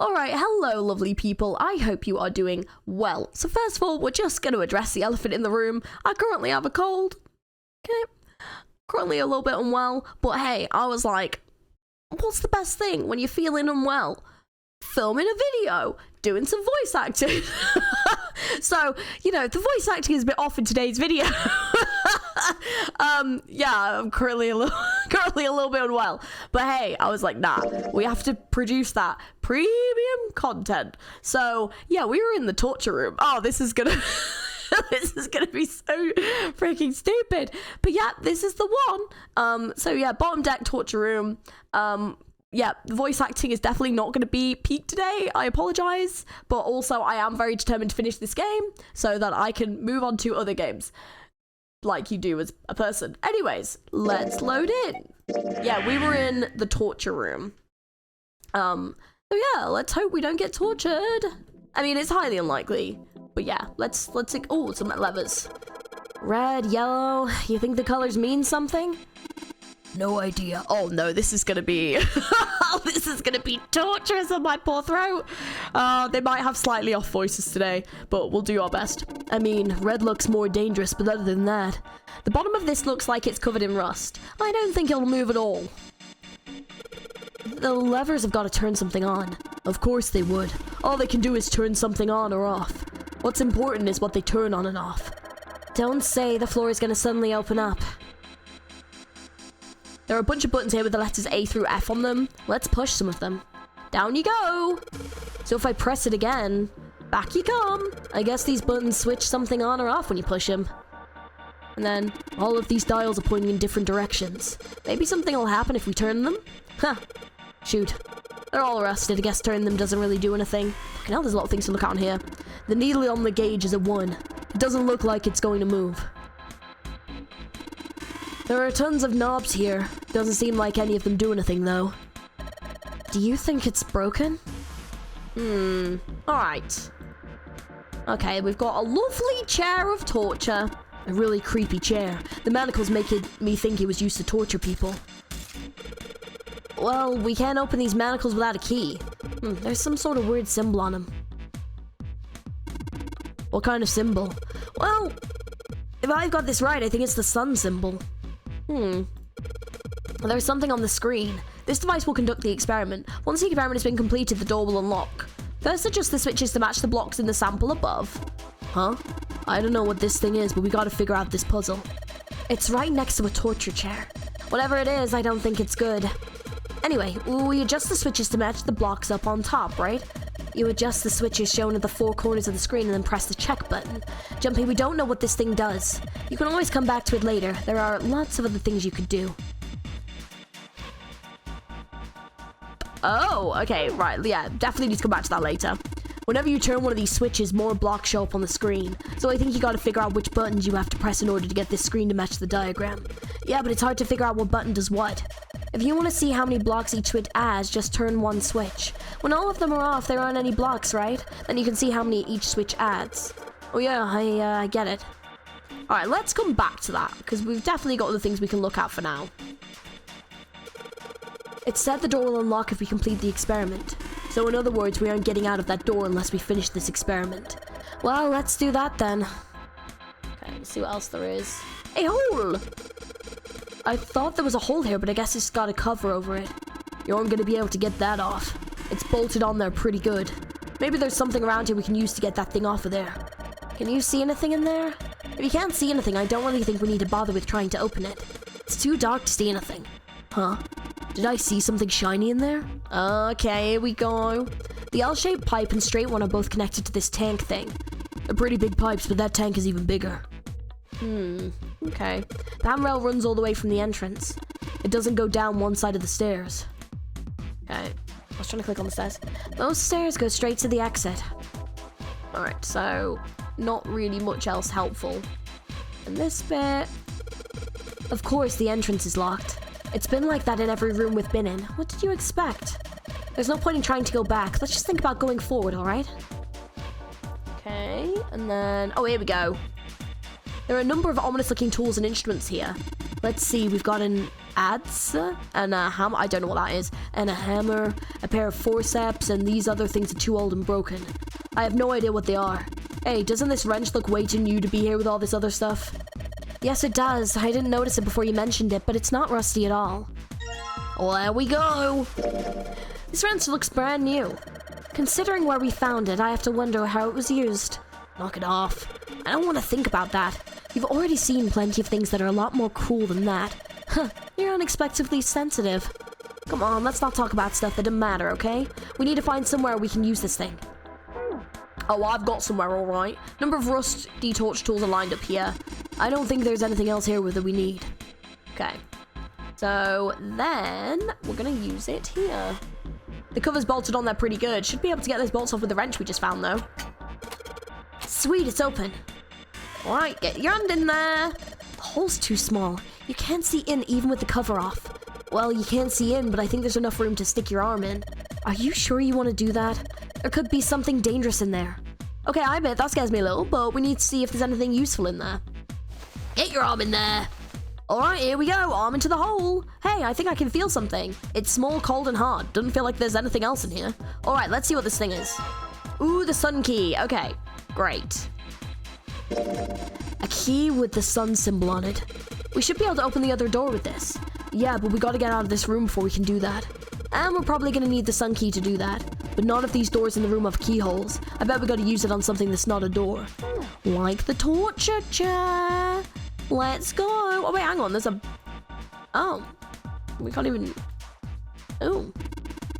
Alright, hello lovely people, I hope you are doing well. So first of all, we're just going to address the elephant in the room. I currently have a cold. Okay. Currently a little bit unwell, but hey, I was like, what's the best thing when you're feeling unwell? Filming a video, doing some voice acting. So, you know, the voice acting is a bit off in today's video. Yeah, I'm currently a little bit unwell. But hey, I was like, nah, we have to produce that premium content. So, yeah, we were in the torture room. Oh, this is gonna this is gonna be so freaking stupid. But yeah, this is the one. So yeah, bottom deck torture room. Yeah, the voice acting is definitely not going to be peak today. I apologize. But also, I am very determined to finish this game so that I can move on to other games. Like you do as a person. Anyways, let's load in. Yeah, we were in the torture room. So yeah, let's hope we don't get tortured. I mean, it's highly unlikely. But yeah, let's oh, some levers. Red, yellow. You think the colors mean something? No idea. Oh no, this is gonna be this is gonna be torturous on my poor throat. They might have slightly off voices today, but we'll do our best. I mean, red looks more dangerous, but other than that, the bottom of this looks like it's covered in rust. I don't think it'll move at all. The levers have got to turn something on. Of course they would. All they can do is turn something on or off. What's important is what they turn on and off. Don't say the floor is gonna suddenly open up. There are a bunch of buttons here with the letters A through F on them. Let's push some of them. Down you go! So if I press it again, back you come. I guess these buttons switch something on or off when you push them. And then, all of these dials are pointing in different directions. Maybe something will happen if we turn them? Huh. Shoot. They're all rusted. I guess turning them doesn't really do anything. Fucking hell, there's a lot of things to look at on here. The needle on the gauge is a 1. It doesn't look like it's going to move. There are tons of knobs here. Doesn't seem like any of them do anything, though. Do you think it's broken? Alright. Okay, we've got a lovely chair of torture. A really creepy chair. The manacles make me think it was used to torture people. Well, we can't open these manacles without a key. There's some sort of weird symbol on them. What kind of symbol? Well, if I've got this right, I think it's the sun symbol. There's something on the screen. This device will conduct the experiment. Once the experiment has been completed, the door will unlock. First, adjust the switches to match the blocks in the sample above. Huh? I don't know what this thing is, but we gotta figure out this puzzle. It's right next to a torture chair. Whatever it is, I don't think it's good. Anyway, we adjust the switches to match the blocks up on top, right? You adjust the switches shown at the 4 corners of the screen and then press the check button. Jumpy, we don't know what this thing does. You can always come back to it later. There are lots of other things you could do. Oh, okay, right, yeah, definitely need to come back to that later. Whenever you turn one of these switches, more blocks show up on the screen. So I think you gotta figure out which buttons you have to press in order to get this screen to match the diagram. Yeah, but it's hard to figure out what button does what. If you want to see how many blocks each switch adds, just turn one switch. When all of them are off, there aren't any blocks, right? Then you can see how many each switch adds. Oh yeah, I get it. Alright, let's come back to that, because we've definitely got other things we can look at for now. It said the door will unlock if we complete the experiment. So in other words, we aren't getting out of that door unless we finish this experiment. Well, let's do that then. Okay, let's see what else there is. A hole! I thought there was a hole here, but I guess it's got a cover over it. You aren't going to be able to get that off. It's bolted on there pretty good. Maybe there's something around here we can use to get that thing off of there. Can you see anything in there? If you can't see anything, I don't really think we need to bother with trying to open it. It's too dark to see anything. Huh? Did I see something shiny in there? Okay, here we go. The L-shaped pipe and straight one are both connected to this tank thing. They're pretty big pipes, but that tank is even bigger. Okay. The handrail runs all the way from the entrance. It doesn't go down one side of the stairs. Okay. I was trying to click on the stairs. Those stairs go straight to the exit. Alright, so not really much else helpful. And this bit... Of course, the entrance is locked. It's been like that in every room we've been in. What did you expect? There's no point in trying to go back. Let's just think about going forward, alright? Okay, and then... Oh, here we go. There are a number of ominous-looking tools and instruments here. Let's see, we've got an adze and a hammer. I don't know what that is. And a hammer, a pair of forceps, and these other things are too old and broken. I have no idea what they are. Hey, doesn't this wrench look way too new to be here with all this other stuff? Yes, it does. I didn't notice it before you mentioned it, but it's not rusty at all. Well, there we go. This wrench looks brand new. Considering where we found it, I have to wonder how it was used. Knock it off. I don't want to think about that. You've already seen plenty of things that are a lot more cool than that. Huh, you're unexpectedly sensitive. Come on, let's not talk about stuff that doesn't matter, okay? We need to find somewhere we can use this thing. Oh, I've got somewhere, alright. Number of rusty torch tools are lined up here. I don't think there's anything else here that we need. Okay. So, then, we're gonna use it here. The cover's bolted on there pretty good. Should be able to get those bolts off with the wrench we just found, though. Sweet, it's open. Alright, get your hand in there. The hole's too small. You can't see in even with the cover off. Well, you can't see in, but I think there's enough room to stick your arm in. Are you sure you want to do that? There could be something dangerous in there. Okay, I admit that scares me a little, but we need to see if there's anything useful in there. Get your arm in there. Alright, here we go. Arm into the hole. Hey, I think I can feel something. It's small, cold, and hard. Doesn't feel like there's anything else in here. Alright, let's see what this thing is. Ooh, the sun key. Okay, great. A key with the sun symbol on it. We should be able to open the other door with this. Yeah, but we gotta get out of this room before we can do that. And we're probably gonna need the sun key to do that. But not if these doors in the room have keyholes. I bet we gotta use it on something that's not a door. Like the torture chair. Let's go. Oh, wait, hang on. There's a... Oh. We can't even... Oh.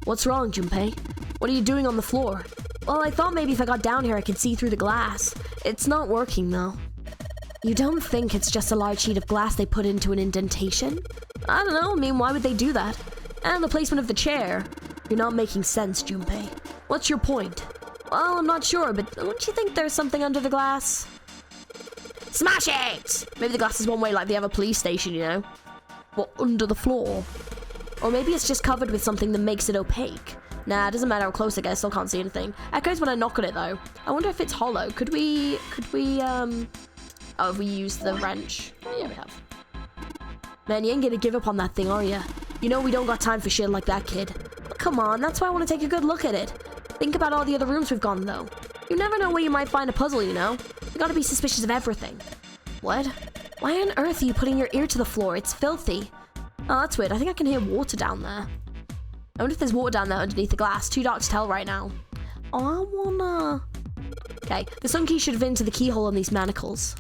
What's wrong, Junpei? What are you doing on the floor? Well, I thought maybe if I got down here I could see through the glass. It's not working, though. You don't think it's just a large sheet of glass they put into an indentation? I don't know. I mean, why would they do that? And the placement of the chair. You're not making sense, Junpei. What's your point? Well, I'm not sure, but don't you think there's something under the glass? Smash it! Maybe the glass is one way like they have a police station, you know? What, under the floor? Or maybe it's just covered with something that makes it opaque. Nah, it doesn't matter how close I get, I still can't see anything. Echoes when I knock on it, though. I wonder if it's hollow. Could we, oh, have we used the wrench? Yeah, we have. Man, you ain't gonna give up on that thing, are you? You know we don't got time for shit like that, kid. But come on, that's why I want to take a good look at it. Think about all the other rooms we've gone, though. You never know where you might find a puzzle, you know? You gotta be suspicious of everything. What? Why on earth are you putting your ear to the floor? It's filthy. Oh, that's weird. I think I can hear water down there. I wonder if there's water down there underneath the glass. Too dark to tell right now. Oh, I wanna... Okay, the sun key should have been to the keyhole on these manacles.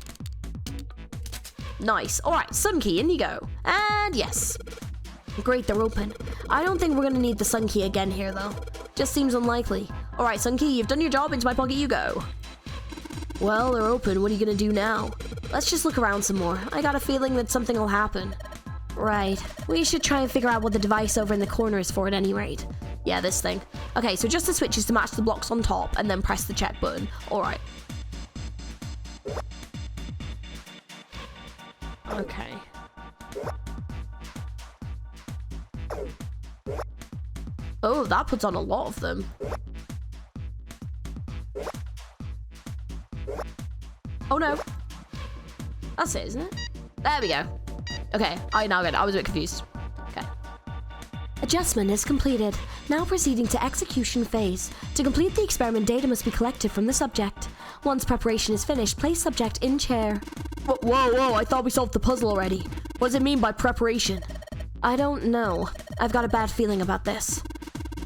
Nice. Alright, sun key, in you go. And yes. Great, they're open. I don't think we're gonna need the sun key again here, though. Just seems unlikely. Alright, sun key, you've done your job. Into my pocket you go. Well, they're open. What are you gonna do now? Let's just look around some more. I got a feeling that something will happen. Right. We should try and figure out what the device over in the corner is for at any rate. Yeah, this thing. Okay, so just the switches to match the blocks on top and then press the check button. Alright. Okay. Oh, that puts on a lot of them. Oh no. That's it, isn't it? There we go. Okay, I now get it. I was a bit confused. Okay. Adjustment is completed. Now proceeding to execution phase. To complete the experiment, data must be collected from the subject. Once preparation is finished, place subject in chair. Whoa, I thought we solved the puzzle already. What does it mean by preparation? I don't know. I've got a bad feeling about this.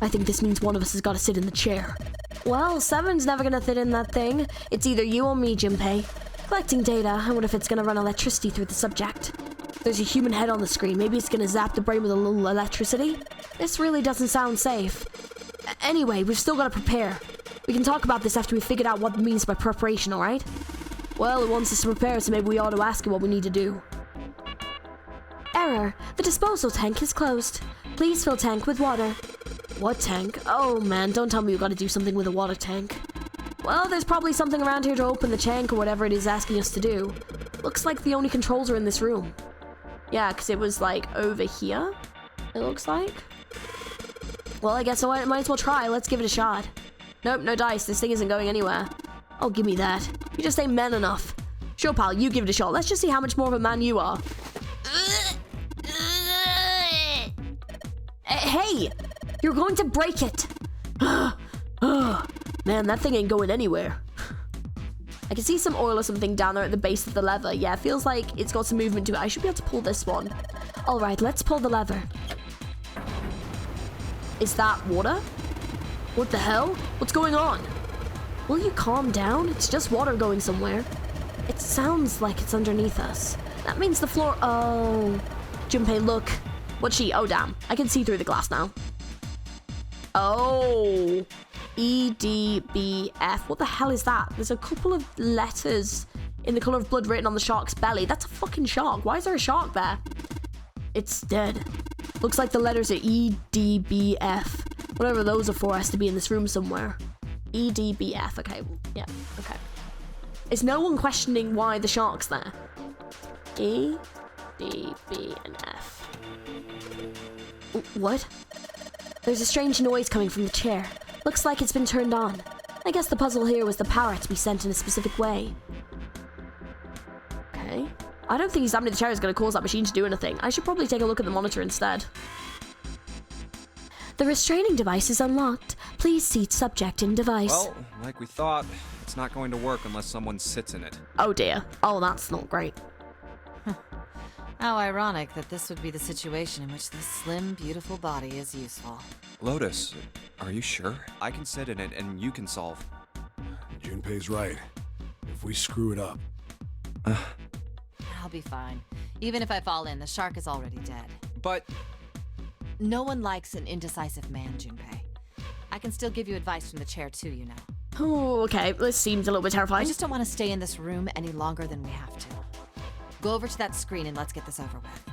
I think this means one of us has got to sit in the chair. Well, Seven's never gonna fit in that thing. It's either you or me, Junpei. Collecting data. I wonder if it's gonna run electricity through the subject. There's a human head on the screen. Maybe it's gonna zap the brain with a little electricity? This really doesn't sound safe. Anyway, we've still gotta prepare. We can talk about this after we've figured out what it means by preparation, alright? Well, it wants us to prepare, so maybe we ought to ask it what we need to do. Error. The disposal tank is closed. Please fill tank with water. What tank? Oh man, don't tell me we've got to do something with a water tank. Well, there's probably something around here to open the tank or whatever it is asking us to do. Looks like the only controls are in this room. Yeah, because it was like over here, it looks like. Well, I guess I might as well try. Let's give it a shot. Nope, no dice. This thing isn't going anywhere. Oh, give me that. You just ain't man enough. Sure, pal, you give it a shot. Let's just see how much more of a man you are. Hey! You're going to break it! Man, that thing ain't going anywhere. I can see some oil or something down there at the base of the lever. Yeah, it feels like it's got some movement to it. I should be able to pull this one. Alright, let's pull the lever. Is that water? What the hell? What's going on? Will you calm down? It's just water going somewhere. It sounds like it's underneath us. That means the floor... Oh. Junpei, look. What's she? Oh, damn. I can see through the glass now. Oh. EDBF. What the hell is that? There's a couple of letters in the color of blood written on the shark's belly. That's a fucking shark. Why is there a shark there? It's dead. Looks like the letters are EDBF. Whatever those are for has to be in this room somewhere. EDBF. Okay. Yeah. Okay. Is no one questioning why the shark's there? E, D, B, and F. What? There's a strange noise coming from the chair. Looks like it's been turned on. I guess the puzzle here was the power to be sent in a specific way. Okay. I don't think examining the chair is going to cause that machine to do anything. I should probably take a look at the monitor instead. The restraining device is unlocked. Please seat subject in device. Well, like we thought, it's not going to work unless someone sits in it. Oh dear. Oh, that's not great. How ironic that this would be the situation in which this slim, beautiful body is useful. Lotus, are you sure? I can sit in it and you can solve. Junpei's right. If we screw it up... I'll be fine. Even if I fall in, the shark is already dead. But... No one likes an indecisive man, Junpei. I can still give you advice from the chair too, you know. Oh, okay. This seems a little bit terrifying. I just don't want to stay in this room any longer than we have to. Go over to that screen and let's get this over with.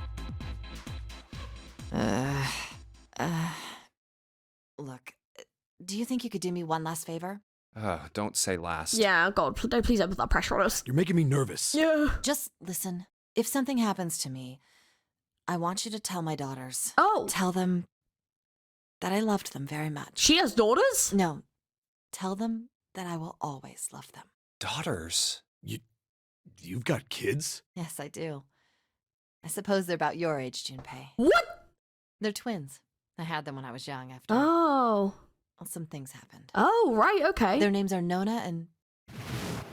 Look, do you think you could do me one last favor? Don't say last. Yeah, God, please don't put that pressure on us. You're making me nervous. Yeah. Just listen. If something happens to me, I want you to tell my daughters. Oh. Tell them that I loved them very much. She has daughters? No. Tell them that I will always love them. Daughters? You've got kids? Yes, I do. I suppose they're about your age, Junpei. What? They're twins. I had them when I was young after... Oh. Well, some things happened. Oh, right, okay. Their names are Nona and...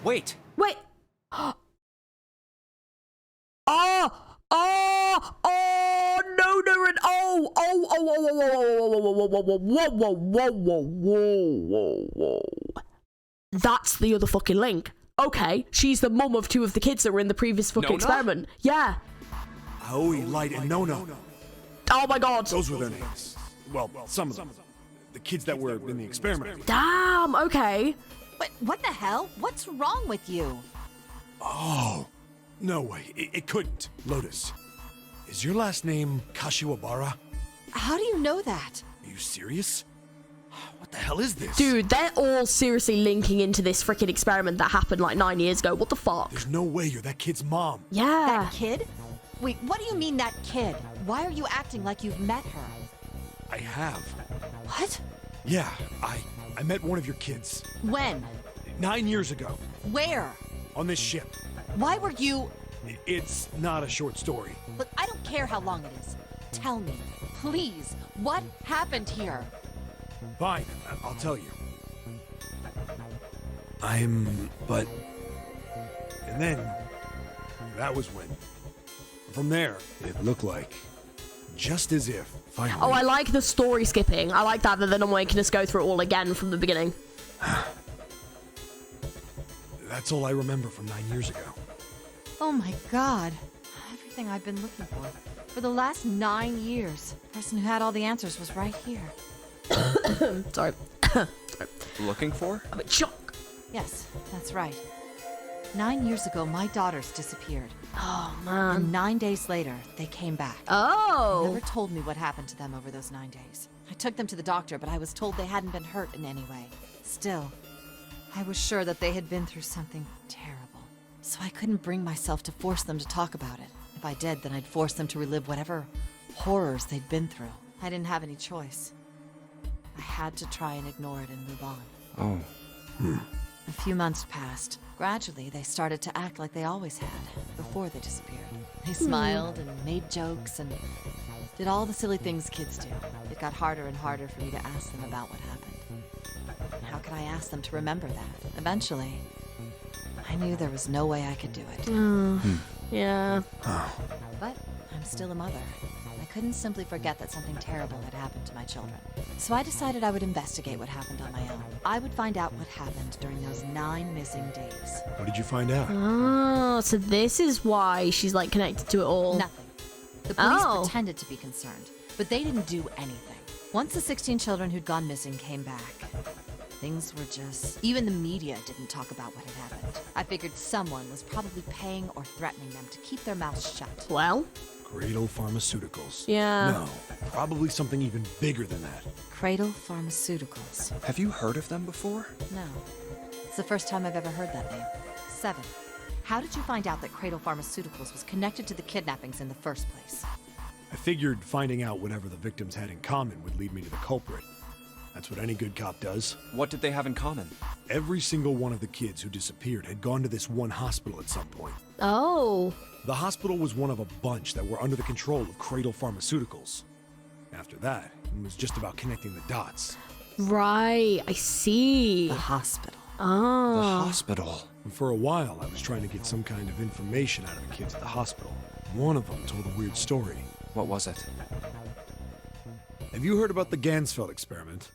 Wait! Wait. Oh, no, and whoa. That's the other fucking link. Okay, she's the mum of two of the kids that were in the previous fucking Nona? experiment. Yeah. Aoi, Light, and Nona. Oh my God. Those were their names. Well, some of them. The kids that were in the experiment. Damn, okay. What the hell? What's wrong with you? Oh, no way. It couldn't. Lotus, is your last name Kashiwabara? How do you know that? Are you serious? What the hell is this? Dude, they're all seriously linking into this freaking experiment that happened like 9 years ago. What the fuck? There's no way you're that kid's mom. Yeah. That kid? Wait, what do you mean that kid? Why are you acting like you've met her? I have. What? Yeah, I met one of your kids. When? 9 years ago. Where? On this ship. Why were you... It's not a short story. Look, I don't care how long it is. Tell me, please, what happened here? Fine, I'll tell you. And then, that was when. From there, it looked like, just as if, finally... Oh, I like the story skipping. I like that they're not making us go through it all again from the beginning. That's all I remember from 9 years ago. Oh my God. Everything I've been looking for. For the last 9 years. The person who had all the answers was right here. Sorry. Looking for? I'm in shock. Yes, that's right. 9 years ago, my daughters disappeared. Oh, And man. 9 days later, they came back. They Oh. never told me what happened to them over those 9 days. I took them to the doctor, but I was told they hadn't been hurt in any way. Still, I was sure that they had been through something terrible. So I couldn't bring myself to force them to talk about it. If I did, then I'd force them to relive whatever horrors they'd been through. I didn't have any choice. I had to try and ignore it and move on. Oh. A few months passed. Gradually, they started to act like they always had, before they disappeared. They smiled and made jokes and did all the silly things kids do. They It got harder and harder for me to ask them about what happened. How could I ask them to remember that? Eventually, I knew there was no way I could do it. Yeah. But I'm still a mother. I couldn't simply forget that something terrible had happened to my children. So I decided I would investigate what happened on my own. I would find out what happened during those 9 missing days. What did you find out? Oh, so this is why she's like connected to it all. Nothing. The police Oh. pretended to be concerned, but they didn't do anything. Once the 16 children who'd gone missing came back, things were just... Even the media didn't talk about what had happened. I figured someone was probably paying or threatening them to keep their mouths shut. Well, Cradle Pharmaceuticals. yeah. No, probably something even bigger than that. Cradle Pharmaceuticals. Have you heard of them before? No. It's the first time I've ever heard that name. 7. How did you find out that Cradle Pharmaceuticals was connected to the kidnappings in the first place? I figured finding out whatever the victims had in common would lead me to the culprit. That's what any good cop does. What did they have in common? Every single one of the kids who disappeared had gone to this one hospital at some point. Oh. The hospital was one of a bunch that were under the control of Cradle Pharmaceuticals. After that, it was just about connecting the dots. Right. I see. The hospital. The Oh. hospital. And for a while, I was trying to get some kind of information out of the kids at the hospital. One of them told a weird story. What was it? Have you heard about the Gansfeld experiment?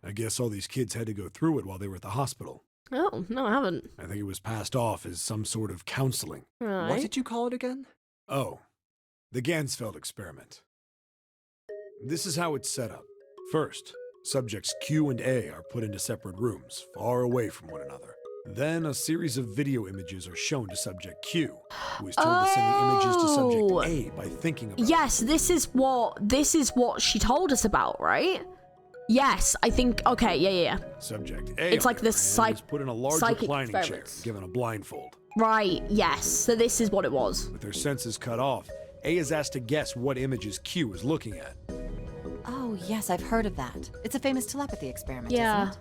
I guess all these kids had to go through it while they were at the hospital. Oh, no, I haven't. I think it was passed off as some sort of counseling. Right. What did you call it again? Oh, the Gansfeld experiment. This is how it's set up. First, subjects Q and A are put into separate rooms, far away from one another. Then a series of video images are shown to subject Q, who is told to send the images to Oh. subject A by thinking about Yes, this is what she told us about, right? Yes, I think. Okay, yeah. it. Subject A, It's on like the the other hand, is put in a large psychic reclining chair, experiments. given a blindfold. Right. Yes. So this is what it was. With their senses cut off, A is asked to guess what images Q is looking at. Oh, yes, I've heard of that. It's a famous telepathy experiment, Yeah.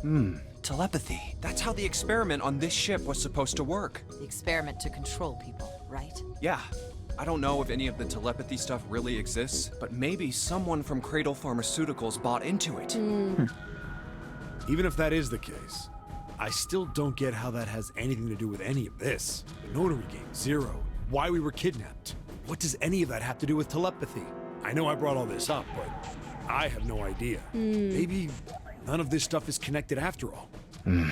isn't it? Telepathy. That's how the experiment on this ship was supposed to work. The experiment to control people, right? Yeah. I don't know if any of the telepathy stuff really exists, but maybe someone from Cradle Pharmaceuticals bought into it. Even if that is the case, I still don't get how that has anything to do with any of this. The notary game, Zero, why we were kidnapped. What does any of that have to do with telepathy? I know I brought all this up, but I have no idea. Maybe none of this stuff is connected after all. No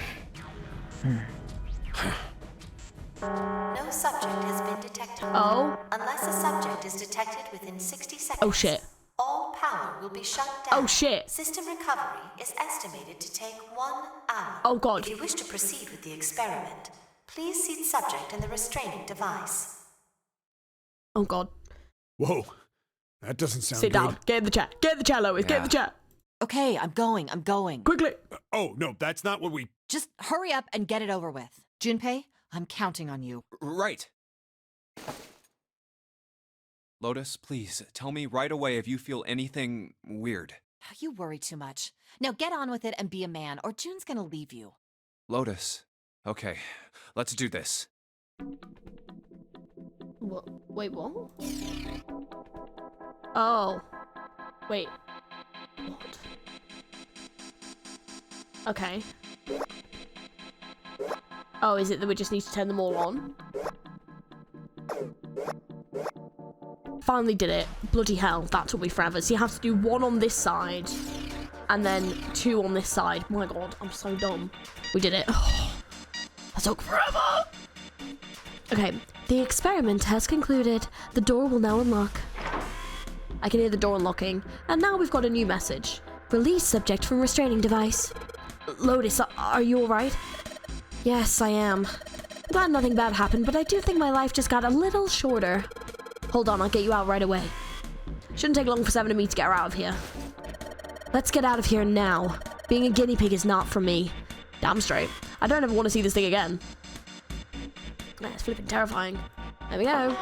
subject has been detected. Oh. Unless a subject is detected within 60 seconds. Oh, shit. All power will be shut down. Oh, shit. System recovery is estimated to take 1 hour. Oh, God. If you wish to proceed with the experiment, please seat subject in the restraining device. Oh God. Whoa, that doesn't sound Sit good. down. Get in the chair. Get in the chair, Lois. Get in the chair. Okay, I'm going. Quickly. Oh, no, that's not what we... Just hurry up and get it over with. Junpei, I'm counting on you. Right. Lotus, please, tell me right away if you feel anything weird. You worry too much. Now get on with it and be a man, or June's gonna leave you. Lotus. Okay, let's do this. What? Wait, what? Oh. Wait. What? Okay. Oh, is it that we just need to turn them all on? Finally did it. Bloody hell, that took me forever. So you have to do 1 on this side, and then 2 on this side. My God, I'm so dumb. We did it. Oh, that took forever. Okay, the experiment has concluded. The door will now unlock. I can hear the door unlocking, and now we've got a new message. Release subject from restraining device. Lotus, are you alright? Yes, I am. I'm glad nothing bad happened, but I do think my life just got a little shorter. Hold on, I'll get you out right away. Shouldn't take long for 7 and me to get her out of here. Let's get out of here now. Being a guinea pig is not for me. Damn straight. I don't ever want to see this thing again. That's flipping terrifying. There we go.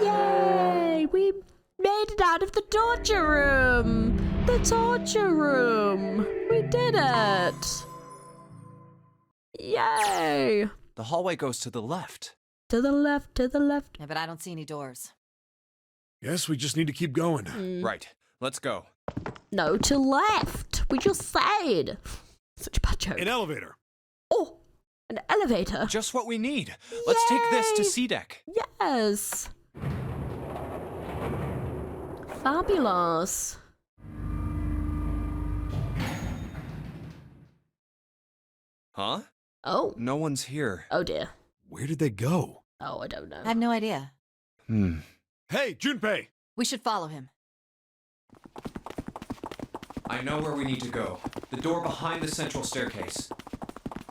Yay! We made it out of the torture room! The torture room! We did it! Yay! The hallway goes to the left. To the left, to the left. Yeah, but I don't see any doors. Guess we just need to keep going. Right, let's go. No, to left. We just said. Such a bad joke. An elevator. Oh, an elevator. Just what we need. Let's take this to Yay! C-Deck. Yes. Fabulous. Huh? Oh. No one's here. Oh dear. Where did they go? Oh, I don't know. I have no idea. Hey, Junpei! We should follow him. I know where we need to go. The door behind the central staircase.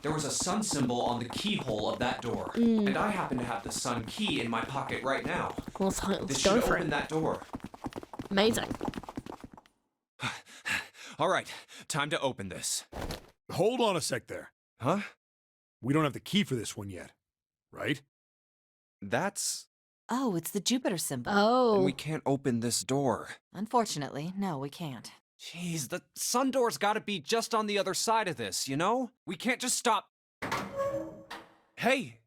There was a sun symbol on the keyhole of that door. And I happen to have the sun key in my pocket right now. Let's This go should for open it. that door. Amazing. All right, time to open this. Hold on a sec there. Huh? We don't have the key for this one yet, right? That's... Oh, it's the Jupiter symbol. Then Oh. we can't open this door. Unfortunately, no, we can't. Jeez, the sun door's gotta be just on the other side of this, you know? We can't just stop... Hey,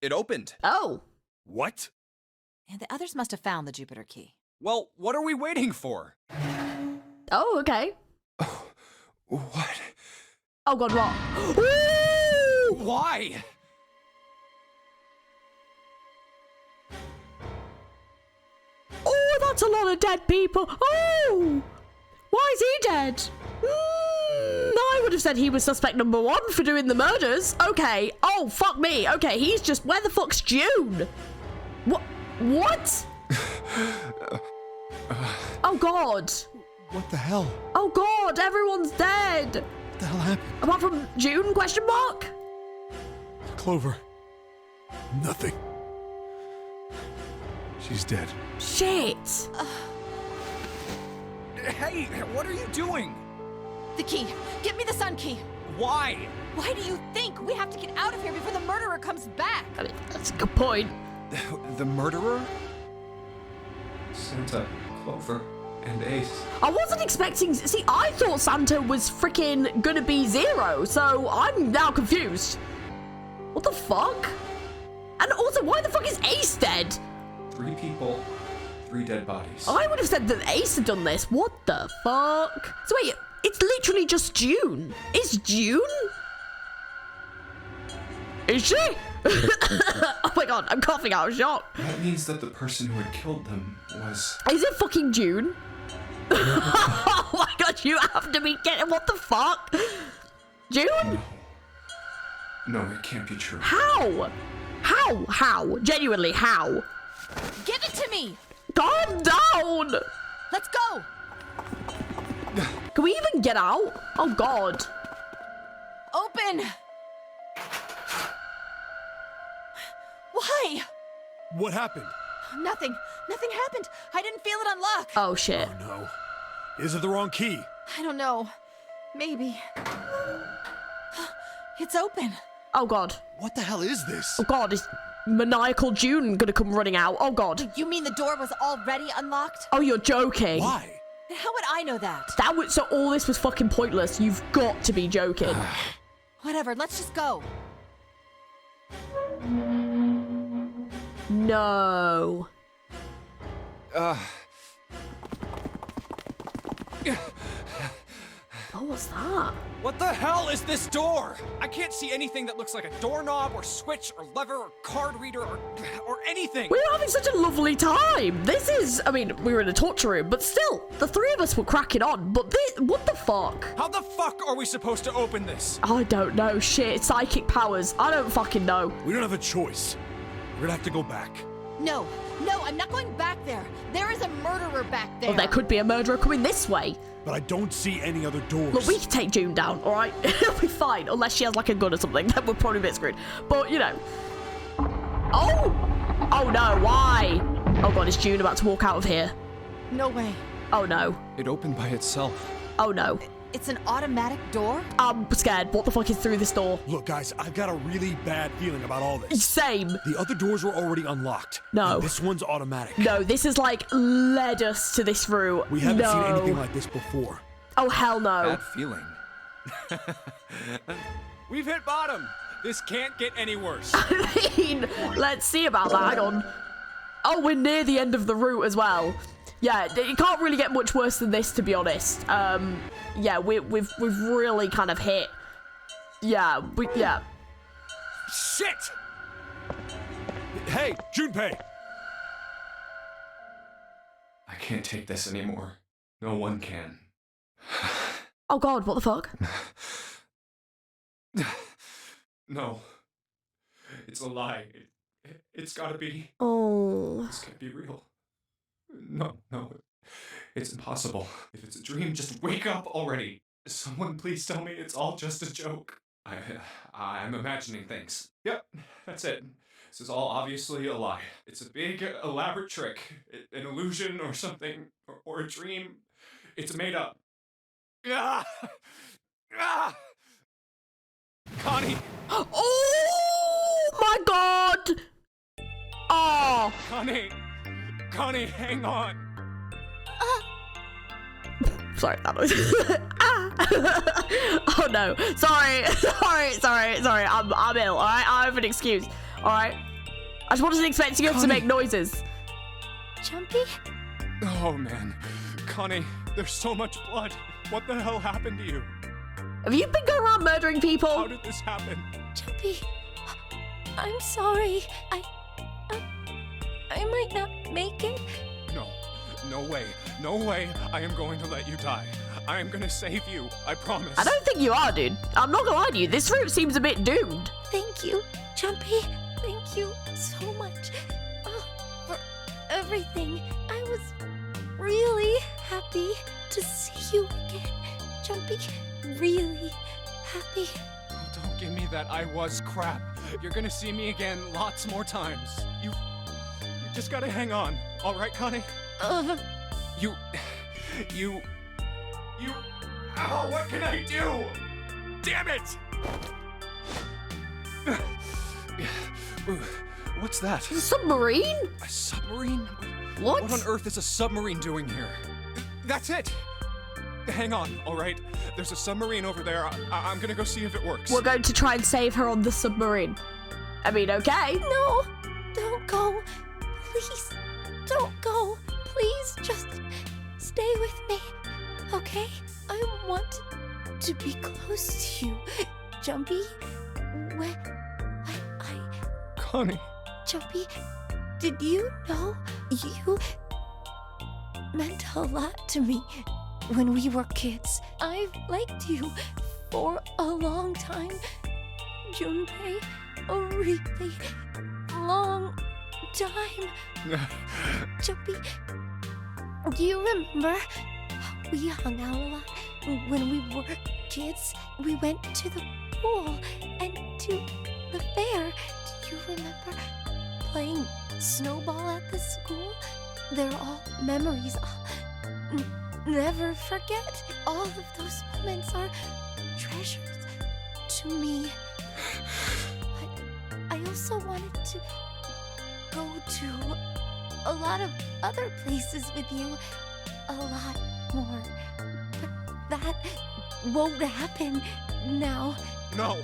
it opened. Oh. What? And the others must have found the Jupiter key. Well, what are we waiting for? Oh, okay. What? Oh god, what? Ooh! Why? Oh, that's a lot of dead people. Oh! Why is he dead? I would have said he was suspect number 1 for doing the murders. Okay. Oh, fuck me. Okay, he's just... Where the fuck's June? What? Oh, God. What the hell? Oh, God. Everyone's dead. What the hell happened? Apart from June, question mark? Clover. Nothing. She's dead. Shit. Hey, what are you doing? The key! Get me the sun key! Why? Why do you think we have to get out of here before the murderer comes back? I mean, that's a good point. The murderer? Santa, Clover, and Ace. I wasn't expecting... See, I thought Santa was freaking gonna be 0, so I'm now confused. What the fuck? And also, why the fuck is Ace dead? 3 people, 3 dead bodies. I would have said that Ace had done this. What the fuck? So wait, it's literally just June. Is June? Is she? Oh my god, I'm coughing out of shock. That means that the person who had killed them was... Is it fucking June? Oh my god, you have to be kidding. What the fuck? June? No, it can't be true. How? How? Genuinely, how? Give it to me! Calm down! Let's go! Can we even get out? Oh god. Open! Why? What happened? Nothing. Nothing happened. I didn't feel it unlock. Oh shit. Oh no. Is it the wrong key? I don't know. Maybe. It's open. Oh god. What the hell is this? Oh god, is maniacal June gonna come running out? Oh god. You mean the door was already unlocked? Oh, you're joking. Why? And how would I know that? That was so all this was fucking pointless. You've got to be joking. Whatever, let's just go. No. Oh, what's that? What the hell is this door? I can't see anything that looks like a doorknob or switch or lever or card reader or anything. We were having such a lovely time. This is, I mean, we were in a torture room, but still, the 3 of us were cracking on. But this, what the fuck? How the fuck are we supposed to open this? I don't know. Shit, psychic powers. I don't fucking know. We don't have a choice. We're gonna have to go back. No, I'm not going back there. There is a murderer back there. Or there could be a murderer coming this way. But I don't see any other doors. Look, we can take June down, all right? It'll be fine, unless she has like a gun or something. Then we're probably a bit screwed. But you know. Oh no! Why? Oh god, is June about to walk out of here? No way. Oh no! It opened by itself. Oh no! It's an automatic door? I'm scared. What the fuck is through this door? Look, guys, I've got a really bad feeling about all this. Same. The other doors were already unlocked. No. And this one's automatic. No, this is like led us to this route. We haven't no. seen anything like this before. Oh hell no! Bad feeling. We've hit bottom. This can't get any worse. I mean, let's see about that. Hang on. Oh, we're near the end of the route as well. Yeah, it can't really get much worse than this, to be honest. Yeah, we've really kind of hit. Yeah, yeah. Shit! Hey, Junpei! I can't take this anymore. No one can. Oh God, what the fuck? No. It's a lie. It's gotta be. Oh. This can't be real. No. It's impossible. If it's a dream, just wake up already. Someone please tell me it's all just a joke. I'm imagining things. Yep, that's it. This is all obviously a lie. It's a big, elaborate trick. An illusion or something. Or a dream. It's made up. Ah! Ah! Connie! Oh my God! Oh. Connie, hang on. Sorry, that was. Oh no! Sorry. I'm ill. All right, I have an excuse. All right. I just wasn't expecting you to make noises. Jumpy? Oh man, Connie, there's so much blood. What the hell happened to you? Have you been going around murdering people? How did this happen? Jumpy, I'm sorry. I might not make it. No way. I am going to let you die. I am gonna save you. I promise. I don't think you are, dude. I'm not gonna lie to you. This route seems a bit doomed. Thank you, Jumpy. Thank you so much for everything. I was really happy to see you again, Jumpy. Really happy. Oh, don't give me that I was crap. You're gonna see me again lots more times. You just gotta hang on. All right, Connie? You... Ow, what can I do? Damn it! What's that? A submarine? A submarine? What? What on earth is a submarine doing here? That's it! Hang on, all right? There's a submarine over there. I'm gonna go see if it works. We're going to try and save her on the submarine. I mean, okay. No, don't go. Please, don't go. Please, just stay with me, okay? I want to be close to you, Jumpy. When I... Connie. Jumpy, did you know you meant a lot to me when we were kids? I've liked you for a long time, Junpei. A really long time. Jumpy, do you remember how we hung out a lot when we were kids? We went to the pool and to the fair. Do you remember playing snowball at the school? They're all memories I'll never forget. All of those moments are treasures to me. But I also wanted to go to a lot of other places with you. A lot more. But that won't happen now. No.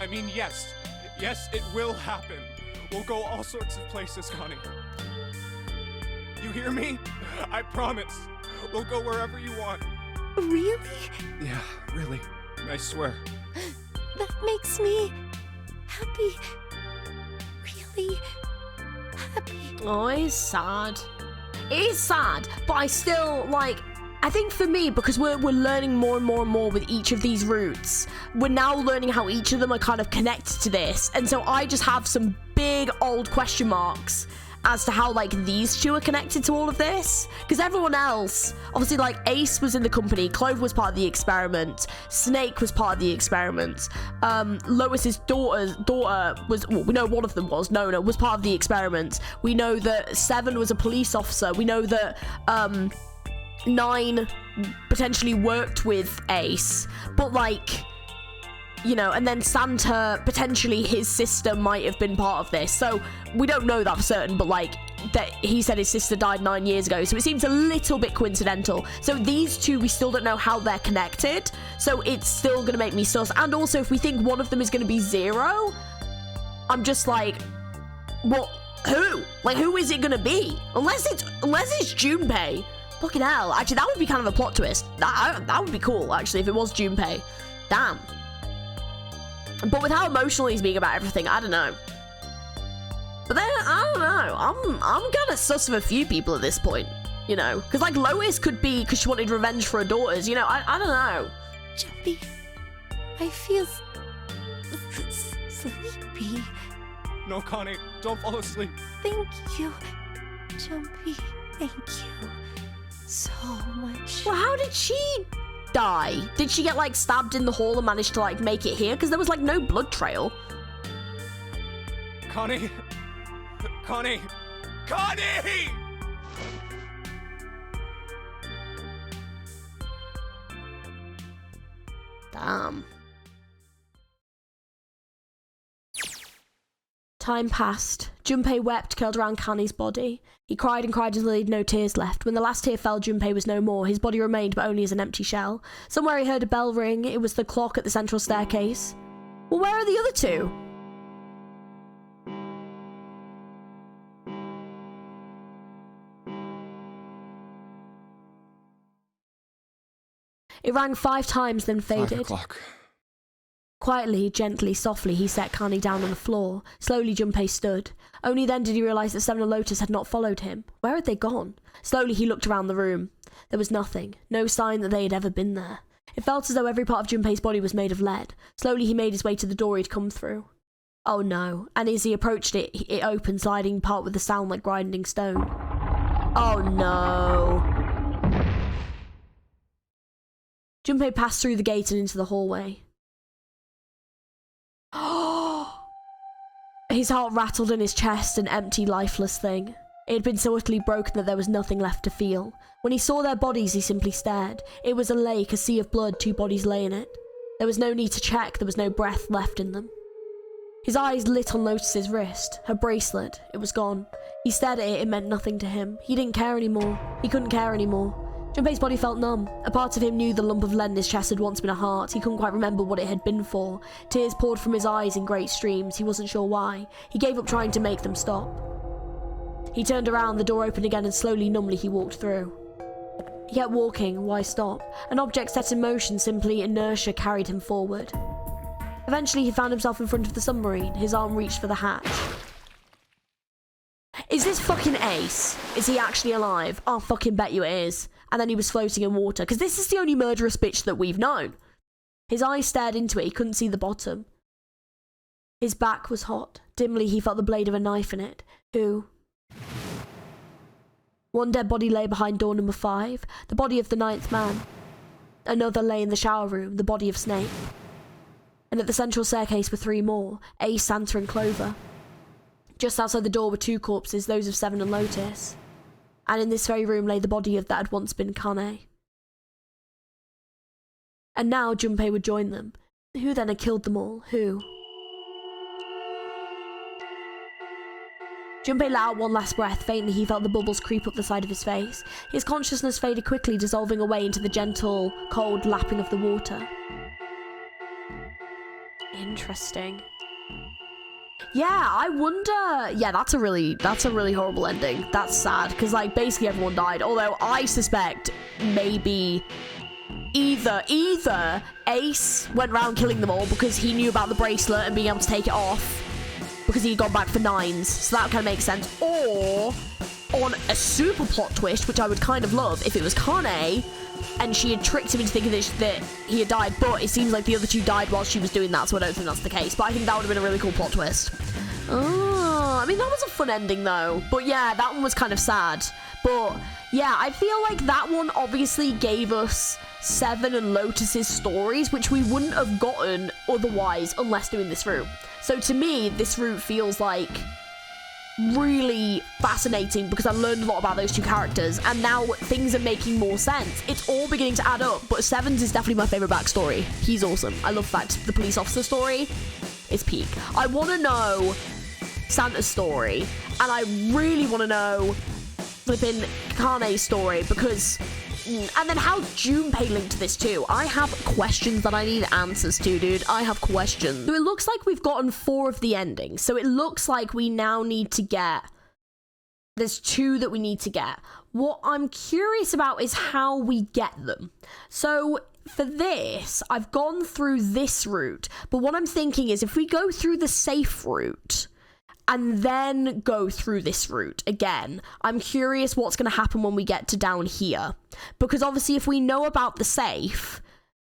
I mean, yes. Yes, it will happen. We'll go all sorts of places, Connie. You hear me? I promise. We'll go wherever you want. Really? Yeah, really. I swear. That makes me happy. Really happy. Oh, it's sad. It is sad, but I still, like, I think for me, because we're learning more and more with each of these routes, we're now learning how each of them are kind of connected to this, and so I just have some big old question marks as to how, like, these two are connected to all of this, because everyone else, obviously, like, Ace was in the company, Clove was part of the experiment, Snake was part of the experiment, Lois's daughter was, well, we know one of them was, Nona, was part of the experiment, we know that Seven was a police officer, we know that, 9 potentially worked with Ace, but, like, you know, and then Santa, potentially his sister might have been part of this, so we don't know that for certain, but, like, that he said his sister died 9 years ago, so it seems a little bit coincidental. So these two, we still don't know how they're connected, so it's still gonna make me sus. And also, if we think one of them is gonna be Zero, I'm just like, who? Like, who is it gonna be? Unless it's Junpei. Fucking hell. Actually, that would be kind of a plot twist. That would be cool, actually, if it was Junpei. Damn. But with how emotional he's being about everything, I don't know. But then, I don't know. I'm kind of sus of a few people at this point, you know? Because, like, Lois could be because she wanted revenge for her daughters, you know? I don't know. Jumpy, I feel sleepy. No, Connie, don't fall asleep. Thank you, Jumpy. Thank you so much. Well, how did she die? Did she get, like, stabbed in the hall and manage to, like, make it here? Because there was, like, no blood trail. Connie! Connie! Connie! Damn. Time passed. Junpei wept, curled around Kanni's body. He cried and cried until he had no tears left. When the last tear fell, Junpei was no more. His body remained, but only as an empty shell. Somewhere he heard a bell ring. It was the clock at the central staircase. Well, where are the other two? It rang 5 times, then faded. 5 o'clock. Quietly, gently, softly, he set Kanni down on the floor. Slowly, Junpei stood. Only then did he realise that Seven and Lotus had not followed him. Where had they gone? Slowly, he looked around the room. There was nothing. No sign that they had ever been there. It felt as though every part of Junpei's body was made of lead. Slowly, he made his way to the door he'd come through. Oh no. And as he approached it, it opened, sliding part with a sound like grinding stone. Oh no. Junpei passed through the gate and into the hallway. His heart rattled in his chest, an empty, lifeless thing. It had been so utterly broken that there was nothing left to feel. When he saw their bodies, he simply stared. It was a lake, a sea of blood, 2 bodies lay in it. There was no need to check, there was no breath left in them. His eyes lit on Lotus's wrist, her bracelet. It was gone. He stared at it, it meant nothing to him. He didn't care anymore. He couldn't care anymore. Junpei's body felt numb. A part of him knew the lump of lead in his chest had once been a heart. He couldn't quite remember what it had been for. Tears poured from his eyes in great streams. He wasn't sure why. He gave up trying to make them stop. He turned around, the door opened again, and slowly, numbly, he walked through. He kept walking. Why stop? An object set in motion, simply inertia carried him forward. Eventually, he found himself in front of the submarine. His arm reached for the hatch. Is this fucking Ace? Is he actually alive? I'll fucking bet you it is. And then he was floating in water, because this is the only murderous bitch that we've known. His eyes stared into it, he couldn't see the bottom. His back was hot. Dimly, he felt the blade of a knife in it. Who? One dead body lay behind door number 5, the body of the 9th man. Another lay in the shower room, the body of Snape. And at the central staircase were 3 more, Ace, Santa and Clover. Just outside the door were 2 corpses, those of Seven and Lotus. And in this very room lay the body of that had once been Kane. And now Junpei would join them. Who then had killed them all? Who? Junpei let out one last breath. Faintly, he felt the bubbles creep up the side of his face. His consciousness faded quickly, dissolving away into the gentle, cold lapping of the water. Interesting. Yeah, I wonder. Yeah, that's a really horrible ending. That's sad because like basically everyone died. Although I suspect maybe either Ace went around killing them all because he knew about the bracelet and being able to take it off because he'd gone back for 9s, so that kind of makes sense. Or on a super plot twist, which I would kind of love if it was Kane and she had tricked him into thinking that he had died, but it seems like the other 2 died while she was doing that, so I don't think that's the case. But I think that would have been a really cool plot twist. Oh, I mean, that was a fun ending, though. But yeah, that one was kind of sad. But yeah, I feel like that one obviously gave us Seven and Lotus's stories, which we wouldn't have gotten otherwise unless doing this route. So to me, this route feels like really fascinating because I learned a lot about those 2 characters and now things are making more sense. It's all beginning to add up, but Seven's is definitely my favorite backstory. He's awesome. I love that the police officer story is peak. I want to know Santa's story and I really want to know flipping Kane's story because And then how Junpei linked to this too? I have questions that I need answers to, dude. I have questions. So it looks like we've gotten 4 of the endings. So it looks like we now need to get... There's 2 that we need to get. What I'm curious about is how we get them. So for this, I've gone through this route. But what I'm thinking is if we go through the safe route and then go through this route again, I'm curious what's going to happen when we get to down here. Because obviously if we know about the safe,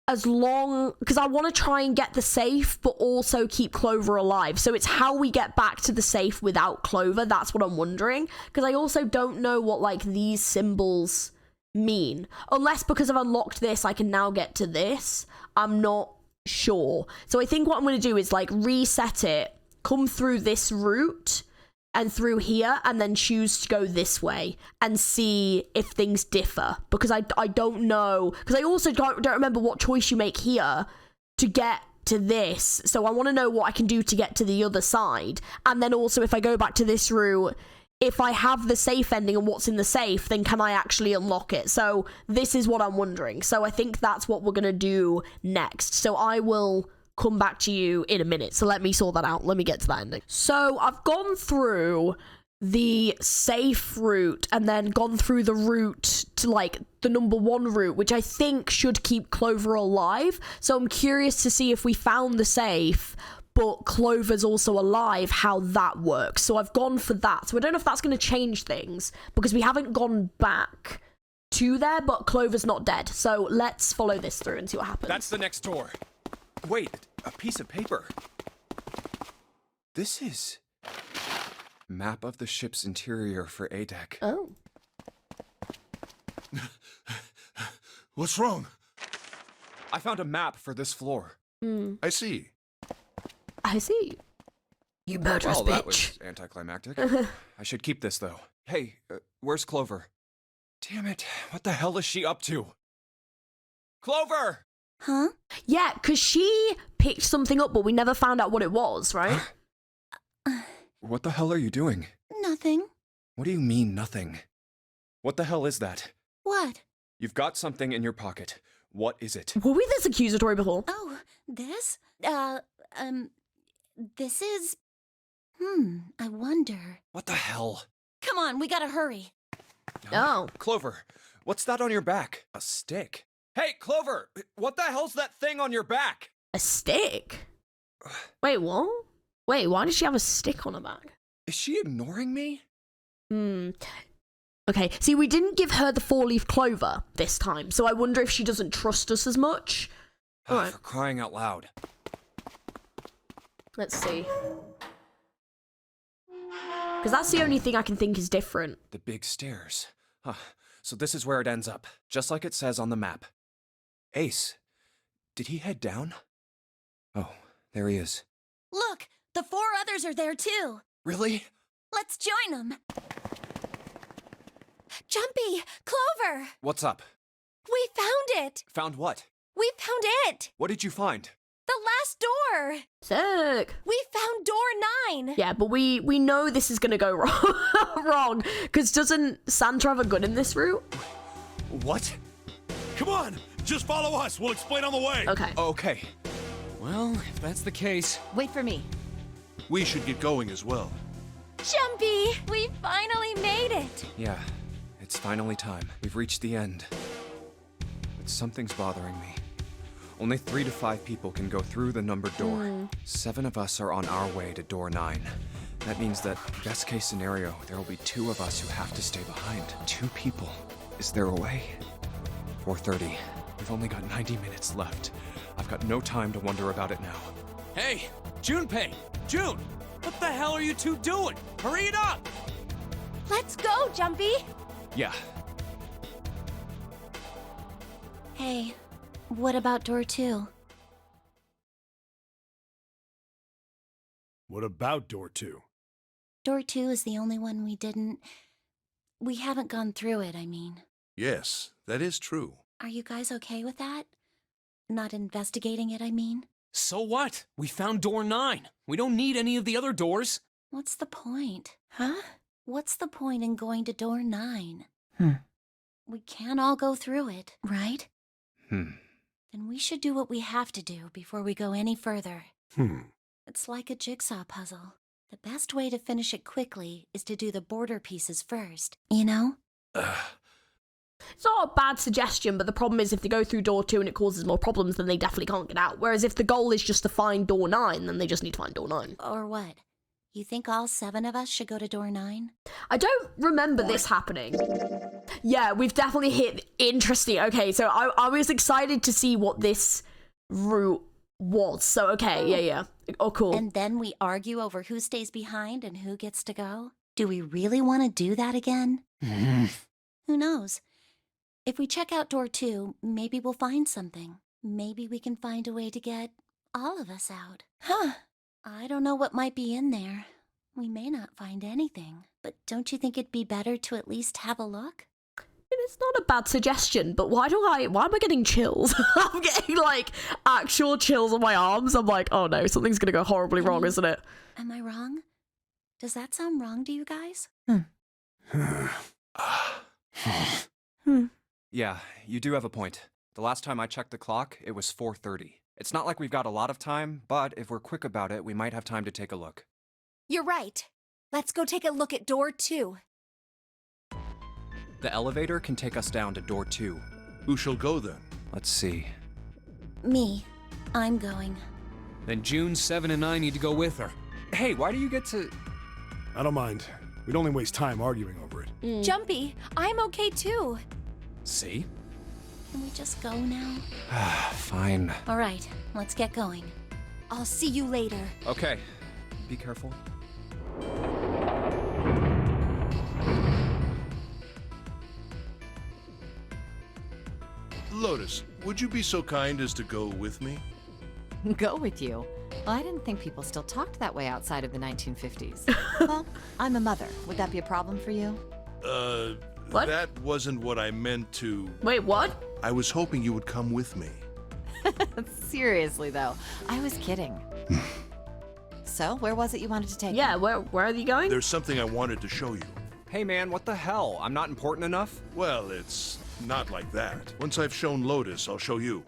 because I want to try and get the safe, but also keep Clover alive. So it's how we get back to the safe without Clover. That's what I'm wondering. Because I also don't know what, like, these symbols mean. Unless because I've unlocked this, I can now get to this. I'm not sure. So I think what I'm going to do is, like, reset it, come through this route and through here, and then choose to go this way and see if things differ, because I don't know, because I also don't remember what choice you make here to get to this, so I want to know what I can do to get to the other side. And then also if I go back to this route, if I have the safe ending and what's in the safe, then can I actually unlock it? So this is what I'm wondering. So I think that's what we're gonna do next. So I will come back to you in a minute. So let me sort that out. Let me get to that ending. So I've gone through the safe route and then gone through the route to, like, the number 1 route, which I think should keep Clover alive. So I'm curious to see if we found the safe, but Clover's also alive, how that works. So I've gone for that. So I don't know if that's going to change things because we haven't gone back to there, but Clover's not dead. So let's follow this through and see what happens. That's the next door. Wait, a piece of paper. This is... Map of the ship's interior for A-Deck. Oh. What's wrong? I found a map for this floor. I see. I see. You murderous Well, bitch. that was anticlimactic. I should keep this, though. Hey, where's Clover? Damn it, what the hell is she up to? Clover! Huh? Yeah, because she picked something up, but we never found out what it was, right? What the hell are you doing? Nothing. What do you mean, nothing? What the hell is that? What? You've got something in your pocket. What is it? Were we this accusatory before? Oh, this? This is... I wonder. What the hell? Come on, we gotta hurry. Oh. Clover, what's that on your back? A stick? Hey, Clover! What the hell's that thing on your back? A stick? Wait, what? Wait, why does she have a stick on her back? Is she ignoring me? Okay, see, we didn't give her the 4-leaf clover this time, so I wonder if she doesn't trust us as much. Alright, For crying out loud. let's see. Because that's the only thing I can think is different. The big stairs. Huh. So this is where it ends up, just like it says on the map. Ace, did he head down? Oh, there he is. Look, the 4 others are there too. Really? Let's join them. Jumpy, Clover, What's up? we found it. Found what? We found it. What did you find? The last door. Sick. We found door 9. Yeah, but we know this is gonna go wrong. Because doesn't Santa have a gun in this route? What? Come on, just follow us. We'll explain on the way. Okay. Okay. Well, if that's the case... Wait for me. We should get going as well. Jumpy, we finally made it. Yeah, it's finally time. We've reached the end. But something's bothering me. Only 3 to 5 people can go through the numbered door. 7 of us are on our way to door 9. That means that, best case scenario, there will be 2 of us who have to stay behind. 2 people. Is there a way? 4:30. We've only got 90 minutes left. I've got no time to wonder about it now. Hey, Junpei! June! What the hell are you two doing? Hurry it up! Let's go, Jumpy. Yeah, Hey, what about door 2? What about door 2? Door 2 is the only one we haven't gone through it, I mean. Yes, that is true. Are you guys okay with that? Not investigating it, I mean. So what? We found door 9. We don't need any of the other doors. What's the point? Huh? What's the point in going to door 9? we can't all go through it, right? Hmm. Then we should do what we have to do before we go any further. It's like a jigsaw puzzle. The best way to finish it quickly is to do the border pieces first, you know? It's not a bad suggestion, but the problem is if they go through door 2 and it causes more problems, then they definitely can't get out. Whereas if the goal is just to find door 9, then they just need to find door 9. Or what? You think all 7 of us should go to door 9? I don't remember this happening. Yeah, we've definitely hit interesting. Okay, so I was excited to see what this route was. So, okay, yeah. Oh, cool. And then we argue over who stays behind and who gets to go? Do we really want to do that again? Who knows? If we check out door 2, maybe we'll find something. Maybe we can find a way to get all of us out. Huh. I don't know what might be in there. We may not find anything. But don't you think it'd be better to at least have a look? It's not a bad suggestion, but why am I getting chills? I'm getting, like, actual chills on my arms. I'm like, oh no, something's gonna go horribly wrong, isn't it? Am I wrong? Does that sound wrong to you guys? Yeah, you do have a point. The last time I checked the clock, it was 4:30. It's not like we've got a lot of time, but if we're quick about it, we might have time to take a look. You're right. Let's go take a look at door 2. The elevator can take us down to door 2. Who shall go then? Let's see. Me. I'm going. Then June, 7, and I need to go with her. Hey, why do you get to... I don't mind. We'd only waste time arguing over it. Jumpy, I'm okay too. See? Can we just go now? Fine. All right, let's get going. I'll see you later. Okay. Be careful. Lotus, would you be so kind as to go with me? Go with you? Well, I didn't think people still talked that way outside of the 1950s. Well, I'm a mother. Would that be a problem for you? What? That wasn't what I meant to... Wait, what? I was hoping you would come with me. Seriously, though. I was kidding. So, where was it you wanted to take Yeah, me? where are you going? There's something I wanted to show you. Hey man, what the hell? I'm not important enough? Well, it's not like that. Once I've shown Lotus, I'll show you.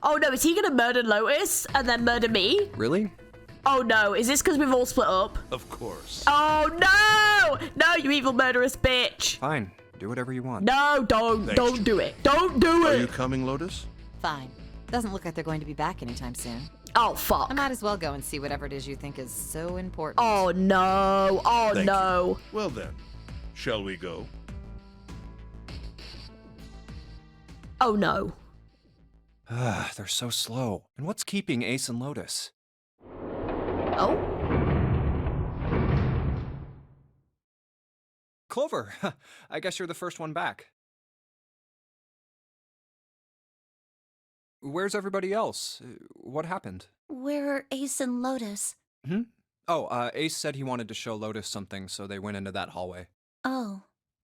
Oh no, is he gonna murder Lotus and then murder me? Really? Oh no, is this because we've all split up? Of course. Oh no! No, you evil murderous bitch! Fine. Do whatever you want. No, don't Thanks. do it. Don't do Are it! you coming, Lotus? Fine. Doesn't look like they're going to be back anytime soon. Oh fuck. I might as well go and see whatever it is you think is so important. Oh no, oh Thank no. Well then, shall we go? Oh no. They're so slow. And what's keeping Ace and Lotus? Oh? Clover, I guess you're the first one back. Where's everybody else? What happened? Where are Ace and Lotus? Oh, Ace said he wanted to show Lotus something, so they went into that hallway. Oh,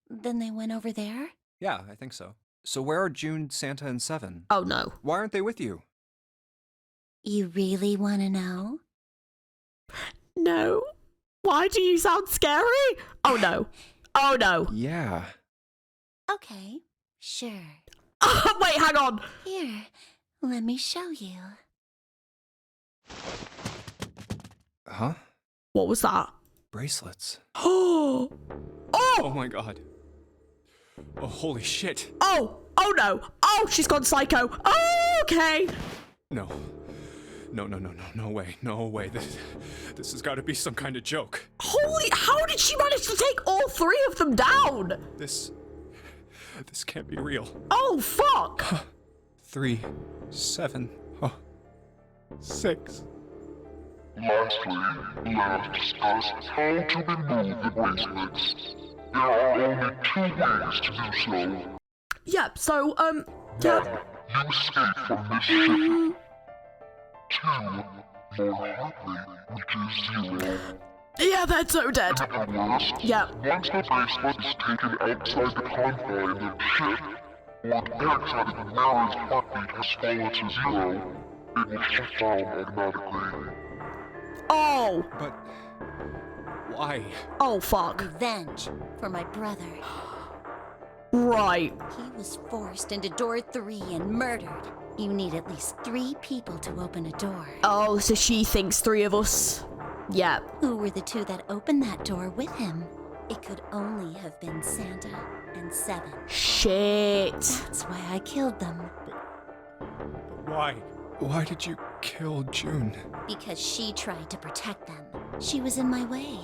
then they went over there? Yeah, I think so. So where are June, Santa, and Seven? Oh no. Why aren't they with you? You really want to know? No. Why do you sound scary? Oh no. Oh no. Yeah. Okay, sure. Oh, wait, hang on. Here, let me show you. Huh? What was that? Bracelets. Oh! Oh my god. Oh, holy shit. Oh! Oh no! Oh, she's gone psycho. Oh, okay. No. No way. No way. This has got to be some kind of joke. Holy, how did she manage to take all 3 of them down? This can't be real. Oh, fuck. 3, 7, 6. Lastly, let us discuss how to remove the bracelets. There are only 2 ways to do so. Yep, so, You escape from this ship. 2, your heart rate reaches 0. yeah, they're so dead. At worst, Yep. once the bracelet is taken outside the confines of the ship, or the outside of the mirror's heartbeat has fallen to 0, it will shut down automatically. Oh. But why? Oh, fuck. Revenge for my brother. Right. He was forced into door 3 and murdered. You need at least 3 people to open a door. Oh, so she thinks 3 of us. Yeah. Who were the 2 that opened that door with him? It could only have been Santa and 7. Shit. That's why I killed them. Why? Why did you kill June? Because she tried to protect them. She was in my way.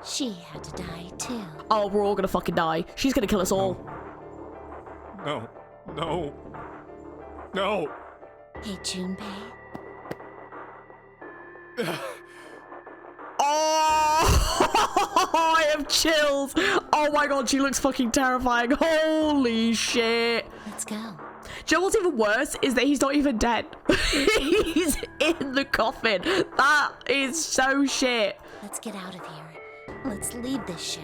She had to die too. Oh, we're all gonna fucking die. She's gonna kill us all. No. No. No. Hey, Junpei. Oh, I have chills. Oh my god, she looks fucking terrifying. Holy shit. Let's go. Do you know what's even worse is that he's not even dead. He's in the coffin. That is so shit. Let's get out of here. Let's leave this ship.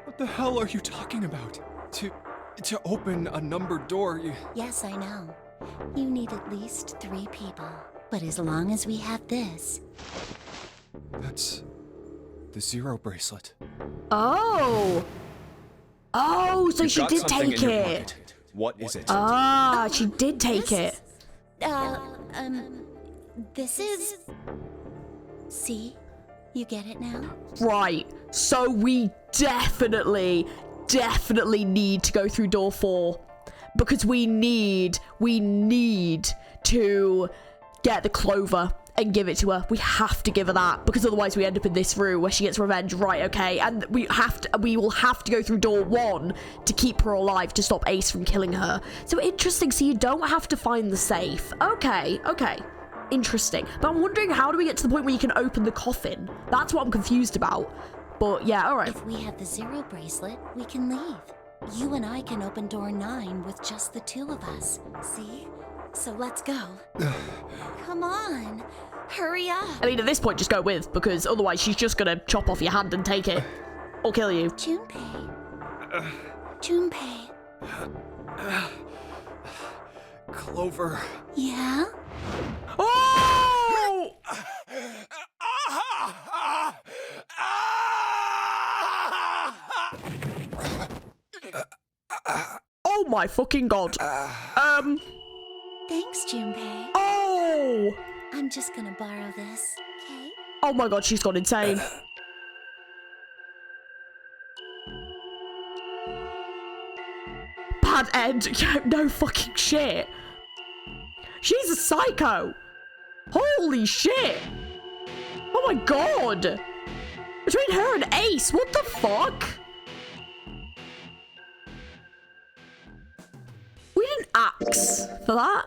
What the hell are you talking about? To open a numbered door, you... Yes, I know. You need at least 3 people. But as long as we have this... That's... the 0 bracelet. Oh. Oh, so You've she got did something take in your it. pocket. What is it? Ah, she did take it. This is... See? You get it now? Right. So we definitely need to go through door 4. Because we need to get the clover and give it to her. We have to give her that, because otherwise we end up in this room where she gets revenge. Right, okay. And we will have to go through door 1 to keep her alive, to stop Ace from killing her. So interesting. So you don't have to find the safe. Okay. Interesting. But I'm wondering, how do we get to the point where you can open the coffin? That's what I'm confused about. But yeah, all right. If we have the 0 bracelet, we can leave. You and I can open door 9 with just the 2 of us. See? So let's go. Come on. Hurry up. I mean, at this point, just go with, because otherwise she's just gonna chop off your hand and take it. Or kill you. Junpei. Clover. Yeah? Oh! Oh my fucking god. Thanks, Junpei. Oh! I'm just gonna borrow this, okay? Oh my god, she's gone insane. Bad end. No fucking shit. She's a psycho. Holy shit. Oh my god. Between her and Ace, what the fuck? We didn't axe for that.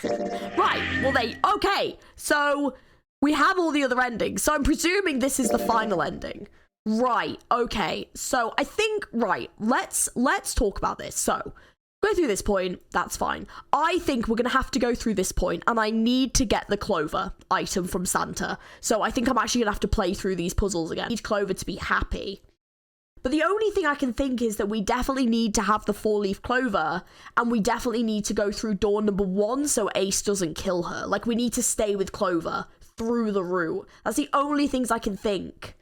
Right, well okay, so we have all the other endings, so I'm presuming this is the final ending. Right, okay, so I think, right, let's talk about this. So, go through this point, that's fine. I think we're gonna have to go through this point, and I need to get the Clover item from Santa. So I think I'm actually gonna have to play through these puzzles again. I need Clover to be happy. But the only thing I can think is that we definitely need to have the 4-leaf clover, and we definitely need to go through door number 1 so Ace doesn't kill her. Like, we need to stay with Clover through the route. That's the only things I can think.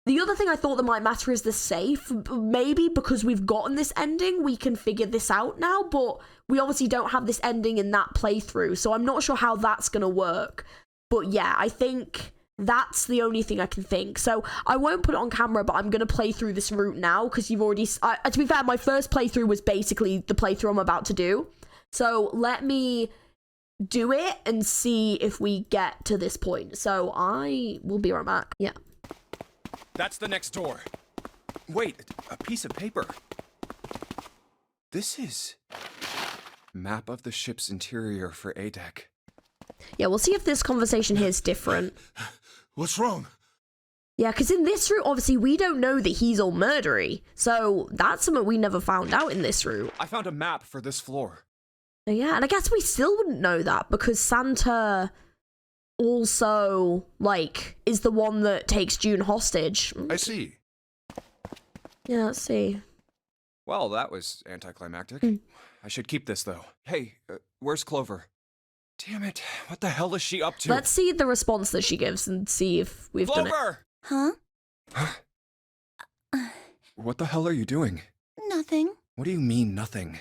The other thing I thought that might matter is the safe. Maybe because we've gotten this ending, we can figure this out now, but we obviously don't have this ending in that playthrough, so I'm not sure how that's going to work. But yeah, I think that's the only thing I can think. So I won't put it on camera, but I'm going to play through this route now, because you've already... to be fair, my first playthrough was basically the playthrough I'm about to do. So let me do it and see if we get to this point. So I will be right back. Yeah. That's the next door. Wait, a piece of paper. This is... map of the ship's interior for A-Deck. Yeah, we'll see if this conversation here is different. What's wrong? Yeah, because in this route, obviously, we don't know that he's all murdery. So that's something we never found out in this route. I found a map for this floor. Yeah, and I guess we still wouldn't know that because Santa also, like, is the one that takes June hostage. I see. Yeah, let's see. Well, that was anticlimactic. I should keep this, though. Hey, where's Clover? Damn it, what the hell is she up to? Let's see the response that she gives and see if we've done it. Clover! Huh? What the hell are you doing? Nothing. What do you mean, nothing?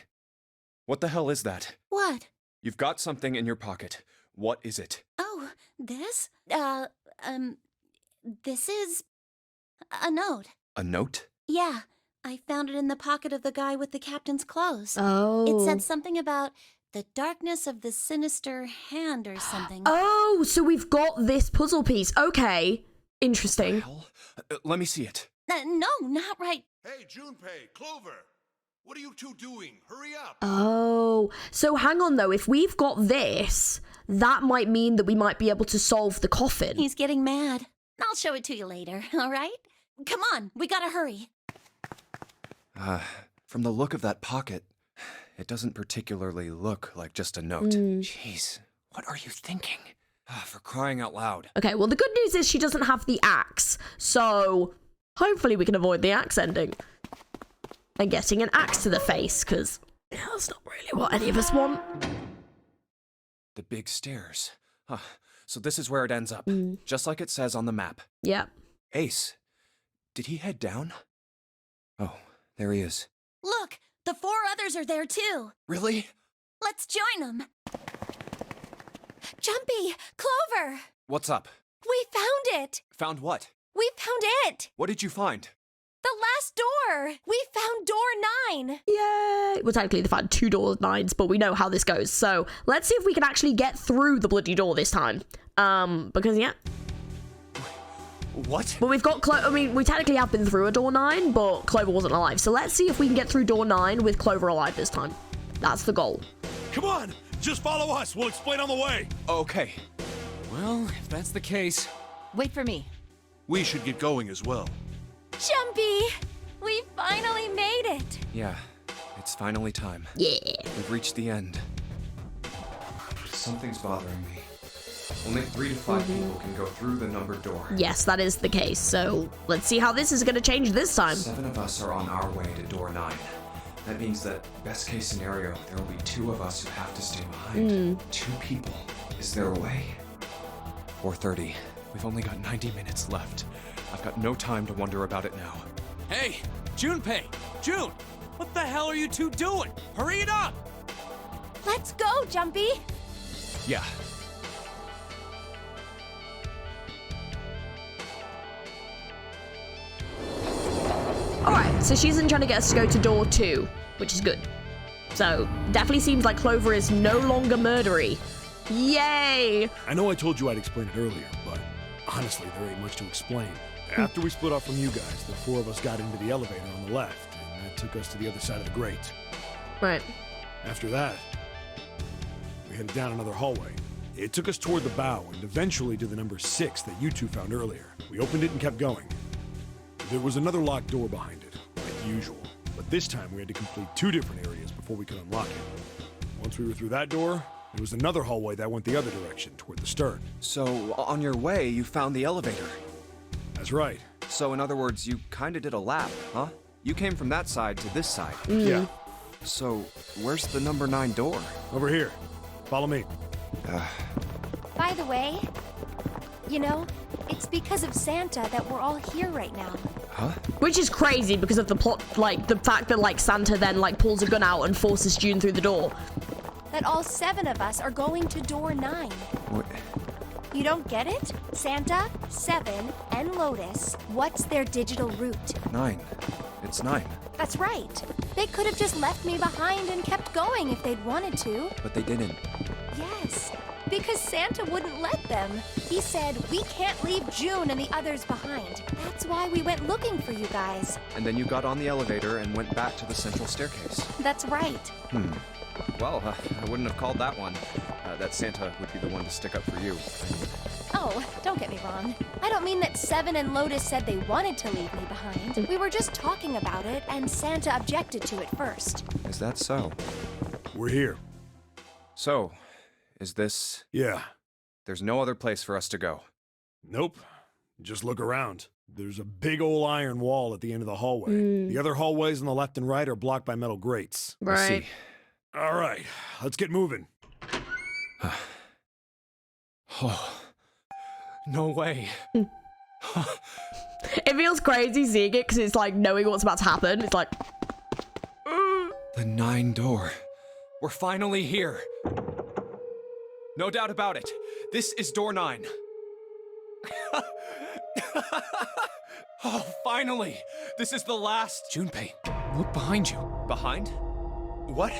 What the hell is that? What? You've got something in your pocket. What is it? Oh, this? This is a note. A note? Yeah, I found it in the pocket of the guy with the captain's clothes. Oh. It said something about the darkness of the sinister hand or something. Oh, so we've got this puzzle piece. Okay. Interesting. Hell? Let me see it. No, not right. Hey, Junpei, Clover! What are you two doing? Hurry up! Oh, so hang on though. If we've got this, that might mean that we might be able to solve the coffin. He's getting mad. I'll show it to you later, all right? Come on, we gotta hurry. From the look of that pocket, it doesn't particularly look like just a note. Jeez, what are you thinking? For crying out loud. Okay, well, the good news is she doesn't have the axe, so hopefully we can avoid the axe ending. And getting an axe to the face, because that's not really what any of us want. The big stairs. So this is where it ends up, just like it says on the map. Yeah. Ace, did he head down? Oh, there he is. Look, the 4 others are there too. Really? Let's join them. Jumpy, Clover, What's up? we found it. Found what? We found it. What did you find? The last door. We found door 9. Yay! Well, technically they found 2 door 9s, but we know how this goes. So let's see if we can actually get through the bloody door this time. Because yeah. What? But we've got I mean, we technically have been through a door 9, but Clover wasn't alive. So let's see if we can get through door 9 with Clover alive this time. That's the goal. Come on, just follow us. We'll explain on the way. Okay. Well, if that's the case... Wait for me. We should get going as well. Jumpy, we finally made it. Yeah, it's finally time. Yeah. We've reached the end. Something's bothering me. Only 3 to 5 people can go through the numbered door. Yes, that is the case. So let's see how this is going to change this time. 7 of us are on our way to door 9. That means that, best case scenario, there will be 2 of us who have to stay behind. 2 people. Is there a way? 4:30. We've only got 90 minutes left. I've got no time to wonder about it now. Hey, Junpei! June! What the hell are you two doing? Hurry it up! Let's go, Jumpy. Yeah. Alright, so she's trying to get us to go to door 2, which is good. So definitely seems like Clover is no longer murdery. Yay! I know I told you I'd explain it earlier, but honestly, there ain't much to explain. After we split off from you guys, the 4 of us got into the elevator on the left, and that took us to the other side of the grate. Right. After that, we headed down another hallway. It took us toward the bow and eventually to the number 6 that you two found earlier. We opened it and kept going. There was another locked door behind it, like usual, but this time we had to complete 2 different areas before we could unlock it. Once we were through that door, there was another hallway that went the other direction, toward the stern. So, on your way, you found the elevator. That's right. So, in other words, you kinda did a lap, huh? You came from that side to this side. Yeah. So, where's the number 9 door? Over here. Follow me. By the way, you know, it's because of Santa that we're all here right now. Huh? Which is crazy because of the plot, like, the fact that, like, Santa then, like, pulls a gun out and forces June through the door. That all 7 of us are going to door 9. What? You don't get it? Santa, 7, and Lotus, what's their digital route? 9. It's 9. That's right. They could have just left me behind and kept going if they'd wanted to. But they didn't. Yes, because Santa wouldn't let them. He said, we can't leave June and the others behind. That's why we went looking for you guys. And then you got on the elevator and went back to the central staircase. That's right. Well, I wouldn't have called that one. That Santa would be the one to stick up for you. Oh, don't get me wrong. I don't mean that 7 and Lotus said they wanted to leave me behind. We were just talking about it, and Santa objected to it first. Is that so? We're here. So, is this... Yeah. There's no other place for us to go. Nope. Just look around. There's a big old iron wall at the end of the hallway. The other hallways on the left and right are blocked by metal grates. I see. All right, let's get moving. Oh, no way. It feels crazy seeing it because it's like knowing what's about to happen. It's like... The 9 door. We're finally here. No doubt about it. This is door 9. Oh, finally! This is the last. Junpei, look behind you. Behind? What?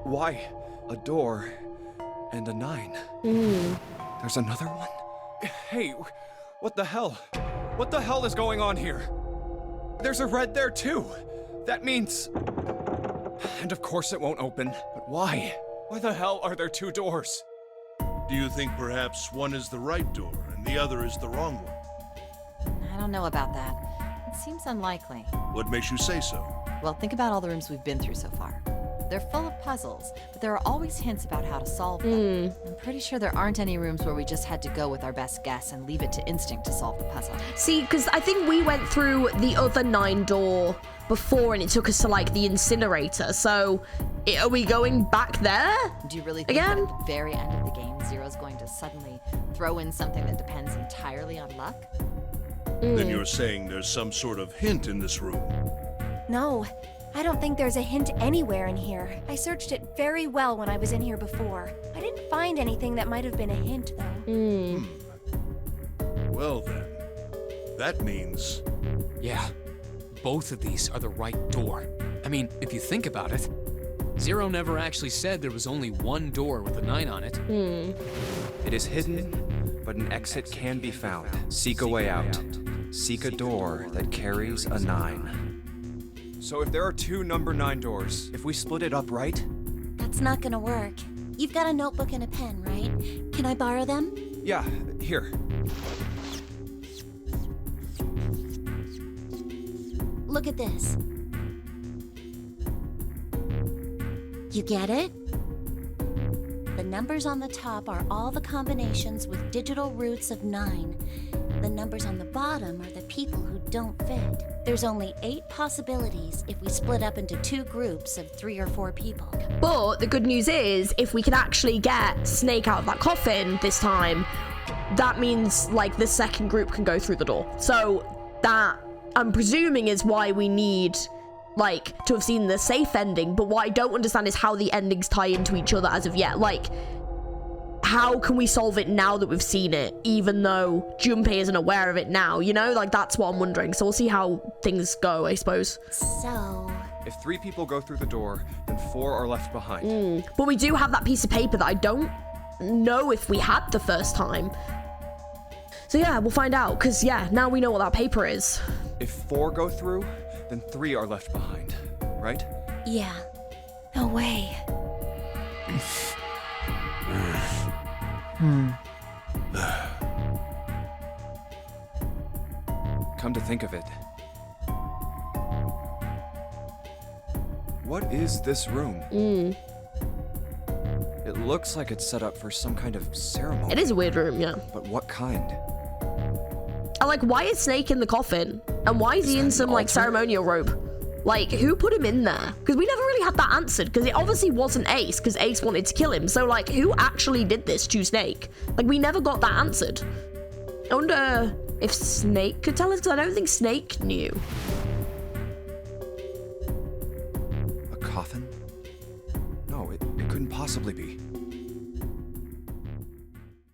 Why? A door and a 9. There's another one? Hey, what the hell? What the hell is going on here? There's a red there too. That means... And of course it won't open. But why? Why the hell are there 2 doors? Do you think perhaps one is the right door and the other is the wrong one? I don't know about that. It seems unlikely. What makes you say so? Well, think about all the rooms we've been through so far. They're full of puzzles, but there are always hints about how to solve them. I'm pretty sure there aren't any rooms where we just had to go with our best guess and leave it to instinct to solve the puzzle. See, because I think we went through the other 9 door before and it took us to like the incinerator. So are we going back there? Do you really think again? that at the very end of the game, Zero's going to suddenly throw in something that depends entirely on luck? Then you're saying there's some sort of hint in this room. No, I don't think there's a hint anywhere in here. I searched it very well when I was in here before. I didn't find anything that might have been a hint, though. Well then, that means... Yeah, both of these are the right door. I mean, if you think about it, Zero never actually said there was only one door with a 9 on it. It is hidden, but an exit can be found. Seek a way out. Seek a door that carries a 9. So if there are 2 number 9 doors, if we split it up right? That's not gonna work. You've got a notebook and a pen, right? Can I borrow them? Yeah, here. Look at this. You get it? The numbers on the top are all the combinations with digital roots of 9. The numbers on the bottom are the people who don't fit. There's only 8 possibilities if we split up into 2 groups of 3 or 4 people. But the good news is, if we can actually get Snake out of that coffin this time, that means like the second group can go through the door. So that, I'm presuming, is why we need like to have seen the safe ending. But what I don't understand is how the endings tie into each other as of yet. Like, how can we solve it now that we've seen it, even though Junpei isn't aware of it now, you know? Like, that's what I'm wondering. So we'll see how things go, I suppose. So... If 3 people go through the door, then 4 are left behind. But we do have that piece of paper that I don't know if we had the first time. So yeah, we'll find out, because yeah, now we know what that paper is. If 4 go through, then 3 are left behind, right? Yeah. No way. Come to think of it, what is this room? It looks like it's set up for some kind of ceremony. It is a weird room, yeah. But what kind? And like, why is Snake in the coffin? And why is he in some like ceremonial robe? Like, who put him in there? Because we never really had that answered, because it obviously wasn't Ace, because Ace wanted to kill him. So like, who actually did this to Snake? Like, we never got that answered. I wonder if Snake could tell us, because I don't think Snake knew. A coffin? No, it couldn't possibly be.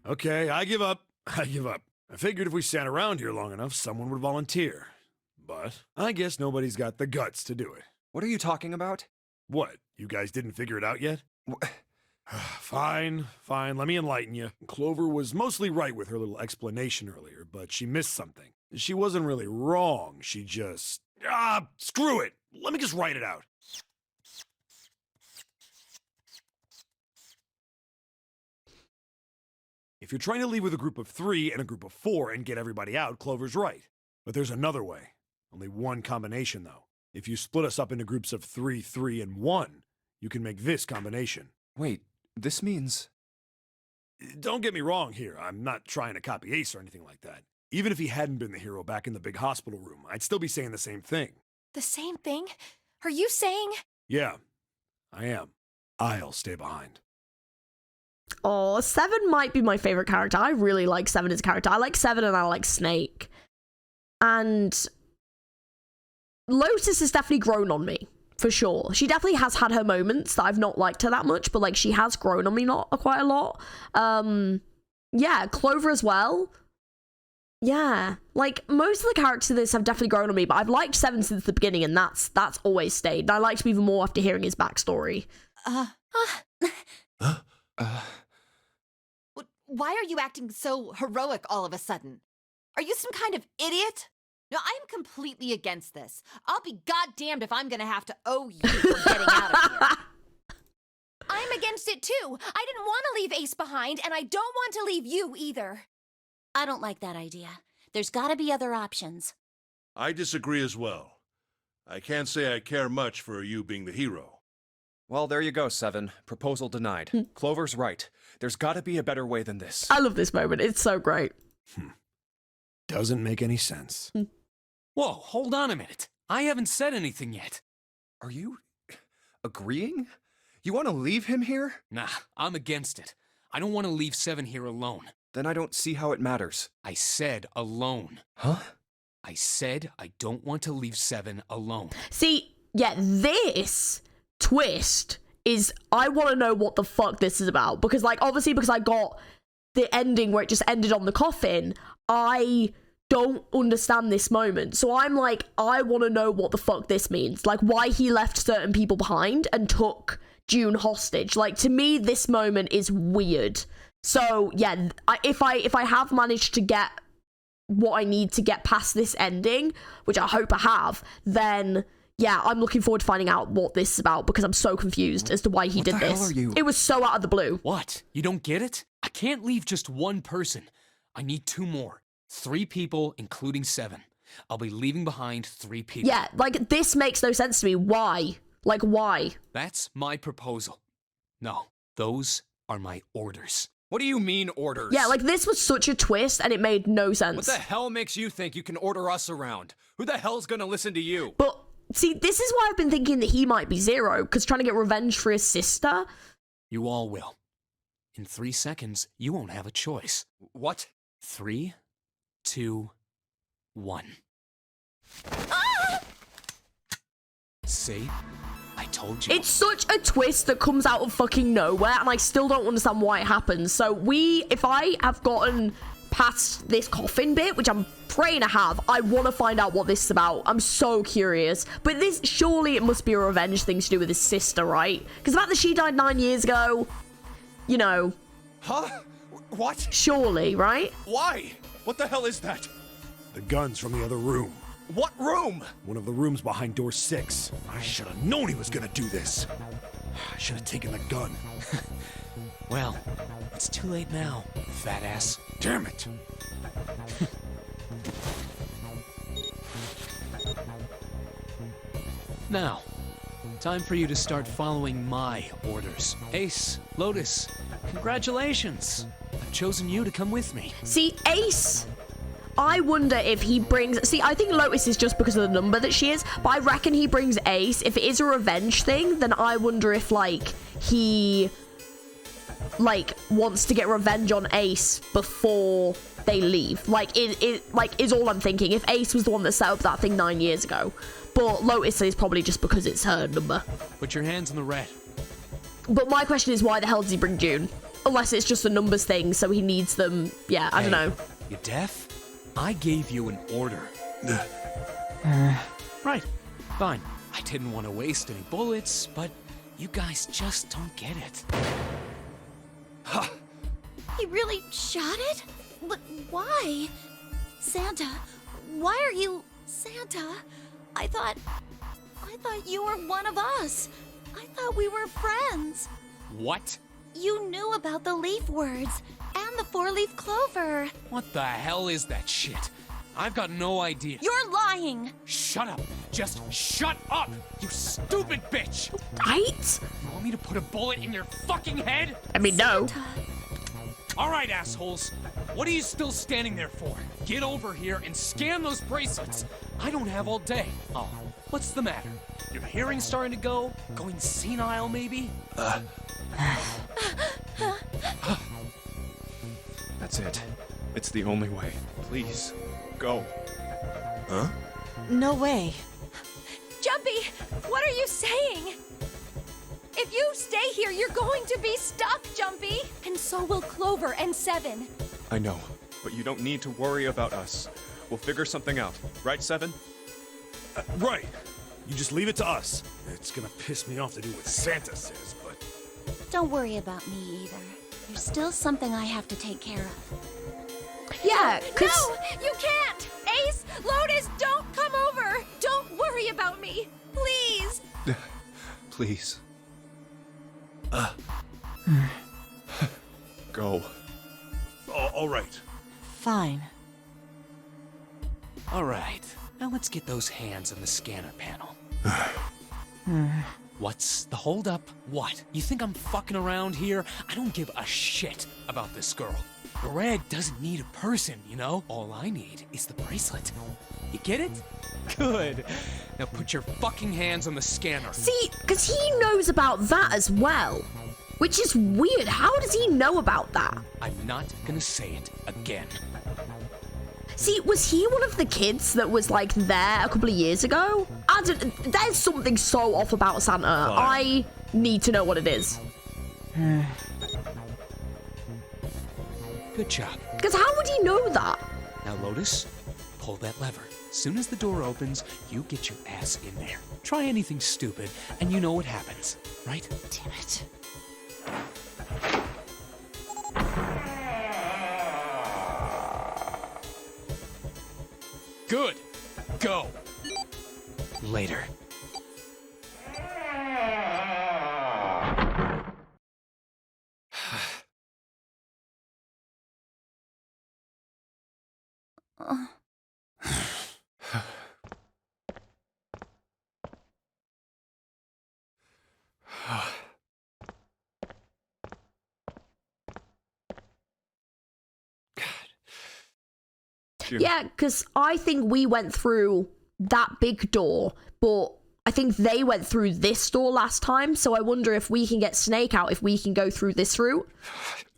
Okay, I give up. I give up. I figured if we sat around here long enough, someone would volunteer. But I guess nobody's got the guts to do it. What are you talking about? What? You guys didn't figure it out yet? Fine, fine. Let me enlighten you. Clover was mostly right with her little explanation earlier, but she missed something. She wasn't really wrong. She just... screw it. Let me just write it out. If you're trying to leave with a group of 3 and a group of 4 and get everybody out, Clover's right. But there's another way. Only one combination, though. If you split us up into groups of 3, 3, and 1, you can make this combination. Wait, this means... Don't get me wrong here. I'm not trying to copy Ace or anything like that. Even if he hadn't been the hero back in the big hospital room, I'd still be saying the same thing. The same thing? Are you saying? Yeah, I am. I'll stay behind. Oh, 7 might be my favorite character. I really like 7 as a character. I like 7 and I like Snake. And Lotus has definitely grown on me, for sure. She definitely has had her moments that I've not liked her that much, but like she has grown on me quite a lot. Yeah, Clover as well. Yeah, like most of the characters in this have definitely grown on me, but I've liked Seven since the beginning, and that's always stayed. And I liked him even more after hearing his backstory. Why are you acting so heroic all of a sudden? Are you some kind of idiot? No, I am completely against this. I'll be goddamned if I'm gonna have to owe you for getting out of here. I'm against it too. I didn't want to leave Ace behind, and I don't want to leave you either. I don't like that idea. There's gotta be other options. I disagree as well. I can't say I care much for you being the hero. Well, there you go, Seven. Proposal denied. Clover's right. There's gotta be a better way than this. I love this moment. It's so great. Doesn't make any sense. Whoa, hold on a minute. I haven't said anything yet. Are you agreeing? You want to leave him here? Nah, I'm against it. I don't want to leave Seven here alone. Then I don't see how it matters. I said alone. Huh? I said I don't want to leave Seven alone. See, yeah, this twist is, I want to know what the fuck this is about. Because, like, obviously because I got the ending where it just ended on the coffin, I don't understand this moment. So I'm like, I want to know what the fuck this means. Like, why he left certain people behind and took June hostage. Like, to me, this moment is weird. So, yeah, if I have managed to get what I need to get past this ending, which I hope I have, then, yeah, I'm looking forward to finding out what this is about, because I'm so confused as to why he did this. What the hell are you? It was so out of the blue. What? You don't get it? I can't leave just one person. I need 2 more. 3 people, including Seven. I'll be leaving behind 3 people. Yeah, like, this makes no sense to me. Why? Like, why? That's my proposal. No, those are my orders. What do you mean, orders? Yeah, like, this was such a twist, and it made no sense. What the hell makes you think you can order us around? Who the hell's gonna listen to you? But, see, this is why I've been thinking that he might be Zero, because trying to get revenge for his sister. You all will. In 3 seconds, you won't have a choice. What? 3, 2, 1. See? I told you. It's such a twist that comes out of fucking nowhere, and I still don't understand why it happens. So if I have gotten past this coffin bit, which I'm praying I have, I want to find out what this is about. I'm so curious. But this, surely it must be a revenge thing to do with his sister, right? Because the fact that she died 9 years ago, you know. Huh? What? Surely, right? Why? What the hell is that? The gun's from the other room. What room? One of the rooms behind door 6. I should have known he was gonna do this. I should have taken the gun. Well, it's too late now, fat ass. Damn it. Now, time for you to start following my orders. Ace, Lotus, congratulations. I've chosen you to come with me. See, Ace, I wonder if he brings... See, I think Lotus is just because of the number that she is, but I reckon he brings Ace. If it is a revenge thing, then I wonder if, like, he, like, wants to get revenge on Ace before they leave. Like, is all I'm thinking. If Ace was the one that set up that thing 9 years ago. But Lotus is probably just because it's her number. Put your hands in the red. But my question is, why the hell does he bring June? Unless it's just a numbers thing, so he needs them. Yeah, I don't know. You deaf? I gave you an order. Right. Fine. I didn't want to waste any bullets, but you guys just don't get it. Ha! He really shot it? But why? Santa, why are you... Santa, I thought you were one of us. I thought we were friends. What? You knew about the leaf words and the 4-leaf clover. What the hell is that shit? I've got no idea. You're lying. Shut up. Just shut up, you stupid bitch. Right? You want me to put a bullet in your fucking head? I mean, no. Santa. All right, assholes. What are you still standing there for? Get over here and scan those bracelets. I don't have all day. Oh, what's the matter? Your hearing's starting to go? Going senile, maybe? That's it. It's the only way. Please, go. Huh? No way. Jumpy, what are you saying? If you stay here, you're going to be stuck, Jumpy. And so will Clover and Seven. I know, but you don't need to worry about us. We'll figure something out. Right, Seven? Right. You just leave it to us. It's gonna piss me off to do what Santa says, but... Don't worry about me either. There's still something I have to take care of. Yeah, because... No, you can't! Ace, Lotus, don't come over! Don't worry about me! Please! Please. Go. all right. Fine. All right, now let's get those hands on the scanner panel. What's the holdup? What? You think I'm fucking around here? I don't give a shit about this girl. Greg doesn't need a person, you know? All I need is the bracelet. You get it? Good. Now put your fucking hands on the scanner. See, because he knows about that as well. Which is weird. How does he know about that? I'm not gonna say it again. See, was he one of the kids that was, like, there a couple of years ago? There's something so off about Santa. I need to know what it is. Good job. Because how would he know that? Now, Lotus, pull that lever. Soon as the door opens, you get your ass in there. Try anything stupid, and you know what happens, right? Damn it. Good. Go. Later. Yeah, because I think we went through that big door, but I think they went through this door last time, so I wonder if we can get Snake out, if we can go through this route.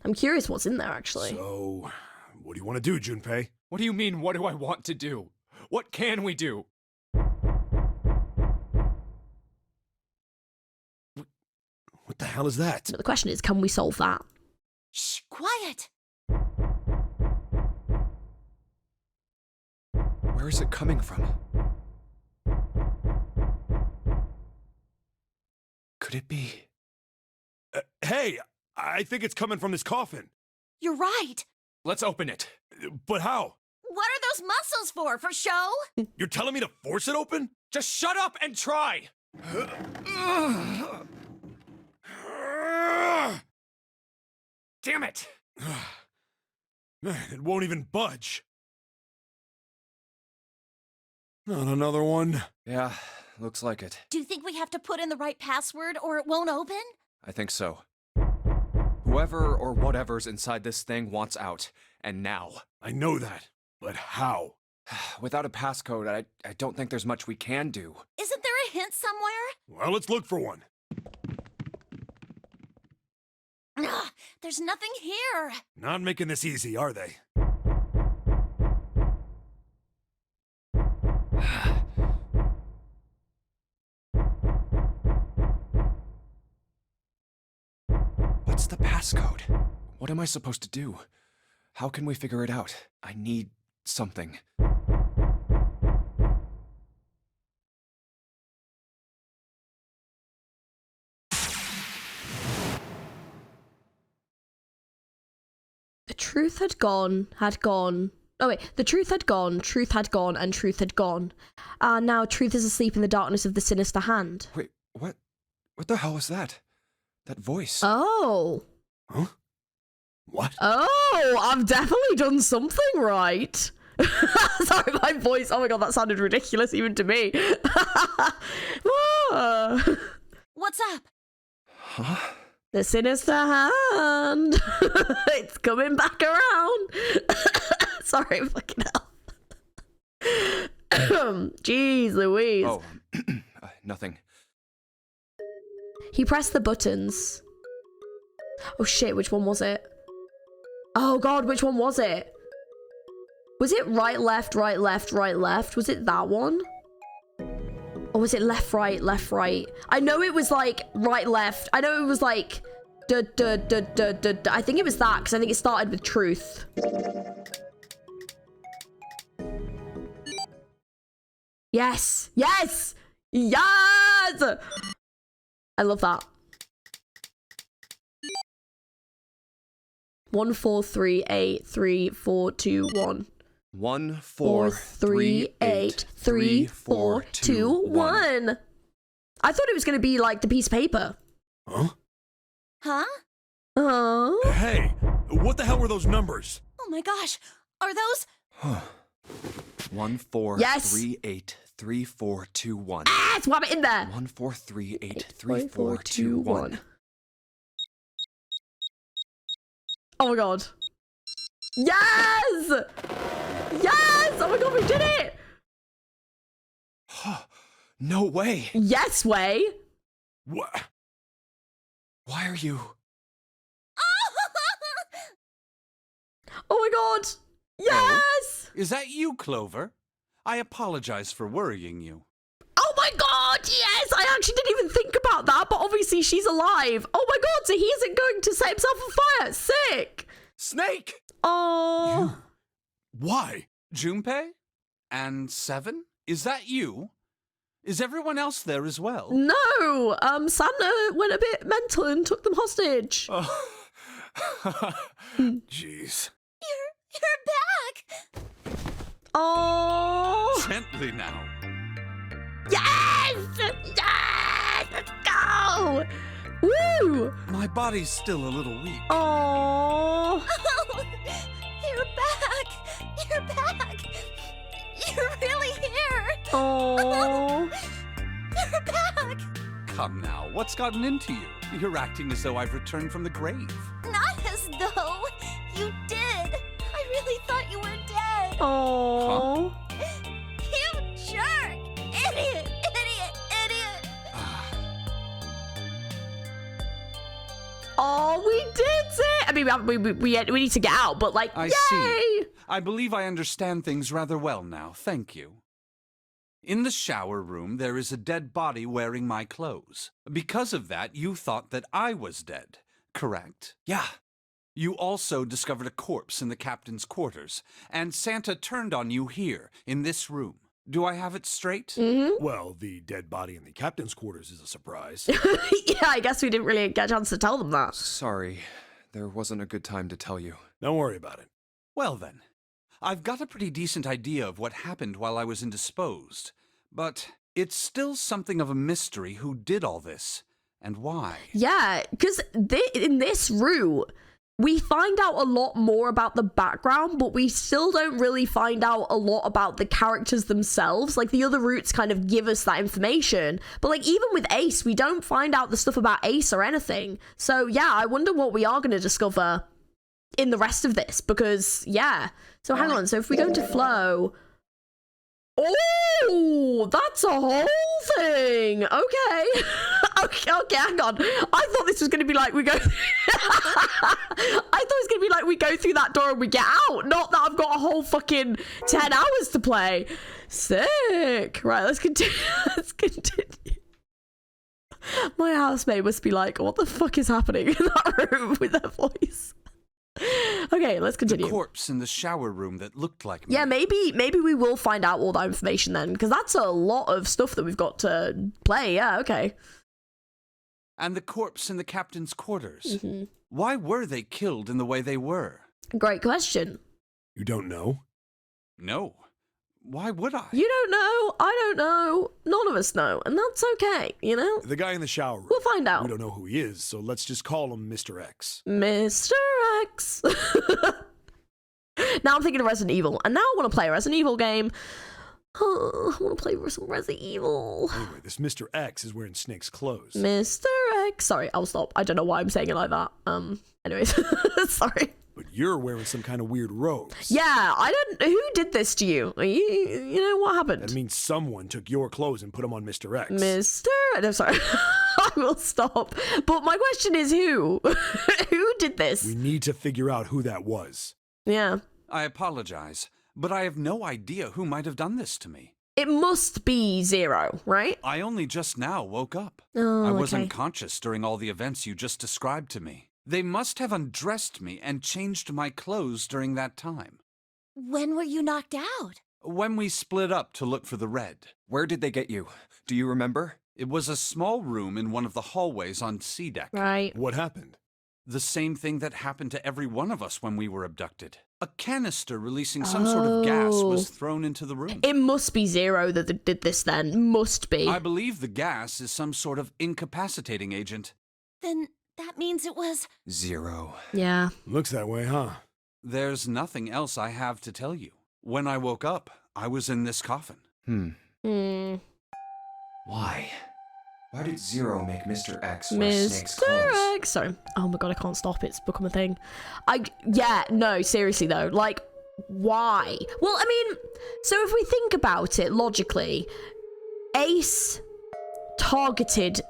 I'm curious what's in there, actually. So, what do you want to do, Junpei? What do you mean, what do I want to do? What can we do? What the hell is that? The question is, can we solve that? Shh, quiet! Where is it coming from? Could it be? Hey, I think it's coming from this coffin. You're right! Let's open it. But how? What are those muscles for? For show? You're telling me to force it open? Just shut up and try! Damn it! Man, it won't even budge. Not another one. Yeah, looks like it. Do you think we have to put in the right password or it won't open? I think so. Whoever or whatever's inside this thing wants out, and now. I know that, but how? Without a passcode, I don't think there's much we can do. Isn't there a hint somewhere? Well, let's look for one. Ugh, there's nothing here. Not making this easy, are they? What's the passcode? What am I supposed to do? How can we figure it out? I need something. The truth had gone. Oh wait, the truth had gone, and truth had gone. Now truth is asleep in the darkness of the sinister hand. Wait, what? What the hell was that? That voice. Oh. Huh? What? Oh, I've definitely done something right. Sorry, my voice. Oh my god, that sounded ridiculous even to me. What's up? Huh? The sinister hand. It's coming back around. Sorry, fucking hell. Jeez Louise. Oh, nothing. He pressed the buttons. Oh shit, which one was it? Oh god, which one was it? Was it right, left, right, left, right, left? Was it that one? Or was it left, right, left, right? I know it was like right, left. I know it was like duh, duh, duh, duh, duh, duh. I think it was that because I think it started with truth. Yes, yes, yes. I love that. 1 4 3 8 3 4 2 1. 1 4 3 8 3 4 2 1. I thought it was going to be like the piece of paper. Huh? Huh? Hey, what the hell were those numbers? Oh my gosh. Are those? 1 4 Yes. 3 8 3 4 2 1. Ah, swap it in there. 1 4 3 8 3 4 2 1. Oh my god. Yes! Yes! Oh my god, we did it! No way. Yes, way. What? Why are you? Oh my god. Yes! Is that you, Clover? I apologize for worrying you. Oh my god, yes! I actually didn't even think about that, but obviously she's alive. Oh my god, so he isn't going to set himself on fire. Sick! Snake! Oh. Why? Junpei? And Seven? Is that you? Is everyone else there as well? No! Santa went a bit mental and took them hostage. Jeez. You're back! Oh. Gently now. Yes! Yes! Let's go! Woo! My body's still a little weak. Oh. Oh, you're back! You're back! You're really here! Oh. You're back! Come now, what's gotten into you? You're acting as though I've returned from the grave. Not as though you did. I really thought you were dead. Oh. You jerk! Idiot! Idiot! Idiot! Oh, we did it! I mean, we need to get out, but like, I yay! see. I believe I understand things rather well now, thank you. In the shower room, there is a dead body wearing my clothes. Because of that, you thought that I was dead, correct? Yeah. You also discovered a corpse in the captain's quarters, and Santa turned on you here, in this room. Do I have it straight? Mm-hmm. Well, the dead body in the captain's quarters is a surprise. Yeah, I guess we didn't really get a chance to tell them that. Sorry, there wasn't a good time to tell you. Don't worry about it. Well then, I've got a pretty decent idea of what happened while I was indisposed, but it's still something of a mystery who did all this, and why. Yeah, because in this route, we find out a lot more about the background, but we still don't really find out a lot about the characters themselves. Like, the other routes kind of give us that information, but like, even with Ace, we don't find out the stuff about Ace or anything. So yeah, I wonder what we are going to discover in the rest of this, because yeah. So hang on, so if we go into flow... Oh, that's a whole thing. Okay. okay, hang on. I thought this was going to be like we go... I thought it was going to be like we go through that door and we get out. Not that I've got a whole fucking 10 hours to play. Sick. Right, let's continue. Let's continue. My housemate must be like, what the fuck is happening in that room with their voice? Okay, let's continue. The corpse in the shower room that looked like me. Yeah, maybe we will find out all that information then, because that's a lot of stuff that we've got to play. Yeah, okay. And the corpse in the captain's quarters. Mm-hmm. Why were they killed in the way they were? Great question. You don't know? No. Why would I? You don't know. I don't know. None of us know, and that's okay, you know? The guy in the shower room. We'll find out. We don't know who he is, so let's just call him Mr. X. Mr. X. Now I'm thinking of Resident Evil, and now I want to play a Resident Evil game. Oh, I want to play some Resident Evil. Anyway, this Mr. X is wearing Snake's clothes. Mr. X. Sorry, I'll stop. I don't know why I'm saying it like that. Anyways, sorry. But you're wearing some kind of weird robes. Yeah, I don't... Who did this to you? You know, what happened? That means someone took your clothes and put them on Mr. X. Mr... No, sorry. I will stop. But my question is who? Who did this? We need to figure out who that was. Yeah. I apologize, but I have no idea who might have done this to me. It must be Zero, right? I only just now woke up. Oh, I was okay. unconscious during all the events you just described to me. They must have undressed me and changed my clothes during that time. When were you knocked out? When we split up to look for the red. Where did they get you? Do you remember? It was a small room in one of the hallways on C deck. Right. What happened? The same thing that happened to every one of us when we were abducted. A canister releasing some sort of gas was thrown into the room. It must be Zero that did this then. Must be. I believe the gas is some sort of incapacitating agent. Then that means it was... Zero. Yeah. Looks that way, huh? There's nothing else I have to tell you. When I woke up, I was in this coffin. Why? Why did Zero make Mr. X wear Snake's clothes? Mr. X. Sorry. Oh my god, I can't stop. It's become a thing. Yeah, no, seriously though. Like, why? Well, I mean, so if we think about it logically, Ace targeted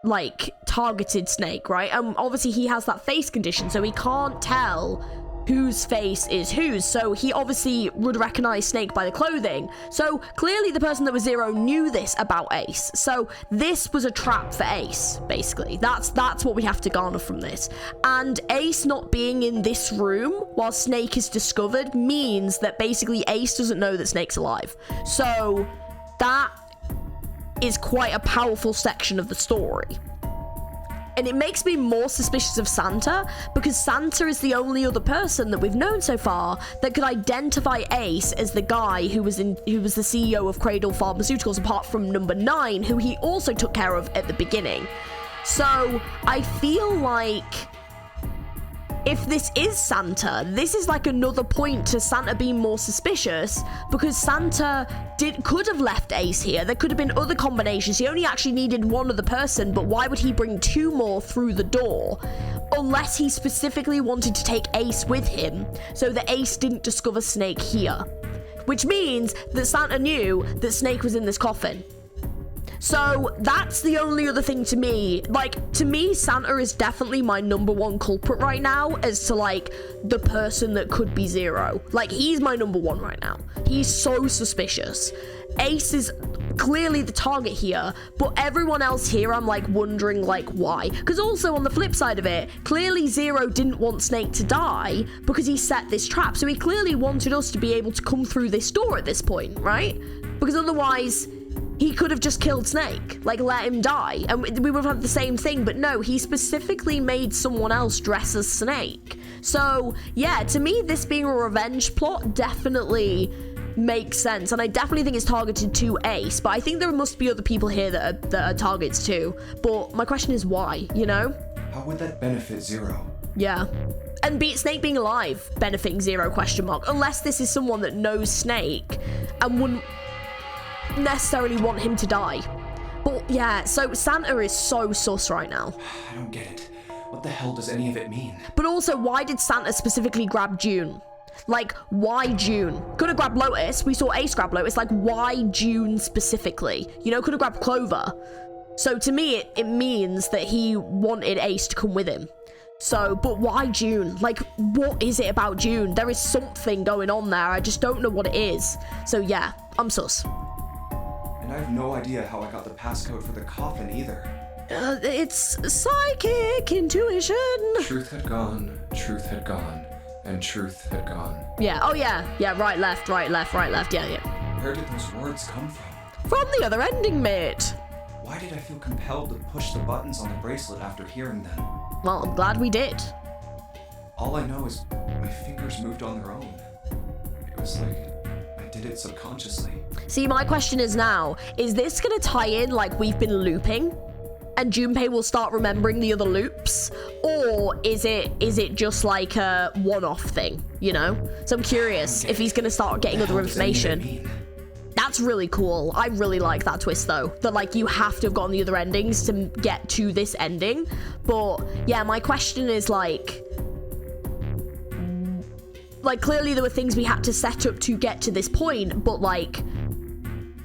Snake, right? And obviously he has that face condition, so he can't tell whose face is whose, so he obviously would recognize Snake by the clothing. So clearly the person that was Zero knew this about Ace, so this was a trap for Ace, basically. That's what we have to garner from this. And Ace not being in this room while Snake is discovered means that basically Ace doesn't know that Snake's alive. So that is quite a powerful section of the story. And it makes me more suspicious of Santa, because Santa is the only other person that we've known so far that could identify Ace as the guy who was the CEO of Cradle Pharmaceuticals, apart from number 9, who he also took care of at the beginning. So I feel like if this is Santa, this is like another point to Santa being more suspicious, because Santa could have left Ace here. There could have been other combinations. He only actually needed one other person, but why would he bring 2 more through the door? Unless he specifically wanted to take Ace with him, so that Ace didn't discover Snake here. Which means that Santa knew that Snake was in this coffin. So that's the only other thing to me. Like, to me, Santa is definitely my number 1 culprit right now as to, like, the person that could be Zero. Like, he's my number 1 right now. He's so suspicious. Ace is clearly the target here, but everyone else here, I'm, like, wondering, like, why? Because also, on the flip side of it, clearly Zero didn't want Snake to die because he set this trap. So he clearly wanted us to be able to come through this door at this point, right? Because otherwise he could have just killed Snake, like let him die, and we would have had the same thing, but no, he specifically made someone else dress as Snake. So yeah, to me, this being a revenge plot definitely makes sense, and I definitely think it's targeted to Ace, but I think there must be other people here that are targets too. But my question is why, you know? How would that benefit Zero? Yeah. And Snake being alive benefiting Zero, question mark, unless this is someone that knows Snake and wouldn't necessarily want him to die. But yeah, so Santa is so sus right now. I don't get it. What the hell does any of it mean? But also, why did Santa specifically grab June? Like, why June? Could have grabbed Lotus. We saw Ace grab Lotus. Like, why June specifically? You know, could have grabbed Clover. So to me, it means that he wanted Ace to come with him. So, but why June? Like, what is it about June? There is something going on there. I just don't know what it is. So yeah, I'm sus. And I have no idea how I got the passcode for the coffin either. It's psychic intuition. Truth had gone, and truth had gone. Yeah, oh yeah, right, left, yeah. Where did those words come from? From the other ending, mate. Why did I feel compelled to push the buttons on the bracelet after hearing them? Well, I'm glad we did. All I know is my fingers moved on their own. It was like I did it subconsciously. See, my question is now, is this gonna tie in like we've been looping? And Junpei will start remembering the other loops? Or is it just like a one-off thing, you know? So I'm curious if he's gonna start getting other information. That's really cool. I really like that twist though, that like you have to have gotten the other endings to get to this ending. But yeah, my question is like clearly there were things we had to set up to get to this point, but like,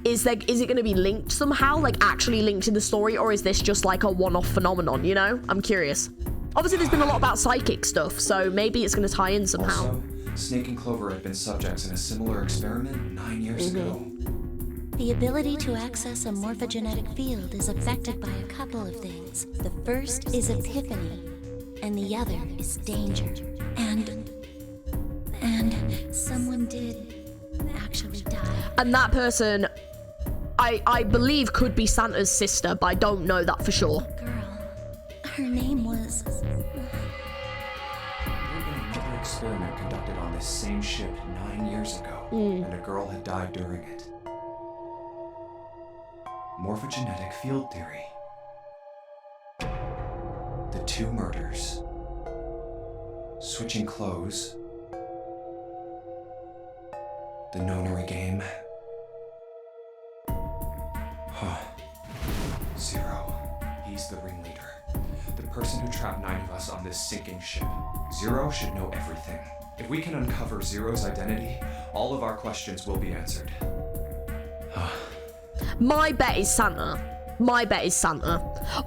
is it going to be linked somehow, like actually linked to the story, or is this just like a one-off phenomenon, you know? I'm curious. Obviously there's been a lot about psychic stuff, so maybe it's going to tie in somehow. Also, Snake and Clover had been subjects in a similar experiment 9 years ago. The ability to access a morphogenetic field is affected by a couple of things. The first is epiphany, and the other is danger. And someone did actually die. And that person, I believe, could be Santa's sister, but I don't know that for sure. Girl. Her name was... There had been another experiment conducted on this same ship 9 years ago, and a girl had died during it. Morphogenetic field theory. The 2 murders. Switching clothes. The nonary game. Huh. Zero. He's the ringleader. The person who trapped 9 of us on this sinking ship. Zero should know everything. If we can uncover Zero's identity, all of our questions will be answered. My bet is Santa. My bet is Santa.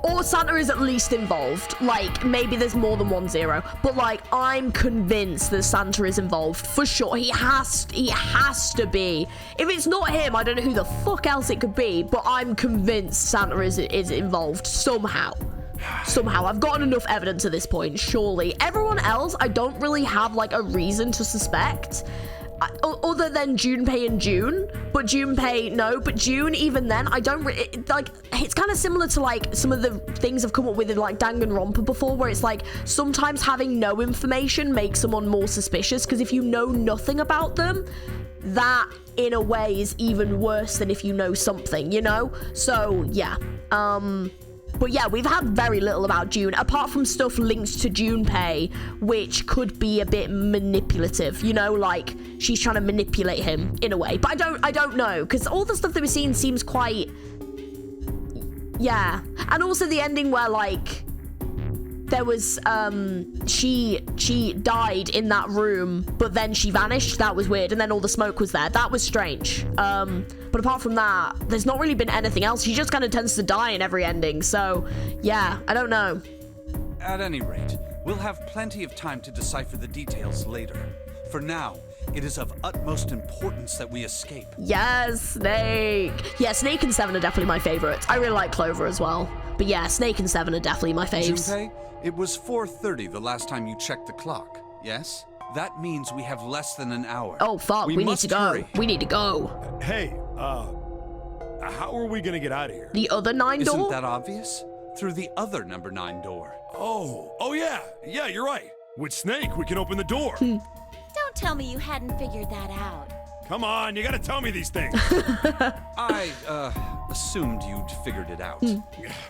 Or Santa is at least involved. Like, maybe there's more than one Zero. But, like, I'm convinced that Santa is involved. For sure. He has to be. If it's not him, I don't know who the fuck else it could be. But I'm convinced Santa is involved somehow. Somehow. I've gotten enough evidence at this point, surely. Everyone else, I don't really have, like, a reason to suspect. Other than Junpei and June, but Junpei, no, but June, even then, I don't like, it's kind of similar to, like, some of the things I've come up with in, like, Danganronpa before, where it's, like, sometimes having no information makes someone more suspicious, because if you know nothing about them, that, in a way, is even worse than if you know something, you know? So, yeah, but yeah, we've had very little about June, apart from stuff linked to Junpei, which could be a bit manipulative, you know, like, she's trying to manipulate him, in a way. But I don't know, because all the stuff that we've seen seems quite... Yeah. And also the ending where, like, there was, she died in that room, but then she vanished. That was weird. And then all the smoke was there. That was strange. But apart from that, there's not really been anything else. She just kind of tends to die in every ending. So, yeah, I don't know. At any rate, we'll have plenty of time to decipher the details later. For now, it is of utmost importance that we escape. Yes, Snake. Yeah, Snake and Seven are definitely my favorites. I really like Clover as well. But yeah, Snake and Seven are definitely my faves. Junpei, it was 4:30 the last time you checked the clock, yes? That means we have less than an hour. Oh, fuck. We need to go. Hurry. We need to go. Hey, how are we gonna get out of here? The other 9 door? Isn't that obvious? Through the other number 9 door. Oh yeah. Yeah, you're right. With Snake, we can open the door. Don't tell me you hadn't figured that out. Come on, you gotta tell me these things. I, assumed you'd figured it out.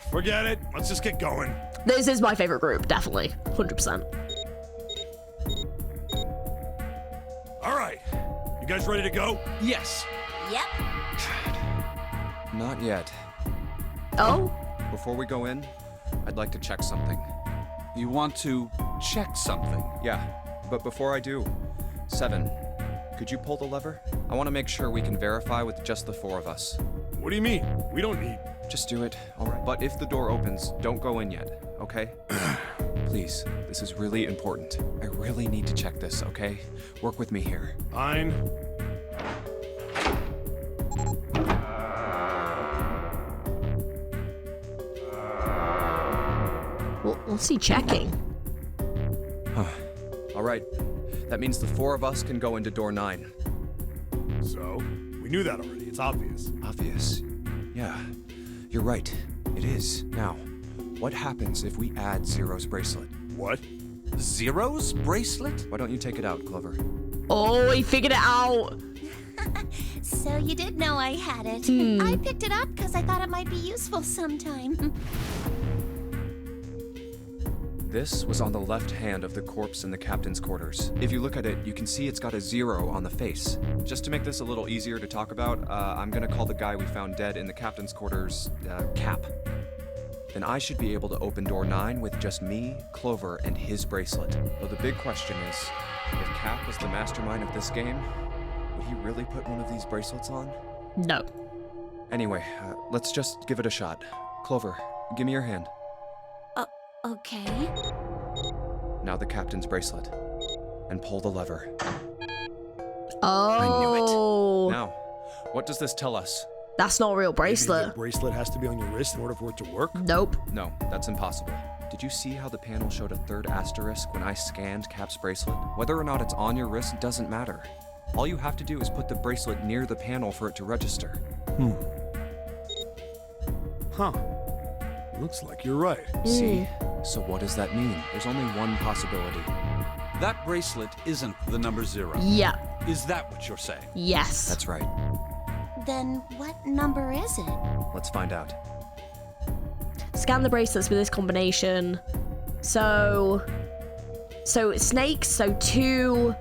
Forget it. Let's just get going. This is my favorite group, definitely. 100%. All right. You guys ready to go? Yes. Yep. Not yet. Oh? Before we go in, I'd like to check something. You want to check something? Yeah, but before I do, Seven, could you pull the lever? I want to make sure we can verify with just the 4 of us. What do you mean? We don't need... Just do it, all right? But if the door opens, don't go in yet, okay? Please, this is really important. I really need to check this, okay? Work with me here. Fine. What's he checking? All right, that means the 4 of us can go into door 9. So, we knew that already. It's obvious. Obvious? Yeah, you're right. It is. Now, what happens if we add Zero's bracelet? What? Zero's bracelet? Why don't you take it out, Clover? Oh, he figured it out. So you did know I had it. I picked it up because I thought it might be useful sometime. This was on the left hand of the corpse in the captain's quarters. If you look at it, you can see it's got a 0 on the face. Just to make this a little easier to talk about, I'm gonna call the guy we found dead in the captain's quarters, Cap. Then I should be able to open door 9 with just me, Clover, and his bracelet. Though the big question is, if Cap is the mastermind of this game, would he really put one of these bracelets on? No. Anyway, let's just give it a shot. Clover, give me your hand. Okay. Now the captain's bracelet. and pull the lever. Oh. Now, what does this tell us? That's not a real Maybe bracelet. the bracelet has to be on your wrist in order for it to work? Nope. No, that's impossible. Did you see how the panel showed a third asterisk when I scanned Cap's bracelet? Whether or not it's on your wrist doesn't matter. All you have to do is put the bracelet near the panel for it to register. Huh. Looks like you're right. See? So what does that mean? There's only one possibility. That bracelet isn't the number 0. Yeah. Is that what you're saying? Yes. That's right. Then what number is it? Let's find out. Scan the bracelets with this combination. So snakes, so 2.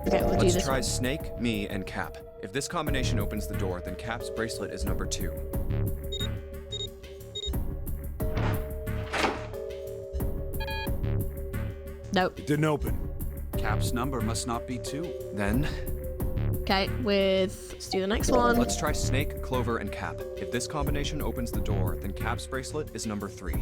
Okay, we'll do Let's this try one. Snake, me, and Cap. If this combination opens the door, then Cap's bracelet is number 2. Nope. It didn't open. Cap's number must not be 2. Then, Okay, let's do the next one. let's try Snake, Clover, and Cap. If this combination opens the door, then Cap's bracelet is number 3.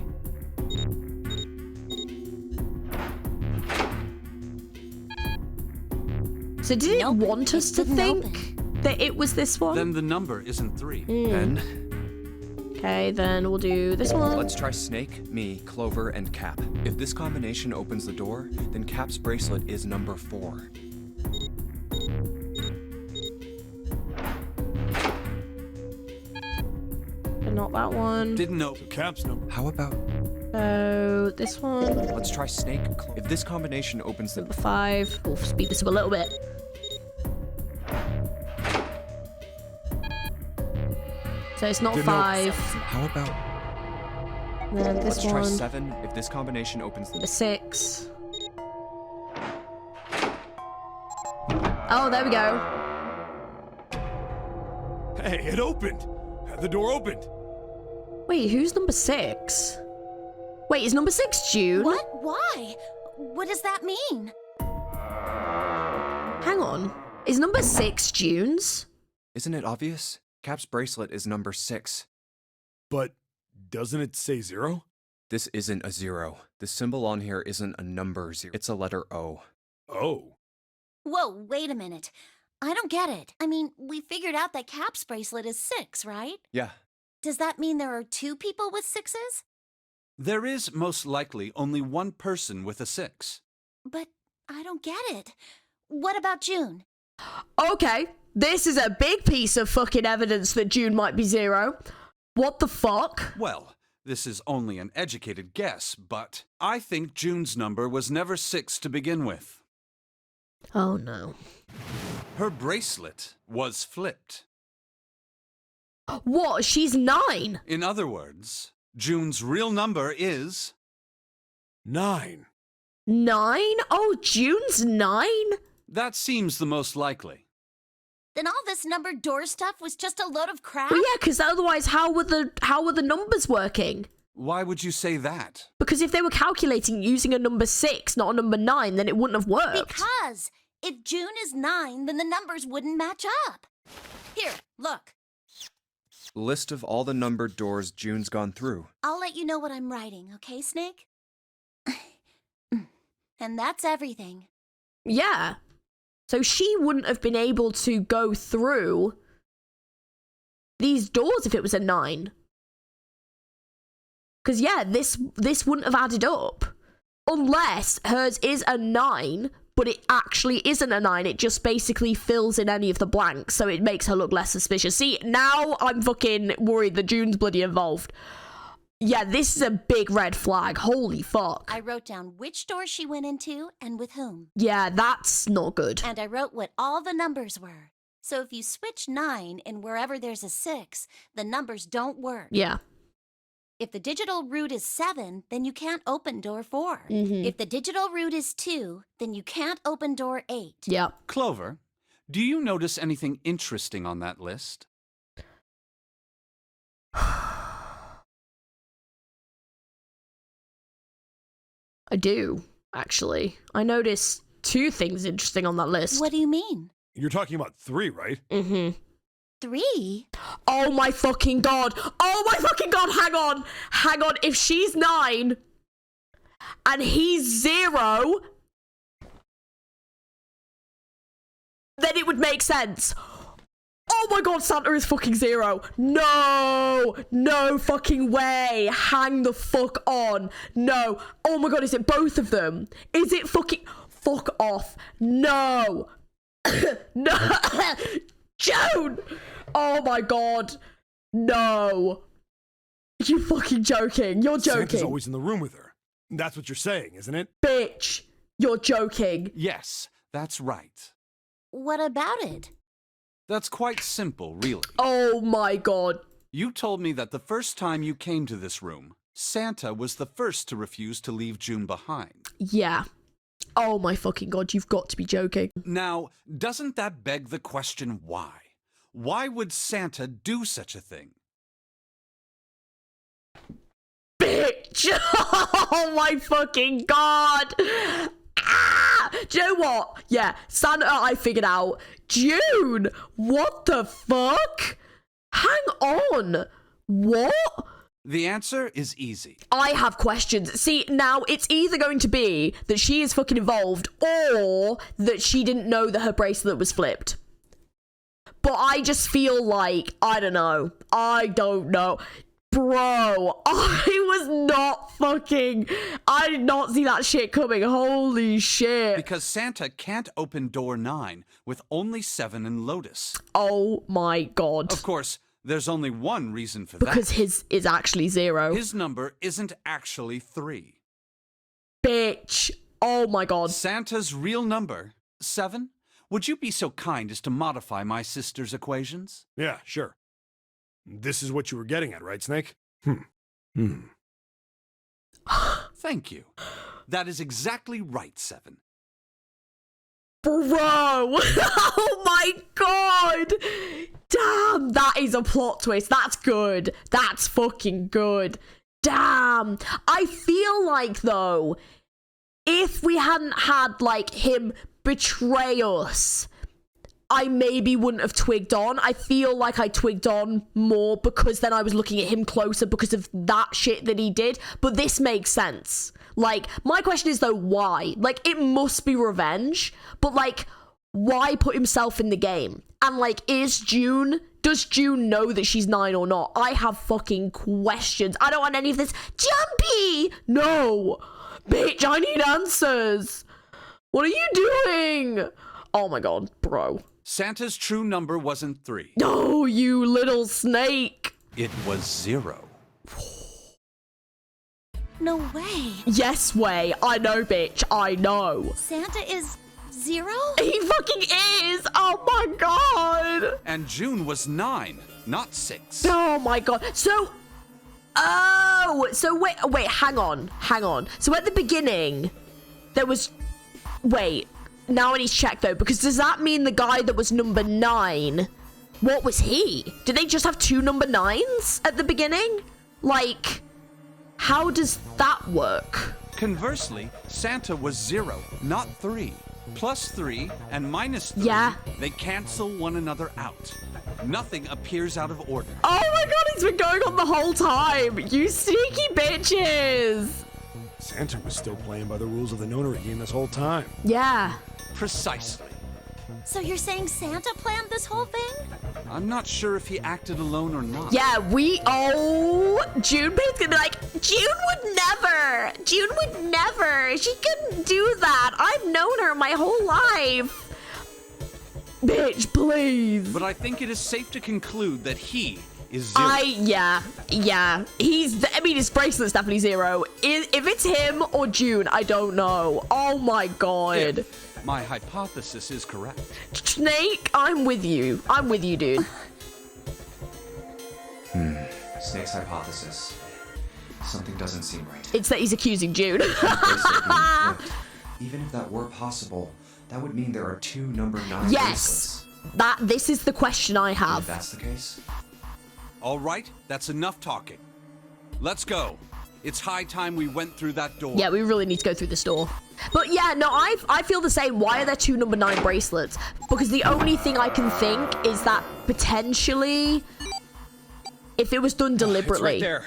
So did it Nope, want us it to didn't think that it was this one? Then the number isn't 3. Then, Okay, then we'll do this one. let's try Snake, me, Clover, and Cap. If this combination opens the door, then Cap's bracelet is number 4. But not that one. Didn't open. Cap's number. How about, So this one. let's try Snake, If this combination opens the Number 5. We'll speed this up a little bit. So it's not Didn't know. 5. How about, Then this let's try one. 7. If this combination opens the Number 6. Oh, there we go. Hey, it opened. The door opened. Wait, who's number 6? Wait, is number 6 June? What? Why? What does that mean? Hang on. Is number 6 June's? Isn't it obvious? Cap's bracelet is number 6. But doesn't it say 0? This isn't a 0. The symbol on here isn't a number 0. It's a letter O. Oh. Whoa, wait a minute. I don't get it. I mean, we figured out that Cap's bracelet is 6, right? Yeah. Does that mean there are 2 people with 6s? There is most likely only one person with a 6. But I don't get it. What about June? Okay, this is a big piece of fucking evidence that June might be 0. What the fuck? Well, this is only an educated guess, but I think June's number was never 6 to begin with. Oh no. Her bracelet was flipped. What? She's 9? In other words, June's real number is 9. 9? Oh, June's 9? That seems the most likely. Then all this numbered door stuff was just a load of crap? Well, yeah, because otherwise, how were the numbers working? Why would you say that? Because if they were calculating using a number 6, not a number 9, then it wouldn't have worked. Because if June is 9, then the numbers wouldn't match up. Here, look. List of all the numbered doors June's gone through. I'll let you know what I'm writing, okay, Snake? And that's everything. Yeah. So she wouldn't have been able to go through these doors if it was a 9. Because, yeah, this wouldn't have added up. Unless hers is a 9, but it actually isn't a 9. It just basically fills in any of the blanks, so it makes her look less suspicious. See, now I'm fucking worried that June's bloody involved. Yeah, this is a big red flag. Holy fuck. I wrote down which door she went into and with whom. Yeah, that's not good. And I wrote what all the numbers were. So if you switch 9 and wherever there's a 6, the numbers don't work. Yeah. If the digital root is 7, then you can't open door 4. If the digital root is 2, then you can't open door 8. Yeah. Clover, do you notice anything interesting on that list? I do, actually. I noticed 2 things interesting on that list. What do you mean? You're talking about 3, right? 3? Oh my fucking god. Oh my fucking god, hang on. Hang on, if she's 9 and he's 0, then it would make sense. Oh my god, Santa is fucking 0. No! No fucking way. Hang the fuck on. No. Oh my god, is it both of them? Is it fucking... Fuck off. No. No. June! Oh my god. No. You fucking joking. You're joking. Santa's always in the room with her. That's what you're saying, isn't it? Bitch. You're joking. Yes, that's right. What about it? That's quite simple, really. Oh my god. You told me that the first time you came to this room, Santa was the first to refuse to leave June behind. Yeah. Oh my fucking god, you've got to be joking. Now, doesn't that beg the question why? Why would Santa do such a thing? Bitch! Oh my fucking god! Ah! Do you know what? Yeah, Santa, I figured out. June! What the fuck? Hang on. What? The answer is easy. I have questions. See, now it's either going to be that she is fucking involved or that she didn't know that her bracelet was flipped. But I just feel like, I don't know. Bro, I was not fucking... I did not see that shit coming. Holy shit. Because Santa can't open door 9 with only 7 and Lotus. Oh my god. Of course, there's only one reason for because that. His is actually 0. His number isn't actually 3. Bitch. Oh my god. Santa's real number, 7? Would you be so kind as to modify my sister's equations? Yeah, sure. This is what you were getting at, right, Snake? Thank you. That is exactly right, 7. Bro! Oh my god! Damn, that is a plot twist. That's good. That's fucking good. Damn. I feel like, though, if we hadn't had, like, him betray us, I maybe wouldn't have twigged on. I feel like I twigged on more because then I was looking at him closer because of that shit that he did. But this makes sense. Like, my question is, though, why? Like, it must be revenge. But, like, why put himself in the game? And, like, does June know that she's 9 or not? I have fucking questions. I don't want any of this. Jumpy! No! Bitch, I need answers. What are you doing? Oh my god, bro. Santa's true number wasn't 3. No, you little snake. It was 0. No way. Yes way. I know, bitch. I know. Santa is 0? He fucking is. Oh my god. And June was 9, not 6. Oh my god. So wait, hang on. So at the beginning, there was... Wait. Now I need to check, though, because does that mean the guy that was number 9, what was he? Did they just have 2 number 9s at the beginning? Like, how does that work? Conversely, Santa was 0, not 3. Plus 3 and minus 3, yeah. They cancel one another out. Nothing appears out of order. Oh my god, it's been going on the whole time! You sneaky bitches! Santa was still playing by the rules of the nonary game this whole time. Yeah. Precisely. So you're saying Santa planned this whole thing? I'm not sure if he acted alone or not. Yeah, June Payne's gonna be like, June would never. She couldn't do that. I've known her my whole life. Bitch, please. But I think it is safe to conclude that he is 0. Yeah. His bracelet's definitely 0. If it's him or June, I don't know. Oh my god. If my hypothesis is correct. Snake, I'm with you, dude. Snake's hypothesis. Something doesn't seem right. It's that he's accusing June. Even if that were possible, that would mean there are 2 number 9 yes. bracelets. This is the question I have. And if that's the case? All right, that's enough talking. Let's go. It's high time we went through that door. Yeah, we really need to go through this door. But yeah, no, I feel the same. Why are there 2 number 9 bracelets? Because the only thing I can think is that potentially, if it was done deliberately. It's right there.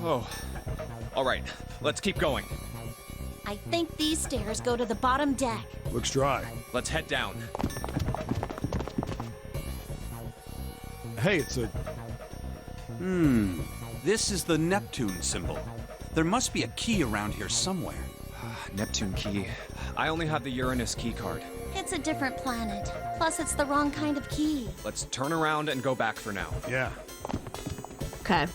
Oh, all right. Let's keep going. I think these stairs go to the bottom deck. Looks dry. Let's head down. Hey, it's a... This is the Neptune symbol. There must be a key around here somewhere. Neptune key. I only have the Uranus key card. It's a different planet. Plus, it's the wrong kind of key. Let's turn around and go back for now. Yeah. Okay.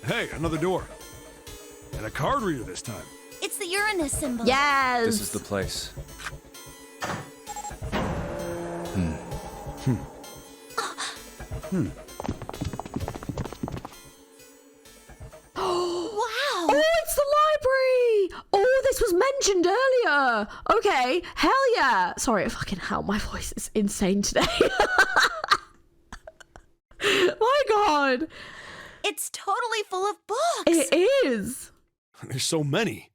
Hey, another door. And a card reader this time. It's the Uranus symbol. Yes. This is the place. Wow. Oh, it's the library! Oh, this was mentioned earlier! Okay, hell yeah! Sorry, fucking hell, my voice is insane today. My god! It's totally full of books. It is! There's so many.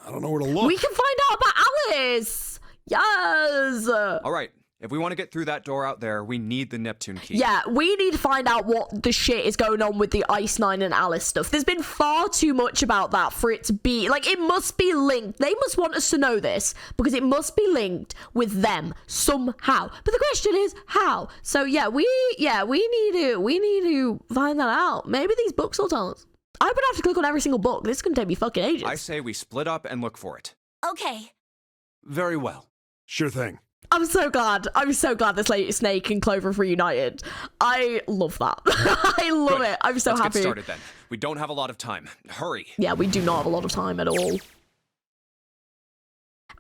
I don't know where to look. We can find out about Alice! Yes! All right. If we want to get through that door out there, we need the Neptune key. Yeah, we need to find out what the shit is going on with the Ice Nine and Alice stuff. There's been far too much about that for it to be... Like, it must be linked. They must want us to know this, because it must be linked with them somehow. But the question is, how? So, yeah, we need to find that out. Maybe these books will tell us. I would have to click on every single book. This is going to take me fucking ages. I say we split up and look for it. Okay. Very well. Sure thing. I'm so glad this late Snake and Clover have reunited. I love that. I love it. I'm so Let's happy. Get started then. We don't have a lot of time. Hurry. Yeah, we do not have a lot of time at all.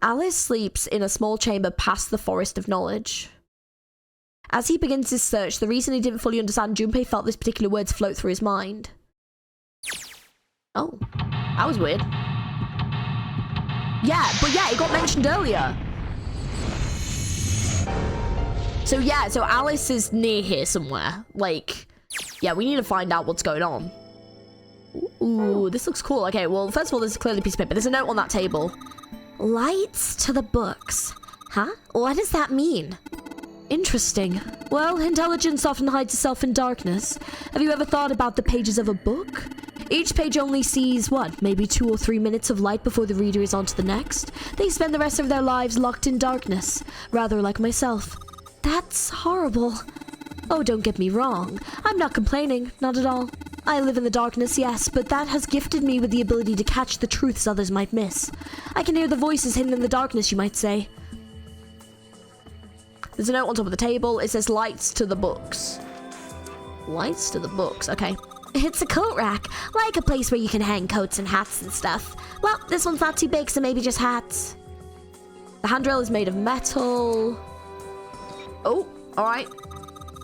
Alice sleeps in a small chamber past the Forest of Knowledge. As he begins his search, the reason he didn't fully understand, Junpei felt this particular words float through his mind. Oh, that was weird. Yeah, but yeah, it got mentioned earlier. So yeah, so Alice is near here somewhere. Like, yeah, we need to find out what's going on. Ooh, this looks cool. Okay, well, first of all, there's clearly a piece of paper. There's a note on that table. Lights to the books. Huh? What does that mean? Interesting. Well, intelligence often hides itself in darkness. Have you ever thought about the pages of a book? Each page only sees, what, maybe 2 or 3 minutes of light before the reader is on to the next? They spend the rest of their lives locked in darkness, rather like myself. That's horrible. Oh, don't get me wrong. I'm not complaining, not at all. I live in the darkness, yes, but that has gifted me with the ability to catch the truths others might miss. I can hear the voices hidden in the darkness, you might say. There's a note on top of the table. It says lights to the books. Lights to the books, okay. It's a coat rack, like a place where you can hang coats and hats and stuff. Well, this one's not too big, so maybe just hats. The handrail is made of metal. Oh, alright.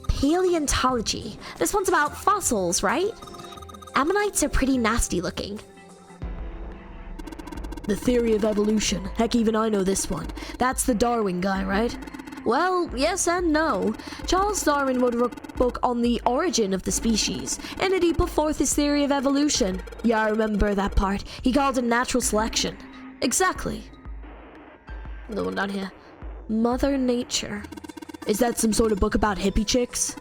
Paleontology. This one's about fossils, right? Ammonites are pretty nasty looking. The theory of evolution. Heck, even I know this one. That's the Darwin guy, right? Well, yes and no. Charles Darwin wrote a book on the origin of the species, and he put forth his theory of evolution. Yeah, I remember that part. He called it natural selection. Exactly. The one down here. Mother Nature. Is that some sort of book about hippie chicks?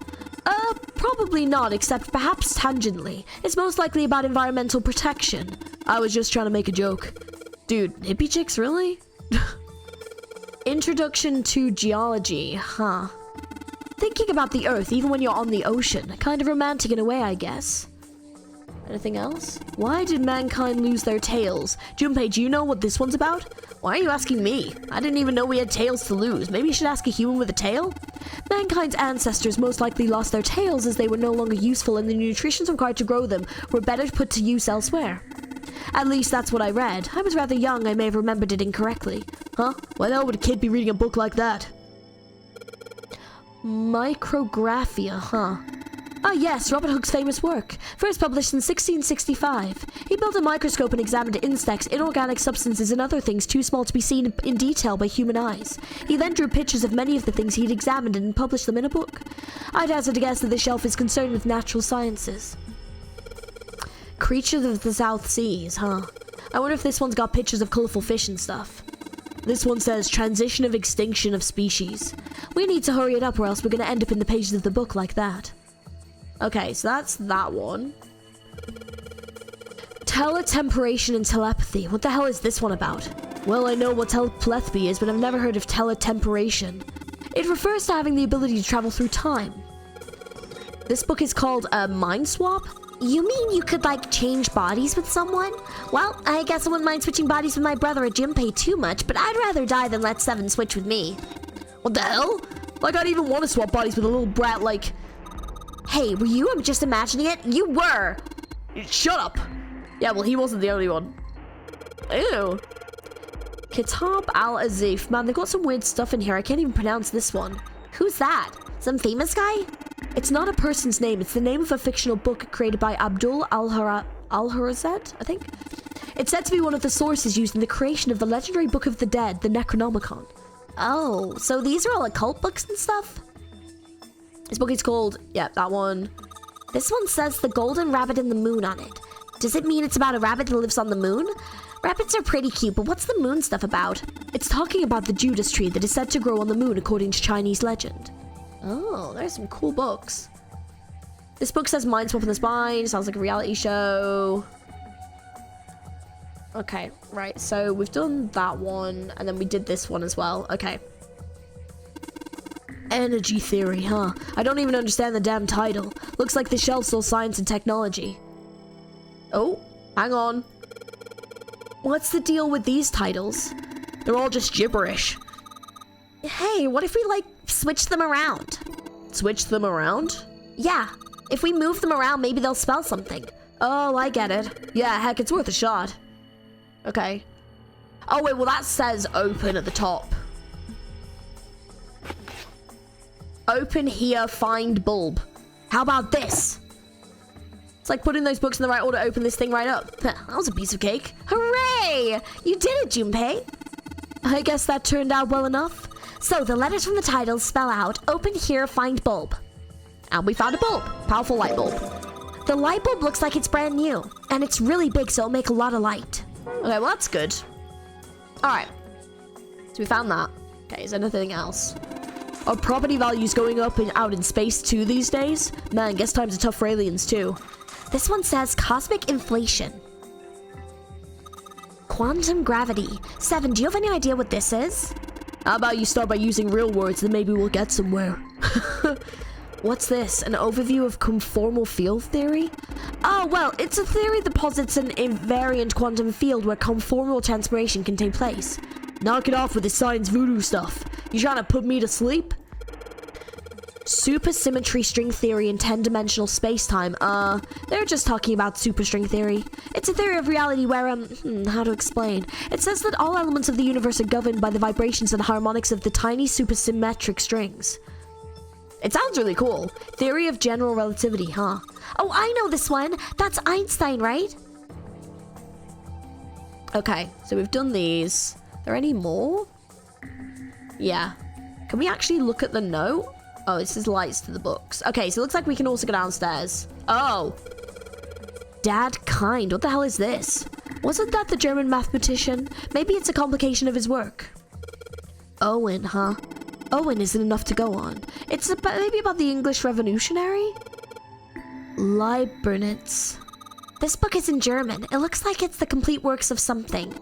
Probably not, except perhaps tangentially. It's most likely about environmental protection. I was just trying to make a joke. Dude, hippie chicks, really? Introduction to geology, huh? Thinking about the Earth, even when you're on the ocean. Kind of romantic in a way, I guess. Anything else? Why did mankind lose their tails? Junpei, do you know what this one's about? Why are you asking me? I didn't even know we had tails to lose. Maybe you should ask a human with a tail? Mankind's ancestors most likely lost their tails as they were no longer useful and the nutrition required to grow them were better put to use elsewhere. At least that's what I read. I was rather young, I may have remembered it incorrectly. Huh? Why the hell would a kid be reading a book like that? Micrographia, huh? Ah yes, Robert Hooke's famous work, first published in 1665. He built a microscope and examined insects, inorganic substances, and other things too small to be seen in detail by human eyes. He then drew pictures of many of the things he'd examined and published them in a book. I'd hazard to guess that this shelf is concerned with natural sciences. Creatures of the South Seas, huh? I wonder if this one's got pictures of colorful fish and stuff. This one says, transition of extinction of species. We need to hurry it up or else we're going to end up in the pages of the book like that. Okay, so that's that one. Teletemperation and telepathy. What the hell is this one about? Well, I know what telepathy is, but I've never heard of teletemperation. It refers to having the ability to travel through time. This book is called Mind Swap. You mean you could, like, change bodies with someone? Well, I guess I wouldn't mind switching bodies with my brother at Junpei too much, but I'd rather die than let Seven switch with me. What the hell? Like, I'd even want to swap bodies with a little brat like... Hey, were you just imagining it? You were! Shut up! Yeah, well, he wasn't the only one. Ew. Kitab al-Azif. Man, they've got some weird stuff in here. I can't even pronounce this one. Who's that? Some famous guy? It's not a person's name. It's the name of a fictional book created by Abdul al-Harazed, I think. It's said to be one of the sources used in the creation of the legendary Book of the Dead, the Necronomicon. Oh, so these are all occult books and stuff? This book is called... Yeah, that one. This one says The Golden Rabbit and the Moon on it. Does it mean it's about a rabbit that lives on the moon? Rabbits are pretty cute, but what's the moon stuff about? It's talking about the Judas tree that is said to grow on the moon according to Chinese legend. Oh, there's some cool books. This book says Mind Swap in the Spine. Sounds like a reality show. Okay, right. So we've done that one, and then we did this one as well. Okay. Energy theory, huh? I don't even understand the damn title. Looks like the shelf sells science and technology. Oh, hang on. What's the deal with these titles? They're all just gibberish. Hey, what if we, like, switch them around? Switch them around? Yeah. If we move them around, maybe they'll spell something. Oh, I get it. Yeah, heck, it's worth a shot. Okay. Oh, wait, well, that says open at the top. Open here, find bulb. How about this? It's like putting those books in the right order, open this thing right up. That was a piece of cake. Hooray! You did it, Junpei. I guess that turned out well enough. So the letters from the title spell out, open here, find bulb. And we found a bulb. Powerful light bulb. The light bulb looks like it's brand new. And it's really big, so it'll make a lot of light. Okay, well, that's good. Alright. So we found that. Okay, is there anything else? Are property values going up and out in space too these days? Man, guess times are tough for aliens too. This one says cosmic inflation. Quantum gravity. Seven, do you have any idea what this is? How about you start by using real words, then maybe we'll get somewhere. What's this? An overview of conformal field theory? Oh, well, it's a theory that posits an invariant quantum field where conformal transformation can take place. Knock it off with the science voodoo stuff. You trying to put me to sleep? Supersymmetry string theory in 10-dimensional space-time. They're just talking about superstring theory. It's a theory of reality where, how to explain? It says that all elements of the universe are governed by the vibrations and harmonics of the tiny supersymmetric strings. It sounds really cool. Theory of general relativity, huh? Oh, I know this one. That's Einstein, right? Okay, so we've done these. Are there any more? Yeah. Can we actually look at the note? Oh, this is lights to the books. Okay, so it looks like we can also go downstairs. Oh. Dad Kind. What the hell is this? Wasn't that the German mathematician? Maybe it's a complication of his work. Owen, huh? Owen isn't enough to go on. It's maybe about the English Revolutionary? Leibniz. This book is in German. It looks like it's the complete works of something.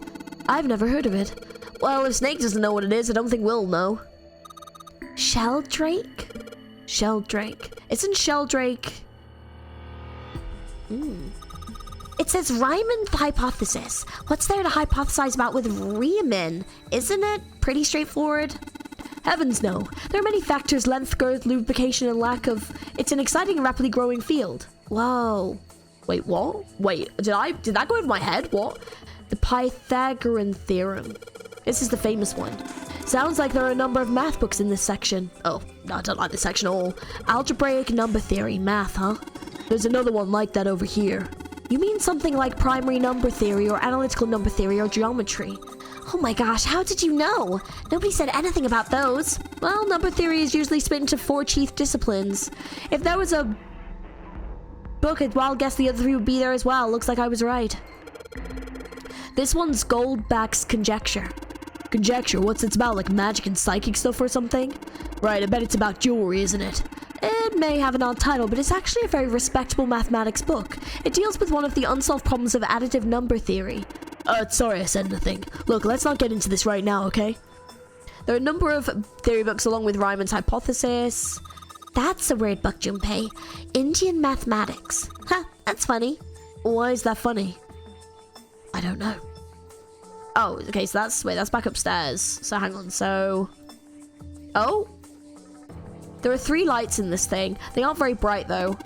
I've never heard of it. Well, if Snake doesn't know what it is, I don't think we'll know. Sheldrake? Sheldrake. Isn't Sheldrake... It says Riemann hypothesis. What's there to hypothesize about with Riemann? Isn't it pretty straightforward? Heavens no. There are many factors: length, girth, lubrication, and lack of... It's an exciting and rapidly growing field. Whoa. Wait, what? Wait, did that go over my head? What? The Pythagorean theorem. This is the famous one. Sounds like there are a number of math books in this section. Oh, no, I don't like this section at all. Algebraic number theory, math, huh? There's another one like that over here. You mean something like primary number theory or analytical number theory or geometry? Oh my gosh, how did you know? Nobody said anything about those. Well, number theory is usually split into 4 chief disciplines. If there was a book, I'd wild guess the other 3 would be there as well. Looks like I was right. This one's Goldbach's conjecture. Conjecture, what's it about? Like magic and psychic stuff or something? Right, I bet it's about jewelry, isn't it? It may have an odd title, but it's actually a very respectable mathematics book. It deals with one of the unsolved problems of additive number theory. Sorry I said nothing. Look, let's not get into this right now, okay? There are a number of theory books along with Riemann's hypothesis. That's a weird book, Junpei. Indian mathematics. Huh, that's funny. Why is that funny? I don't know. Oh, okay, so that's back upstairs. So hang on, so... Oh? There are 3 lights in this thing. They aren't very bright, though.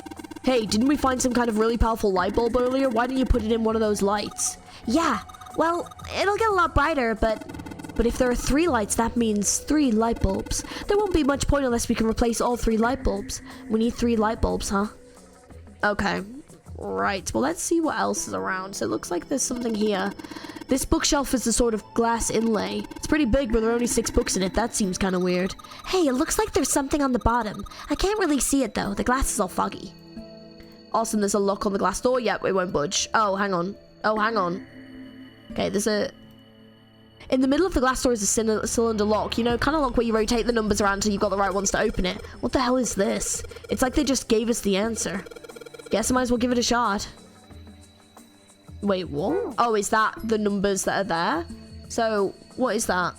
Hey, didn't we find some kind of really powerful light bulb earlier? Why didn't you put it in one of those lights? Yeah, well, it'll get a lot brighter, but if there are 3 lights, that means 3 light bulbs. There won't be much point unless we can replace all 3 light bulbs. We need 3 light bulbs, huh? Okay. Right, well, let's see what else is around. So it looks like there's something here. This bookshelf is a sort of glass inlay. It's pretty big, but there are only 6 books in it. That seems kind of weird. Hey, it looks like there's something on the bottom. I can't really see it, though. The glass is all foggy. Awesome, there's a lock on the glass door. Yep, it won't budge. Oh, hang on. Oh, hang on. Okay, there's a... In the middle of the glass door is a cylinder lock. You know, kind of lock where you rotate the numbers around until you've got the right ones to open it. What the hell is this? It's like they just gave us the answer. Guess I might as well give it a shot. Wait, what? Oh, is that the numbers that are there? So, what is that?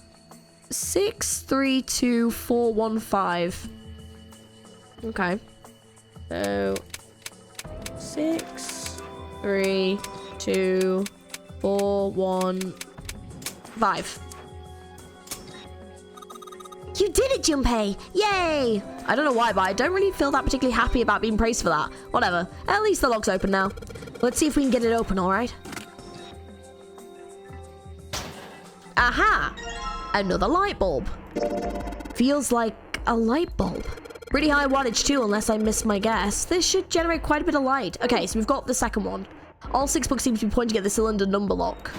632415. Okay. So, 632415. You did it, Junpei! Yay! I don't know why, but I don't really feel that particularly happy about being praised for that. Whatever. At least the lock's open now. Let's see if we can get it open, alright? Aha! Another light bulb. Feels like a light bulb. Pretty high wattage too, unless I missed my guess. This should generate quite a bit of light. Okay, so we've got the second one. All 6 books seem to be pointing at the cylinder number lock.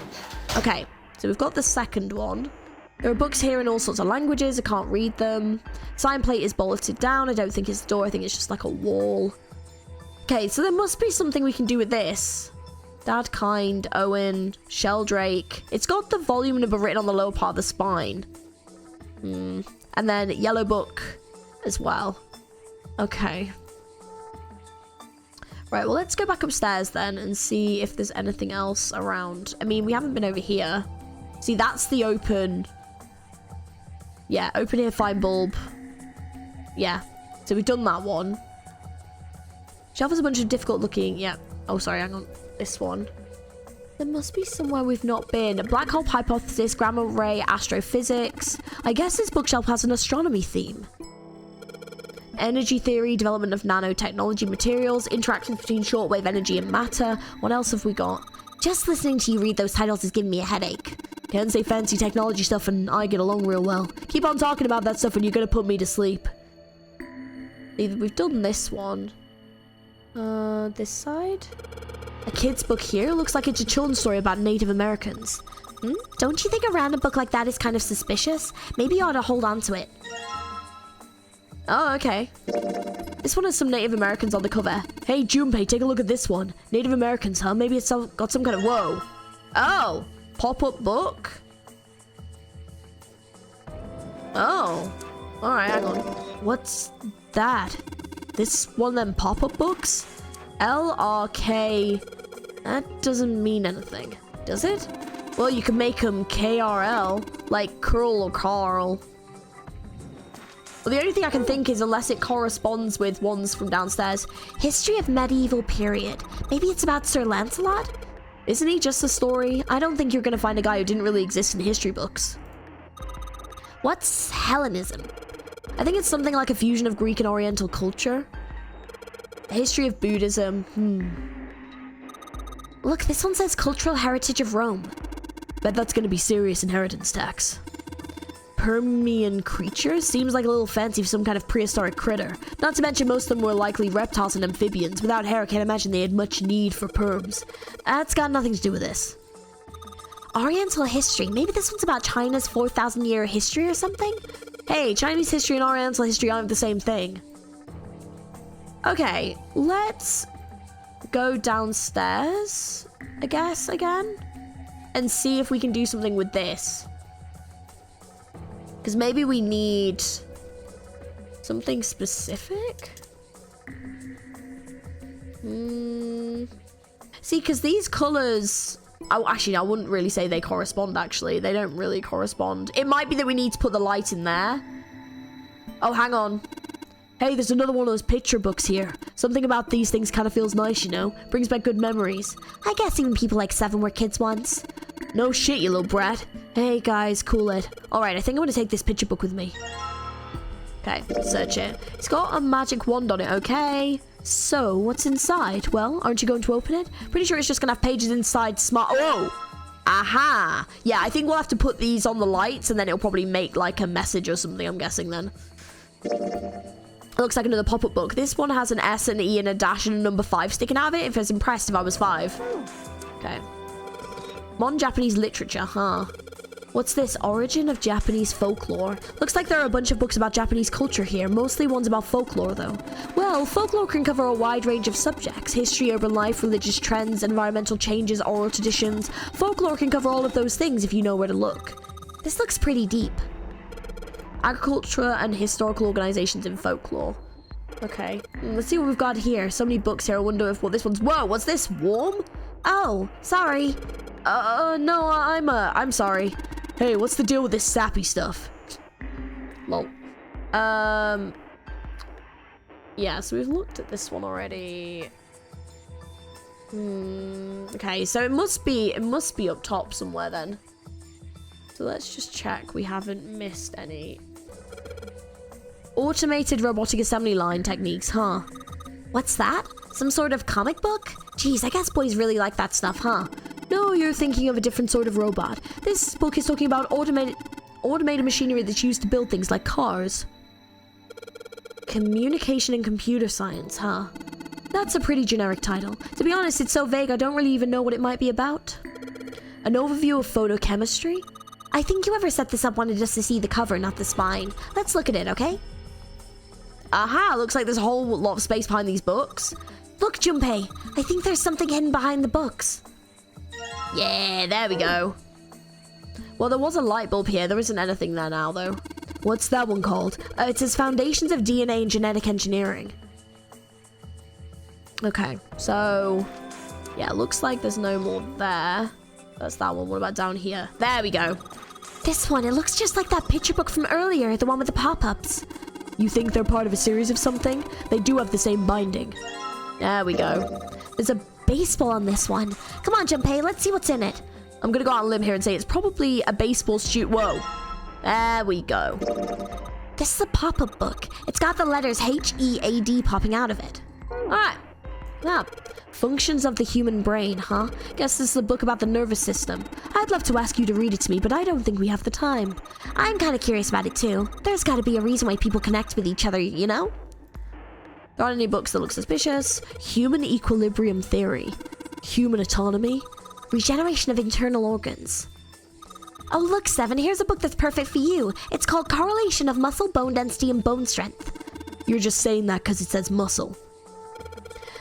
Okay, so we've got the second one. There are books here in all sorts of languages. I can't read them. Sign plate is bolted down. I don't think it's a door. I think it's just like a wall. Okay, so there must be something we can do with this. Dad Kind, Owen, Sheldrake. It's got the volume number written on the lower part of the spine. And then yellow book as well. Okay. Right, well, let's go back upstairs then and see if there's anything else around. I mean, we haven't been over here. See, that's the open... Yeah, open here, find bulb. Yeah, so we've done that one. Shelf has a bunch of difficult looking... Yeah. Oh, sorry, hang on. This one. There must be somewhere we've not been. Black hole hypothesis, gamma ray, astrophysics. I guess this bookshelf has an astronomy theme. Energy theory, development of nanotechnology materials, interactions between shortwave energy and matter. What else have we got? Just listening to you read those titles is giving me a headache. Can't say fancy technology stuff and I get along real well. Keep on talking about that stuff and you're gonna put me to sleep. We've done this one. This side? A kid's book here? Looks like it's a children's story about Native Americans. Don't you think a random book like that is kind of suspicious? Maybe you ought to hold on to it. Oh, okay. This one has some Native Americans on the cover. Hey, Junpei, take a look at this one. Native Americans, huh? Maybe it's got some kind of... Whoa. Oh. Pop-up book? Oh. Alright, hang on. What's that? This one of them pop-up books? LRK... That doesn't mean anything. Does it? Well, you can make them KRL. Like Curl or Carl. Well, the only thing I can think is unless it corresponds with ones from downstairs. History of medieval period. Maybe it's about Sir Lancelot? Isn't he just a story? I don't think you're going to find a guy who didn't really exist in history books. What's Hellenism? I think it's something like a fusion of Greek and Oriental culture. A history of Buddhism. Look, this one says cultural heritage of Rome. Bet that's going to be serious inheritance tax. Permian creature? Seems like a little fancy for some kind of prehistoric critter. Not to mention most of them were likely reptiles and amphibians. Without hair, I can't imagine they had much need for perms. That's got nothing to do with this. Oriental history. Maybe this one's about China's 4,000-year history or something? Hey, Chinese history and Oriental history aren't the same thing. Okay, let's go downstairs, I guess, again. And see if we can do something with this. Because maybe we need something specific? See, because these colors... Oh, actually, I wouldn't really say they correspond, actually. They don't really correspond. It might be that we need to put the light in there. Oh, hang on. Hey, there's another one of those picture books here. Something about these things kind of feels nice, you know? Brings back good memories. I guess even people like 7 were kids once. No shit, you little brat. Hey, guys, cool it. Alright, I think I'm going to take this picture book with me. Okay, search it. It's got a magic wand on it, okay? So, what's inside? Well, aren't you going to open it? Pretty sure it's just going to have pages inside smart... Oh! Aha! Yeah, I think we'll have to put these on the lights, and then it'll probably make, like, a message or something, I'm guessing, then. It looks like another pop-up book. This one has an S, an E, and a dash, and a number 5 sticking out of it. If I was impressed if I was 5. Okay. Modern Japanese literature, huh? What's this? Origin of Japanese folklore. Looks like there are a bunch of books about Japanese culture here, mostly ones about folklore, though. Well, folklore can cover a wide range of subjects. History, urban life, religious trends, environmental changes, oral traditions. Folklore can cover all of those things if you know where to look. This looks pretty deep. Agriculture and historical organizations in folklore. Okay, let's see what we've got here. So many books here. I wonder if this one's... Whoa, what's this? Warm? Oh, sorry. No, I'm sorry. Hey, what's the deal with this sappy stuff? Lol. Yeah, so we've looked at this one already. Okay, so it must be up top somewhere then. So let's just check we haven't missed any. Automated robotic assembly line techniques, huh? What's that? Some sort of comic book? Geez, I guess boys really like that stuff, huh? No, you're thinking of a different sort of robot. This book is talking about automated machinery that's used to build things like cars. Communication and computer science, huh? That's a pretty generic title. To be honest, it's so vague I don't really even know what it might be about. An overview of photochemistry? I think whoever set this up wanted us to see the cover, not the spine. Let's look at it, okay? Aha, looks like there's a whole lot of space behind these books. Look, Junpei, I think there's something hidden behind the books. Yeah, there we go. Well, there was a light bulb here. There isn't anything there now, though. What's that one called? It says Foundations of DNA and Genetic Engineering. Okay, so... yeah, looks like there's no more there. That's that one. What about down here? There we go. This one, it looks just like that picture book from earlier, the one with the pop-ups. You think they're part of a series of something? They do have the same binding. There we go. There's a baseball on this one. Come on, Junpei, let's see what's in it. I'm gonna go out on a limb here and say it's probably a baseball shoot. Whoa. There we go. This is a pop-up book. It's got the letters H-E-A-D popping out of it. Alright. Yeah. Functions of the human brain, huh? Guess this is a book about the nervous system. I'd love to ask you to read it to me, but I don't think we have the time. I'm kind of curious about it too. There's got to be a reason why people connect with each other, you know? There aren't any books that look suspicious. Human equilibrium theory. Human autonomy. Regeneration of internal organs. Oh look, Seven, here's a book that's perfect for you. It's called Correlation of Muscle, Bone Density, and Bone Strength. You're just saying that because it says muscle.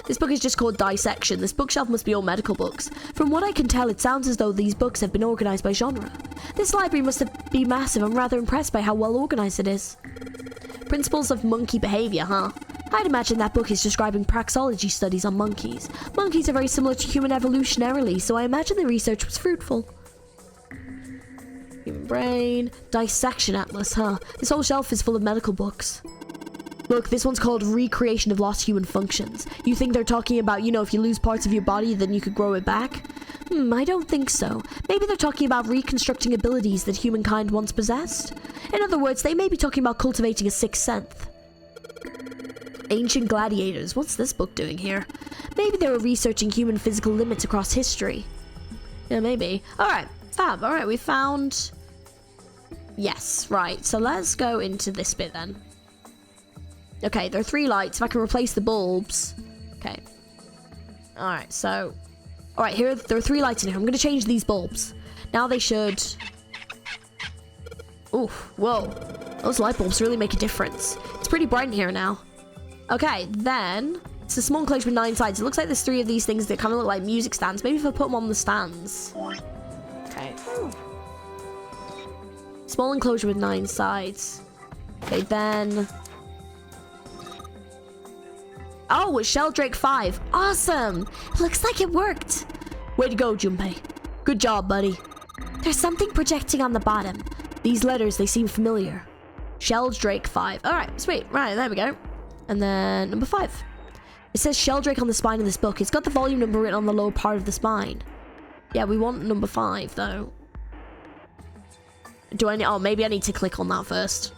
This book is just called Dissection. This bookshelf must be all medical books. From what I can tell, it sounds as though these books have been organized by genre. This library must be massive. I'm rather impressed by how well organized it is. Principles of monkey behavior, huh? I'd imagine that book is describing praxeology studies on monkeys. Monkeys are very similar to human evolutionarily, so I imagine the research was fruitful. Human brain. Dissection atlas, huh? This whole shelf is full of medical books. Look, this one's called Recreation of Lost Human Functions. You think they're talking about, you know, if you lose parts of your body, then you could grow it back? I don't think so. Maybe they're talking about reconstructing abilities that humankind once possessed. In other words, they may be talking about cultivating a sixth sense. Ancient Gladiators. What's this book doing here? Maybe they were researching human physical limits across history. Yeah, maybe. Alright, fab. Alright, we found... yes, right. So let's go into this bit then. Okay, there are 3 lights. If I can replace the bulbs. Okay. Alright, so... alright, there are 3 lights in here. I'm going to change these bulbs. Now they should... oof, whoa. Those light bulbs really make a difference. It's pretty bright in here now. Okay, then... it's a small enclosure with 9 sides. It looks like there's 3 of these things that kind of look like music stands. Maybe if I put them on the stands. Okay. Small enclosure with 9 sides. Okay, then... Oh, it's Sheldrake 5. Awesome. Looks like it worked. Way to go, Junpei. Good job, buddy. There's something projecting on the bottom. These letters, they seem familiar. Sheldrake 5. All right, sweet. Right, there we go. And then number 5. It says Sheldrake on the spine of this book. It's got the volume number written on the lower part of the spine. Yeah, we want number 5, though. Do I need... Oh, maybe I need to click on that first.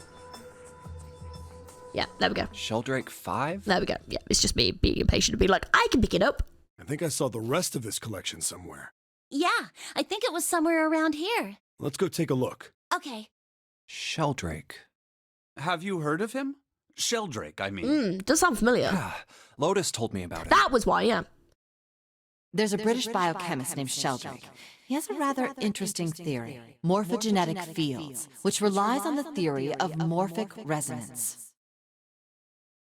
Yeah, there we go. Sheldrake 5? There we go. Yeah, it's just me being impatient to be like, I can pick it up. I think I saw the rest of this collection somewhere. Yeah, I think it was somewhere around here. Let's go take a look. Okay. Sheldrake. Have you heard of him? Sheldrake, I mean. Does sound familiar. Yeah, Lotus told me about it. That was why, yeah. There's a British biochemist named Sheldrake. He has a rather interesting theory, morphogenetic fields, which relies on the theory of morphic resonance.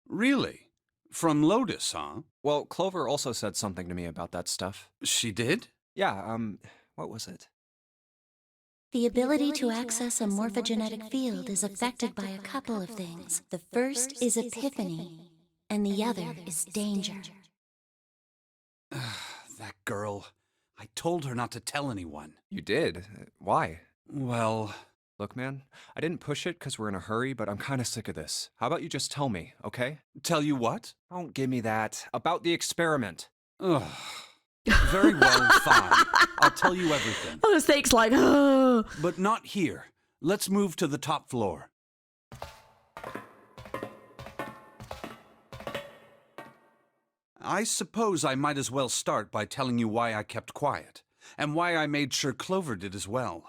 Really? From Lotus, huh? Well, Clover also said something to me about that stuff. She did? Yeah, what was it? The ability to access a morphogenetic field is affected by a couple of things. The first is epiphany, and the other is danger. That girl. I told her not to tell anyone. You did? Why? Well... Look, man, I didn't push it because we're in a hurry, but I'm kind of sick of this. How about you just tell me, okay? Tell you what? Don't give me that. About the experiment. Ugh. Very well, fine. I'll tell you everything. Oh, the snake's like, oh. But not here. Let's move to the top floor. I suppose I might as well start by telling you why I kept quiet, and why I made sure Clover did as well.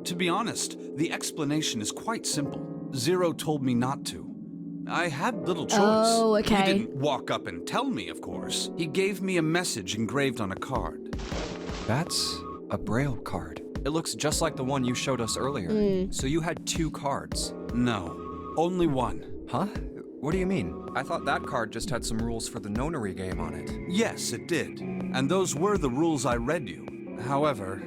To be honest, the explanation is quite simple. Zero told me not to. I had little choice. Oh, okay. He didn't walk up and tell me, of course. He gave me a message engraved on a card. That's a Braille card. It looks just like the one you showed us earlier. So you had 2 cards. No, only one. Huh? What do you mean? I thought that card just had some rules for the nonary game on it. Yes, it did. And those were the rules I read you. However,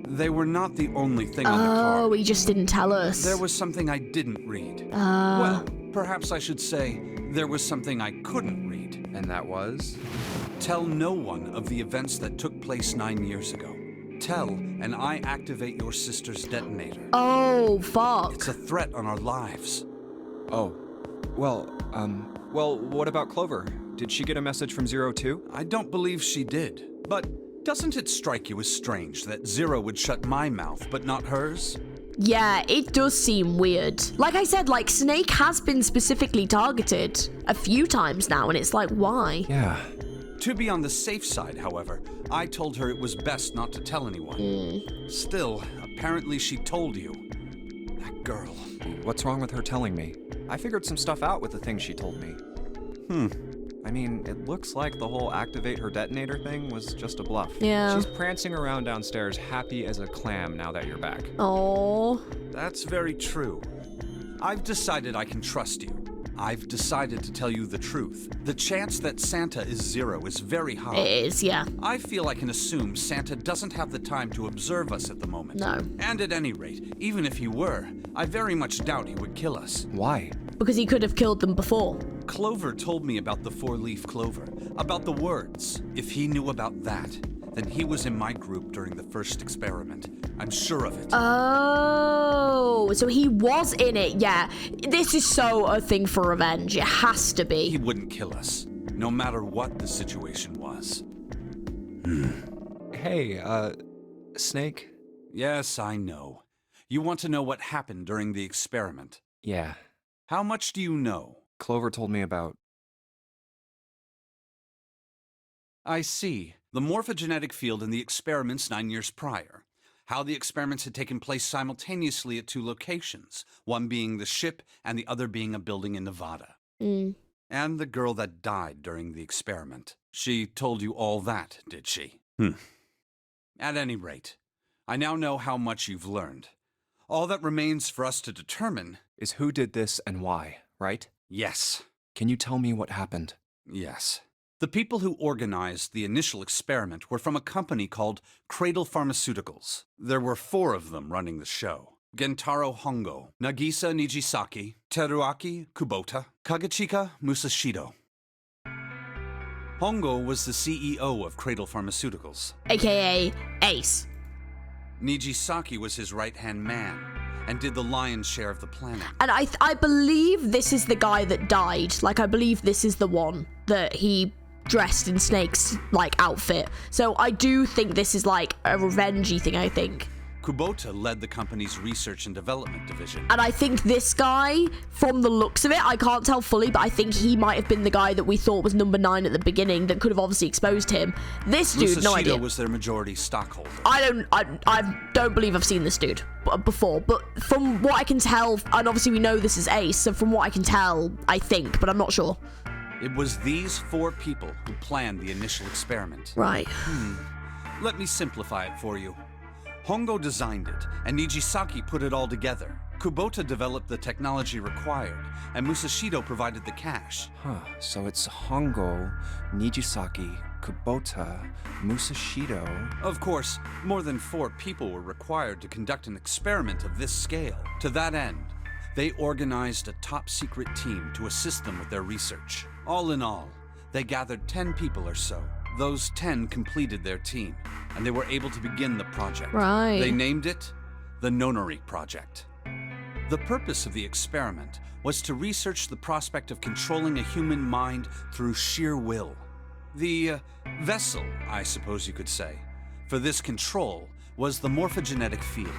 they were not the only thing on the card. Oh, he just didn't tell us. There was something I didn't read. Well, perhaps I should say there was something I couldn't read. And that was? Tell no one of the events that took place 9 years ago. Tell, and I activate your sister's detonator. Oh, fuck. It's a threat on our lives. Oh. Well, what about Clover? Did she get a message from Zero too? I don't believe she did. But doesn't it strike you as strange that Zero would shut my mouth, but not hers? Yeah, it does seem weird. Like I said, like, Snake has been specifically targeted a few times now, and it's like, why? Yeah. To be on the safe side, however, I told her it was best not to tell anyone. Still, apparently she told you. That girl. What's wrong with her telling me? I figured some stuff out with the things she told me. I mean, it looks like the whole activate her detonator thing was just a bluff. Yeah. She's prancing around downstairs happy as a clam now that you're back. Oh. That's very true. I've decided I can trust you. I've decided to tell you the truth. The chance that Santa is Zero is very high. It is, yeah. I feel I can assume Santa doesn't have the time to observe us at the moment. No. And at any rate, even if he were, I very much doubt he would kill us. Why? Because he could have killed them before. Clover told me about the 4-leaf clover, about the words. If he knew about that, then he was in my group during the first experiment. I'm sure of it. Oh, so he was in it, yeah. This is so a thing for revenge. It has to be. He wouldn't kill us, no matter what the situation was. Hey, Snake? Yes, I know. You want to know what happened during the experiment? Yeah. How much do you know? Clover told me about... I see. The morphogenetic field in the experiments 9 years prior. How the experiments had taken place simultaneously at 2 locations, one being the ship and the other being a building in Nevada. And the girl that died during the experiment. She told you all that, did she? At any rate, I now know how much you've learned. All that remains for us to determine is who did this and why, right? Yes. Can you tell me what happened? Yes. The people who organized the initial experiment were from a company called Cradle Pharmaceuticals. There were 4 of them running the show. Gentaro Hongo, Nagisa Nijisaki, Teruaki Kubota, Kagechika Musashido. Hongo was the CEO of Cradle Pharmaceuticals. AKA Ace. Nijisaki was his right-hand man and did the lion's share of the planning. And I believe this is the guy that died. Like, I believe this is the one that he dressed in Snake's, like, outfit. So I do think this is, like, a revenge-y thing, I think. Kubota led the company's research and development division. And I think this guy, from the looks of it, I can't tell fully, but I think he might have been the guy that we thought was number 9 at the beginning that could have obviously exposed him. This dude, no idea. was their majority stockholder. I don't believe I've seen this dude before, but from what I can tell, and obviously we know this is Ace, so from what I can tell, I think, but I'm not sure. It was these 4 people who planned the initial experiment. Right. Let me simplify it for you. Hongo designed it, and Nijisaki put it all together. Kubota developed the technology required, and Musashido provided the cash. So it's Hongo, Nijisaki, Kubota, Musashido... Of course, more than 4 people were required to conduct an experiment of this scale. To that end, they organized a top-secret team to assist them with their research. All in all, they gathered 10 people or so. Those 10 completed their team, and they were able to begin the project. Right. They named it the Nonori Project. The purpose of the experiment was to research the prospect of controlling a human mind through sheer will. The vessel, I suppose you could say, for this control was the morphogenetic field.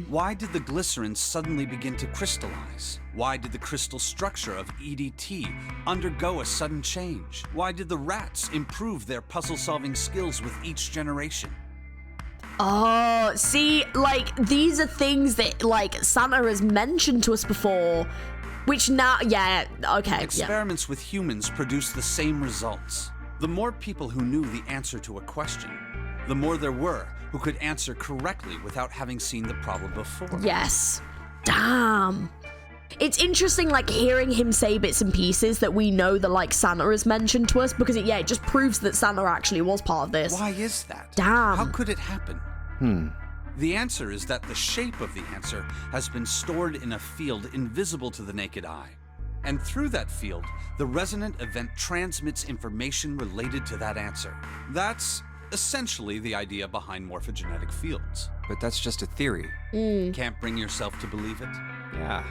Why did the glycerin suddenly begin to crystallize? Why did the crystal structure of EDT undergo a sudden change? Why did the rats improve their puzzle-solving skills with each generation? Oh, see, like, these are things that, like, Santa has mentioned to us before, which now, yeah, okay. Experiments with humans produce the same results. The more people who knew the answer to a question, the more there were who could answer correctly without having seen the problem before. Yes. Damn. It's interesting, like, hearing him say bits and pieces that we know that, like, Santa has mentioned to us, because, it just proves that Santa actually was part of this. Why is that? Damn. How could it happen? The answer is that the shape of the answer has been stored in a field invisible to the naked eye. And through that field, the resonant event transmits information related to that answer. That's essentially the idea behind morphogenetic fields. But that's just a theory. Can't bring yourself to believe it? Yeah.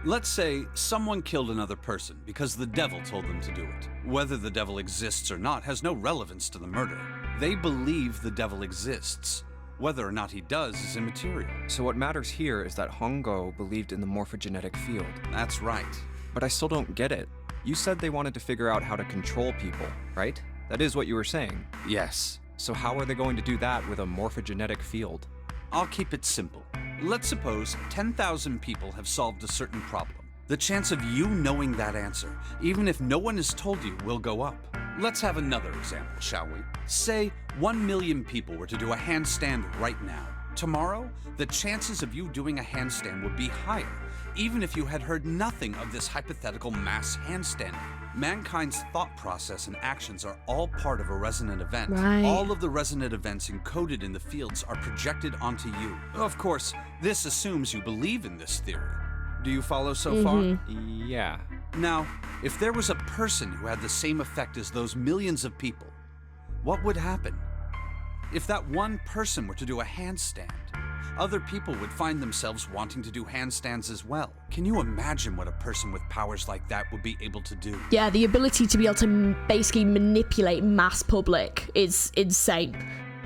Let's say someone killed another person because the devil told them to do it. Whether the devil exists or not has no relevance to the murder. They believe the devil exists. Whether or not he does is immaterial. So what matters here is that Hongo believed in the morphogenetic field. That's right. But I still don't get it. You said they wanted to figure out how to control people, right? That is what you were saying. Yes. So how are they going to do that with a morphogenetic field? I'll keep it simple. Let's suppose 10,000 people have solved a certain problem. The chance of you knowing that answer, even if no one has told you, will go up. Let's have another example, shall we? Say 1 million people were to do a handstand right now. Tomorrow, the chances of you doing a handstand would be higher, even if you had heard nothing of this hypothetical mass handstanding. Mankind's thought process and actions are all part of a resonant event. Right. All of the resonant events encoded in the fields are projected onto you. Of course, this assumes you believe in this theory. Do you follow so far? Yeah. Now, if there was a person who had the same effect as those millions of people, what would happen? If that one person were to do a handstand, other people would find themselves wanting to do handstands as well. Can you imagine what a person with powers like that would be able to do? Yeah, the ability to be able to basically manipulate mass public is insane.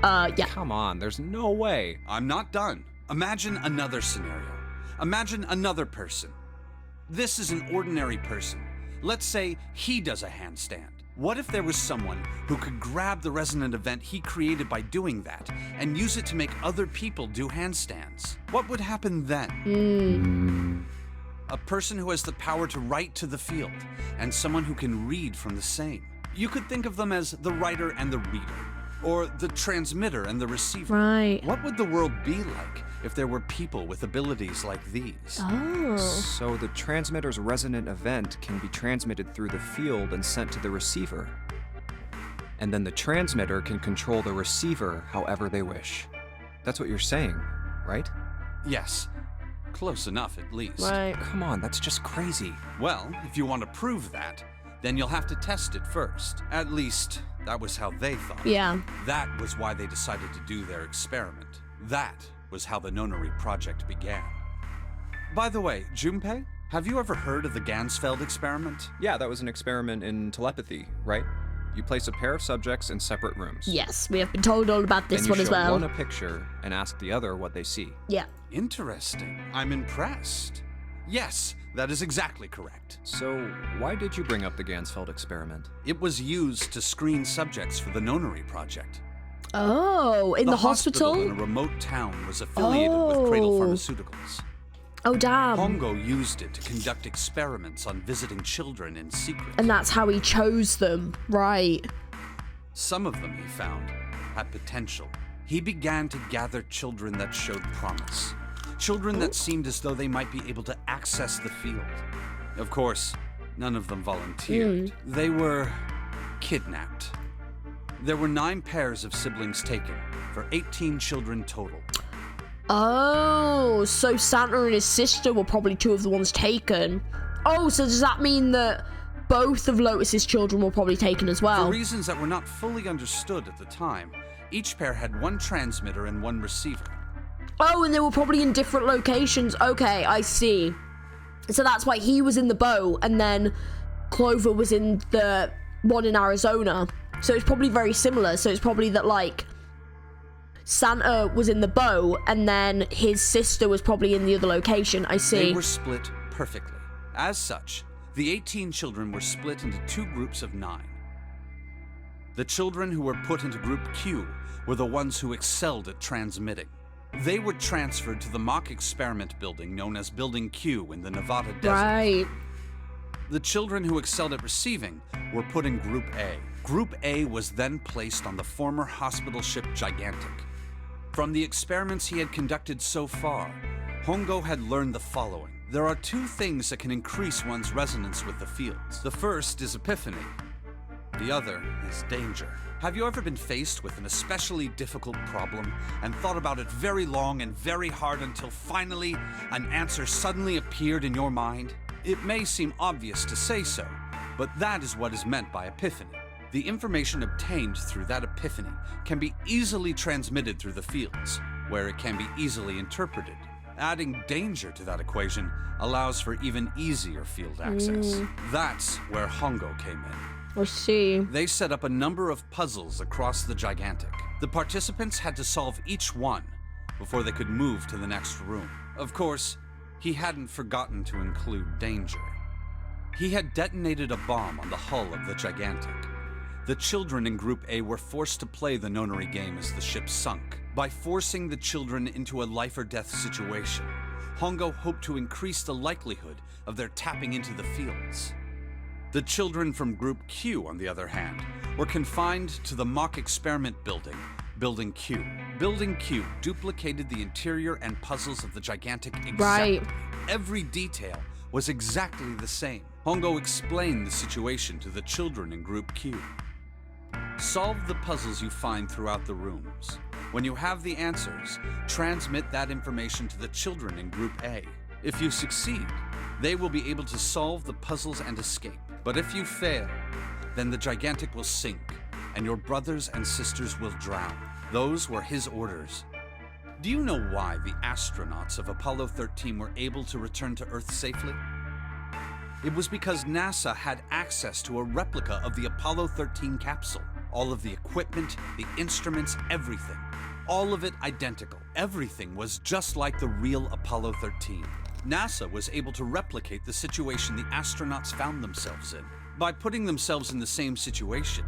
Yeah. Come on, there's no way. I'm not done. Imagine another scenario. Imagine another person. This is an ordinary person. Let's say he does a handstand. What if there was someone who could grab the resonant event he created by doing that and use it to make other people do handstands? What would happen then? A person who has the power to write to the field and someone who can read from the same. You could think of them as the writer and the reader, or the transmitter and the receiver. Right. What would the world be like if there were people with abilities like these? Oh. So the transmitter's resonant event can be transmitted through the field and sent to the receiver. And then the transmitter can control the receiver however they wish. That's what you're saying, right? Yes. Close enough, at least. Right. Come on, that's just crazy. Well, if you want to prove that, then you'll have to test it first. At least, that was how they thought. Yeah. That was why they decided to do their experiment. That was how the Nonary project began. By the way, Junpei, have you ever heard of the Gansfeld experiment? Yeah, that was an experiment in telepathy, right? You place a pair of subjects in separate rooms. Yes, we have been told all about this one as well. Then you show one a picture and ask the other what they see. Yeah. Interesting. I'm impressed. Yes, that is exactly correct. So, why did you bring up the Gansfeld experiment? It was used to screen subjects for the Nonary project. Oh, in the hospital? in a remote town was affiliated with Cradle Pharmaceuticals. Oh, damn. Hongo used it to conduct experiments on visiting children in secret. And that's how he chose them, right? Some of them, he found, had potential. He began to gather children that showed promise. Children that seemed as though they might be able to access the field. Of course, none of them volunteered. They were kidnapped. There were 9 pairs of siblings taken, for 18 children total. Oh, so Santa and his sister were probably 2 of the ones taken. Oh, so does that mean that both of Lotus's children were probably taken as well? For reasons that were not fully understood at the time, each pair had 1 transmitter and 1 receiver. Oh, and they were probably in different locations. Okay, I see. So that's why he was in the boat, and then Clover was in the one in Arizona. So it's probably very similar. So it's probably that, like, Santa was in the boat, and then his sister was probably in the other location. I see. They were split perfectly. As such, the 18 children were split into 2 groups of 9. The children who were put into Group Q were the ones who excelled at transmitting. They were transferred to the mock experiment building known as Building Q in the Nevada desert. Right. The children who excelled at receiving were put in Group A. Group A was then placed on the former hospital ship Gigantic. From the experiments he had conducted so far, Hongo had learned the following. There are 2 things that can increase one's resonance with the fields. The first is epiphany. The other is danger. Have you ever been faced with an especially difficult problem and thought about it very long and very hard until finally an answer suddenly appeared in your mind? It may seem obvious to say so, but that is what is meant by epiphany. The information obtained through that epiphany can be easily transmitted through the fields, where it can be easily interpreted. Adding danger to that equation allows for even easier field access. That's where Hongo came in. I see. They set up a number of puzzles across the Gigantic. The participants had to solve each one before they could move to the next room. Of course, he hadn't forgotten to include danger. He had detonated a bomb on the hull of the Gigantic. The children in Group A were forced to play the Nonary game as the ship sunk. By forcing the children into a life-or-death situation, Hongo hoped to increase the likelihood of their tapping into the fields. The children from Group Q, on the other hand, were confined to the mock experiment building, Building Q. Building Q duplicated the interior and puzzles of the Gigantic exactly. Right. Every detail was exactly the same. Hongo explained the situation to the children in Group Q. Solve the puzzles you find throughout the rooms. When you have the answers, transmit that information to the children in Group A. If you succeed, they will be able to solve the puzzles and escape. But if you fail, then the Gigantic will sink, and your brothers and sisters will drown. Those were his orders. Do you know why the astronauts of Apollo 13 were able to return to Earth safely? It was because NASA had access to a replica of the Apollo 13 capsule. All of the equipment, the instruments, everything. All of it identical. Everything was just like the real Apollo 13. NASA was able to replicate the situation the astronauts found themselves in. By putting themselves in the same situation,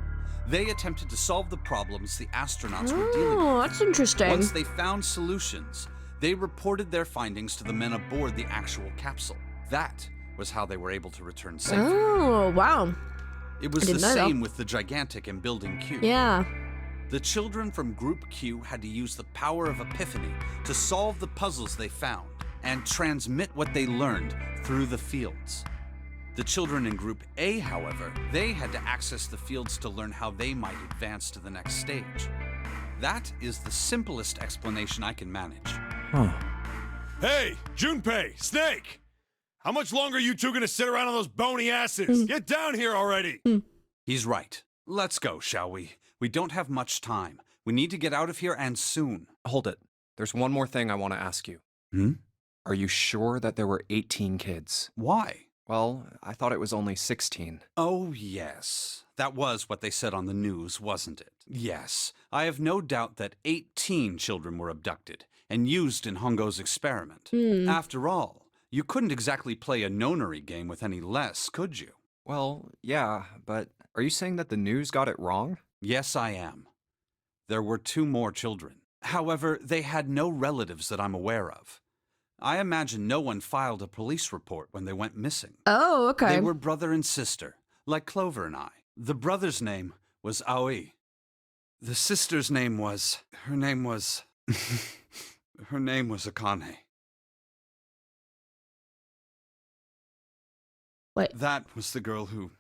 they attempted to solve the problems the astronauts were dealing with. Oh, that's interesting. Once they found solutions, they reported their findings to the men aboard the actual capsule. That was how they were able to return safely. Oh, wow. It was the same with the Gigantic and Building Q. Yeah. The children from Group Q had to use the power of epiphany to solve the puzzles they found and transmit what they learned through the fields. The children in Group A, however, they had to access the fields to learn how they might advance to the next stage. That is the simplest explanation I can manage. Hey, Junpei, Snake! How much longer are you two gonna sit around on those bony asses? Get down here already! He's right. Let's go, shall we? We don't have much time. We need to get out of here, and soon. Hold it. There's one more thing I want to ask you. Are you sure that there were 18 kids? Why? Well, I thought it was only 16. Oh, yes. That was what they said on the news, wasn't it? Yes. I have no doubt that 18 children were abducted and used in Hongo's experiment. After all, you couldn't exactly play a nonary game with any less, could you? Well, yeah, but are you saying that the news got it wrong? Yes, I am. There were 2 more children. However, they had no relatives that I'm aware of. I imagine no one filed a police report when they went missing. Oh, okay. They were brother and sister, like Clover and I. The brother's name was Aoi. The sister's name was... Her name was Akane. Wait. That was the girl who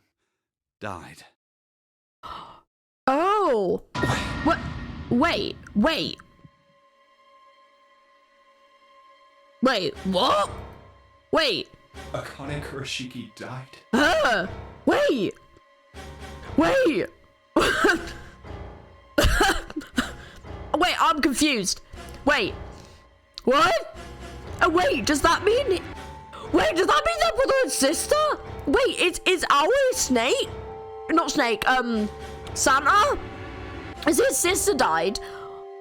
died. Oh! What? Wait. Wait, what? Wait. Akane Kurashiki died? Wait. Wait, I'm confused. Wait. What? Wait, does that mean... Wait, does that mean they're brother and sister? Wait, is Aoi Snake? Not Snake, Santa? Is his sister died?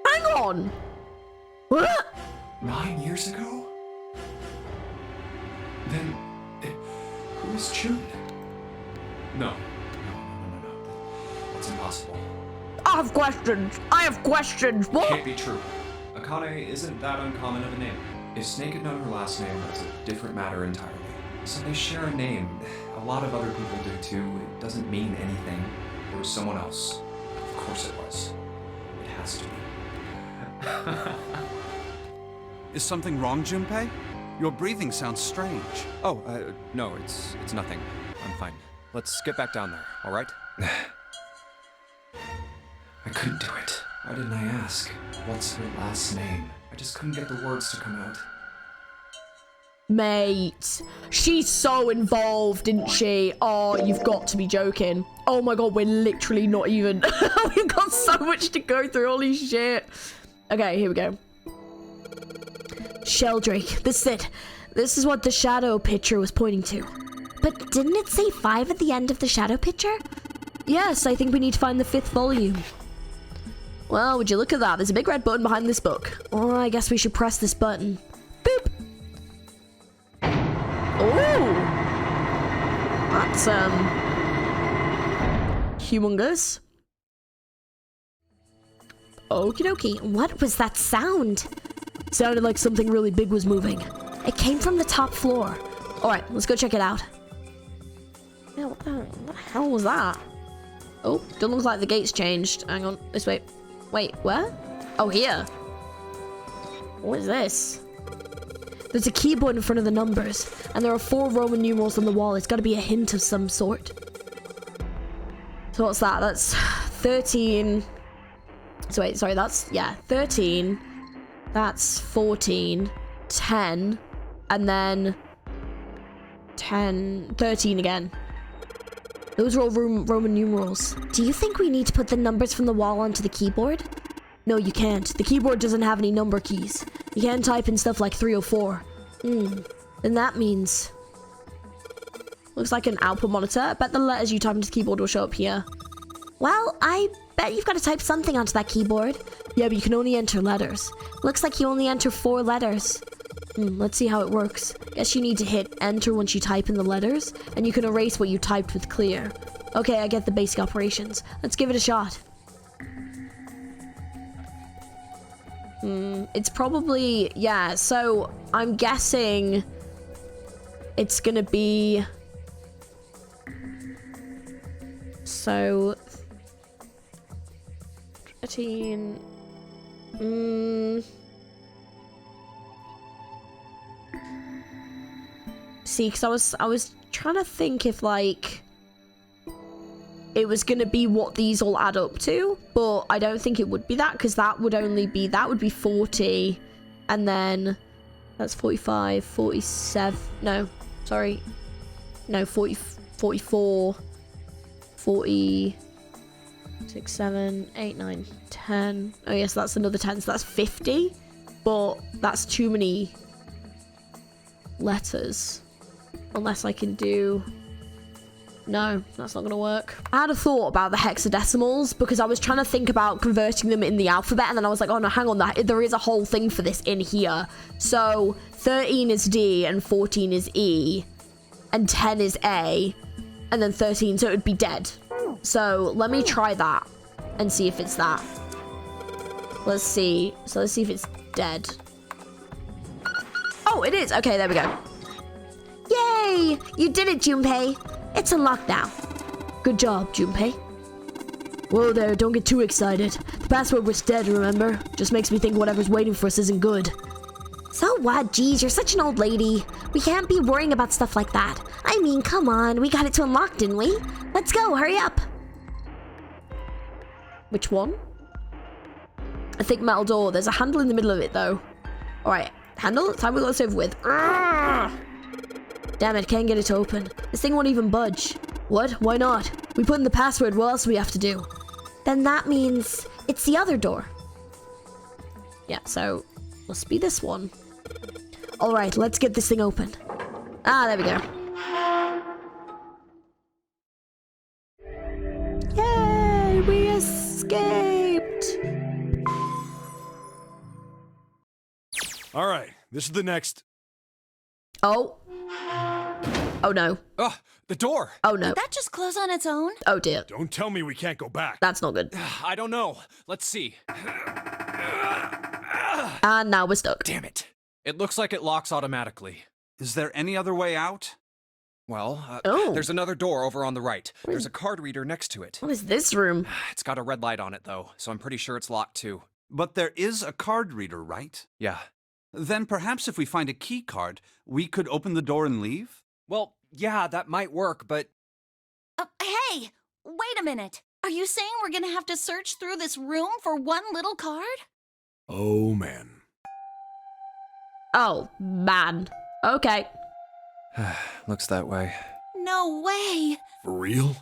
Hang on. What? 9 years ago? Then, who is June? No. That's impossible. I have questions. What? Can't be true. Akane isn't that uncommon of a name. If Snake had known her last name, that's a different matter entirely. So they share a name. A lot of other people do too. It doesn't mean anything. It was someone else. Of course it was. It has to be. Is something wrong, Junpei? Your breathing sounds strange. Oh, no, it's nothing. I'm fine. Let's get back down there, all right? I couldn't do it. Why didn't I ask? What's her last name? I just couldn't get the words to come out. Mate, she's so involved, isn't she? Oh, you've got to be joking. Oh my god, we're literally not even... We've got so much to go through, holy shit. Okay, here we go. Sheldrake, this is it. This is what the shadow picture was pointing to. But didn't it say 5 at the end of the shadow picture? Yes, I think we need to find the 5th volume. Well, would you look at that? There's a big red button behind this book. Well, I guess we should press this button. Boop. Ooh. That's, humongous. Okie dokie. What was that sound? Sounded like something really big was moving. It came from the top floor. Alright, let's go check it out. Yeah, what the hell was that? Oh, doesn't look like the gate's changed. Hang on, this way. Wait, where? Oh, here. What is this? There's a keyboard in front of the numbers, and there are 4 Roman numerals on the wall. It's got to be a hint of some sort. So what's that? That's 13. So wait, sorry, that's, yeah, 13. That's 14. 10. And then 10, 13 again. Those are all Roman numerals. Do you think we need to put the numbers from the wall onto the keyboard? No, you can't. The keyboard doesn't have any number keys. You can't type in stuff like 304. Then that means... Looks like an output monitor. I bet the letters you type into the keyboard will show up here. Well, I bet you've got to type something onto that keyboard. Yeah, but you can only enter letters. Looks like you only enter 4 letters. Let's see how it works. Guess you need to hit enter once you type in the letters, and you can erase what you typed with clear. Okay, I get the basic operations. Let's give it a shot. It's probably, yeah, so I'm guessing it's gonna be, so 13, see, because I was trying to think if, like, it was gonna be what these all add up to, but I don't think it would be that, because that would be 40, and then that's 45, 47, no, Sorry. No, 40, 44, 40, 6, 7, 8, 9, 10. Oh, yes, that's another 10. So that's 50. But that's too many letters. Unless I can do... No, that's not going to work. I had a thought about the hexadecimals because I was trying to think about converting them in the alphabet, and then I was like, oh no, hang on, there is a whole thing for this in here. So 13 is D and 14 is E and 10 is A and then 13, so it would be dead. So let me try that and see if it's that. Let's see. So let's see if it's dead. Oh, it is. Okay, there we go. Yay! You did it, Junpei. It's unlocked now. Good job, Junpei. Whoa there, don't get too excited. The password was dead, remember? Just makes me think whatever's waiting for us isn't good. So what? Geez, you're such an old lady. We can't be worrying about stuff like that. I mean, come on. We got it to unlock, didn't we? Let's go, hurry up. Which one? A thick metal door. There's a handle in the middle of it, though. Alright, handle? Time we got this over with. Urgh! Damn it, can't get it to open. This thing won't even budge. What? Why not? We put in the password, what else do we have to do? Then that means it's the other door. Yeah, so must be this one. Alright, let's get this thing open. Ah, there we go. Yay, we escaped! Alright, this is the next... Oh. Oh no. Oh, the door. Oh no. Did that just close on its own? Oh dear. Don't tell me we can't go back. That's not good. I don't know. Let's see. And now we're stuck. Damn it. It looks like it locks automatically. Is there any other way out? Well, Oh. There's another door over on the right. There's a card reader next to it. What is this room? It's got a red light on it, though, so I'm pretty sure it's locked, too. But there is a card reader, right? Yeah. Then perhaps if we find a key card, we could open the door and leave? Well, yeah, that might work, but... Hey! Wait a minute. Are you saying we're gonna have to search through this room for one little card? Oh, man. Oh, man. Okay. Looks that way. No way! For real?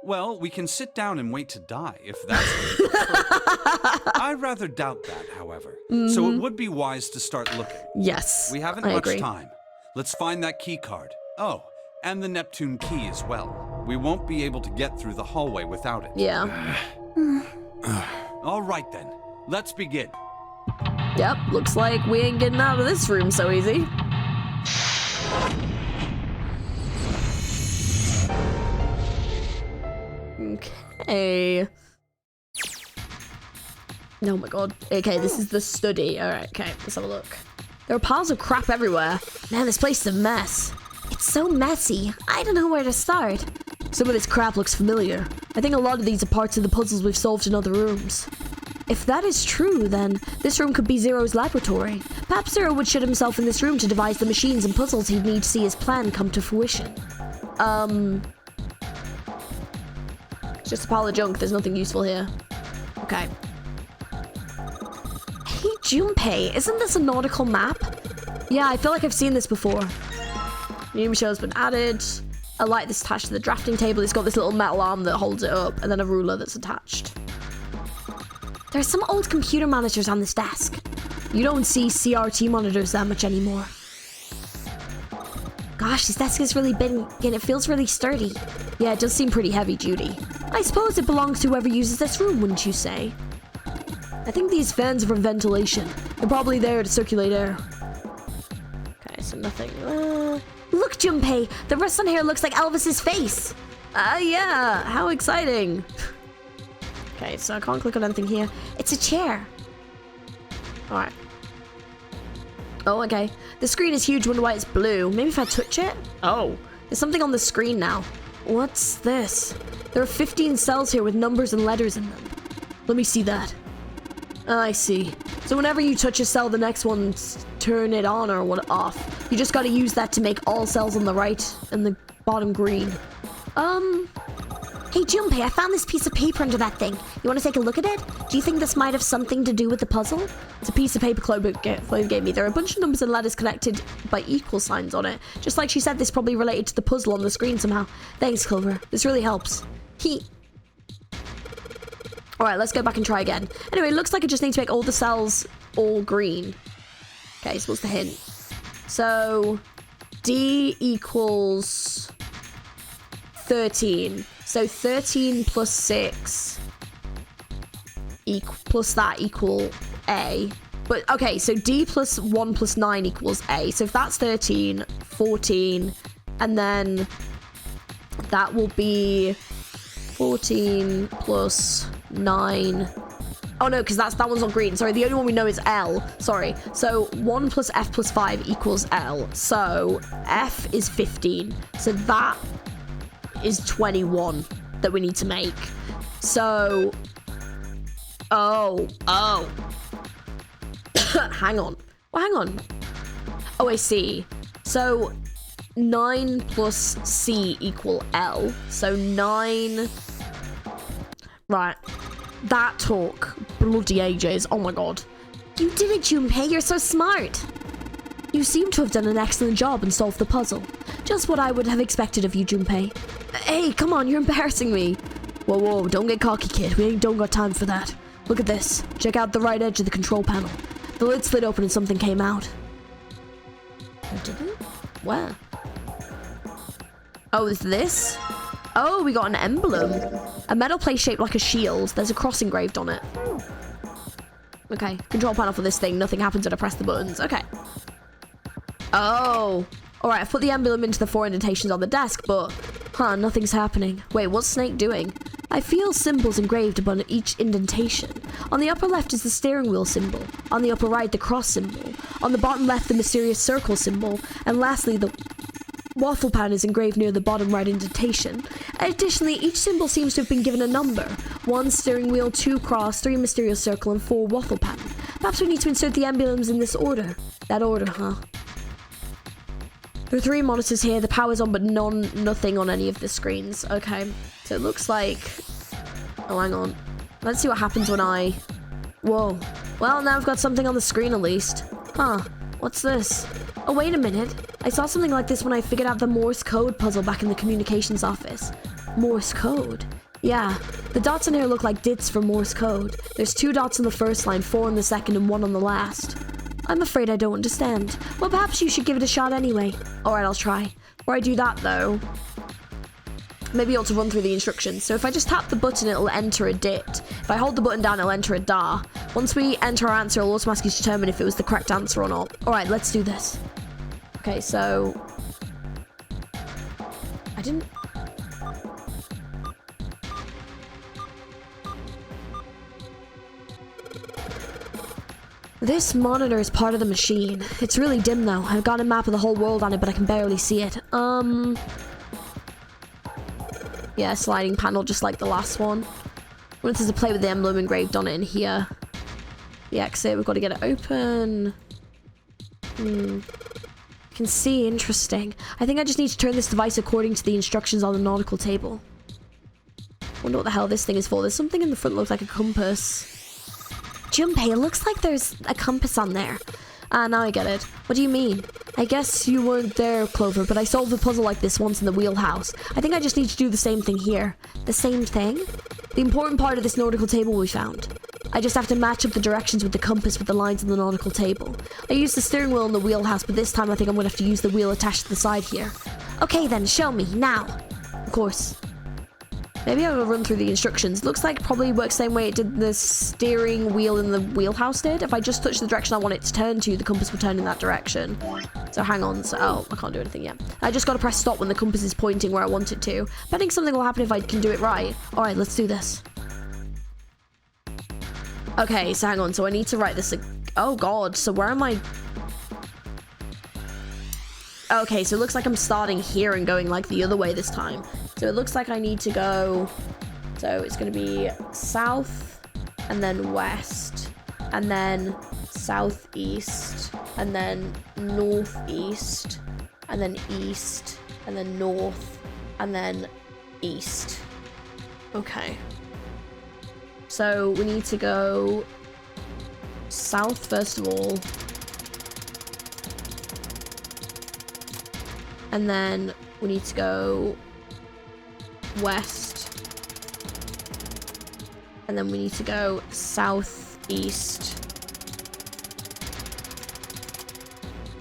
Well, we can sit down and wait to die, if that's what you prefer. I rather doubt that, however. So it would be wise to start looking. Yes. We haven't I much agree. time. Let's find that key card. Oh, and the Neptune key as well. We won't be able to get through the hallway without it. Yeah. All right then, let's begin. Yep, looks like we ain't getting out of this room so easy. Okay. Oh my god. Okay, this is the study. Alright, okay, let's have a look. There are piles of crap everywhere. Man, this place is a mess. It's so messy. I don't know where to start. Some of this crap looks familiar. I think a lot of these are parts of the puzzles we've solved in other rooms. If that is true, then this room could be Zero's laboratory. Perhaps Zero would shut himself in this room to devise the machines and puzzles he'd need to see his plan come to fruition. It's just a pile of junk. There's nothing useful here. Okay. Hey, Junpei, isn't this a nautical map? Yeah, I feel like I've seen this before. New show's been added. A light that's attached to the drafting table. It's got this little metal arm that holds it up, and then a ruler that's attached. There's some old computer monitors on this desk. You don't see CRT monitors that much anymore. Gosh, this desk is really big and it feels really sturdy. Yeah, it does seem pretty heavy duty. I suppose it belongs to whoever uses this room, wouldn't you say? I think these fans are for ventilation. They're probably there to circulate air. Okay, so nothing. Look, Junpei! The rust on here looks like Elvis's face! Yeah, how exciting! Okay, so I can't click on anything here. It's a chair. Alright. Oh, okay. The screen is huge, wonder why it's blue. Maybe if I touch it? Oh. There's something on the screen now. What's this? There are 15 cells here with numbers and letters in them. Let me see that. I see. So whenever you touch a cell, the next one's turn it on or what off. You just gotta use that to make all cells on the right and the bottom green. Hey, Junpei, I found this piece of paper under that thing. You want to take a look at it? Do you think this might have something to do with the puzzle? It's a piece of paper Clover gave me. There are a bunch of numbers and letters connected by equal signs on it. Just like she said, this probably related to the puzzle on the screen somehow. Thanks, Clover. This really helps. Alright, let's go back and try again. Anyway, it looks like I just need to make all the cells all green. Okay, so what's the hint? So, D equals 13. So 13 plus 6 plus that equal A. But, okay, so D plus 1 plus 9 equals A. So if that's 13, 14, and then that will be 14 plus 9. Oh no, because that one's on green. Sorry, the only one we know is L. Sorry. So 1 plus F plus 5 equals L. So F is 15. So that is 21 that we need to make. So, oh. Hang on. Well, hang on. Oh, I see. So 9 plus C equal L. So 9. Right. That took bloody ages. Oh my god. You did it, Junpei. You're so smart. You seem to have done an excellent job and solved the puzzle. Just what I would have expected of you, Junpei. Hey, come on, you're embarrassing me. Whoa, don't get cocky, kid. We don't got time for that. Look at this. Check out the right edge of the control panel. The lid slid open and something came out. Did it? Where? Oh, is this? Oh, we got an emblem. A metal plate shaped like a shield. There's a cross engraved on it. Okay, control panel for this thing. Nothing happens when I press the buttons. Okay. Oh. Alright, I've put the emblem into the 4 indentations on the desk, but... nothing's happening. Wait, what's Snake doing? I feel symbols engraved upon each indentation. On the upper left is the steering wheel symbol. On the upper right, the cross symbol. On the bottom left, the mysterious circle symbol. And lastly, the waffle pan is engraved near the bottom right indentation. Additionally, each symbol seems to have been given a number. 1 steering wheel, 2 cross, 3 mysterious circle, and 4 waffle pan. Perhaps we need to insert the emblems in this order. That order, huh? There are 3 monitors here. The power's on, but nothing on any of the screens. Okay, so it looks like... Oh, hang on. Let's see what happens when I... Whoa. Well, now I've got something on the screen at least. What's this? Oh, wait a minute. I saw something like this when I figured out the Morse code puzzle back in the communications office. Morse code? Yeah, the dots in here look like dits for Morse code. There's 2 dots on the first line, 4 on the second, and 1 on the last. I'm afraid I don't understand. Well, perhaps you should give it a shot anyway. Alright, I'll try. Before I do that, though, maybe I ought to run through the instructions. So if I just tap the button, it'll enter a dit. If I hold the button down, it'll enter a da. Once we enter our answer, it'll automatically determine if it was the correct answer or not. Alright, let's do this. Okay, so... I didn't... This monitor is part of the machine. It's really dim though. I've got a map of the whole world on it, but I can barely see it. Yeah, sliding panel just like the last one. What if there's a plate with the emblem engraved on it in here? The exit, we've got to get it open. You can see, interesting. I think I just need to turn this device according to the instructions on the nautical table. Wonder what the hell this thing is for. There's something in the front that looks like a compass. Junpei, it looks like there's a compass on there. Now I get it. What do you mean? I guess you weren't there, Clover, but I solved a puzzle like this once in the wheelhouse. I think I just need to do the same thing here. The same thing? The important part of this nautical table we found. I just have to match up the directions with the compass with the lines on the nautical table. I used the steering wheel in the wheelhouse, but this time I think I'm going to have to use the wheel attached to the side here. Okay then, show me, now. Of course. Maybe I'll run through the instructions. Looks like it probably works the same way it did the steering wheel in the wheelhouse did. If I just touch the direction I want it to turn to, the compass will turn in that direction. So hang on. So, oh, I can't do anything yet. I just got to press stop when the compass is pointing where I want it to. But I think something will happen if I can do it right. All right, let's do this. Okay, so hang on. So I need to write this. Oh, God. So where am I? Okay, so it looks like I'm starting here and going like the other way this time. So it looks like I need to go, so it's going to be south and then west and then southeast and then northeast and then east and then north and then east. Okay. So we need to go south first of all. And then we need to go west. And then we need to go southeast.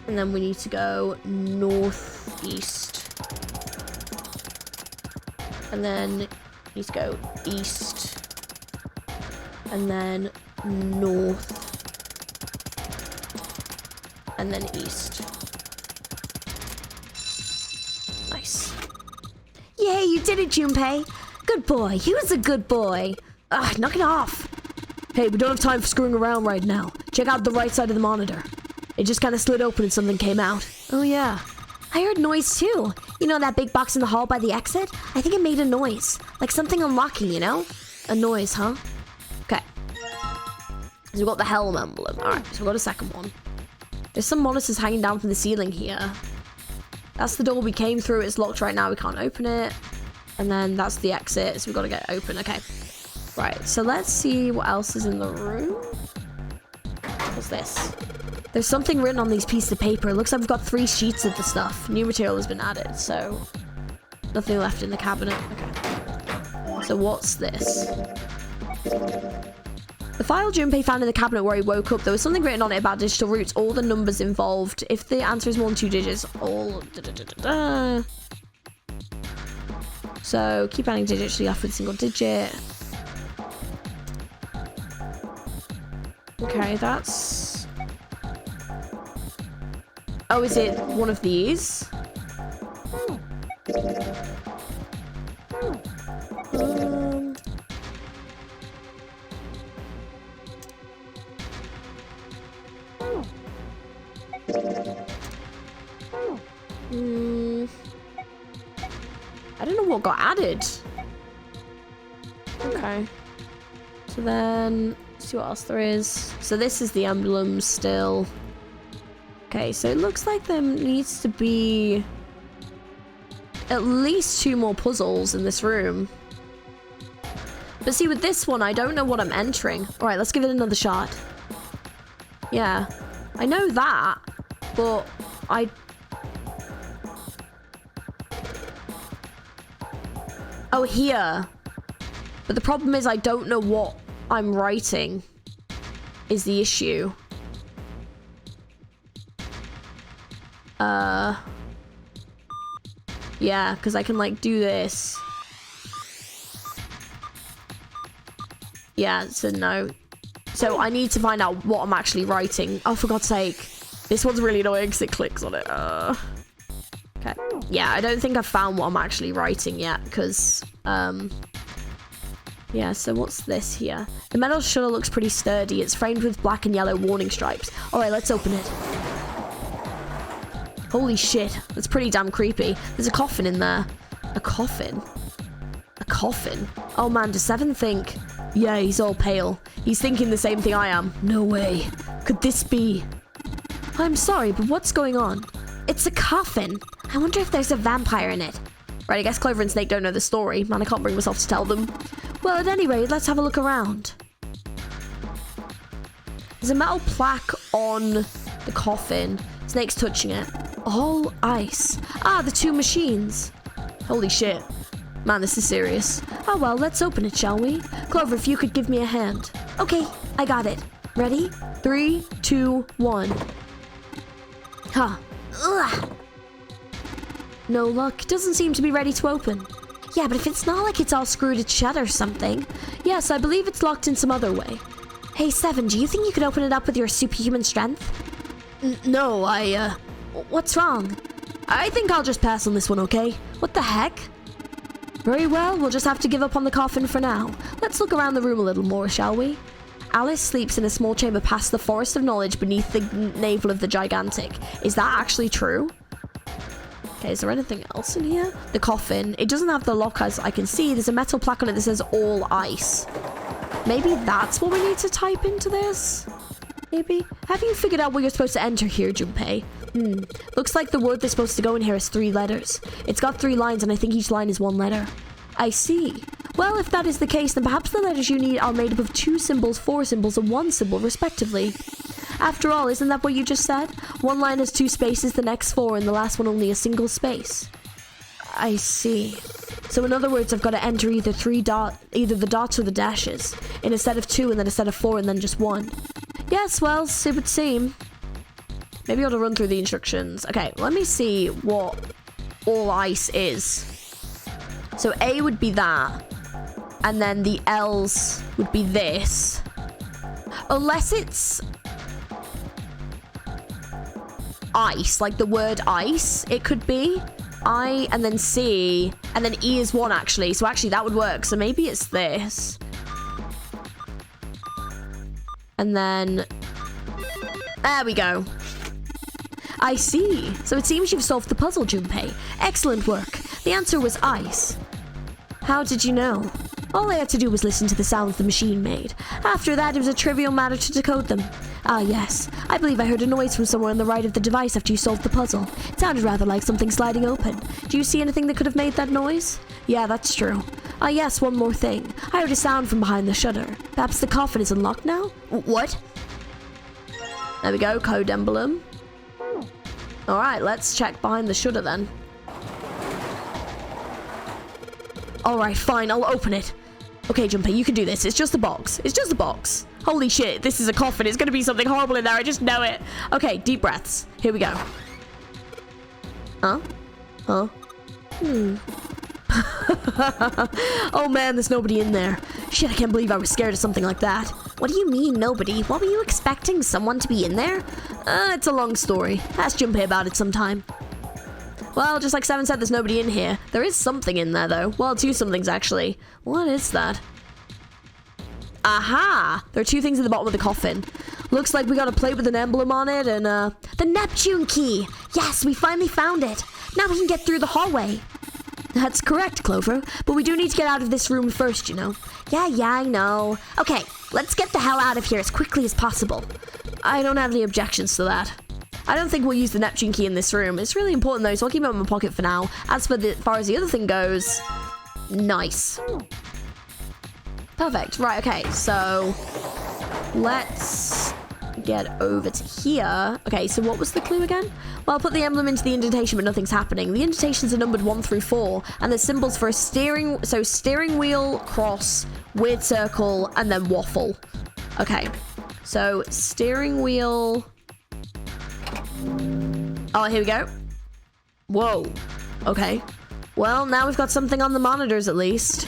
And then we need to go northeast. And then we need to go east. And then north. And then east. Nice. Yay, you did it, Junpei. Good boy. He was a good boy. Ugh, knock it off. Hey, we don't have time for screwing around right now. Check out the right side of the monitor. It just kind of slid open and something came out. Oh, yeah. I heard noise, too. You know that big box in the hall by the exit? I think it made a noise. Like something unlocking, you know? A noise, huh? Okay. So we've got the helm emblem. Alright, so we've got a second one. There's some monitors hanging down from the ceiling here. That's the door we came through. It's locked right now. We can't open it. And then that's the exit, so we've got to get open. Okay. Right, so let's see what else is in the room. What's this? There's something written on these pieces of paper. It looks like we've got 3 sheets of the stuff. New material has been added, so nothing left in the cabinet. Okay. So what's this? The file Junpei found in the cabinet where he woke up, there was something written on it about digital roots, all the numbers involved. If the answer is more than 2 digits, all So keep adding digits to the left with a single digit. Okay, that's... Oh, is it one of these? I don't know what got added. Okay. So then, let's see what else there is. So this is the emblem still. Okay, so it looks like there needs to be at least 2 more puzzles in this room. But see, with this one, I don't know what I'm entering. All right, let's give it another shot. Yeah, I know that, but Oh, here. But the problem is I don't know what I'm writing is the issue. Yeah, because I can, like, do this. Yeah, so no. So I need to find out what I'm actually writing. Oh, for God's sake. This one's really annoying because it clicks on it. Okay. Yeah, I don't think I've found what I'm actually writing yet, because, yeah, so what's this here? The metal shutter looks pretty sturdy. It's framed with black and yellow warning stripes. Alright, let's open it. Holy shit, that's pretty damn creepy. There's a coffin in there. A coffin? A coffin? Oh man, does Seven think... Yeah, he's all pale. He's thinking the same thing I am. No way. Could this be... I'm sorry, but what's going on? It's a coffin. I wonder if there's a vampire in it. Right, I guess Clover and Snake don't know the story. Man, I can't bring myself to tell them. Well, at any rate, let's have a look around. There's a metal plaque on the coffin. Snake's touching it. All ice. Ah, the 2 machines. Holy shit. Man, this is serious. Oh well, let's open it, shall we? Clover, if you could give me a hand. Okay, I got it. Ready? 3, 2, 1. Huh. Ugh. No luck. It doesn't seem to be ready to open. Yeah, but if it's not like it's all screwed shut or something. Yes, I believe it's locked in some other way. Hey, Seven, do you think you could open it up with your superhuman strength? No, What's wrong? I think I'll just pass on this one, okay? What the heck? Very well, we'll just have to give up on the coffin for now. Let's look around the room a little more, shall we? Alice sleeps in a small chamber past the forest of knowledge beneath the navel of the gigantic. Is that actually true? Okay, is there anything else in here? The coffin. It doesn't have the lock as I can see. There's a metal plaque on it that says all ice. Maybe that's what we need to type into this? Maybe? Have you figured out what you're supposed to enter here, Junpei? Looks like the word that's supposed to go in here is 3 letters. It's got 3 lines and I think each line is 1 letter. I see. Well, if that is the case, then perhaps the letters you need are made up of 2 symbols, 4 symbols, and 1 symbol, respectively. After all, isn't that what you just said? One line has 2 spaces, the next 4, and the last one only a single space. I see. So in other words, I've got to enter either the dots or the dashes, in a set of 2 and then a set of 4 and then just 1. Yes, well, it would seem. Maybe I ought to run through the instructions. Okay, let me see what all ice is. So A would be that, and then the L's would be this. Unless it's ice, like the word ice, it could be. I, and then C, and then E is 1 actually. So actually that would work. So maybe it's this. And then, there we go. I see. So it seems you've solved the puzzle, Junpei. Excellent work. The answer was ice. How did you know? All I had to do was listen to the sounds the machine made. After that, it was a trivial matter to decode them. Ah, yes. I believe I heard a noise from somewhere on the right of the device after you solved the puzzle. It sounded rather like something sliding open. Do you see anything that could have made that noise? Yeah, that's true. Ah, yes, one more thing. I heard a sound from behind the shutter. Perhaps the coffin is unlocked now? What? There we go, code emblem. Alright, let's check behind the shutter then. Alright, fine, I'll open it. Okay, Junpei, you can do this. It's just a box. It's just a box. Holy shit, this is a coffin. It's gonna be something horrible in there. I just know it. Okay, deep breaths. Here we go. Huh? Huh? Oh man, there's nobody in there. Shit, I can't believe I was scared of something like that. What do you mean, nobody? What were you expecting? Someone to be in there? It's a long story. Ask Junpei about it sometime. Well, just like Seven said, there's nobody in here. There is something in there, though. Well, 2 somethings, actually. What is that? Aha! There are 2 things at the bottom of the coffin. Looks like we got a plate with an emblem on it, and, the Neptune key! Yes, we finally found it! Now we can get through the hallway! That's correct, Clover. But we do need to get out of this room first, you know. Yeah, I know. Okay, let's get the hell out of here as quickly as possible. I don't have any objections to that. I don't think we'll use the Neptune key in this room. It's really important though, so I'll keep it in my pocket for now. As far as the other thing goes, nice. Perfect. Right, okay, so let's get over to here. Okay, so what was the clue again? Well, I'll put the emblem into the indentation, but nothing's happening. The indentations are numbered 1 through 4, and there's symbols for a steering wheel, cross, weird circle, and then waffle. Okay, so steering wheel. Oh, here we go. Whoa. Okay. Well, now we've got something on the monitors at least.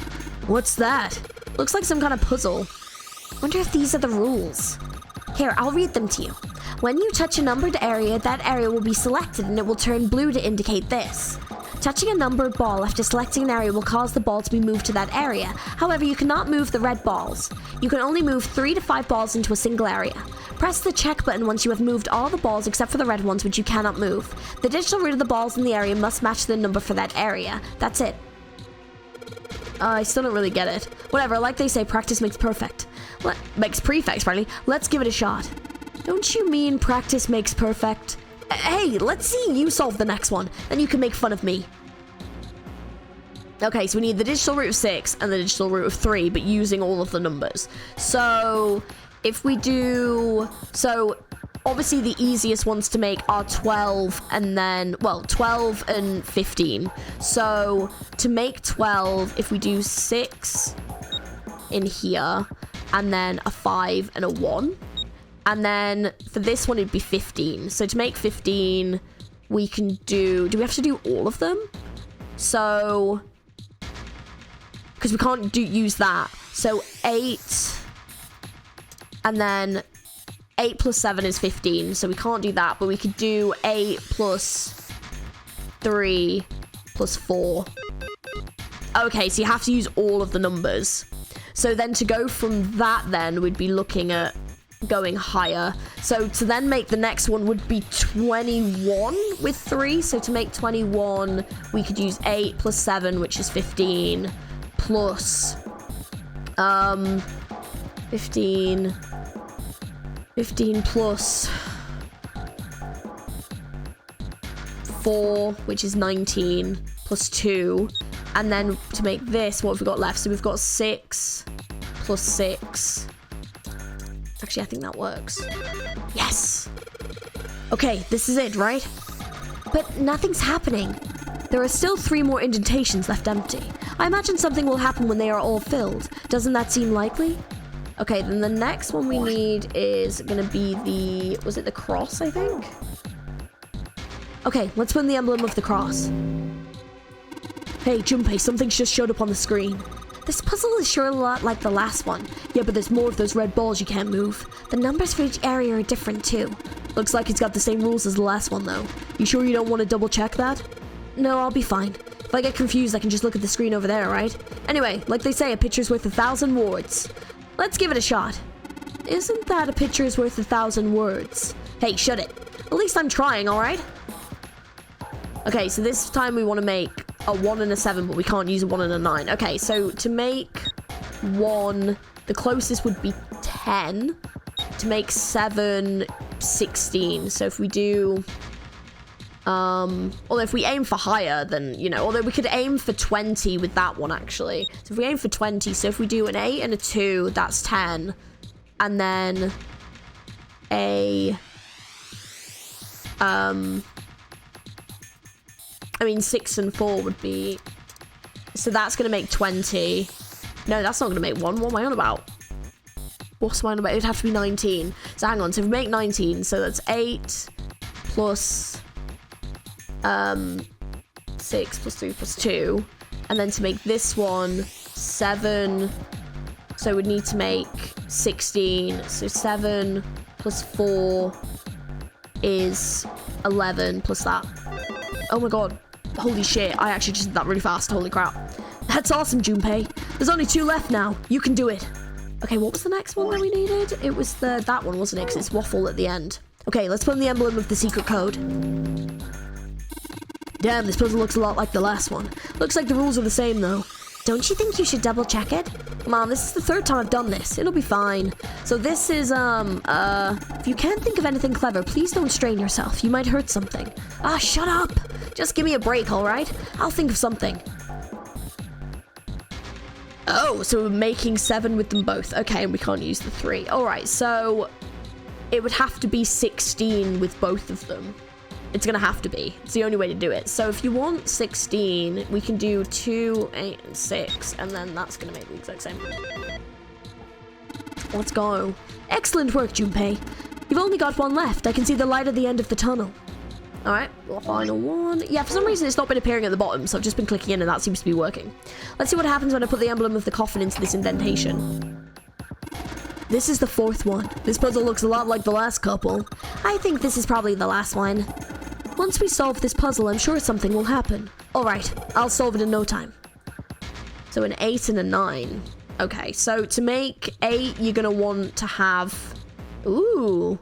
What's that? Looks like some kind of puzzle. Wonder if these are the rules. Here, I'll read them to you. When you touch a numbered area, that area will be selected and it will turn blue to indicate this. Touching a numbered ball after selecting an area will cause the ball to be moved to that area. However, you cannot move the red balls. You can only move 3 to 5 balls into a single area. Press the check button once you have moved all the balls except for the red ones, which you cannot move. The digital root of the balls in the area must match the number for that area. That's it. I still don't really get it. Whatever, like they say, practice makes perfect. Makes prefect, apparently. Let's give it a shot. Don't you mean practice makes perfect? Hey, let's see you solve the next one. Then you can make fun of me. Okay, so we need the digital root of 6 and the digital root of 3, but using all of the numbers. So, if we do... So, obviously the easiest ones to make are 12 and then... Well, 12 and 15. So, to make 12, if we do 6 in here, and then a 5 and a 1... And then for this one, it'd be 15. So to make 15, we can do we have to do all of them? So, because we can't use that. So 8, and then 8 plus 7 is 15. So we can't do that, but we could do 8 plus 3 plus 4. Okay, so you have to use all of the numbers. So then to go from that, then we'd be looking at going higher. So to then make the next one would be 21 with 3. So to make 21, we could use 8 plus 7, which is 15, plus 15 plus 4, which is 19, plus 2, And then to make this, what have we got left? So we've got 6 plus 6. Actually, I think that works. Yes! Okay, this is it, right? But nothing's happening. There are still 3 more indentations left empty. I imagine something will happen when they are all filled. Doesn't that seem likely? Okay, then the next one we need is gonna be the... was it the cross, I think? Okay, let's put in the emblem of the cross. Hey, Junpei, something's just showed up on the screen. This puzzle is sure a lot like the last one. Yeah, but there's more of those red balls you can't move. The numbers for each area are different too. Looks like it's got the same rules as the last one, though. You sure you don't want to double check that? No, I'll be fine. If I get confused, I can just look at the screen over there, right? Anyway, like they say, a picture's worth 1,000 words. Let's give it a shot. Isn't that a picture's worth 1,000 words? Hey, shut it. At least I'm trying, alright? Okay, so this time we want to make a 1 and a 7, but we can't use a 1 and a 9. Okay, so to make 1, the closest would be 10. To make 7, 16. So if we do... although if we aim for higher, then, you know, although we could aim for 20 with that one, actually. So if we aim for 20, so if we do an 8 and a 2, that's 10. And then a... I mean, 6 and 4 would be... So that's going to make 20. No, that's not going to make 1. What am I on about? What's I on about? It'd have to be 19. So hang on. So if we make 19, so that's 8 plus 6 plus 3 plus 2. And then to make this one 7. So we'd need to make 16. So 7 plus 4 is 11 plus that. Oh my god. Holy shit, I actually just did that really fast. Holy crap. That's awesome, Junpei. There's only 2 left now. You can do it. Okay, what was the next one that we needed? It was that one, wasn't it? Because it's waffle at the end. Okay, let's put in the emblem of the secret code. Damn, this puzzle looks a lot like the last one. Looks like the rules are the same, though. Don't you think you should double check it? Come on, this is the 3rd time I've done this. It'll be fine. So this is, if you can't think of anything clever, please don't strain yourself. You might hurt something. Ah, shut up! Just give me a break, alright? I'll think of something. Oh, so we're making 7 with them both. Okay, and we can't use the 3. Alright, so it would have to be 16 with both of them. It's gonna have to be. It's the only way to do it. So if you want 16, we can do 2, 8, and 6, and then that's gonna make the exact same. Let's go. Excellent work, Junpei. You've only got 1 left. I can see the light at the end of the tunnel. Alright, final one. Yeah, for some reason it's not been appearing at the bottom, so I've just been clicking in and that seems to be working. Let's see what happens when I put the emblem of the coffin into this indentation. This is the 4th one. This puzzle looks a lot like the last couple. I think this is probably the last one. Once we solve this puzzle, I'm sure something will happen. Alright, I'll solve it in no time. So an 8 and a 9. Okay, so to make 8, you're gonna want to have... Ooh.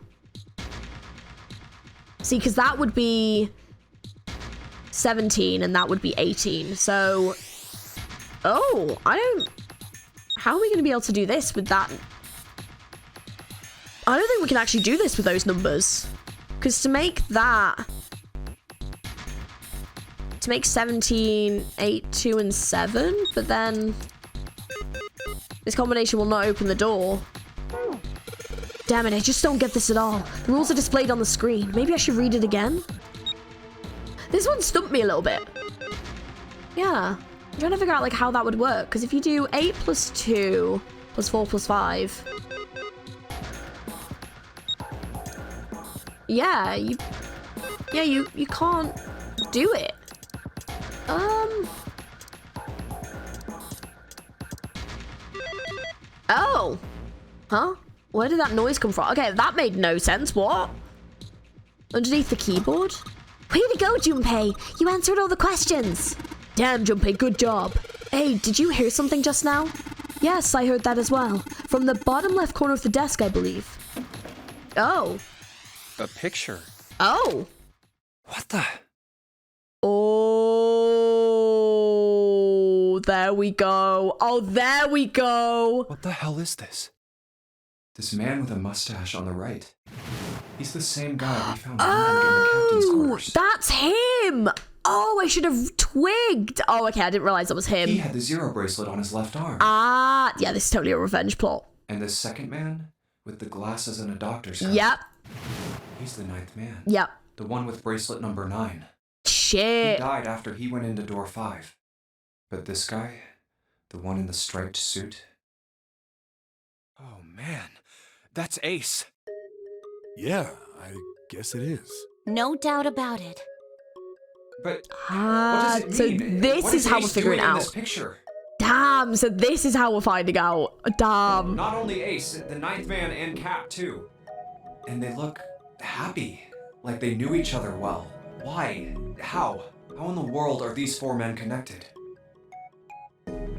See, because that would be 17 and that would be 18. So, oh, I don't... How are we going to be able to do this with that? I don't think we can actually do this with those numbers. Because to make that... To make 17, 8, 2, and 7, but then... This combination will not open the door. Damn it, I just don't get this at all. The rules are displayed on the screen. Maybe I should read it again? This one stumped me a little bit. Yeah. I'm trying to figure out like how that would work. Because if you do 8 plus 2 plus 4 plus 5. Yeah, you can't do it. Oh. Huh? Where did that noise come from? Okay, that made no sense. What? Underneath the keyboard? Way to go, Junpei! You answered all the questions! Damn, Junpei, good job. Hey, did you hear something just now? Yes, I heard that as well. From the bottom left corner of the desk, I believe. Oh. A picture. Oh. What the? Oh, there we go. Oh, there we go. What the hell is this? This man with a mustache on the right. He's the same guy we found in the captain's quarters. That's him! Oh, I should have twigged. Oh, okay, I didn't realize that was him. He had the Zero bracelet on his left arm. Ah, yeah, this is totally a revenge plot. And the second man with the glasses and a doctor's coat. Yep. He's the 9th man. Yep. The one with bracelet number 9. Shit. He died after he went into door 5. But this guy, the one in the striped suit. Oh man, that's Ace. Yeah, I guess it is. No doubt about it. But Ah, what does so it mean? this What is how we're Ace figuring doing it in out. this picture? Damn, so this is how we're finding out. Damn. Not only Ace, the 9th man and Cap too. And they look happy, like they knew each other well. Why? How? How in the world are these 4 men connected?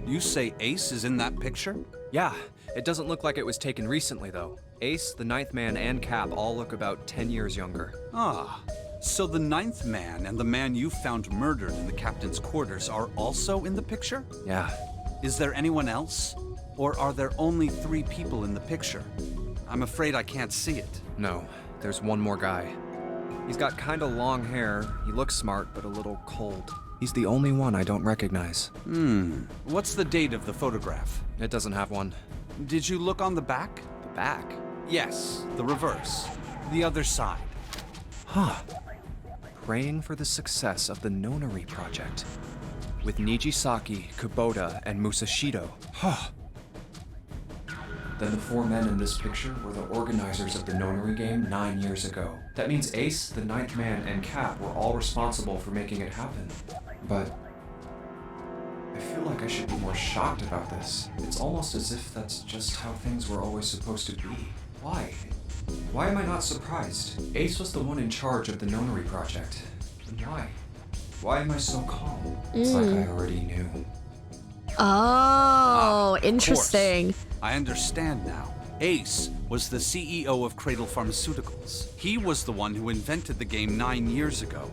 You say Ace is in that picture? Yeah, it doesn't look like it was taken recently though. Ace, the 9th man, and Cap all look about 10 years younger. Ah, so the 9th man and the man you found murdered in the captain's quarters are also in the picture? Yeah. Is there anyone else? Or are there only 3 people in the picture? I'm afraid I can't see it. No, there's one more guy. He's got kinda long hair, he looks smart, but a little cold. He's the only one I don't recognize. What's the date of the photograph? It doesn't have one. Did you look on the back? The back? Yes, the reverse. The other side. Huh. Praying for the success of the Nonary project. With Nijisaki, Kubota, and Musashido. Huh. Then the 4 men in this picture were the organizers of the Nonary game 9 years ago. That means Ace, the 9th man, and Cap were all responsible for making it happen. But I feel like I should be more shocked about this. It's almost as if that's just how things were always supposed to be. Why? Why am I not surprised? Ace was the one in charge of the Nonary project. And why? Why am I so calm? It's like I already knew. Oh, interesting. I understand now. Ace was the CEO of Cradle Pharmaceuticals. He was the one who invented the game 9 years ago.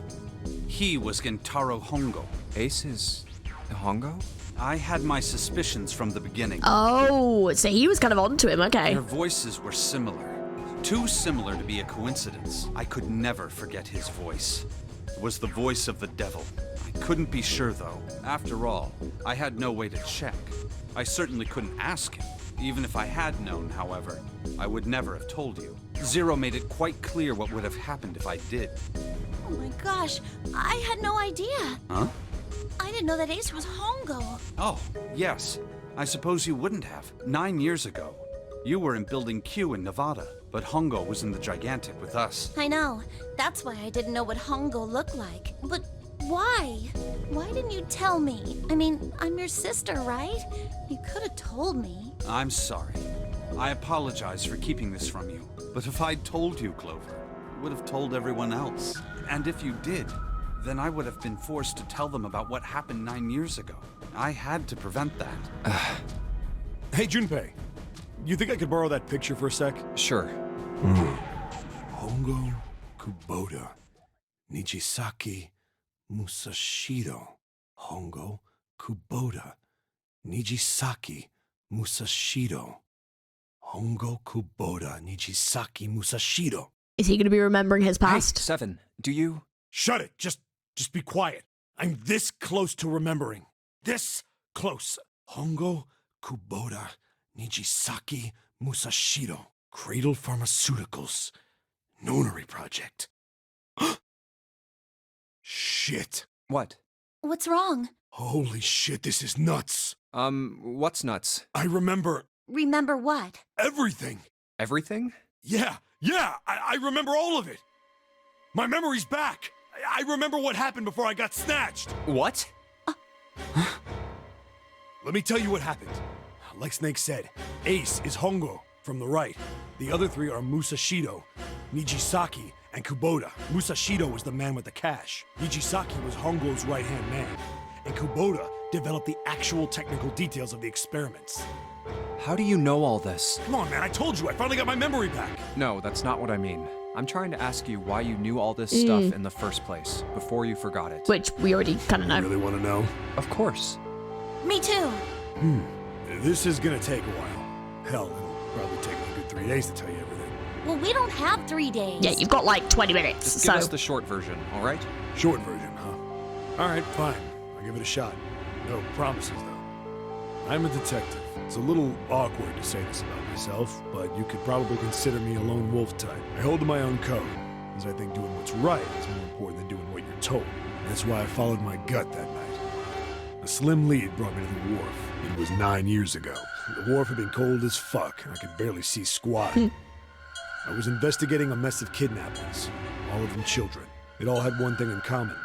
He was Gentaro Hongo. Ace is Hongo? I had my suspicions from the beginning. Oh, so he was kind of onto him, okay. Their voices were similar. Too similar to be a coincidence. I could never forget his voice. It was the voice of the devil. I couldn't be sure, though. After all, I had no way to check. I certainly couldn't ask him. Even if I had known, however, I would never have told you. Zero made it quite clear what would have happened if I did. Oh my gosh, I had no idea. Huh? I didn't know that Ace was Hongo. Oh, yes. I suppose you wouldn't have. 9 years ago. You were in Building Q in Nevada, but Hongo was in the Gigantic with us. I know. That's why I didn't know what Hongo looked like. But why? Why didn't you tell me? I mean, I'm your sister, right? You could have told me. I'm sorry. I apologize for keeping this from you. But if I'd told you, Clover, I would have told everyone else. And if you did, then I would have been forced to tell them about what happened 9 years ago. I had to prevent that. Hey, Junpei. You think I could borrow that picture for a sec? Sure. Hongo, Kubota, Nijisaki, Musashido. Hongo, Kubota, Nijisaki, Musashido. Hongo, Kubota, Nijisaki, Musashido. Is he going to be remembering his past? Hey, 7. Do you? Shut it. Just be quiet. I'm this close to remembering. This close. Hongo, Kubota, Nijisaki, Musashido. Cradle Pharmaceuticals. Nonary project. Shit. What? What's wrong? Holy shit, this is nuts. What's nuts? I remember Remember what? everything. Everything? Yeah, I remember all of it. My memory's back. I remember what happened before I got snatched. What? Let me tell you what happened. Like Snake said, Ace is Hongo from the right. The other 3 are Musashido, Nijisaki, and Kubota. Musashido was the man with the cash. Nijisaki was Hongo's right-hand man. And Kubota developed the actual technical details of the experiments. How do you know all this? Come on, man, I told you, I finally got my memory back. No, that's not what I mean. I'm trying to ask you why you knew all this stuff in the first place, before you forgot it. Which we already kind of know. You really want to know? Of course. Me too. This is gonna take a while. Hell, it'll probably take me a good 3 days to tell you everything. Well, we don't have 3 days. Yeah, you've got like 20 minutes. Just so give us the short version, all right? Short version, huh? Alright, fine. I'll give it a shot. No promises, though. I'm a detective. It's a little awkward to say this about myself, but you could probably consider me a lone wolf type. I hold to my own code, as I think doing what's right is more important than doing what you're told. That's why I followed my gut that night. A slim lead brought me to the wharf. It was 9 years ago. The wharf had been cold as fuck, and I could barely see squat. I was investigating a mess of kidnappings, all of them children. It all had one thing in common.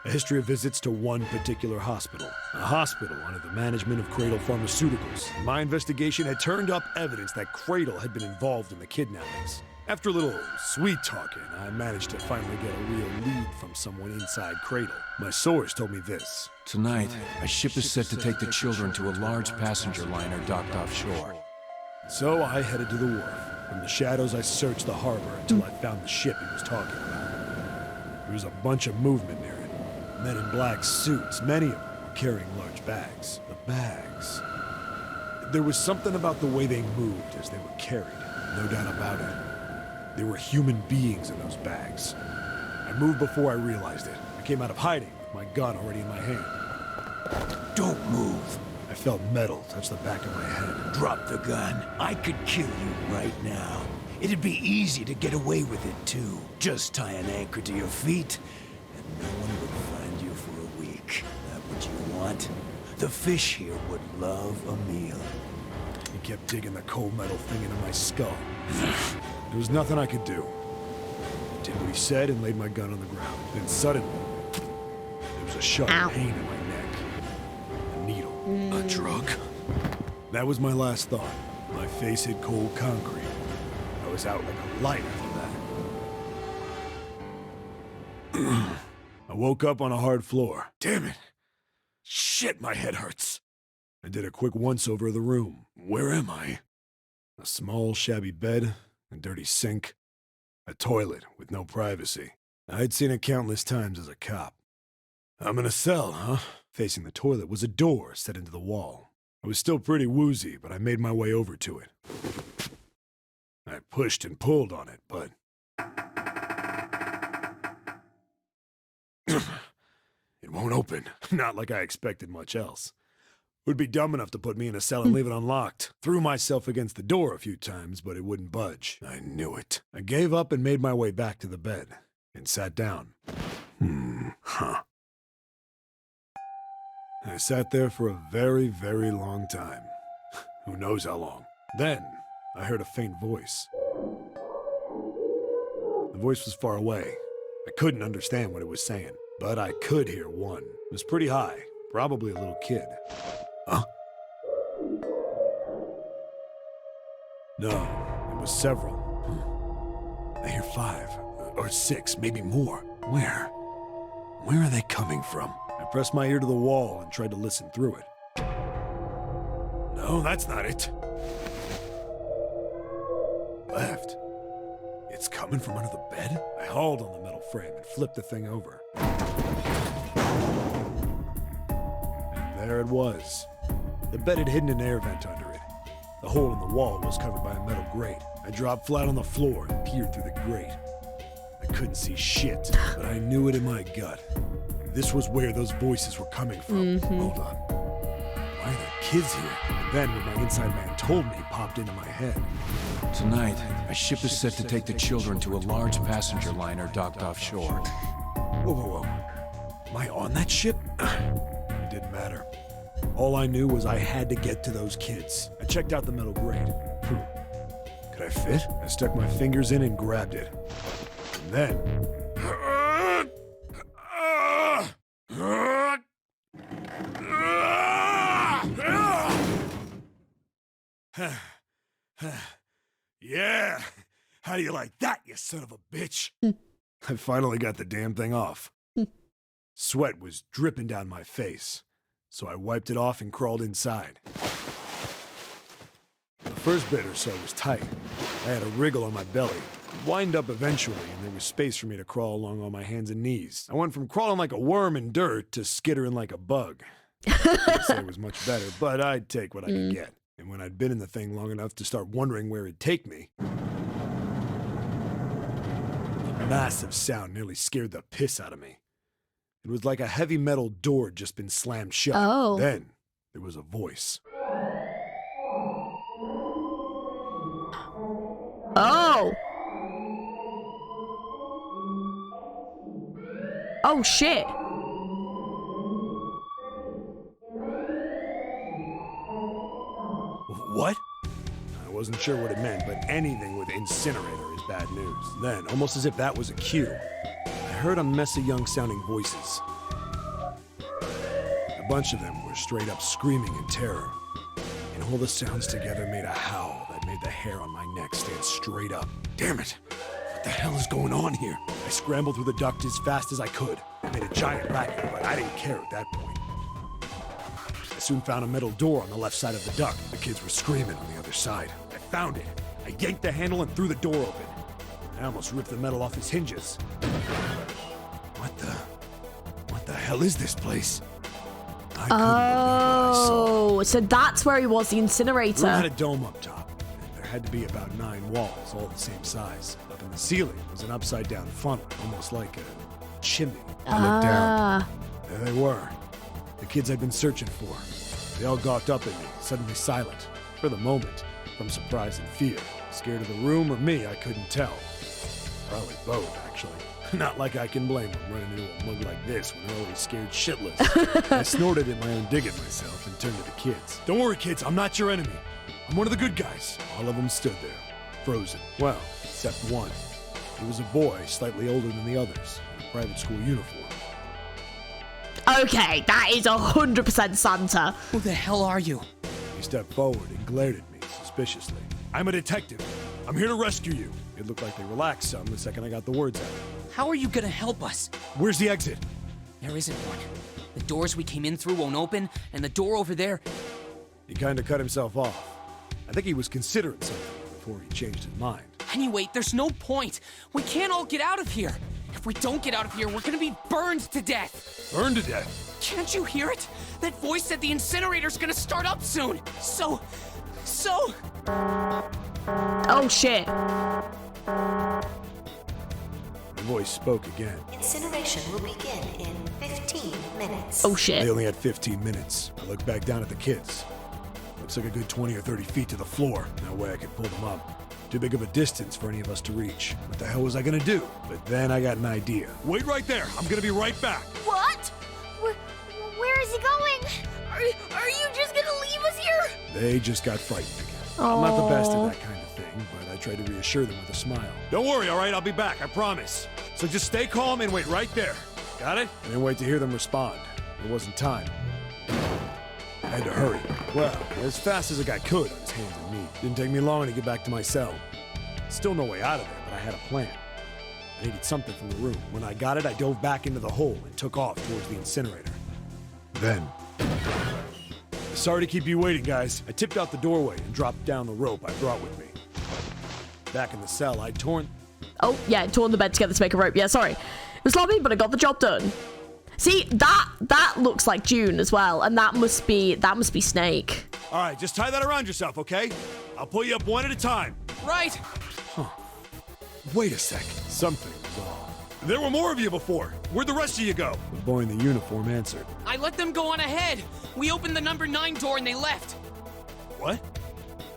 A history of visits to one particular hospital. A hospital under the management of Cradle Pharmaceuticals. My investigation had turned up evidence that Cradle had been involved in the kidnappings. After a little sweet talking, I managed to finally get a real lead from someone inside Cradle. My source told me this. Tonight, a ship is set to take the children to a large passenger liner docked offshore. So I headed to the wharf. From the shadows, I searched the harbor until I found the ship he was talking about. There was a bunch of movement near it. Men in black suits, many of them were carrying large bags. The bags. There was something about the way they moved as they were carried. No doubt about it. There were human beings in those bags. I moved before I realized it. I came out of hiding with my gun already in my hand. Don't move. I felt metal touch the back of my head. Drop the gun. I could kill you right now. It'd be easy to get away with it, too. Just tie an anchor to your feet, and no one would find you for a week. That what you want? The fish here would love a meal. He kept digging the cold metal thing into my skull. There was nothing I could do. I did what he said and laid my gun on the ground. Then suddenly, there was a sharp pain in my neck. A needle. A drug? That was my last thought. My face hit cold concrete. I was out like a light after that. I woke up on a hard floor. Damn it! Shit, my head hurts. I did a quick once-over of the room. Where am I? A small, shabby bed, a dirty sink, a toilet with no privacy. I'd seen it countless times as a cop. I'm in a cell, huh? Facing the toilet was a door set into the wall. I was still pretty woozy, but I made my way over to it. I pushed and pulled on it, but... it won't open. Not like I expected much else. Would be dumb enough to put me in a cell and leave it unlocked. Threw myself against the door a few times, but it wouldn't budge. I knew it. I gave up and made my way back to the bed, and sat down. I sat there for a very, very long time. Who knows how long. Then, I heard a faint voice. The voice was far away. I couldn't understand what it was saying, but I could hear one. It was pretty high, probably a little kid. Huh? No, it was several. I hear 5, or 6, maybe more. Where? Where are they coming from? I pressed my ear to the wall and tried to listen through it. No, that's not it. Left. It's coming from under the bed? I hauled on the metal frame and flipped the thing over. And there it was. The bed had hidden an air vent under it. The hole in the wall was covered by a metal grate. I dropped flat on the floor and peered through the grate. I couldn't see shit, but I knew it in my gut. This was where those voices were coming from. Hold on. Why are there kids here? And then what my inside man told me popped into my head. Tonight, a ship is set to take the children to a large passenger liner docked offshore. Whoa, whoa, whoa. Am I on that ship? It didn't matter. All I knew was I had to get to those kids. I checked out the metal grate. Could I fit? I stuck my fingers in and grabbed it. And then... Yeah! How do you like that, you son of a bitch? I finally got the damn thing off. Sweat was dripping down my face, so I wiped it off and crawled inside. The first bit or so was tight. I had a wriggle on my belly. It wind up eventually, and there was space for me to crawl along on my hands and knees. I went from crawling like a worm in dirt to skittering like a bug. I'd say it was much better, but I'd take what I could get. And when I'd been in the thing long enough to start wondering where it'd take me, a massive sound nearly scared the piss out of me. It was like a heavy metal door had just been slammed shut. Oh. Then there was a voice. Oh. Oh shit. What? I wasn't sure what it meant, but anything with incinerator is bad news. Then, almost as if that was a cue, I heard a mess of young-sounding voices. A bunch of them were straight up screaming in terror, and all the sounds together made a howl that made the hair on my neck stand straight up. Damn it! What the hell is going on here? I scrambled through the duct as fast as I could. I made a giant racket, but I didn't care at that point. I soon found a metal door on the left side of the duct. The kids were screaming on the other side. I found it. I yanked the handle and threw the door open. I almost ripped the metal off its hinges. What the hell is this place? I couldn't believe what I saw. So that's where he was, the incinerator. The room had a dome up top. There had to be about 9 walls, all the same size. Up in the ceiling was an upside-down funnel, almost like a chimney. I looked down. There they were. The kids I'd been searching for. They all gawked up at me, suddenly silent. For the moment, from surprise and fear. Scared of the room or me, I couldn't tell. Probably both, actually. Not like I can blame them running into a mug like this when they're already scared shitless. I snorted at my own dig at myself and turned to the kids. Don't worry, kids, I'm not your enemy. I'm one of the good guys. All of them stood there, frozen. Well, except one. He was a boy, slightly older than the others, in a private school uniform. Okay, that is 100% Santa. Who the hell are you? He stepped forward and glared at me suspiciously. I'm a detective. I'm here to rescue you. It looked like they relaxed some the second I got the words out. How are you gonna help us? Where's the exit? There isn't one. The doors we came in through won't open, and the door over there... He kind of cut himself off. I think he was considering something before he changed his mind. Anyway, there's no point. We can't all get out of here. If we don't get out of here, we're gonna be burned to death. Burned to death? Can't you hear it? That voice said the incinerator's gonna start up soon. So... Oh shit. The voice spoke again. Incineration will begin in 15 minutes. Oh shit. They only had 15 minutes. I looked back down at the kids. Looks like a good 20 or 30 feet to the floor. No way I could pull them up. Too big of a distance for any of us to reach. What the hell was I gonna do? But then I got an idea. Wait right there. I'm gonna be right back. What? Where is he going? Are you just gonna leave us here? They just got frightened again. I'm not the best at that kind of thing, but I tried to reassure them with a smile. Don't worry, all right? I'll be back, I promise. So just stay calm and wait right there. Got it? I didn't wait to hear them respond. There wasn't time. I had to hurry. Well, as fast as I could on his hands and knees. Didn't take me long to get back to my cell. Still no way out of there, but I had a plan. I needed something from the room. When I got it, I dove back into the hole and took off towards the incinerator. Then... Sorry to keep you waiting, guys. I tipped out the doorway and dropped down the rope I brought with me. Back in the cell, I'd torn... Oh, yeah, torn the bed together to make a rope. Yeah, sorry. It was sloppy, but I got the job done. See, that looks like June as well, and that must be Snake. All right, just tie that around yourself, okay? I'll pull you up one at a time. Right. Huh. Wait a sec. Something was off. There were more of you before. Where'd the rest of you go? The boy in the uniform answered. I let them go on ahead. We opened the number 9 door and they left. What?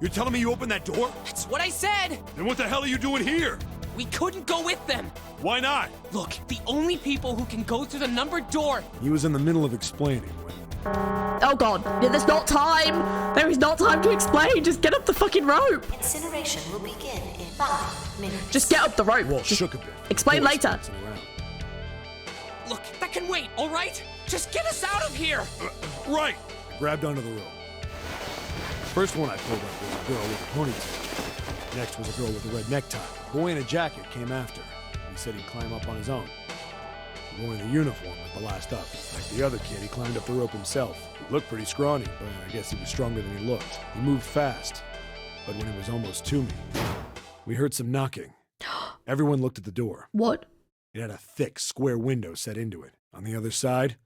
You're telling me you opened that door? That's what I said. Then what the hell are you doing here? We couldn't go with them. Why not? Look, the only people who can go through the numbered door... He was in the middle of explaining when... Oh god, yeah, there's not time. There is not time to explain. Just get up the fucking rope. Incineration will begin in 5 minutes. Just get up the rope. Wall shook a bit. Explain later. Look, that can wait, all right? Just get us out of here. Right. I grabbed onto the rope. First one I pulled up was a girl with a ponytail. Next was a girl with a red necktie. A boy in a jacket came after. He said he'd climb up on his own. The boy in the uniform was the last up. Like the other kid, he climbed up the rope himself. He looked pretty scrawny, but I guess he was stronger than he looked. He moved fast, but when he was almost to me, we heard some knocking. Everyone looked at the door. What? It had a thick, square window set into it. On the other side,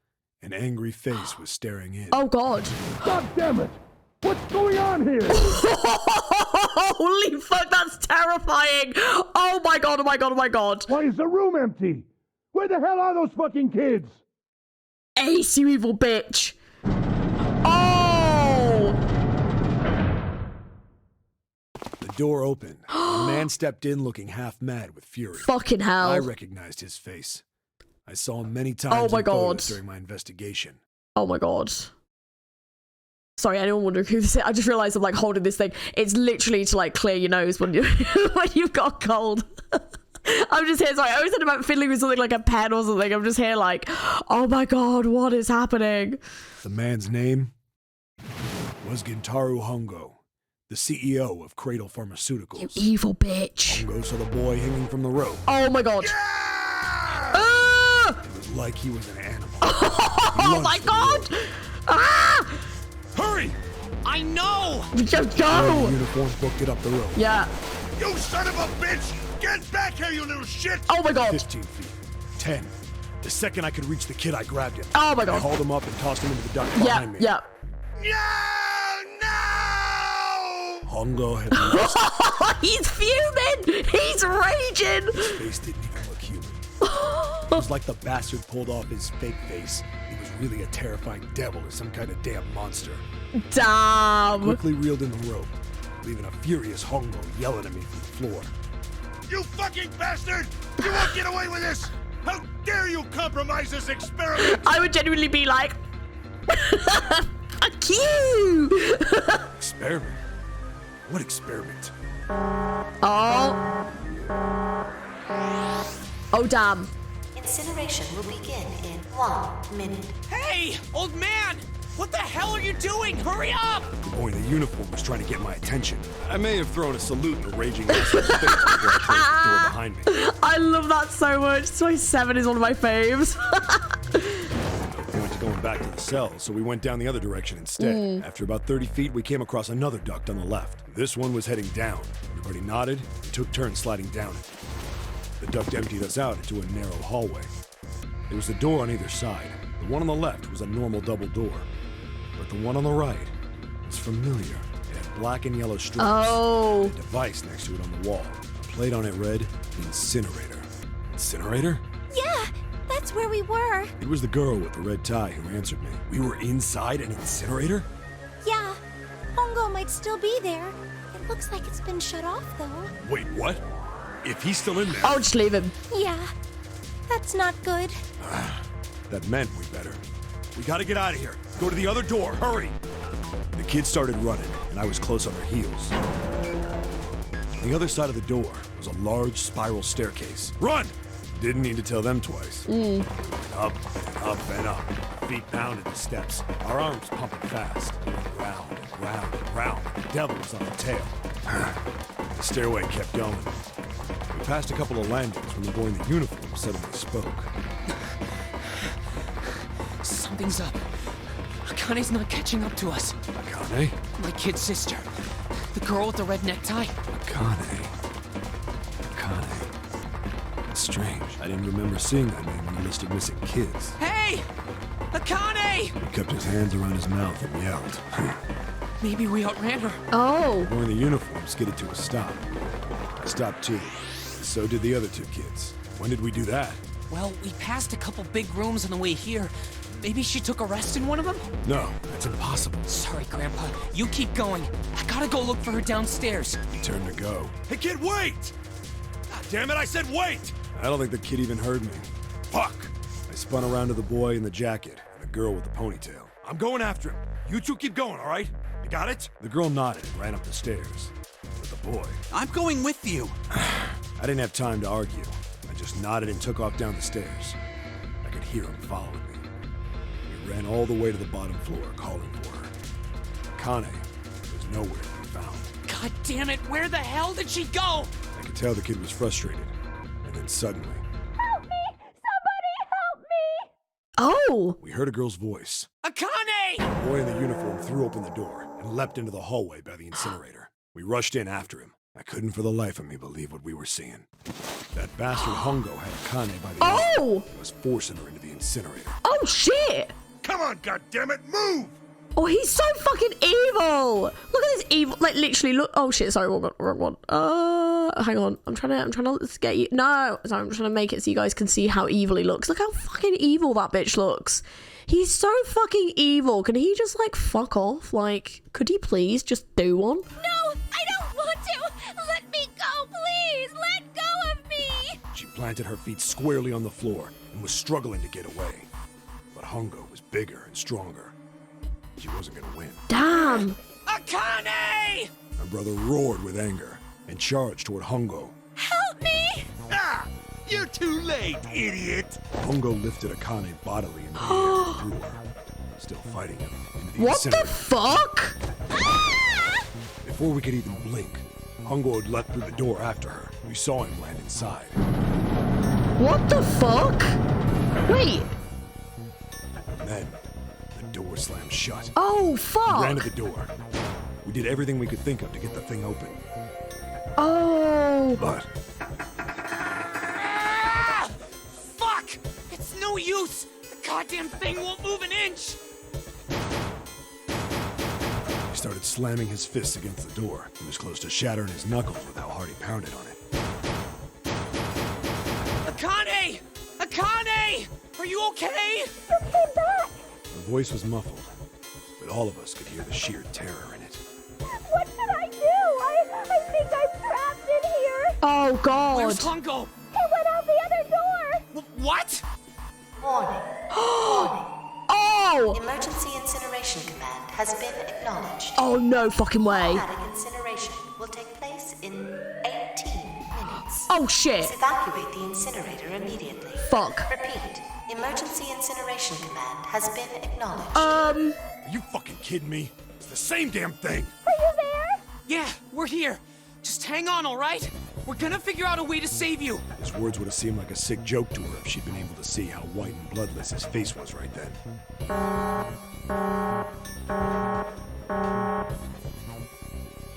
an angry face was staring in. Oh god. God damn it! What's going on here? Holy fuck, that's terrifying! Oh my god, oh my god, oh my god. Why is the room empty? Where the hell are those fucking kids? Ace, you evil bitch. Oh! The door opened. A man stepped in looking half mad with fury. Fucking hell. I recognized his face. I saw him many times Oh my in God. photos during my investigation. Oh my God. Sorry, anyone wondering who this is? I just realized I'm like holding this thing. It's literally to like clear your nose when you when you've got a cold. I'm just here. Sorry, I always thought about fiddling with something like a pen or something. I'm just here like, oh my God, what is happening? The man's name was Gintaro Hongo, the CEO of Cradle Pharmaceuticals. You evil bitch. Hongo saw the boy hanging from the rope. Oh my God. It was like he was an animal. Oh my God. Ah! Hurry! I know! Just The go! uniform booked it up the rope. Yeah. You son of a bitch! Get back here, you little shit! Oh my God. 15 feet. 10. The second I could reach the kid, I grabbed him. Oh my I God. hauled him up and tossed him into the duct Yeah, behind me. yeah. No! Hongo had lost. He's fuming! He's raging! His face didn't even look human. It was like the bastard pulled off his fake face. He was really a terrifying devil or some kind of damn monster. Damn! Quickly reeled in the rope, leaving a furious Hongo yelling at me from the floor. You fucking bastard! You won't get away with this! How dare you compromise this experiment! I would genuinely be like, fuck you! Experiment? What experiment? Oh. Oh, damn. Incineration will begin in 1 minute. Hey, old man! What the hell are you doing? Hurry up! The boy in the uniform was trying to get my attention. I may have thrown a salute in a raging ass's face before I closed the door behind me. I love that so much. That's why 7 is one of my faves. No point to going back to the cell, so we went down the other direction instead. After about 30 feet, we came across another duct on the left. This one was heading down. Everybody nodded and took turns sliding down it. The duct emptied us out into a narrow hallway. There was a door on either side. The one on the left was a normal double door. But the one on the right was familiar. It had black and yellow stripes. Oh. And a device next to it on the wall. A plate on it read, Incinerator. Incinerator? Yeah, that's where we were. It was the girl with the red tie who answered me. We were inside an incinerator? Yeah, Hongo might still be there. It looks like it's been shut off, though. Wait, what? If he's still in there... I'll just leave him. Yeah, that's not good. That meant we better. We gotta get out of here. Go to the other door, hurry! The kids started running, and I was close on their heels. On the other side of the door was a large spiral staircase. Run! Didn't need to tell them twice. Up and up and up. Feet pounded the steps. Our arms pumping fast. Round and round and round. The devil was on the tail. The stairway kept going. We passed a couple of landings when the boy in the uniform suddenly spoke. Something's up. Akane's not catching up to us. Akane? My kid's sister. The girl with the red necktie. Akane. That's strange. I didn't remember seeing that name on the list of missing kids. Hey! Akane! He kept his hands around his mouth and yelled. Maybe we outran her. Oh. The boy in the uniform skidded to a stop. I stopped too. So did the other two kids. When did we do that? Well, we passed a couple big rooms on the way here. Maybe she took a rest in one of them? No, that's impossible. Sorry, Grandpa. You keep going. I gotta go look for her downstairs. He turned to go. Hey, kid, wait! God damn it, I said wait! I don't think the kid even heard me. Fuck! I spun around to the boy in the jacket and the girl with the ponytail. I'm going after him. You two keep going, all right? You got it? The girl nodded and ran up the stairs. But the boy... I'm going with you. I didn't have time to argue. I just nodded and took off down the stairs. I could hear him following me. We ran all the way to the bottom floor, calling for her. Akane was nowhere to be found. God damn it, where the hell did she go? I could tell the kid was frustrated. And then suddenly... Help me! Somebody help me! Oh! We heard a girl's voice. Akane! The boy in the uniform threw open the door and leapt into the hallway by the incinerator. We rushed in after him. I couldn't for the life of me believe what we were seeing. That bastard Hongo had Akane by the arm and was forcing her into the incinerator. Oh, shit! Come on, goddammit, move! Oh, he's so fucking evil! Look at this evil, like literally look. Oh shit, sorry, wrong one. Hang on. I'm trying to get you. No, sorry, I'm trying to make it so you guys can see how evil he looks. Look how fucking evil that bitch looks. He's so fucking evil. Can he just, like, fuck off? Like, could he please just do one? No, I don't want to. Let me go, please. Let go of me. She planted her feet squarely on the floor and was struggling to get away. But Hongo was bigger and stronger. She wasn't gonna win. Damn. Akane! My brother roared with anger and charged toward Hongo. Help me. Ah! You're too late, idiot! Hongo lifted Akane bodily in the air and threw her, still fighting him, into the What the incinerator. fuck? Before we could even blink, Hongo had leapt through the door after her. We saw him land inside. What the fuck? Wait. And then, the door slammed shut. Oh, We fuck. ran to the door. We did everything we could think of to get the thing open. Oh. But Fuck! It's no use! The goddamn thing won't move an inch! he started slamming his fists against the door. He was close to shattering his knuckles with how hard he pounded on it. Akane! Akane! Are you okay? Her voice was muffled, but all of us could hear the sheer terror in it. What should I do? I think I'm trapped in here. Oh, God. Where's Hongo? He went out the other door. What? Warning. Oh! Emergency incineration command has been acknowledged. Oh, no fucking way. Automatic incineration will take place in 18 minutes. Oh, shit. Please evacuate the incinerator immediately. Fuck. Repeat. Emergency incineration command has been acknowledged. Are you fucking kidding me? It's the same damn thing. Are you there? Yeah, we're here. Just hang on, alright? We're gonna figure out a way to save you. His words would have seemed like a sick joke to her if she'd been able to see how white and bloodless his face was right then.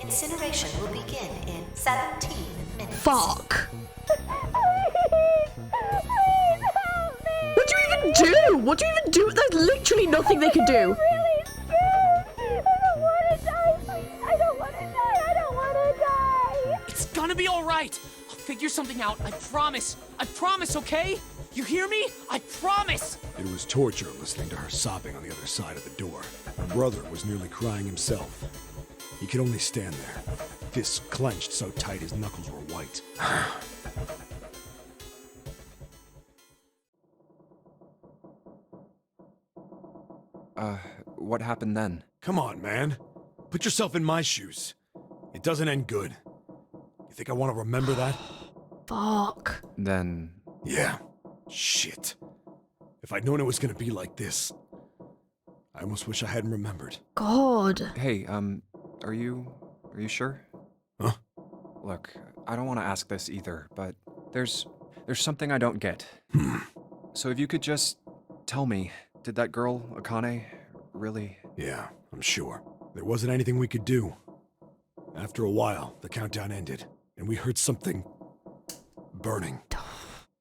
Incineration will begin in 17 minutes. Fuck. Please help me. What do you even do? What do you even do? There's literally nothing they can do. Really scared. I don't want to die. I don't want to die. I don't want to die. It's gonna be alright. I'll figure something out. I promise. I promise, okay? You hear me? I promise. It was torture listening to her sobbing on the other side of the door. Her brother was nearly crying himself. He could only stand there, fists clenched so tight his knuckles were white. What happened then? Come on, man. Put yourself in my shoes. It doesn't end good. You think I want to remember that? Fuck. Then... Yeah. Shit. If I'd known it was gonna be like this, I almost wish I hadn't remembered. God. Hey, are you sure? Huh? Look, I don't want to ask this either, but there's something I don't get. So if you could just tell me, did that girl, Akane, really... Yeah, I'm sure. There wasn't anything we could do. After a while, the countdown ended, and we heard something... burning.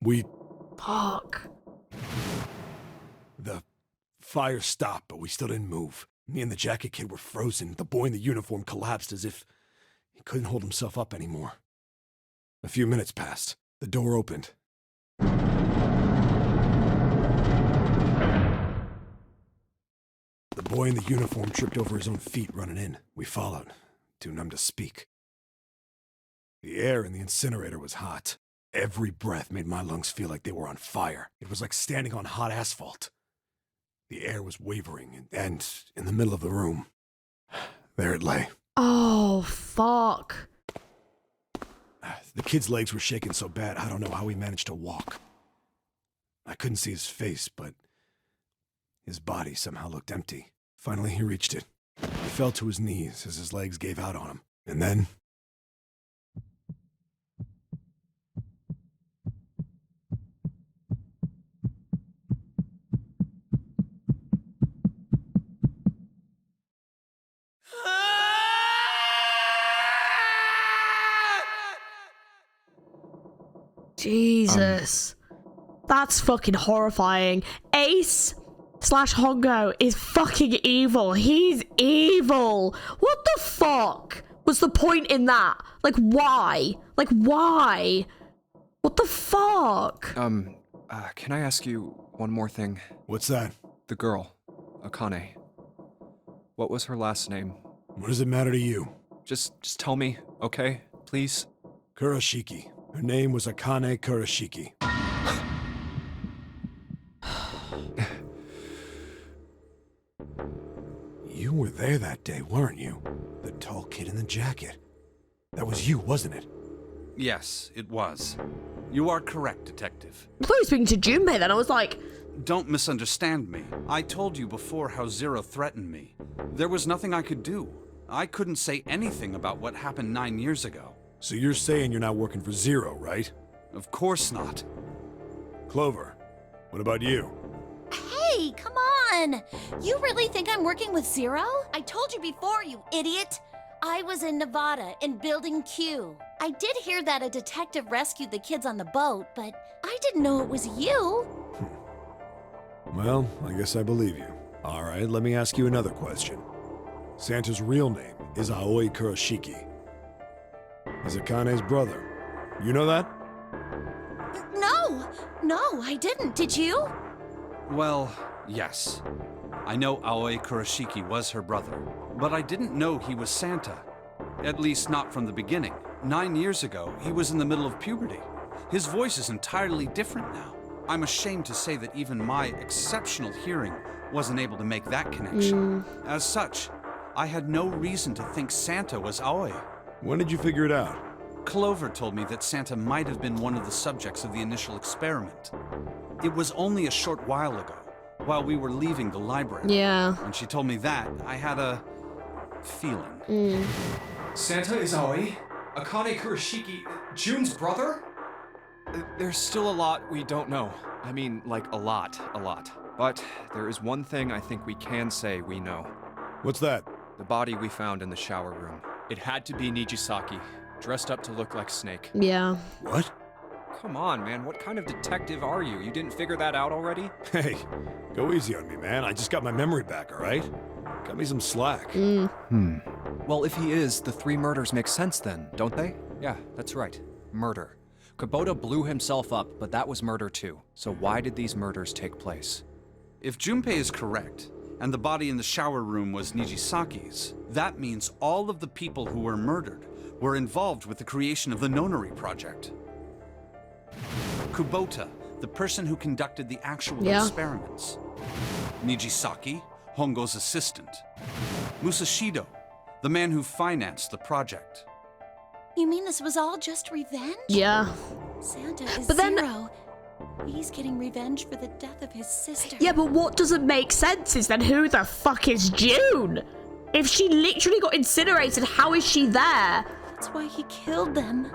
We... Fuck. The fire stopped, but we still didn't move. Me and the jacket kid were frozen. The boy in the uniform collapsed as if he couldn't hold himself up anymore. A few minutes passed. The door opened. The boy in the uniform tripped over his own feet running in. We followed, too numb to speak. The air in the incinerator was hot. Every breath made my lungs feel like they were on fire. It was like standing on hot asphalt. The air was wavering, and in the middle of the room, there it lay. Oh, fuck. The kid's legs were shaking so bad, I don't know how he managed to walk. I couldn't see his face, but his body somehow looked empty. Finally, he reached it. He fell to his knees as his legs gave out on him. And then... Jesus. That's fucking horrifying. Ace / Hongo is fucking evil. He's evil. What the fuck was the point in that? Like, why? Like, why? What the fuck? Can I ask you one more thing? What's that? The girl, Akane. What was her last name? What does it matter to you? Just tell me, okay? Please? Kurashiki. Her name was Akane Kurashiki. You were there that day, weren't you? The tall kid in the jacket. That was you, wasn't it? Yes, it was. You are correct, Detective. I thought you were speaking to Junpei then. I was like... Don't misunderstand me. I told you before how Zero threatened me. There was nothing I could do. I couldn't say anything about what happened 9 years ago. So you're saying you're not working for Zero, right? Of course not. Clover, what about you? Hey, come on! You really think I'm working with Zero? I told you before, you idiot! I was in Nevada, in Building Q. I did hear that a detective rescued the kids on the boat, but I didn't know it was you. Well, I guess I believe you. All right, let me ask you another question. Santa's real name is Aoi Kurashiki. He's Akane's brother. You know that? No, I didn't. Did you? Well, yes. I know Aoi Kurashiki was her brother, but I didn't know he was Santa. At least not from the beginning. 9 years ago, he was in the middle of puberty. His voice is entirely different now. I'm ashamed to say that even my exceptional hearing wasn't able to make that connection. As such, I had no reason to think Santa was Aoi. When did you figure it out? Clover told me that Santa might have been one of the subjects of the initial experiment. It was only a short while ago, while we were leaving the library. Yeah. When she told me that, I had a feeling. Santa is Aoi? Akane Kurashiki, June's brother? There's still a lot we don't know. I mean, like a lot. But there is one thing I think we can say we know. What's that? The body we found in the shower room. It had to be Nijisaki, dressed up to look like Snake. Yeah. What? Come on, man, what kind of detective are you? You didn't figure that out already? Hey, go easy on me, man. I just got my memory back, all right? Cut me some slack. Well, if he is, the 3 murders make sense then, don't they? Yeah, that's right. Murder. Kubota blew himself up, but that was murder too. So why did these murders take place? If Junpei is correct, and the body in the shower room was Nijisaki's, that means all of the people who were murdered were involved with the creation of the Nonary Project. Kubota, the person who conducted the actual experiments. Nijisaki, Hongo's assistant. Musashido, the man who financed the project. You mean this was all just revenge? Yeah. Santa is But then- Zero. He's getting revenge for the death of his sister. Yeah, but what doesn't make sense is then who the fuck is June? If she literally got incinerated, how is she there? That's why he killed them.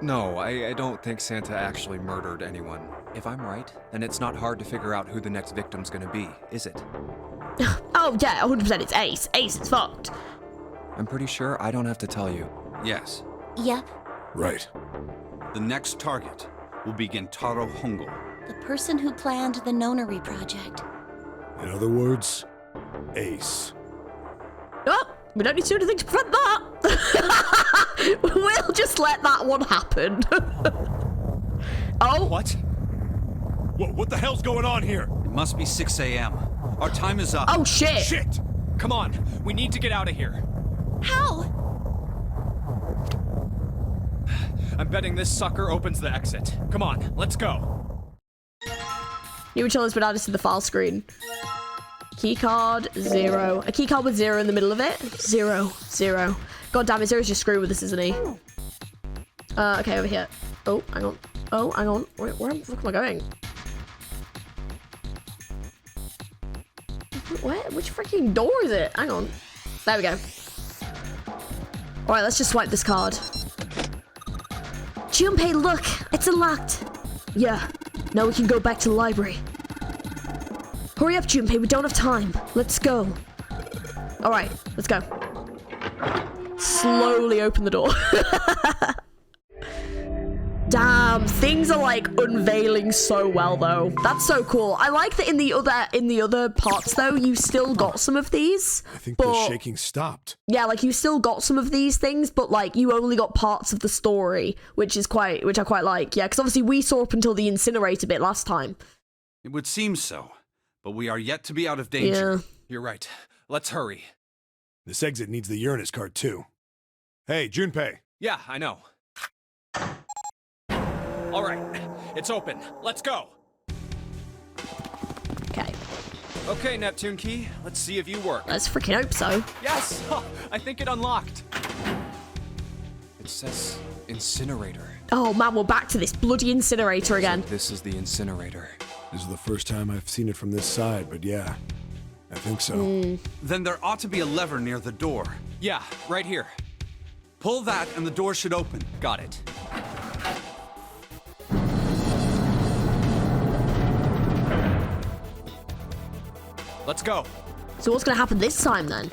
No, I don't think Santa actually murdered anyone. If I'm right, then it's not hard to figure out who the next victim's gonna be, is it? Oh yeah, 100% it's Ace. Ace is fucked. I'm pretty sure I don't have to tell you. Yes. Yep. Right. The next target will be Gentaro Hongo. The person who planned the Nonary Project. In other words, Ace. Oh, we don't need to do anything to prevent that. We'll just let that one happen. Oh. What? What the hell's going on here? It must be 6 a.m. Our time is up. Oh shit. Shit! Come on, we need to get out of here. How? I'm betting this sucker opens the exit. Come on, let's go. New Chill has been added to the file screen. Keycard 0. A keycard with 0 in the middle of it. 0, 0. God damn it, Zero's just screwing with this, isn't he? Okay, over here. Oh, hang on. Oh, hang on. Where the fuck am I going? Where? Which freaking door is it? Hang on. There we go. Alright, let's just swipe this card. Junpei, look! It's unlocked! Yeah. Now we can go back to the library. Hurry up, Junpei, we don't have time. Let's go. Alright, let's go. Slowly open the door. Damn, things are like unveiling so well though. That's so cool. I like that in the other parts though, you still got some of these. I think the shaking stopped. Yeah, like you still got some of these things, but like you only got parts of the story, which I quite like. Yeah, because obviously we saw up until the incinerator bit last time. It would seem so. but we are yet to be out of danger. Yeah. You're right. Let's hurry. This exit needs the Uranus card, too. Hey, Junpei. Yeah, I know. All right, it's open. Let's go. Okay. Okay, Neptune Key, let's see if you work. Let's freaking hope so. Yes! I think it unlocked. It says incinerator. Oh man, we're back to this bloody incinerator again. So this is the incinerator. This is the first time I've seen it from this side, but yeah, I think so. Then there ought to be a lever near the door. Yeah, right here. Pull that and the door should open. Got it. Let's go. So what's gonna happen this time then?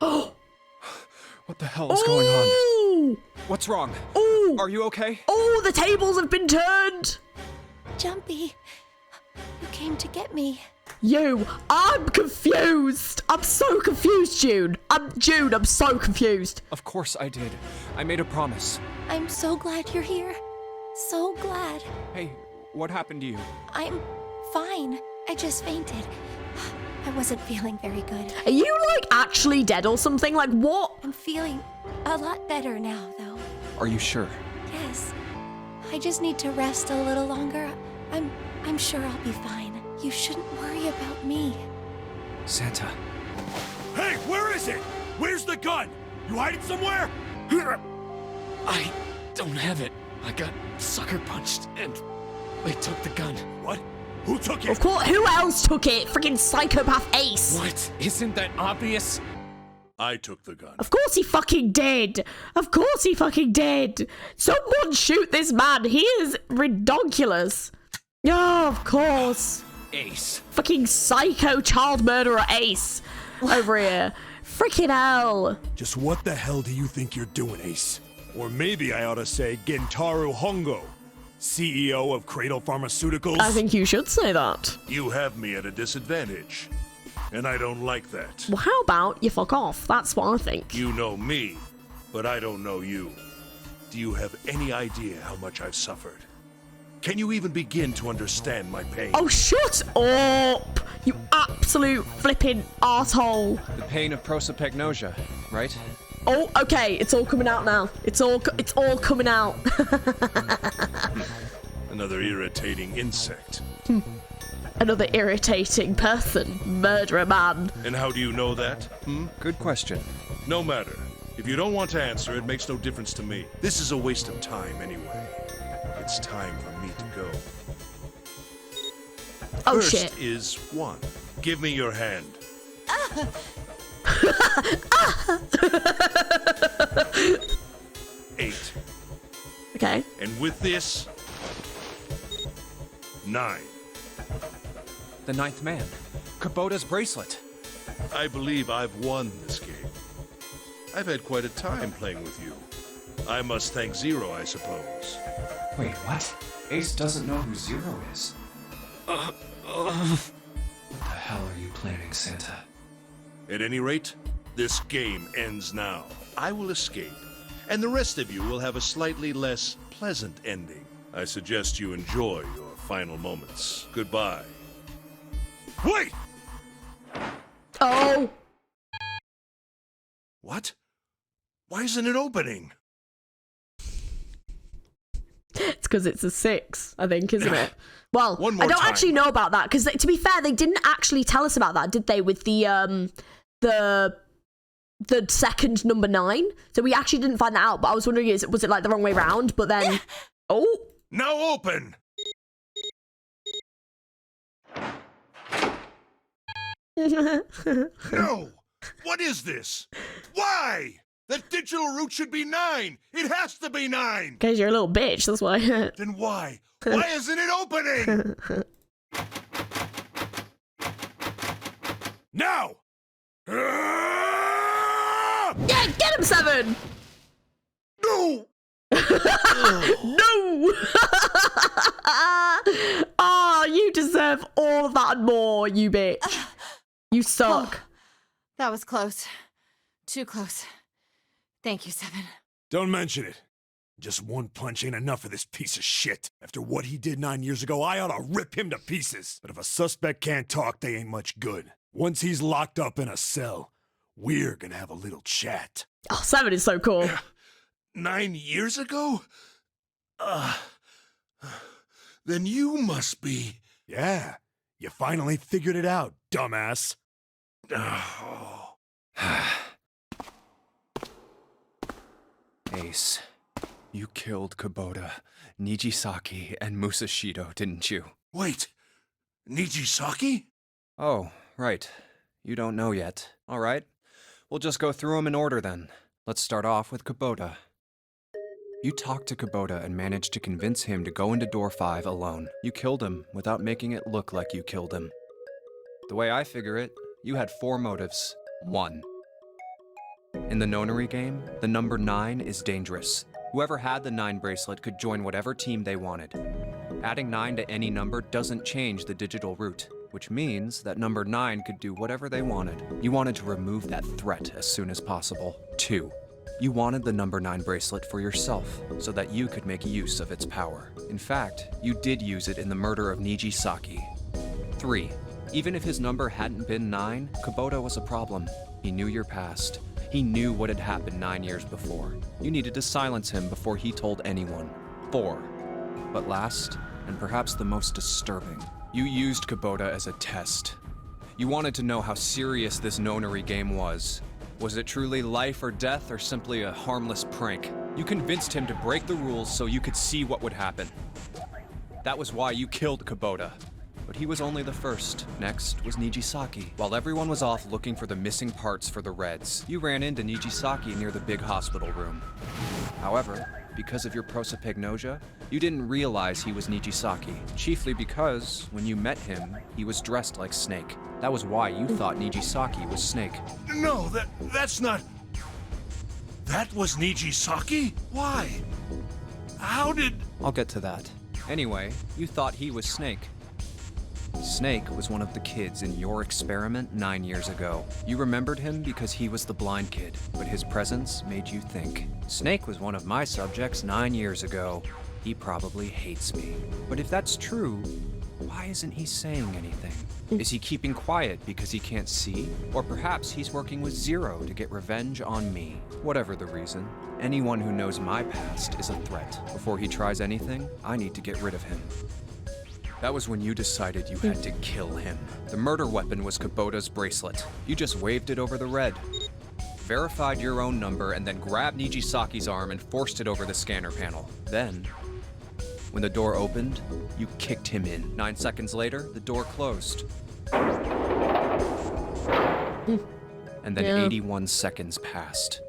Oh! What the hell is going on? What's wrong? Ooh! Are you okay? Oh, the tables have been turned! Jumpy, you came to get me. I'm confused! I'm so confused, June! I'm so confused. Of course I did. I made a promise. I'm so glad you're here. So glad. Hey, what happened to you? I'm fine. I just fainted. I wasn't feeling very good. Are you, like, actually dead or something? Like, what? I'm feeling a lot better now, though. Are you sure? Yes. I just need to rest a little longer. I'm sure I'll be fine. You shouldn't worry about me. Santa. Hey, where is it? Where's the gun? You hide it somewhere? I don't have it. I got sucker punched and they took the gun. What? Who took it? Of course, who else took it? Freaking psychopath Ace. What? Isn't that obvious? I took the gun. Of course he fucking did. Of course he fucking did. Someone shoot this man. He is ridiculous. Oh, of course. Ace. Fucking psycho child murderer Ace over here. Freaking hell. Just what the hell do you think you're doing, Ace? Or maybe I ought to say Gentaro Hongo, CEO of Cradle Pharmaceuticals. I think you should say that. You have me at a disadvantage, and I don't like that. Well, how about you fuck off? That's what I think. You know me, but I don't know you. Do you have any idea how much I've suffered? Can you even begin to understand my pain? Oh, shut up! You absolute flipping arsehole. The pain of prosopagnosia, right? Oh, okay, it's all coming out now. It's all coming out. Another irritating insect. Another irritating person. Murderer man. And how do you know that? Good question. No matter. If you don't want to answer, it makes no difference to me. This is a waste of time anyway. It's time for me to go. Oh, First shit. is 1. Give me your hand. 8. Okay. And with this, 9. The 9th man. Kubota's bracelet. I believe I've won this game. I've had quite a time playing with you. I must thank Zero, I suppose. Wait, what? Ace doesn't know who Zero is. What the hell are you planning, Santa? At any rate, this game ends now. I will escape, and the rest of you will have a slightly less pleasant ending. I suggest you enjoy your final moments. Goodbye. Wait! Oh! What? Why isn't it opening? It's because it's a 6, I think, isn't it? Well, One more I don't time. actually know about that, because to be fair, they didn't actually tell us about that, did they, with the second number 9? So we actually didn't find that out, but I was wondering, was it like the wrong way round? But then, oh! Now open! No! What is this? Why? The digital root should be 9! It has to be 9! Because you're a little bitch, that's why. Then why? Why isn't it opening? Now! Yeah, get him, 7! No! No! Oh, you deserve all of that and more, you bitch. You suck. That was close. Too close. Thank you, 7. Don't mention it. Just one punch ain't enough for this piece of shit. After what he did 9 years ago, I ought to rip him to pieces. But if a suspect can't talk, they ain't much good. Once he's locked up in a cell, we're gonna have a little chat. Oh, 7 is so cool. 9 years ago? Then you must be... Yeah, you finally figured it out, dumbass. Oh. Ace, you killed Kubota, Nijisaki, and Musashido, didn't you? Wait, Nijisaki? Oh, right. You don't know yet. All right. We'll just go through them in order then. Let's start off with Kubota. You talked to Kubota and managed to convince him to go into door 5 alone. You killed him without making it look like you killed him. The way I figure it, you had 4 motives. 1. In the nonary game, the number 9 is dangerous. Whoever had the 9 bracelet could join whatever team they wanted. Adding 9 to any number doesn't change the digital root, which means that number 9 could do whatever they wanted. You wanted to remove that threat as soon as possible. 2. You wanted the number 9 bracelet for yourself, so that you could make use of its power. In fact, you did use it in the murder of Nijisaki. 3. Even if his number hadn't been 9, Kubota was a problem. He knew your past. He knew what had happened 9 years before. You needed to silence him before he told anyone. 4. But last, and perhaps the most disturbing, you used Kubota as a test. You wanted to know how serious this nonary game was. Was it truly life or death, or simply a harmless prank? You convinced him to break the rules so you could see what would happen. That was why you killed Kubota. But he was only the first. Next was Nijisaki. While everyone was off looking for the missing parts for the Reds, you ran into Nijisaki near the big hospital room. However, because of your prosopagnosia, you didn't realize he was Nijisaki, chiefly because, when you met him, he was dressed like Snake. That was why you thought Nijisaki was Snake. No, that's not... That was Nijisaki? Why? How did... I'll get to that. Anyway, you thought he was Snake. Snake was one of the kids in your experiment 9 years ago. You remembered him because he was the blind kid, but his presence made you think. Snake was one of my subjects 9 years ago. He probably hates me. But if that's true, why isn't he saying anything? Is he keeping quiet because he can't see? Or perhaps he's working with Zero to get revenge on me. Whatever the reason, anyone who knows my past is a threat. Before he tries anything, I need to get rid of him. That was when you decided you had to kill him. The murder weapon was Kubota's bracelet. You just waved it over the red, verified your own number, and then grabbed Nijisaki's arm and forced it over the scanner panel. Then, when the door opened, you kicked him in. 9 seconds later, the door closed. And then 81 seconds passed.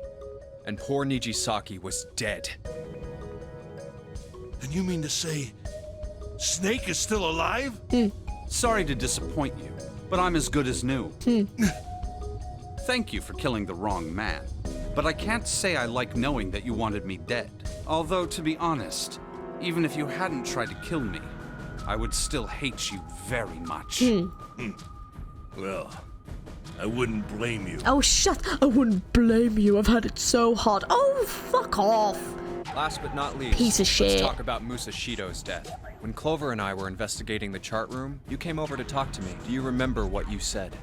And poor Nijisaki was dead. Then you mean to say... Snake is still alive? Sorry to disappoint you, but I'm as good as new. Thank you for killing the wrong man, but I can't say I like knowing that you wanted me dead. Although, to be honest, even if you hadn't tried to kill me, I would still hate you very much. Well, I wouldn't blame you. Oh, shut! I wouldn't blame you. I've had it so hard. Oh, fuck off. Last but not least, Piece of shit. Let's talk about Musashido's death. When Clover and I were investigating the chart room, you came over to talk to me. Do you remember what you said?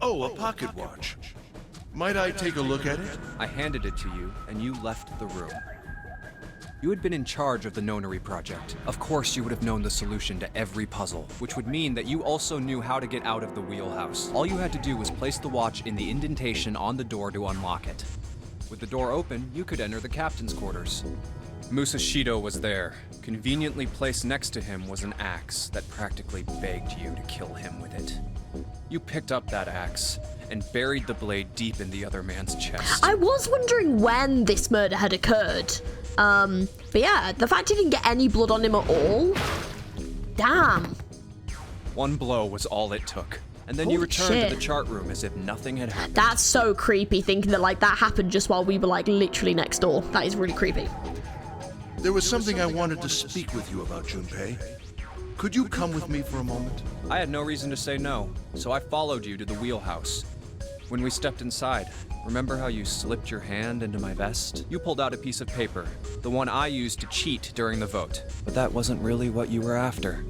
Oh, a pocket watch. Might I take a look at it? I handed it to you, and you left the room. You had been in charge of the nonary project. Of course, you would have known the solution to every puzzle, which would mean that you also knew how to get out of the wheelhouse. All you had to do was place the watch in the indentation on the door to unlock it. With the door open, you could enter the captain's quarters. Musashido was there. Conveniently placed next to him was an axe that practically begged you to kill him with it. You picked up that axe and buried the blade deep in the other man's chest. I was wondering when this murder had occurred. But yeah, the fact he didn't get any blood on him at all. Damn. One blow was all it took. And then Holy you returned shit. to the chart room as if nothing had happened. That's so creepy, thinking that like that happened just while we were like literally next door. That is really creepy. There was something I wanted to speak with you about, Junpei. Could you come with me for a moment? I had no reason to say no, so I followed you to the wheelhouse. When we stepped inside, remember how you slipped your hand into my vest? You pulled out a piece of paper, the one I used to cheat during the vote. But that wasn't really what you were after.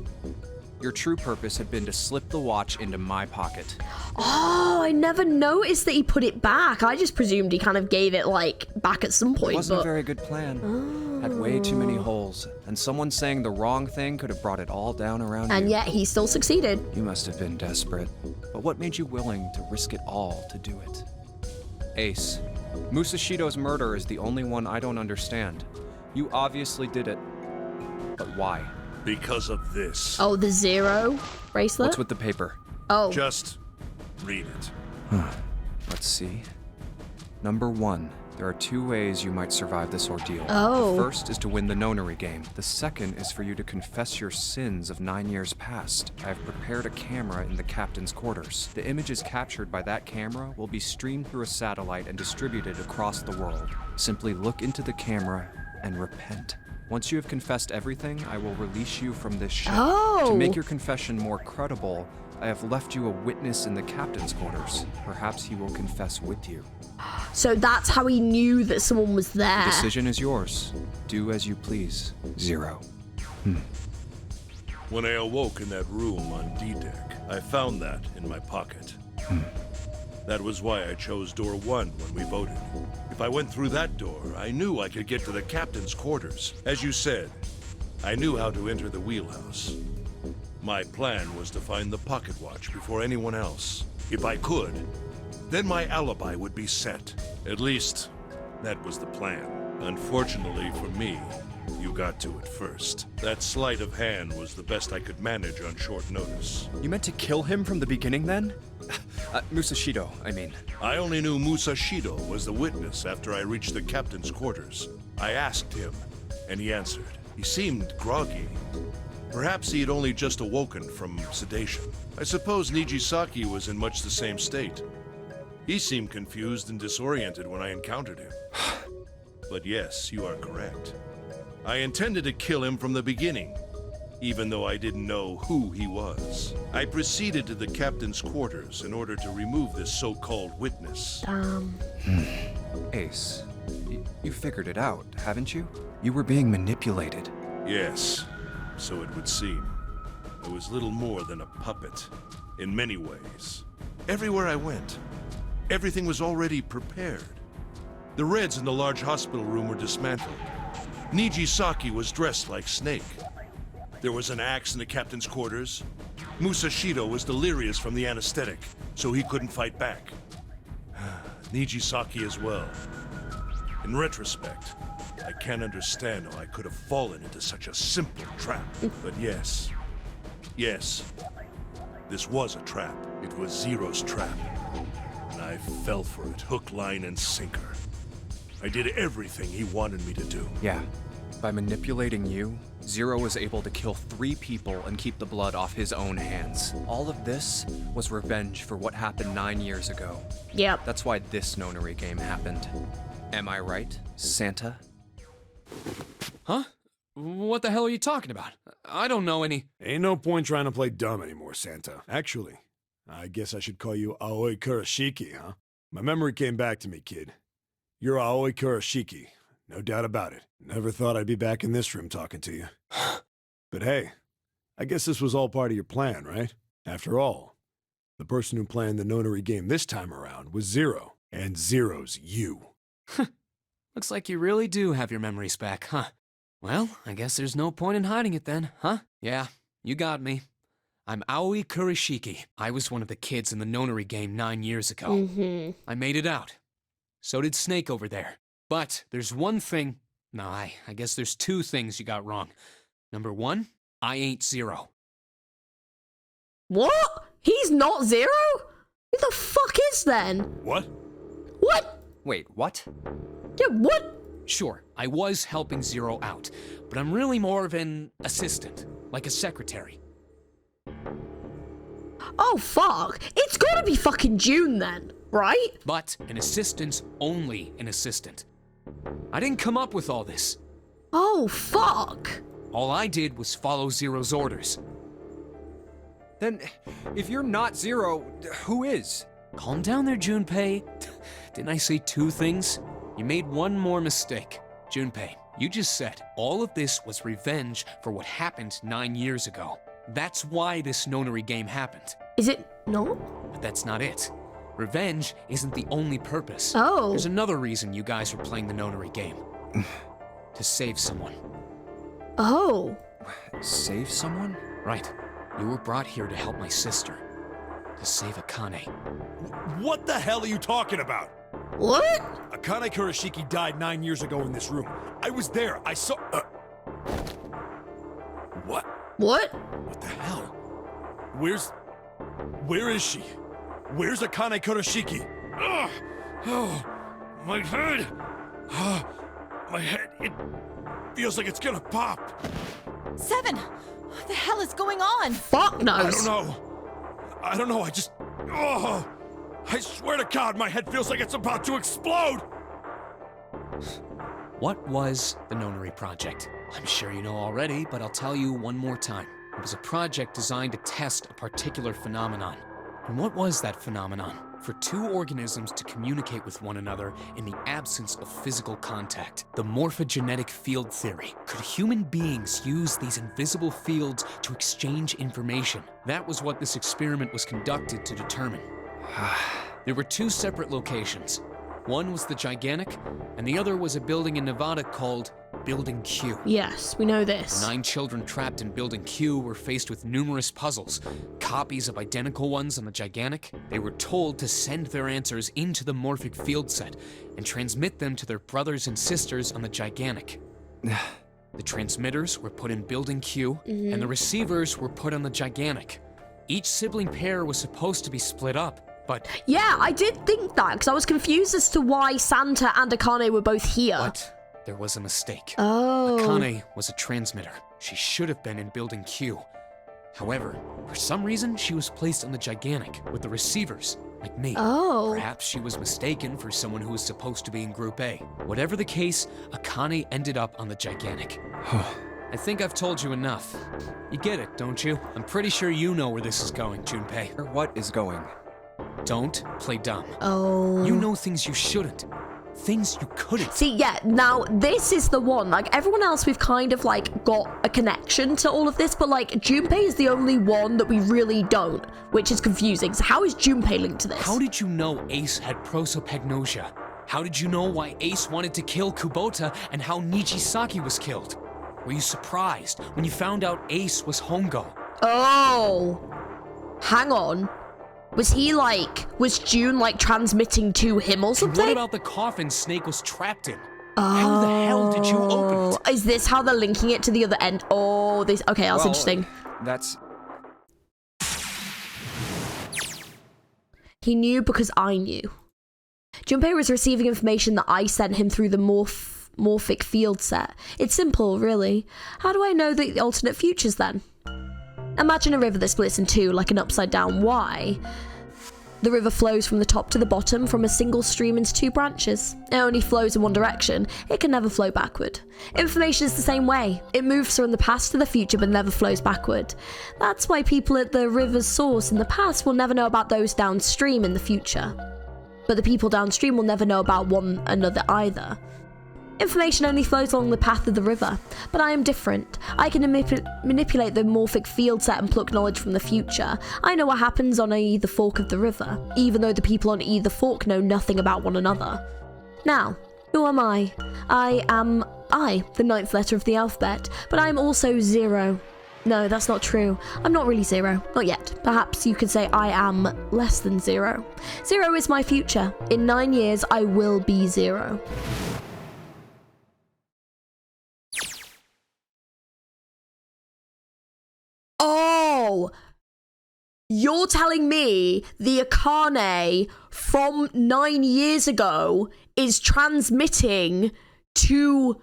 Your true purpose had been to slip the watch into my pocket. Oh, I never noticed that he put it back. I just presumed he kind of gave it, like, back at some point. It wasn't a very good plan. Had way too many holes, and someone saying the wrong thing could have brought it all down around you. And yet he still succeeded. You must have been desperate. But what made you willing to risk it all to do it? Ace, Musashido's murder is the only one I don't understand. You obviously did it. But why? Because of this. Oh, the Zero bracelet? What's with the paper? Oh. Just read it. Let's see. Number 1. There are 2 ways you might survive this ordeal. Oh. The first is to win the nonary game. The second is for you to confess your sins of 9 years past. I have prepared a camera in the captain's quarters. The images captured by that camera will be streamed through a satellite and distributed across the world. Simply look into the camera and repent. Once you have confessed everything, I will release you from this ship. Oh. To make your confession more credible, I have left you a witness in the captain's quarters. Perhaps he will confess with you. So that's how he knew that someone was there. The decision is yours. Do as you please, Zero. When I awoke in that room on D-Deck, I found that in my pocket. That was why I chose door 1 when we voted. If I went through that door, I knew I could get to the captain's quarters. As you said, I knew how to enter the wheelhouse. My plan was to find the pocket watch before anyone else. If I could, then my alibi would be set. At least, that was the plan. Unfortunately for me, you got to it first. That sleight of hand was the best I could manage on short notice. You meant to kill him from the beginning then? Musashido, I mean. I only knew Musashido was the witness after I reached the captain's quarters. I asked him, and he answered. He seemed groggy. Perhaps he had only just awoken from sedation. I suppose Nijisaki was in much the same state. He seemed confused and disoriented when I encountered him. But yes, you are correct. I intended to kill him from the beginning, even though I didn't know who he was. I proceeded to the captain's quarters in order to remove this so-called witness. Ace, you figured it out, haven't you? You were being manipulated. Yes, so it would seem. I was little more than a puppet, in many ways. Everywhere I went, everything was already prepared. The Reds in the large hospital room were dismantled. Nijisaki was dressed like Snake. There was an axe in the captain's quarters. Musashido was delirious from the anesthetic, so he couldn't fight back. Nijisaki as well. In retrospect, I can't understand how I could have fallen into such a simple trap. But yes, this was a trap. It was Zero's trap. And I fell for it, hook, line, and sinker. I did everything he wanted me to do. Yeah. By manipulating you, Zero was able to kill 3 people and keep the blood off his own hands. All of this was revenge for what happened 9 years ago. Yep. That's why this nonary game happened. Am I right, Santa? Huh? What the hell are you talking about? I don't know any... Ain't no point trying to play dumb anymore, Santa. Actually, I guess I should call you Aoi Kurashiki, huh? My memory came back to me, kid. You're Aoi Kurashiki. No doubt about it. Never thought I'd be back in this room talking to you. But hey, I guess this was all part of your plan, right? After all, the person who planned the nonary game this time around was Zero, and Zero's you. Looks like you really do have your memories back, huh? Well, I guess there's no point in hiding it then, huh? Yeah, you got me. I'm Aoi Kurashiki. I was one of the kids in the nonary game 9 years ago. I made it out. So did Snake over there. But there's one thing... No, I guess there's 2 things you got wrong. Number 1, I ain't Zero. What? He's not Zero? Who the fuck is then? What? What? Wait, what? Yeah, what? Sure, I was helping Zero out, but I'm really more of an assistant, like a secretary. Oh, fuck. It's gotta be fucking June then, right? But an assistant's only an assistant. I didn't come up with all this. Oh, fuck. All I did was follow Zero's orders. Then, if you're not Zero, who is? Calm down there, Junpei. Didn't I say 2 things? You made one more mistake. Junpei, you just said all of this was revenge for what happened 9 years ago. That's why this nonary game happened. Is it not? But that's not it. Revenge isn't the only purpose. Oh. There's another reason you guys are playing the nonary game. To save someone. Oh. Save someone? Right. You were brought here to help my sister. To save Akane. What the hell are you talking about? What? Akane Kurashiki died 9 years ago in this room. I was there. I saw... What? What? What the hell? Where is she? Where's Akane Kurashiki? Oh, my head. My head, it feels like it's gonna pop. 7! What the hell is going on? Fuck knows. I don't know, I just... Oh! I swear to God, my head feels like it's about to explode! What was the Nonary Project? I'm sure you know already, but I'll tell you one more time. It was a project designed to test a particular phenomenon. And what was that phenomenon? For 2 organisms to communicate with one another in the absence of physical contact. The morphogenetic field theory. Could human beings use these invisible fields to exchange information? That was what this experiment was conducted to determine. There were 2 separate locations. One was the Gigantic, and the other was a building in Nevada called Building Q. Yes, we know this. 9 children trapped in Building Q were faced with numerous puzzles, copies of identical ones on the Gigantic. They were told to send their answers into the morphic field set and transmit them to their brothers and sisters on the Gigantic. The transmitters were put in Building Q, and the receivers were put on the Gigantic. Each sibling pair was supposed to be split up, but... Yeah, I did think that, because I was confused as to why Santa and Akane were both here. But there was a mistake. Oh. Akane was a transmitter. She should have been in Building Q. However, for some reason, she was placed on the Gigantic with the receivers, like me. Oh. Perhaps she was mistaken for someone who was supposed to be in Group A. Whatever the case, Akane ended up on the Gigantic. I think I've told you enough. You get it, don't you? I'm pretty sure you know where this is going, Junpei. What is going? Don't play dumb. Oh. You know things you shouldn't. Things you couldn't. See, yeah, now this is the one. Like, everyone else, we've kind of, like, got a connection to all of this, but, like, Junpei is the only one that we really don't, which is confusing. So how is Junpei linked to this? How did you know Ace had prosopagnosia? How did you know why Ace wanted to kill Kubota and how Nijisaki was killed? Were you surprised when you found out Ace was Hongo? Oh. Hang on. Was June, like, transmitting to him or something? What about the coffin Snake was trapped in? How the hell did you open it? Is this how they're linking it to the other end? Oh, this... Okay, that's interesting. That's... He knew because I knew. Junpei was receiving information that I sent him through the morphic field set. It's simple, really. How do I know the alternate futures, then? Imagine a river that splits in 2 like an upside-down Y. The river flows from the top to the bottom from a single stream into 2 branches. It only flows in one direction. It can never flow backward. Information is the same way. It moves from the past to the future but never flows backward. That's why people at the river's source in the past will never know about those downstream in the future. But the people downstream will never know about one another either. Information only flows along the path of the river, but I am different. I can manipulate the morphic field set and pluck knowledge from the future. I know what happens on either fork of the river, even though the people on either fork know nothing about one another. Now, who am I? I am I, the 9th letter of the alphabet, but I am also 0. No, that's not true. I'm not really 0. Not yet. Perhaps you could say I am less than 0. 0 is my future. In 9 years, I will be 0. Oh, you're telling me the Akane from 9 years ago is transmitting to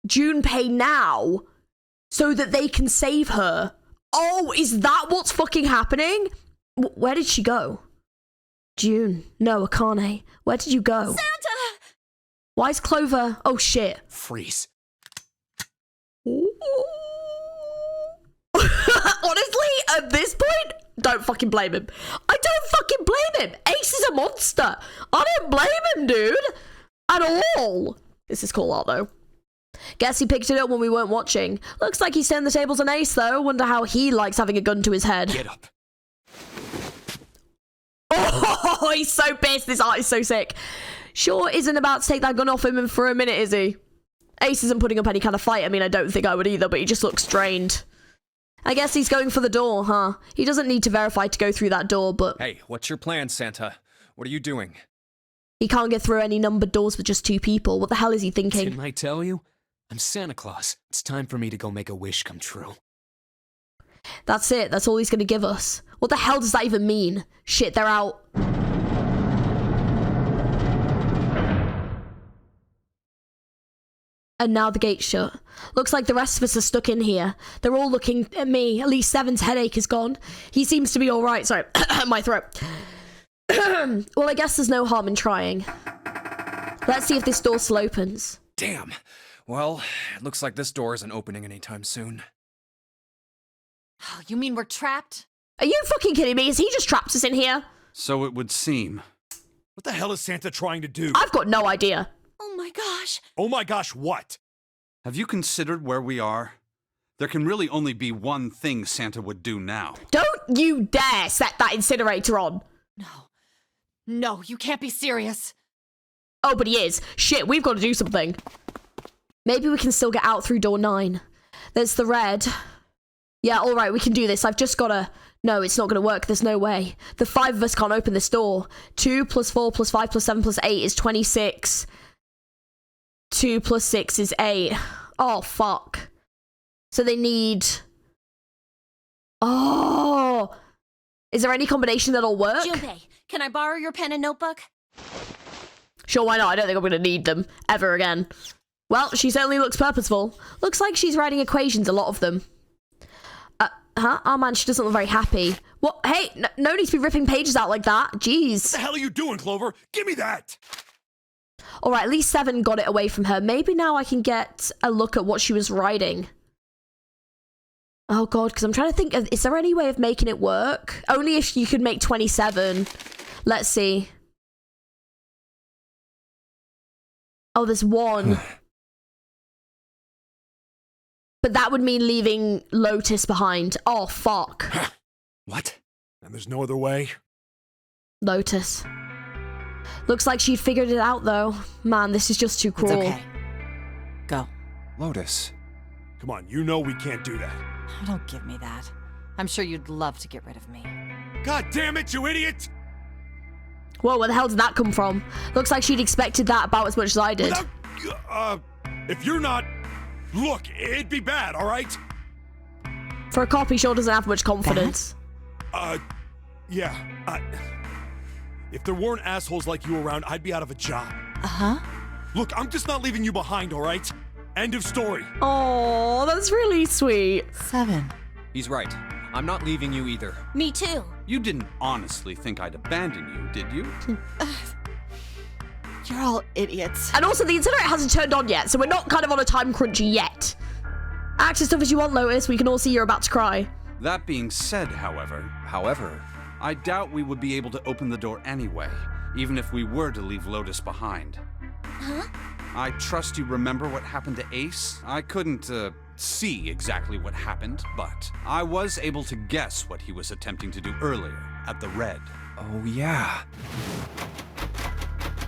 Junpei now so that they can save her? Oh, is that what's fucking happening? Where did she go? June. No, Akane. Where did you go? Santa! Why is Clover? Oh, shit. Freeze. Honestly, at this point, don't fucking blame him. I don't fucking blame him. Ace is a monster. I didn't blame him, dude. At all. This is cool art, though. Guess he picked it up when we weren't watching. Looks like he's turned the tables on Ace, though. Wonder how he likes having a gun to his head. Get up. Oh, he's so pissed. This art is so sick. Sure isn't about to take that gun off him for a minute, is he? Ace isn't putting up any kind of fight. I mean, I don't think I would either, but he just looks strained. I guess he's going for the door, huh? He doesn't need to verify to go through that door, but... Hey, what's your plan, Santa? What are you doing? He can't get through any numbered doors with just 2 people. What the hell is he thinking? Didn't I tell you? I'm Santa Claus. It's time for me to go make a wish come true. That's it. That's all he's going to give us. What the hell does that even mean? Shit, they're out. And now the gate's shut. Looks like the rest of us are stuck in here. They're all looking at me. At least Seven's headache is gone. He seems to be all right. Sorry, my throat. Well, I guess there's no harm in trying. Let's see if this door still opens. Damn. Well, it looks like this door isn't opening anytime soon. Oh, you mean we're trapped? Are you fucking kidding me? Is he just trapped us in here? So it would seem. What the hell is Santa trying to do? I've got no idea. Oh my gosh. Oh my gosh, what? Have you considered where we are? There can really only be one thing Santa would do now. Don't you dare set that incinerator on. No. No, you can't be serious. Oh, but he is. Shit, we've got to do something. Maybe we can still get out through door 9. There's the red. Yeah, all right, we can do this. I've just got to... No, it's not going to work. There's no way. The 5 of us can't open this door. 2 plus 4 plus 5 plus 7 plus 8 is 26. 2 plus 6 is 8. Oh, fuck. So they need... Oh! Is there any combination that'll work? Junpei, can I borrow your pen and notebook? Sure, why not? I don't think I'm going to need them ever again. Well, she certainly looks purposeful. Looks like she's writing equations, a lot of them. Huh? Oh man, she doesn't look very happy. What? Hey, no need to be ripping pages out like that. Jeez. What the hell are you doing, Clover? Give me that! Alright, at least 7 got it away from her. Maybe now I can get a look at what she was writing. Oh god, because I'm trying to think of... Is there any way of making it work? Only if you could make 27. Let's see. Oh, there's 1. But that would mean leaving Lotus behind. Oh, fuck. What? And there's no other way? Lotus. Looks like she'd figured it out, though. Man, this is just too cruel. It's okay. Go. Lotus. Come on, you know we can't do that. Oh, don't give me that. I'm sure you'd love to get rid of me. God damn it, you idiot! Whoa, where the hell did that come from? Looks like she'd expected that about as much as I did. If you're not... Look, it'd be bad, all right? For a cop, he sure doesn't have much confidence. Yeah. If there weren't assholes like you around, I'd be out of a job. Uh-huh. Look, I'm just not leaving you behind, all right? End of story. Oh, that's really sweet. 7. He's right. I'm not leaving you either. Me too. You didn't honestly think I'd abandon you, did you? You're all idiots. And also, the incinerator hasn't turned on yet, so we're not kind of on a time crunch yet. Act as tough as you want, Lotus. We can all see you're about to cry. That being said, however, I doubt we would be able to open the door anyway, even if we were to leave Lotus behind. Huh? I trust you remember what happened to Ace. I couldn't, see exactly what happened, but I was able to guess what he was attempting to do earlier at the Red. Oh, yeah.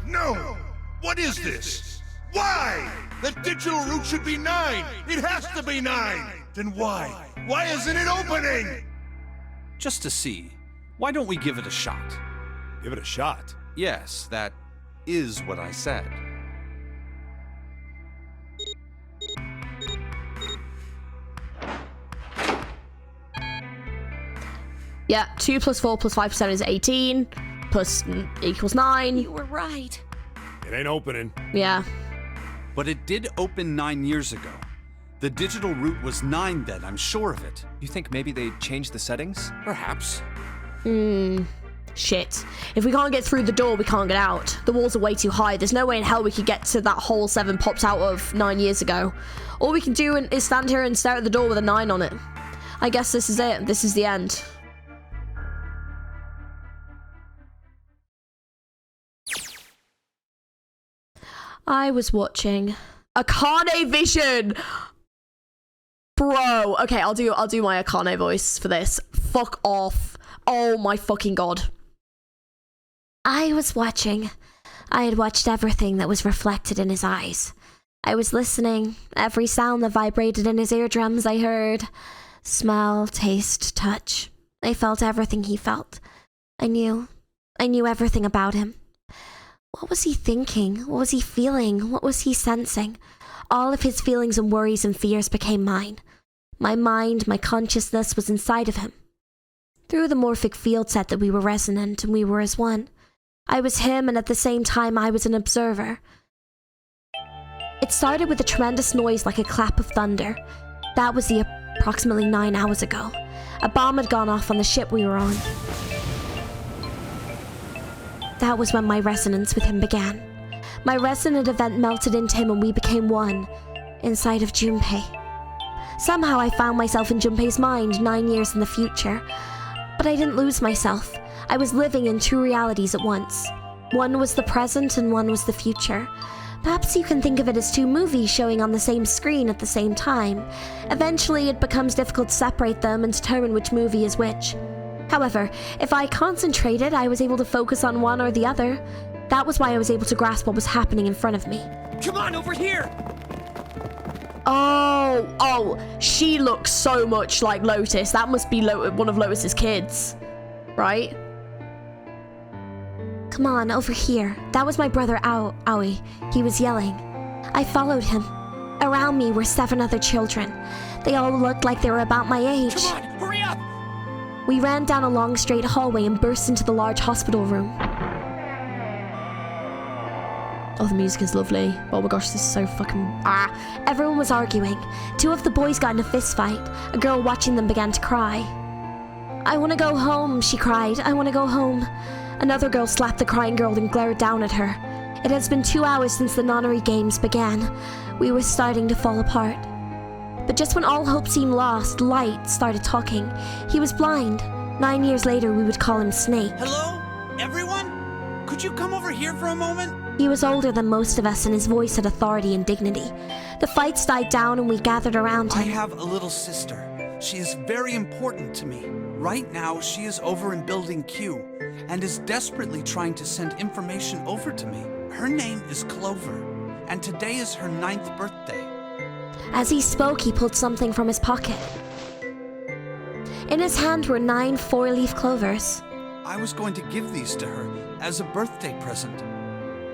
No! What is this? Why? The digital route should be 9! It has to be 9! Then why? Why isn't it opening? Just to see, why don't we give it a shot? Give it a shot? Yes, that is what I said. Yeah, 2 plus 4 plus 5% is 18. Plus equals 9. You were right. It ain't opening. Yeah. But it did open 9 years ago. The digital route was 9 then, I'm sure of it. You think maybe they changed the settings? Perhaps. Shit. If we can't get through the door, we can't get out. The walls are way too high. There's no way in hell we could get to that hole 7 popped out of 9 years ago. All we can do is stand here and stare at the door with a 9 on it. I guess this is it. This is the end. I was watching. Akane vision! Bro, okay, I'll do my Akane voice for this. Fuck off. Oh my fucking god. I was watching. I had watched everything that was reflected in his eyes. I was listening. Every sound that vibrated in his eardrums I heard. Smell, taste, touch. I felt everything he felt. I knew everything about him. What was he thinking? What was he feeling? What was he sensing? All of his feelings and worries and fears became mine. My mind, my consciousness was inside of him. Through the morphic field set that we were resonant and we were as one. I was him, and at the same time I was an observer. It started with a tremendous noise like a clap of thunder. That was approximately 9 hours ago. A bomb had gone off on the ship we were on. That was when my resonance with him began. My resonant event melted into him and we became one, inside of Junpei. Somehow I found myself in Junpei's mind 9 years in the future. But I didn't lose myself. I was living in two realities at once. One was the present and one was the future. Perhaps you can think of it as two movies showing on the same screen at the same time. Eventually it becomes difficult to separate them and determine which movie is which. However, if I concentrated, I was able to focus on one or the other. That was why I was able to grasp what was happening in front of me. Come on, over here! Oh, she looks so much like Lotus. That must be one of Lotus's kids, right? Come on, over here. That was my brother Aoi. He was yelling. I followed him. Around me were 7 other children. They all looked like they were about my age. Come on, hurry up! We ran down a long straight hallway and burst into the large hospital room. Oh, the music is lovely. Oh my gosh, this is so fucking... Everyone was arguing. 2 of the boys got in a fist fight. A girl watching them began to cry. I want to go home, she cried. I want to go home. Another girl slapped the crying girl and glared down at her. It has been 2 hours since the nonary games began. We were starting to fall apart. But just when all hope seemed lost, Light started talking. He was blind. 9 years later, we would call him Snake. Hello? Everyone? Could you come over here for a moment? He was older than most of us and his voice had authority and dignity. The fights died down and we gathered around him. I have a little sister. She is very important to me. Right now, she is over in Building Q and is desperately trying to send information over to me. Her name is Clover, and today is her 9th birthday. As he spoke, he pulled something from his pocket. In his hand were 9 4-leaf clovers. I was going to give these to her as a birthday present.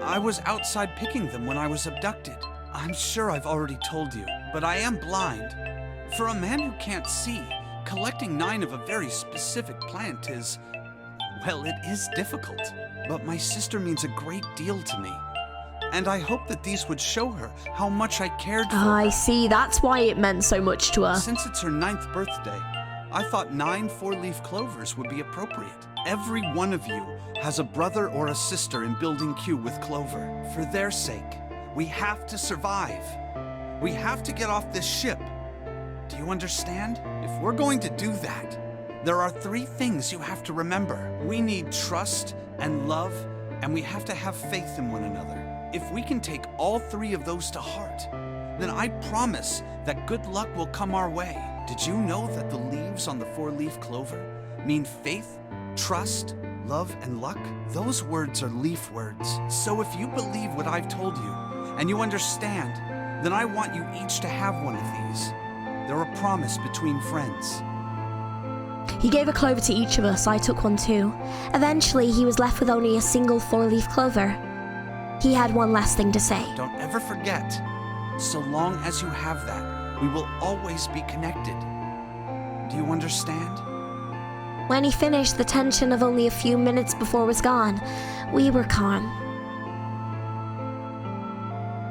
I was outside picking them when I was abducted. I'm sure I've already told you, but I am blind. For a man who can't see, collecting 9 of a very specific plant is... well, it is difficult. But my sister means a great deal to me. And I hope that these would show her how much I cared for her. I see, that's why it meant so much to her. Since it's her 9th birthday, I thought 9 4-leaf clovers would be appropriate. Every one of you has a brother or a sister in Building Q with Clover. For their sake, we have to survive. We have to get off this ship. Do you understand? If we're going to do that, there are 3 things you have to remember. We need trust and love, and we have to have faith in one another. If we can take all 3 of those to heart, then I promise that good luck will come our way. Did you know that the leaves on the 4-leaf clover mean faith, trust, love, and luck? Those words are leaf words. So if you believe what I've told you, and you understand, then I want you each to have one of these. They're a promise between friends. He gave a clover to each of us. I took one too. Eventually, he was left with only a single 4-leaf clover. He had one last thing to say. Don't ever forget, so long as you have that, we will always be connected. Do you understand? When he finished, the tension of only a few minutes before was gone. We were calm.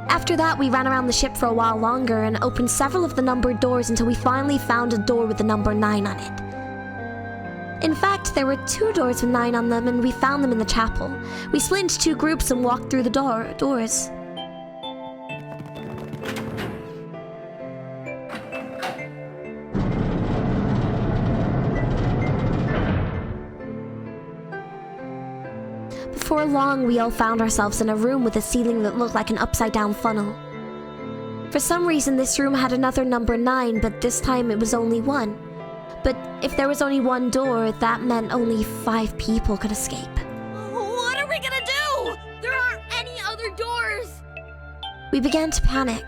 After that, we ran around the ship for a while longer and opened several of the numbered doors until we finally found a door with the number 9 on it. In fact, there were 2 doors with 9 on them, and we found them in the chapel. We split into 2 groups and walked through the doors. Before long, we all found ourselves in a room with a ceiling that looked like an upside-down funnel. For some reason, this room had another number 9, but this time it was only 1. But if there was only 1 door, that meant only 5 people could escape. What are we gonna do? There aren't any other doors! We began to panic,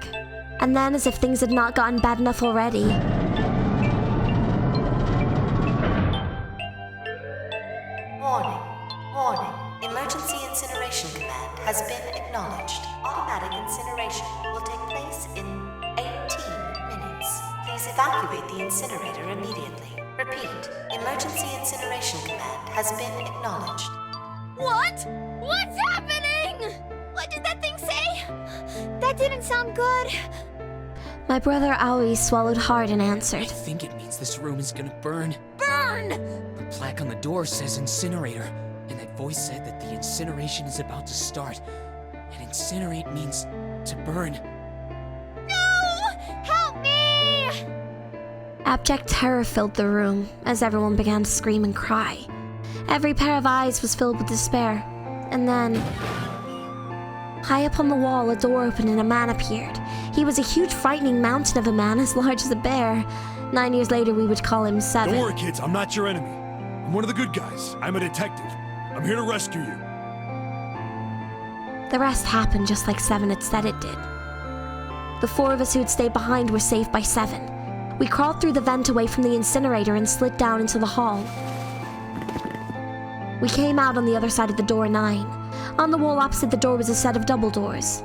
and then, as if things had not gotten bad enough already, Warning. Warning. Emergency incineration command has been acknowledged. Automatic incineration will take place in 18 minutes. Please evacuate the incinerator immediately. Repeat. Emergency incineration command has been acknowledged. What? What's happening? What did that thing say? That didn't sound good. my brother Aoi swallowed hard and answered. I think it means this room is gonna burn. Burn! The plaque on the door says incinerator, and that voice said that the incineration is about to start. And incinerate means to burn. No! Help me! Abject terror filled the room as everyone began to scream and cry. Every pair of eyes was filled with despair. And then, high up on the wall, a door opened and a man appeared. He was a huge, frightening mountain of a man as large as a bear. 9 years later, we would call him Seven. Don't worry, kids. I'm not your enemy. I'm one of the good guys. I'm a detective. I'm here to rescue you. The rest happened just like Seven had said it did. The 4 of us who had stayed behind were saved by Seven. We crawled through the vent away from the incinerator and slid down into the hall. We came out on the other side of the door 9. On the wall opposite the door was a set of double doors.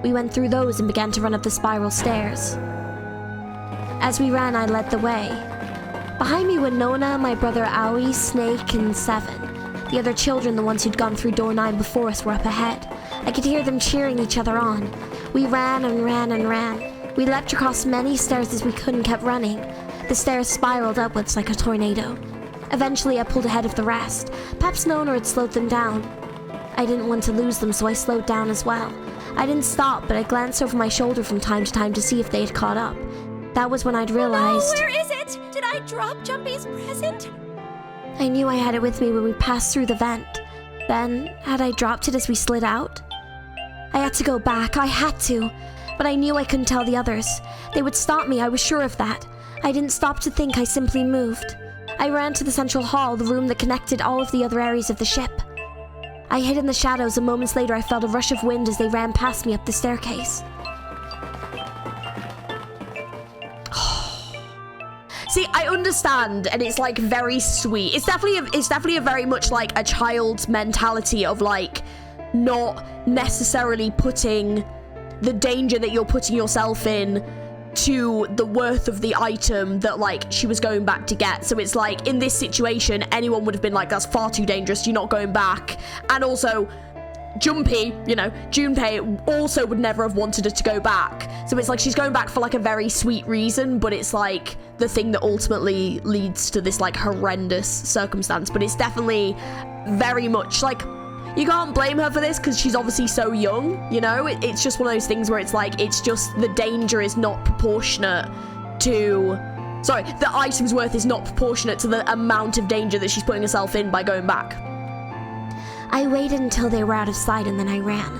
We went through those and began to run up the spiral stairs. As we ran, I led the way. Behind me were Nona, my brother Aoi, Snake, and Seven. The other children, the ones who'd gone through door 9 before us, were up ahead. I could hear them cheering each other on. We ran and ran and ran. We leapt across many stairs as we could and kept running. The stairs spiraled upwards like a tornado. Eventually, I pulled ahead of the rest. Perhaps Nona had slowed them down. I didn't want to lose them, so I slowed down as well. I didn't stop, but I glanced over my shoulder from time to time to see if they had caught up. That was when I'd realized... Oh, where is it? Did I drop Jumpy's present? I knew I had it with me when we passed through the vent. Then, had I dropped it as we slid out? I had to go back, I had to. But I knew I couldn't tell the others. They would stop me, I was sure of that. I didn't stop to think, I simply moved. I ran to the central hall, the room that connected all of the other areas of the ship. I hid in the shadows, and moments later I felt a rush of wind as they ran past me up the staircase. See, I understand, and it's like very sweet. It's definitely a very much like a child's mentality of like not necessarily putting the danger that you're putting yourself in to the worth of the item that like she was going back to get. So it's like in this situation, anyone would have been like, that's far too dangerous, you're not going back. And also Jumpy, you know, Junpei also would never have wanted her to go back. So it's like she's going back for like a very sweet reason, but it's like the thing that ultimately leads to this like horrendous circumstance. But it's definitely very much like, you can't blame her for this because she's obviously so young, you know? It's just one of those things where it's like, it's just the danger is not proportionate to... Sorry, the item's worth is not proportionate to the amount of danger that she's putting herself in by going back. I waited until they were out of sight and then I ran.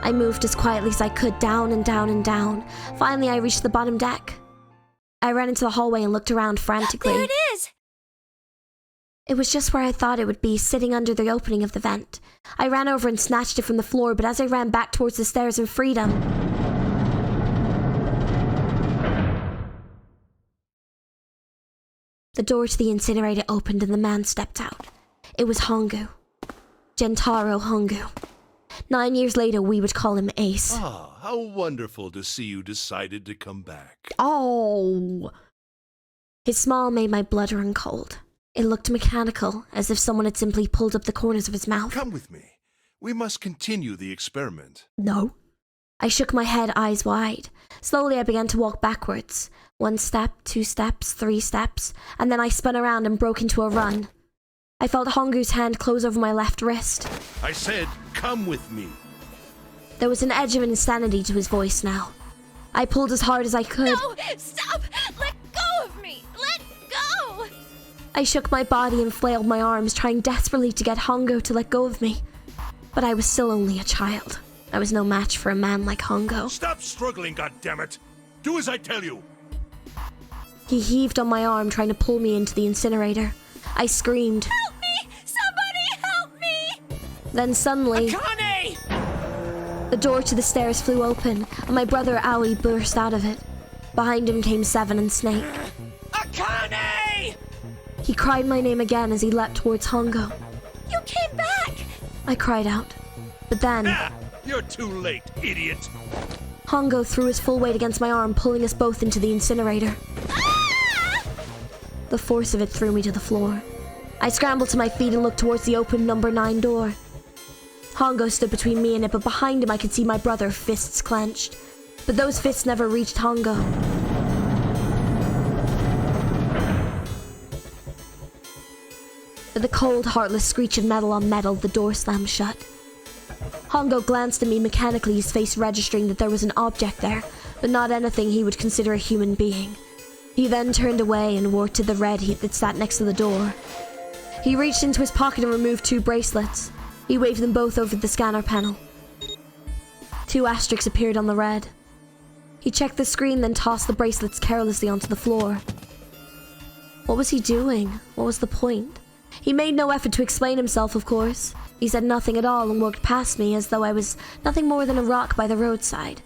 I moved as quietly as I could, down and down and down. Finally, I reached the bottom deck. I ran into the hallway and looked around frantically. There it is! It was just where I thought it would be, sitting under the opening of the vent. I ran over and snatched it from the floor, but as I ran back towards the stairs in freedom... the door to the incinerator opened and the man stepped out. It was Hongu. Gentaro Hongu. 9 years later, we would call him Ace. Ah, how wonderful to see you decided to come back. Oh. His smile made my blood run cold. It looked mechanical, as if someone had simply pulled up the corners of his mouth. Come with me. We must continue the experiment. No. I shook my head, eyes wide. Slowly, I began to walk backwards. 1 step, 2 steps, 3 steps, and then I spun around and broke into a run. I felt Hongu's hand close over my left wrist. I said, come with me. There was an edge of insanity to his voice now. I pulled as hard as I could. No! Stop! Let go of me! Let go! I shook my body and flailed my arms, trying desperately to get Hongu to let go of me. But I was still only a child. I was no match for a man like Hongo. Stop struggling, goddammit! Do as I tell you! He heaved on my arm, trying to pull me into the incinerator. I screamed. Help me! Somebody help me! Then suddenly, Akane! the door to the stairs flew open, and my brother Aoi burst out of it. Behind him came Seven and Snake. Akane! He cried my name again as he leapt towards Hongo. You came back! I cried out. But then, Ah! You're too late, idiot! Hongo threw his full weight against my arm, pulling us both into the incinerator. The force of it threw me to the floor. I scrambled to my feet and looked towards the open number 9 door. Hongo stood between me and it, but behind him I could see my brother, fists clenched. But those fists never reached Hongo. With a cold, heartless screech of metal on metal, the door slammed shut. Hongo glanced at me mechanically, his face registering that there was an object there, but not anything he would consider a human being. He then turned away and walked to the red heat that sat next to the door. He reached into his pocket and removed 2 bracelets. He waved them both over the scanner panel. 2 asterisks appeared on the red. He checked the screen, then tossed the bracelets carelessly onto the floor. What was he doing? What was the point? He made no effort to explain himself, of course. He said nothing at all and walked past me as though I was nothing more than a rock by the roadside.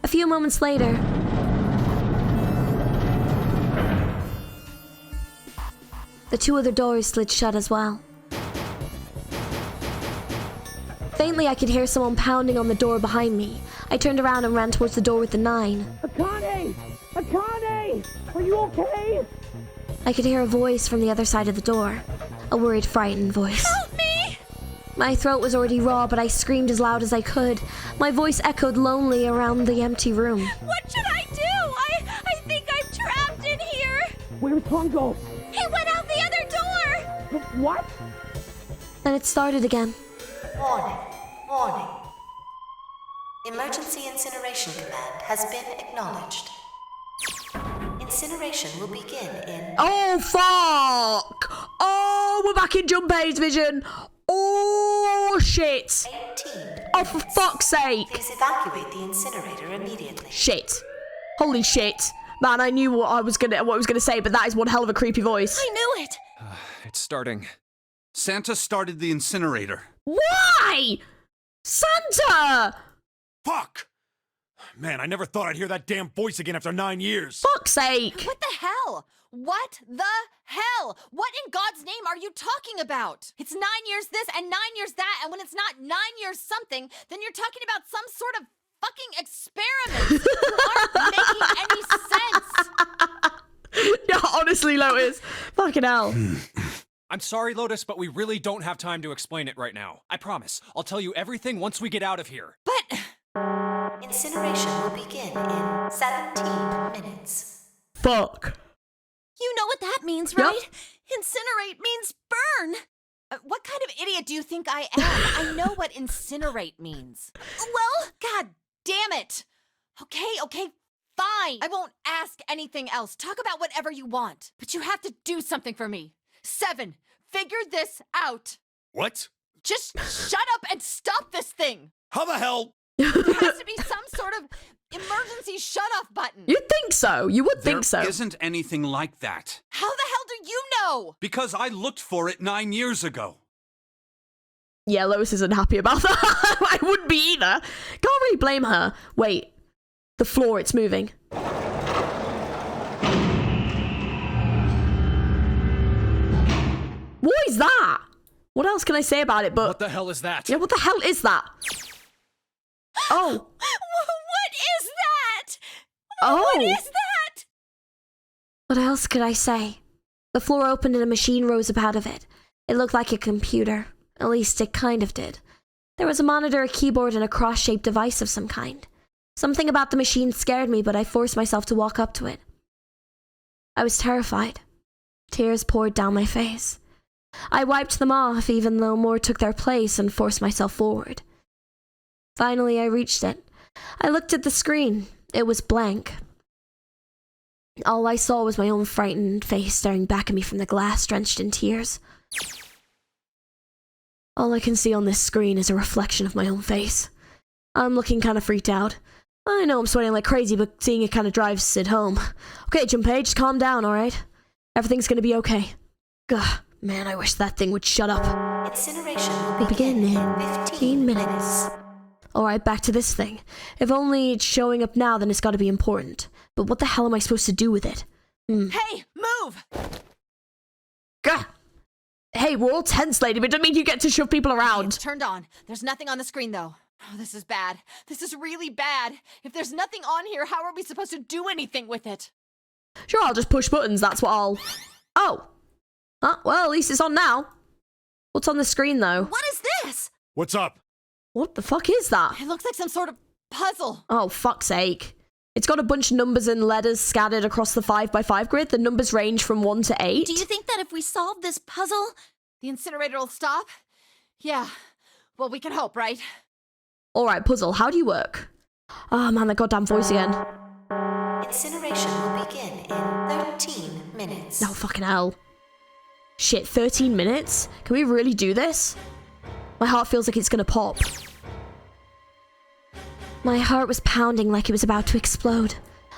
A few moments later, the 2 other doors slid shut as well. Faintly, I could hear someone pounding on the door behind me. I turned around and ran towards the door with the 9. Akane! Akane! Are you okay? I could hear a voice from the other side of the door. A worried, frightened voice. Help me! My throat was already raw, but I screamed as loud as I could. My voice echoed lonely around the empty room. What should I do? I think I'm trapped in here! Where's Hongo? He went out the other door! What? Then it started again. Warning. Warning. Emergency Incineration Command has been acknowledged. Incineration will begin in... Oh, fuck! Oh, we're back in Junpei's vision. Oh, shit. 18. Oh, for fuck's sake. Please evacuate the incinerator immediately. Shit. Holy shit. Man, I knew what I was gonna say, but that is one hell of a creepy voice. I knew it! It's starting. Santa started the incinerator. Why? Santa! Fuck! Man, I never thought I'd hear that damn voice again after 9 years. Fuck's sake. What the hell? What the hell? What in God's name are you talking about? It's 9 years this and 9 years that, and when it's not 9 years something, then you're talking about some sort of fucking experiment. You aren't making any sense. Yeah, honestly, Lotus. Fucking hell. I'm sorry, Lotus, but we really don't have time to explain it right now. I promise. I'll tell you everything once we get out of here. But... Incineration will begin in 17 minutes. Fuck. You know what that means, Yep. right? Incinerate means burn. What kind of idiot do you think I am? I know what incinerate means. Well, god damn it. Okay, fine. I won't ask anything else. Talk about whatever you want. But you have to do something for me. 7, figure this out. What? Just shut up and stop this thing. How the hell? There has to be some sort of emergency shut-off button. You'd think so. You would think so. There isn't anything like that. How the hell do you know? Because I looked for it 9 years ago. Yeah, Lois isn't happy about that. I wouldn't be either. Can't really blame her. Wait. The floor, it's moving. What is that? What else can I say about it but... What the hell is that? Yeah, what the hell is that? Oh. What is that? Oh. What is that? What else could I say? The floor opened and a machine rose up out of it. It looked like a computer. At least it kind of did. There was a monitor, a keyboard, and a cross-shaped device of some kind. Something about the machine scared me, but I forced myself to walk up to it. I was terrified. Tears poured down my face. I wiped them off, even though more took their place, and forced myself forward. Finally, I reached it. I looked at the screen. It was blank. All I saw was my own frightened face staring back at me from the glass, drenched in tears. All I can see on this screen is a reflection of my own face. I'm looking kind of freaked out. I know I'm sweating like crazy, but seeing it kind of drives Sid home. Okay, Junpei, just calm down, alright? Everything's gonna be okay. Gah, man, I wish that thing would shut up. Incineration We'll begin in 15 minutes. Alright, back to this thing. If only it's showing up now, then it's gotta be important. But what the hell am I supposed to do with it? Hey, move! Gah! Hey, we're all tense, lady, but it doesn't mean you get to shove people around. It's turned on. There's nothing on the screen, though. Oh, this is bad. This is really bad. If there's nothing on here, how are we supposed to do anything with it? Sure, I'll just push buttons, that's what I'll... Oh! Well, at least it's on now. What's on the screen, though? What is this? What's up? What the fuck is that? It looks like some sort of puzzle. Oh, fuck's sake. It's got a bunch of numbers and letters scattered across the 5x5 grid. The numbers range from 1 to 8. Do you think that if we solve this puzzle, the incinerator will stop? Yeah. Well, we can hope, right? Alright, puzzle, how do you work? Oh man, that goddamn voice again. Incineration will begin in 13 minutes. Oh, fucking hell. Shit, 13 minutes? Can we really do this? My heart feels like it's gonna pop. My heart was pounding like it was about to explode.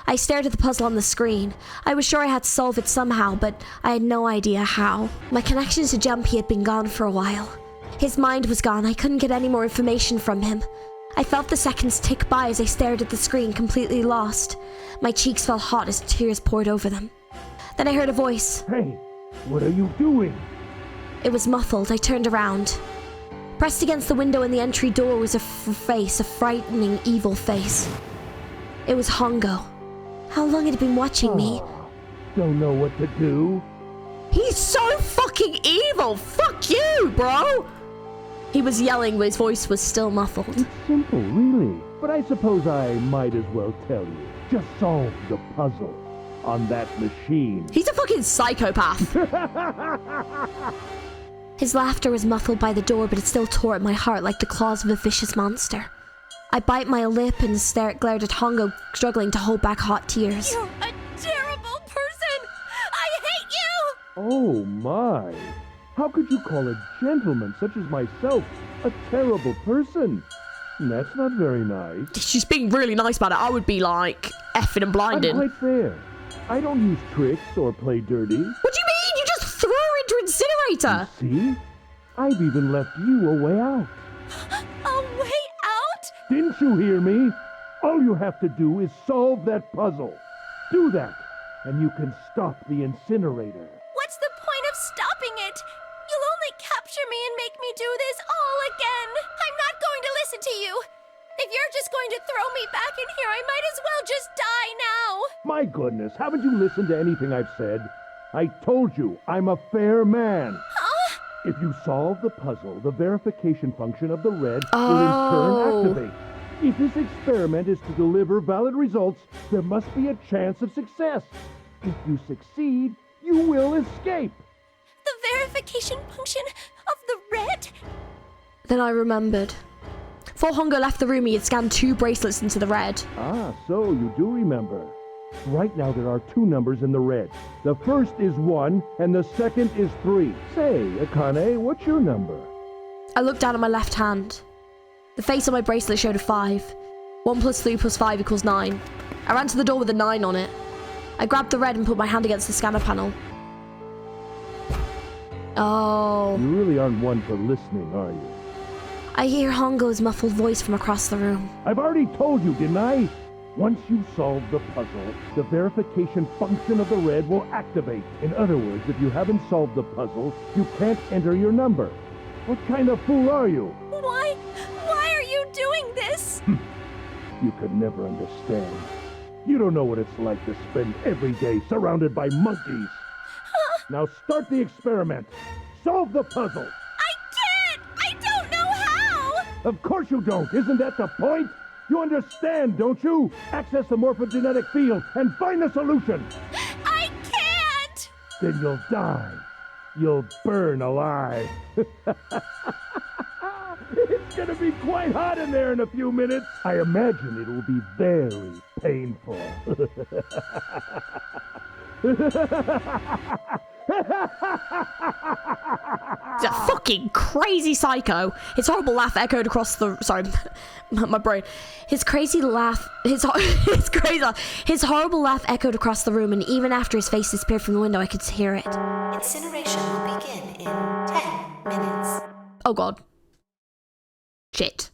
I stared at the puzzle on the screen. I was sure I had to solve it somehow, but I had no idea how. My connection to Jumpy had been gone for a while. His mind was gone. I couldn't get any more information from him. I felt the seconds tick by as I stared at the screen, completely lost. My cheeks felt hot as tears poured over them. Then I heard a voice. Hey, what are you doing? It was muffled. I turned around. Pressed against the window in the entry door was a face, a frightening, evil face. It was Hongo. How long had he been watching me? Don't know what to do. He's so fucking evil! Fuck you, bro! He was yelling, but his voice was still muffled. It's simple, really. But I suppose I might as well tell you. Just solve the puzzle on that machine. He's a fucking psychopath. His laughter was muffled by the door, but it still tore at my heart like the claws of a vicious monster. I bite my lip and glared at Hongo, struggling to hold back hot tears. You're a terrible person! I hate you! Oh my. How could you call a gentleman such as myself a terrible person? That's not very nice. She's being really nice about it. I would be like effing and blinding. I'm quite fair. I don't use tricks or play dirty. What do you mean? You just threw her into an incinerator. You see? I've even left you a way out. A way out? Didn't you hear me? All you have to do is solve that puzzle. Do that, and you can stop the incinerator. What's the point of stopping it? You'll only capture me and make me do this all again. I'm not going to listen to you. If you're just going to throw me back in here, I might as well just die now. My goodness, haven't you listened to anything I've said? I told you, I'm a fair man. Huh? If you solve the puzzle, the verification function of the red will in turn activate. If this experiment is to deliver valid results, there must be a chance of success. If you succeed, you will escape. The verification function of the red? Then I remembered. Before Hongo left the room, he had scanned 2 bracelets into the red. Ah, so you do remember. Right now there are 2 numbers in the red. The first is 1, and the second is 3. Say, Akane, what's your number? I looked down at my left hand. The face on my bracelet showed a 5. 1 plus 3 plus 5 equals 9. I ran to the door with a 9 on it. I grabbed the red and put my hand against the scanner panel. Oh. You really aren't one for listening, are you? I hear Hongo's muffled voice from across the room. I've already told you, didn't I? Once you solve the puzzle, the verification function of the red will activate. In other words, if you haven't solved the puzzle, you can't enter your number. What kind of fool are you? Why are you doing this? You could never understand. You don't know what it's like to spend every day surrounded by monkeys. Now start the experiment. Solve the puzzle. I don't know how! Of course you don't. Isn't that the point? You understand, don't you? Access the morphogenetic field and find the solution. I can't! Then you'll die. You'll burn alive. It's gonna be quite hot in there in a few minutes. I imagine it will be very painful. Fuck fucking crazy psycho. His horrible laugh echoed across the... Sorry, my brain. His crazy laugh... His horrible laugh echoed across the room, and even after his face disappeared from the window, I could hear it. Incineration will begin in 10 minutes. Oh god. Shit.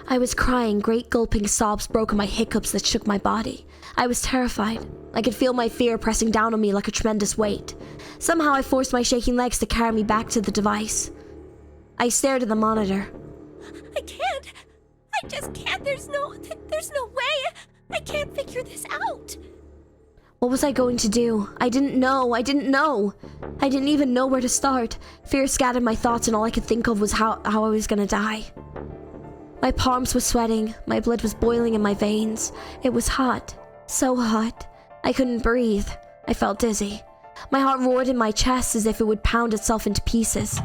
I was crying, great gulping sobs broke on my hiccups that shook my body. I was terrified. I could feel my fear pressing down on me like a tremendous weight. Somehow I forced my shaking legs to carry me back to the device. I stared at the monitor. I can't. I just can't. There's no way. I can't figure this out. What was I going to do? I didn't know. I didn't even know where to start. Fear scattered my thoughts, and all I could think of was how I was gonna die. My palms were sweating. My blood was boiling in my veins. It was hot. So hot. I couldn't breathe. I felt dizzy. My heart roared in my chest as if it would pound itself into pieces.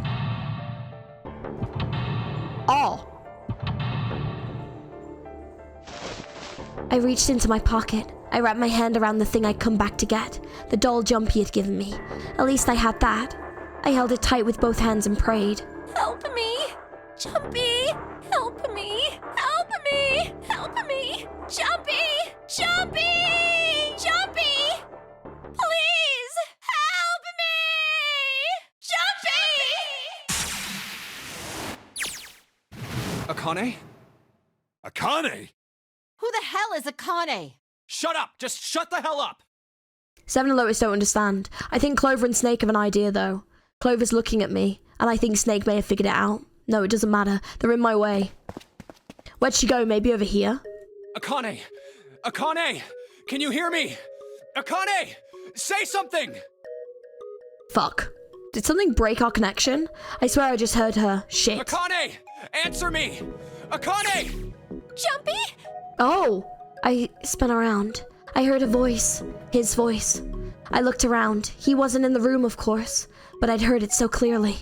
Oh! I reached into my pocket. I wrapped my hand around the thing I'd come back to get, the doll jump he had given me. At least I had that. I held it tight with both hands and prayed. Help me! Jumpy! Help me! Help me! Help me! Jumpy! Jumpy! Jumpy! Please! Help me! Jumpy! Akane? Akane? Who the hell is Akane? Shut up! Just shut the hell up! Seven and Lotus don't understand. I think Clover and Snake have an idea, though. Clover's looking at me, and I think Snake may have figured it out. No, it doesn't matter. They're in my way. Where'd she go? Maybe over here? Akane! Akane! Can you hear me? Akane! Say something! Fuck. Did something break our connection? I swear I just heard her. Shit. Akane! Answer me! Akane! Jumpy? Oh! I spun around. I heard a voice. His voice. I looked around. He wasn't in the room, of course, but I'd heard it so clearly.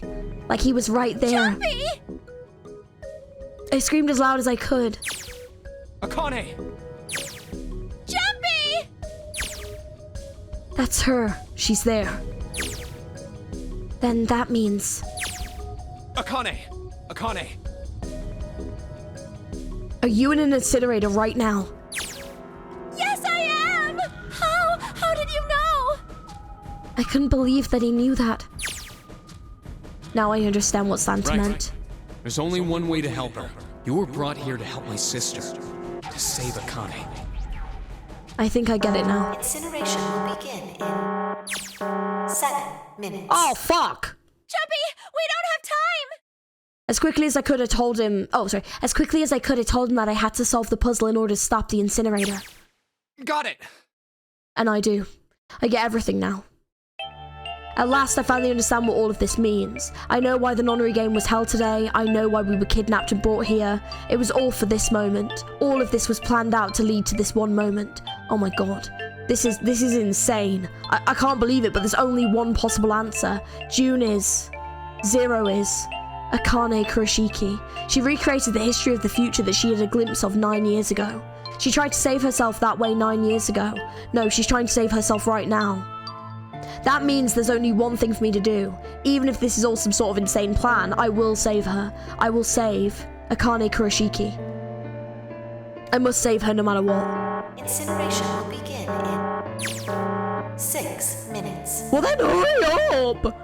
Like he was right there. Jumpy! I screamed as loud as I could. Akane! Jumpy! That's her. She's there. Then that means... Akane! Akane! Are you in an incinerator right now? Yes, I am! How did you know? I couldn't believe that he knew that. Now I understand what Santa meant. There's only one way to help her. You were brought here to help my sister. To save Akane. I think I get it now. Incineration will begin in 7 minutes. Oh, fuck! Jumpy, we don't have time! As quickly as I could, I told him... Oh, sorry. As quickly as I could, I told him that I had to solve the puzzle in order to stop the incinerator. Got it! And I do. I get everything now. At last, I finally understand what all of this means. I know why the nonary game was held today. I know why we were kidnapped and brought here. It was all for this moment. All of this was planned out to lead to this one moment. Oh my god. This is insane. I can't believe it, but there's only one possible answer. June is. Zero is. Akane Kurashiki. She recreated the history of the future that she had a glimpse of 9 years ago. She tried to save herself that way 9 years ago. No, she's trying to save herself right now. That means there's only one thing for me to do. Even if this is all some sort of insane plan, I will save her. I will save Akane Kurashiki. I must save her no matter what. Incineration will begin in 6 minutes. Well then hurry up!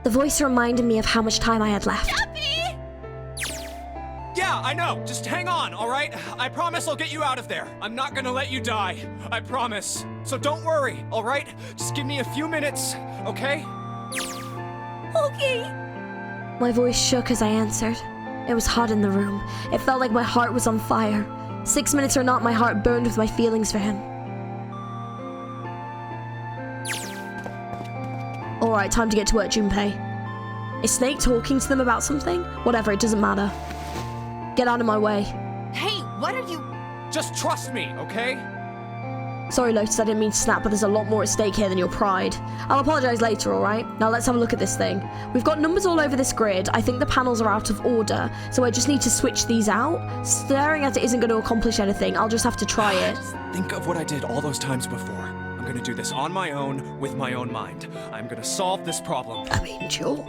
The voice reminded me of how much time I had left. Jumpy! Yeah, I know. Just hang on, alright? I promise I'll get you out of there. I'm not gonna let you die. I promise. So don't worry, alright? Just give me a few minutes, okay? Okay. My voice shook as I answered. It was hot in the room. It felt like my heart was on fire. 6 minutes or not, my heart burned with my feelings for him. Alright, time to get to work, Junpei. Is Snake talking to them about something? Whatever, it doesn't matter. Get out of my way. Hey, what are you... Just trust me, okay? Sorry, Lotus, I didn't mean to snap, but there's a lot more at stake here than your pride. I'll apologize later, alright? Now let's have a look at this thing. We've got numbers all over this grid. I think the panels are out of order, so I just need to switch these out. Staring at it isn't going to accomplish anything. I'll just have to try it. Think of what I did all those times before. I'm gonna do this on my own, with my own mind. I'm gonna solve this problem. I mean, sure.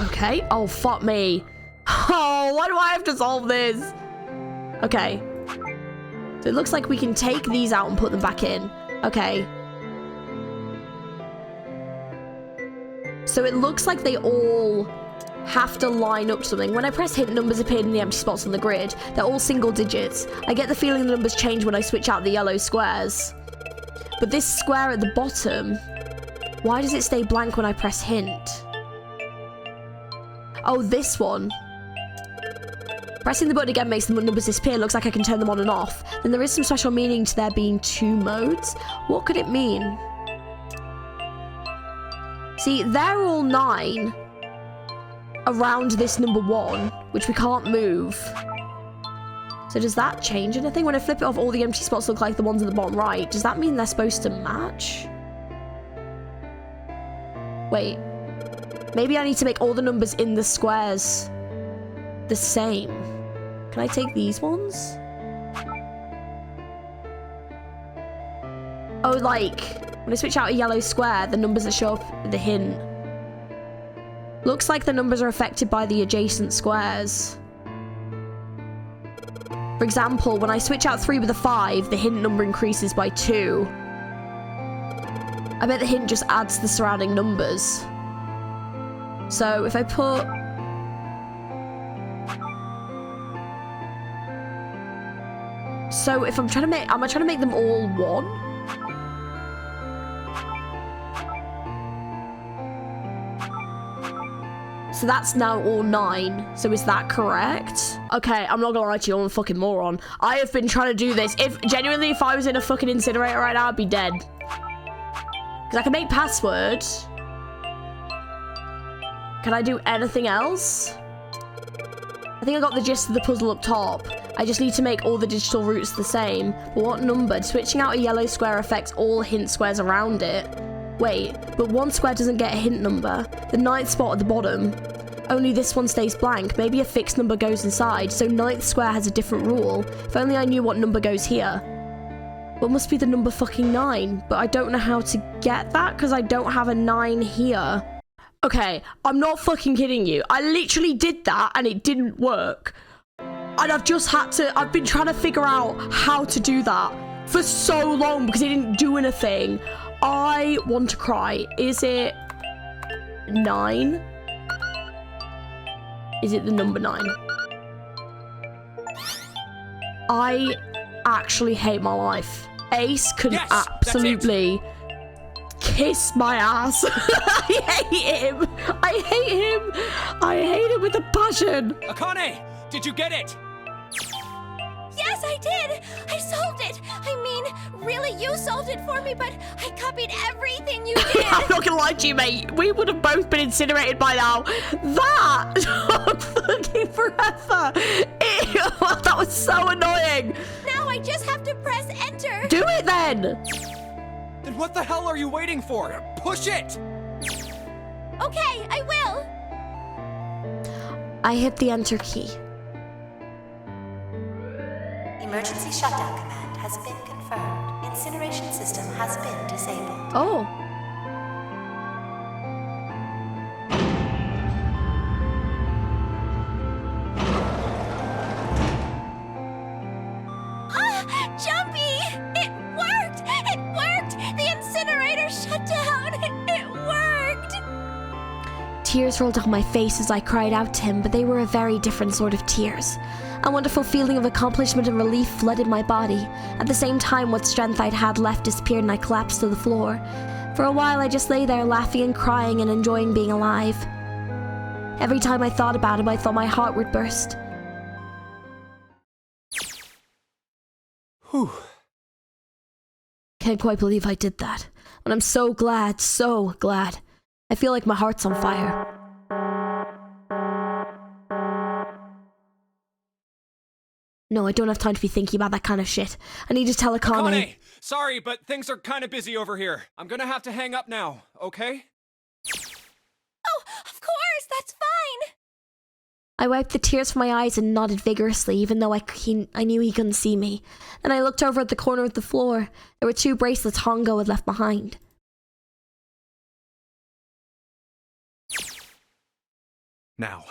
Okay. Oh, fuck me. Oh, why do I have to solve this? Okay. So it looks like we can take these out and put them back in. Okay. So it looks like they all have to line up to something. When I press hint, numbers appear in the empty spots on the grid. They're all single digits. I get the feeling the numbers change when I switch out the yellow squares. But this square at the bottom, why does it stay blank when I press hint? Oh, this one. Pressing the button again makes the numbers disappear. Looks like I can turn them on and off. Then there is some special meaning to there being 2 modes. What could it mean? See, they're all 9 around this number 1, which we can't move. So does that change anything? When I flip it off, all the empty spots look like the ones at the bottom right. Does that mean they're supposed to match? Wait. Maybe I need to make all the numbers in the squares the same. Can I take these ones? Oh, like, when I switch out a yellow square, the numbers that show up in the hint. Looks like the numbers are affected by the adjacent squares. For example, when I switch out 3 with a 5, the hint number increases by 2. I bet the hint just adds the surrounding numbers. So if I put... So if I'm trying to make... Am I trying to make them all 1? So that's now all 9. So is that correct? Okay, I'm not gonna lie to you, I'm a fucking moron. I have been trying to do this. Genuinely, if I was in a fucking incinerator right now, I'd be dead. Because I can make passwords. Can I do anything else? I think I got the gist of the puzzle up top. I just need to make all the digital roots the same. But what number? Switching out a yellow square affects all hint squares around it. Wait, but one square doesn't get a hint number. The 9th spot at the bottom. Only this one stays blank. Maybe a fixed number goes inside, so 9th square has a different rule. If only I knew what number goes here. What must be the number fucking 9? But I don't know how to get that because I don't have a 9 here. Okay, I'm not fucking kidding you. I literally did that and it didn't work. And I've been trying to figure out how to do that for so long because it didn't do anything. I want to cry. Is it 9? Is it the number 9? I actually hate my life. Ace can absolutely kiss my ass. I hate him. I hate him. I hate him with a passion. Akane, did you get it? Yes, I did! I solved it! I mean, really, you solved it for me, but I copied everything you did! I'm not gonna lie to you, mate. We would have both been incinerated by now. That took fucking forever. Ew, that was so annoying. Now I just have to press enter. Do it then! Then what the hell are you waiting for? Push it! Okay, I will. I hit the enter key. Emergency shutdown command has been confirmed. Incineration system has been disabled. Oh. Jumpy! It worked! It worked! The incinerator shut down! It worked! Tears rolled down my face as I cried out to him, but they were a very different sort of tears. A wonderful feeling of accomplishment and relief flooded my body. At the same time, what strength I'd had left disappeared and I collapsed to the floor. For a while, I just lay there laughing and crying and enjoying being alive. Every time I thought about him, I thought my heart would burst. Whew. Can't quite believe I did that. And I'm so glad, so glad. I feel like my heart's on fire. No, I don't have time to be thinking about that kind of shit. I need to tell Akane. Akane! Sorry, but things are kind of busy over here. I'm gonna have to hang up now, okay? Oh, of course, that's fine. I wiped the tears from my eyes and nodded vigorously, even though I knew he couldn't see me. Then I looked over at the corner of the floor. There were 2 bracelets Hongo had left behind. Now.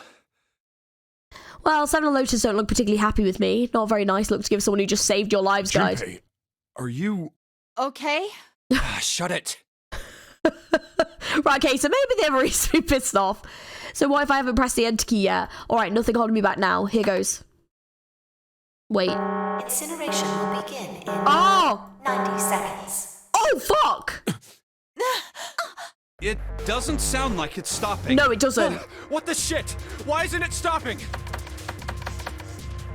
Well, 7 and Lotus don't look particularly happy with me. Not a very nice look to give someone who just saved your lives, guys. Junpei, are you... Okay? Shut it. Right, okay, so maybe they have a reason to be pissed off. So what if I haven't pressed the enter key yet? Alright, nothing holding me back now. Here goes. Wait. Incineration will begin in 90 seconds. Oh, fuck! It doesn't sound like it's stopping. No, it doesn't. What the shit? Why isn't it stopping?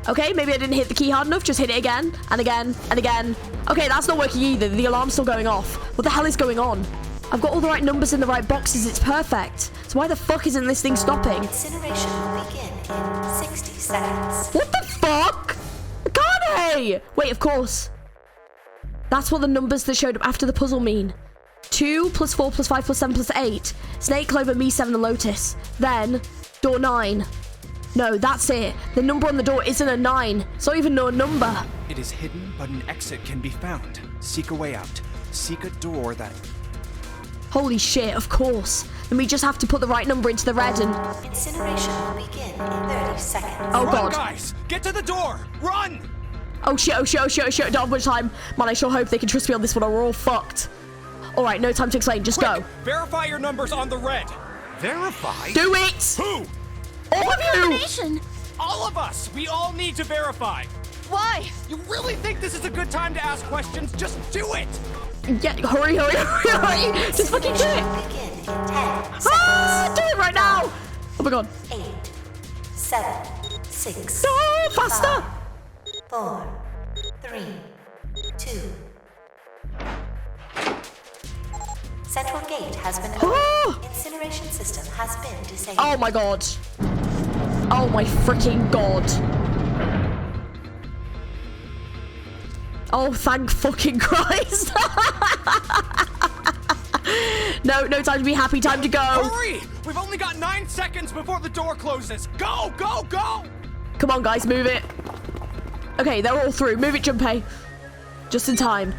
Okay, maybe I didn't hit the key hard enough. Just hit it again, and again, and again. Okay, that's not working either. The alarm's still going off. What the hell is going on? I've got all the right numbers in the right boxes. It's perfect. So why the fuck isn't this thing stopping? Incineration will begin in 60 seconds. What the fuck? Akane! Wait, of course. That's what the numbers that showed up after the puzzle mean. 2 plus 4 plus 5 plus 7 plus 8. Snake, Clover, me, 7, and Lotus. Then, door 9. No, that's it. The number on the door isn't a 9. It's not even a number. It is hidden, but an exit can be found. Seek a way out. Seek a door that... Holy shit, of course. Then we just have to put the right number into the red and... Incineration will begin in 30 seconds. Oh, Run, God. guys! Get to the door! Run! Oh shit, oh shit, oh shit, oh shit. Don't have much time. Man, I sure hope they can trust me on this one or we're all fucked. Alright, no time to explain. Just Quick, go. Verify your numbers on the red. Verify? Do it! Who? All of you! Combination. All of us! We all need to verify! Why? You really think this is a good time to ask questions? Just do it! Yeah, hurry, hurry, hurry, hurry! Just fucking do it! Begin in 10 seconds. Ah, do it right now! Oh my god. 8, 7, 6, No, faster! 4, 3, 2. Central gate has been opened. Incineration system has been disabled. Oh my god. Oh my freaking god. Oh, thank fucking Christ. No, no time to be happy, time to go. Hurry! We've only got 9 seconds before the door closes. Go, go, go! Come on, guys, move it. Okay, they're all through. Move it, Junpei. Just in time.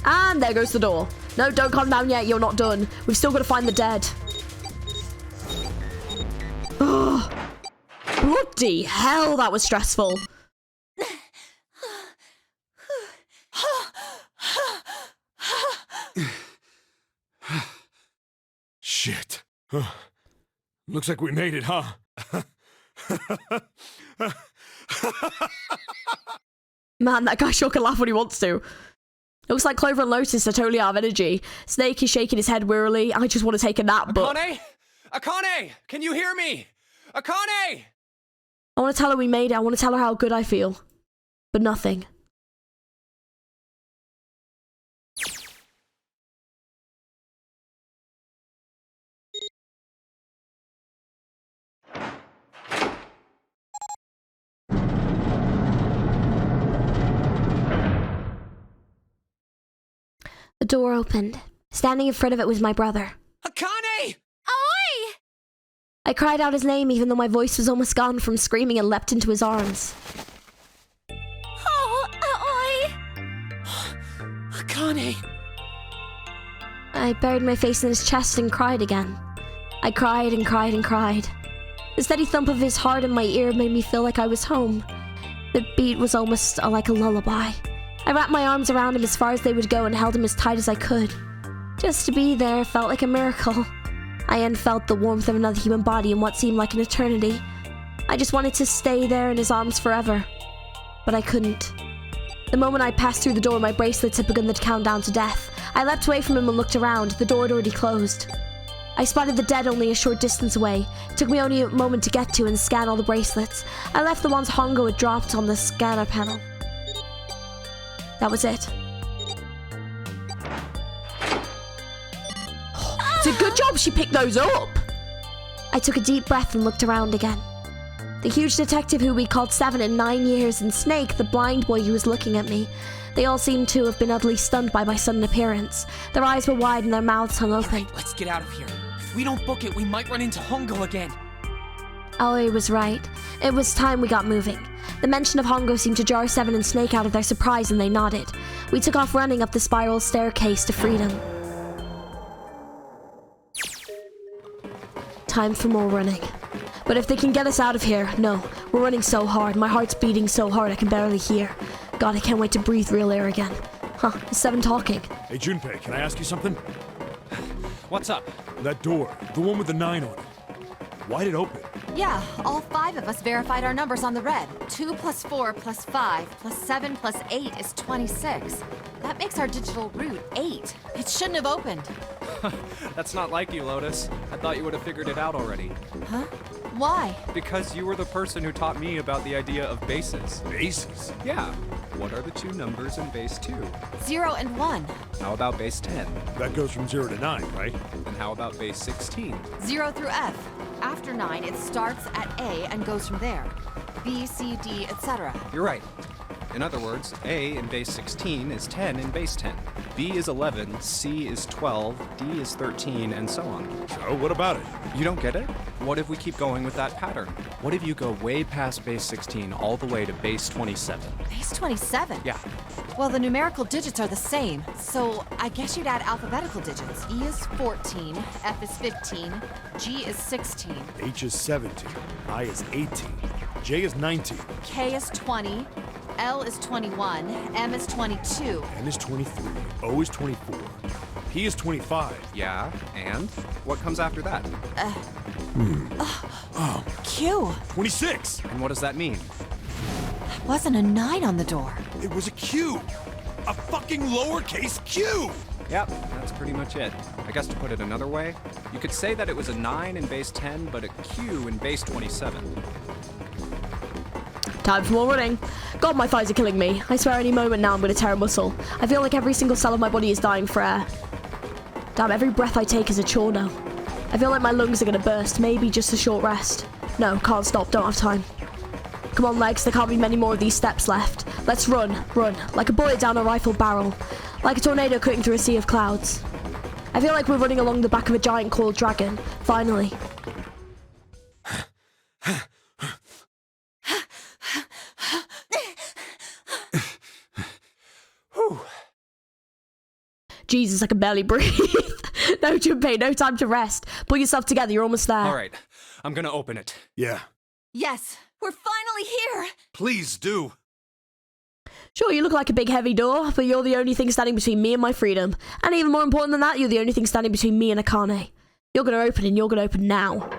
And there goes the door. No, don't calm down yet. You're not done. We've still got to find the dead. Oh, bloody hell, that was stressful. Shit. Looks like we made it, huh? Man, that guy sure can laugh when he wants to. Looks like Clover and Lotus are totally out of energy. Snake is shaking his head wearily. I just want to take a nap, but... Akane? Akane! Can you hear me? Akane! I want to tell her we made it. I want to tell her how good I feel. But nothing. The door opened. Standing in front of it was my brother. Akane! Oi! I cried out his name even though my voice was almost gone from screaming and leapt into his arms. Oh, oi! Akane! I buried my face in his chest and cried again. I cried and cried and cried. The steady thump of his heart in my ear made me feel like I was home. The beat was almost like a lullaby. I wrapped my arms around him as far as they would go and held him as tight as I could. Just to be there felt like a miracle. I hadn't felt the warmth of another human body in what seemed like an eternity. I just wanted to stay there in his arms forever. But I couldn't. The moment I passed through the door, my bracelets had begun the countdown to death. I leapt away from him and looked around. The door had already closed. I spotted the dead only a short distance away. It took me only a moment to get to and scan all the bracelets. I left the ones Hongo had dropped on the scanner panel. That was it. It's a good job she picked those up. I took a deep breath and looked around again. The huge detective who we called 7 in 9 years, and Snake, the blind boy who was looking at me. They all seemed to have been utterly stunned by my sudden appearance. Their eyes were wide and their mouths hung open. All right, let's get out of here. If we don't book it, we might run into Hongo again. Aoi was right. It was time we got moving. The mention of Hongo seemed to jar Seven and Snake out of their surprise and they nodded. We took off running up the spiral staircase to freedom. Time for more running. But if they can get us out of here, no. We're running so hard. My heart's beating so hard I can barely hear. God, I can't wait to breathe real air again. Huh, is Seven talking? Hey, Junpei, can I ask you something? What's up? That door, the one with the 9 on it. Why'd it open? Yeah, all 5 of us verified our numbers on the red. 2 plus 4 plus 5 plus 7 plus 8 is 26. That makes our digital route 8. It shouldn't have opened. That's not like you, Lotus. I thought you would have figured it out already. Huh? Why? Because you were the person who taught me about the idea of bases. Bases? Yeah. What are the 2 numbers in base 2? 0 and 1. How about base 10? That goes from 0 to 9, right? And how about base 16? 0 through F. After 9, it starts at A and goes from there. B, C, D, etc. You're right. In other words, A in base 16 is 10 in base 10. B is 11, C is 12, D is 13, and so on. So, what about it? You don't get it? What if we keep going with that pattern? What if you go way past base 16 all the way to base 27? Base 27? Yeah. Well, the numerical digits are the same, so I guess you'd add alphabetical digits. E is 14, F is 15, G is 16, H is 17, I is 18, J is 19, K is 20, L is 21, M is 22, N is 23, O is 24, P is 25. Yeah, and? What comes after that? Q. 26! And what does that mean? There wasn't a 9 on the door. It was a Q! A fucking lowercase q! Yep, that's pretty much it. I guess to put it another way, you could say that it was a 9 in base 10, but a Q in base 27. Time for more running. God, my thighs are killing me. I swear any moment now I'm going to tear a muscle. I feel like every single cell of my body is dying for air. Damn, every breath I take is a chore now. I feel like my lungs are going to burst. Maybe just a short rest. No, can't stop. Don't have time. Come on, legs. There can't be many more of these steps left. Let's run, run. Like a bullet down a rifle barrel. Like a tornado cutting through a sea of clouds. I feel like we're running along the back of a giant coiled dragon. Finally. Jesus, I can barely breathe. No, Junpei, no time to rest. Pull yourself together, you're almost there. All right, I'm gonna open it. Yeah. Yes, we're finally here. Please do. Sure, you look like a big heavy door, but you're the only thing standing between me and my freedom. And even more important than that, you're the only thing standing between me and Akane. You're gonna open and you're gonna open now.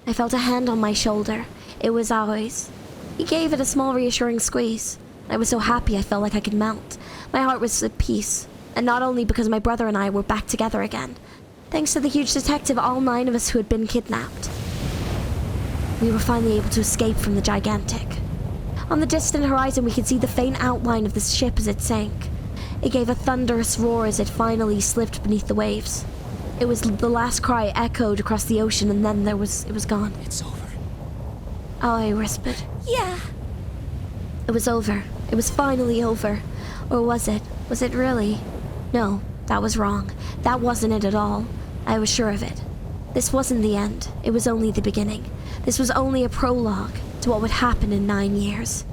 I felt a hand on my shoulder. It was Aoi's. He gave it a small reassuring squeeze. I was so happy I felt like I could melt. My heart was at peace. And not only because my brother and I were back together again. Thanks to the huge detective, all 9 of us who had been kidnapped. We were finally able to escape from the gigantic. On the distant horizon we could see the faint outline of the ship as it sank. It gave a thunderous roar as it finally slipped beneath the waves. It was the last cry echoed across the ocean, and then it was gone. It's over. Aoi whispered. Yeah. It was over. It was finally over. Or was it? Was it really? No, that was wrong. That wasn't it at all. I was sure of it. This wasn't the end. It was only the beginning. This was only a prologue to what would happen in 9 years.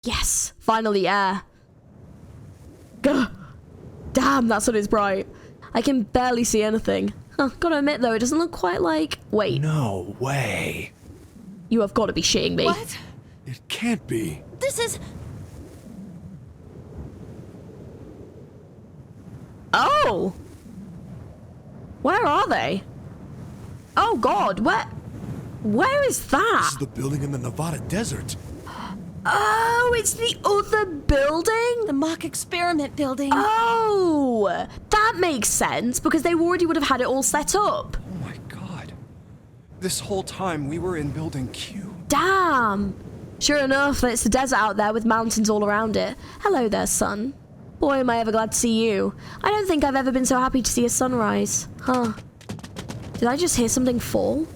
Yes, finally air. Gah. Damn, that sun is bright. I can barely see anything. Huh, gotta admit though, it doesn't look quite like... Wait. No way. You have got to be shitting me. What? It can't be. This is... Oh! Where are they? Oh god, where is that? This is the building in the Nevada desert. Oh, it's the other building? The mock experiment building. Oh, that makes sense because they already would have had it all set up. Oh my god. This whole time we were in building Q. Damn. Sure enough, it's a desert out there with mountains all around it. Hello there, sun. Boy, am I ever glad to see you. I don't think I've ever been so happy to see a sunrise. Huh. Did I just hear something fall?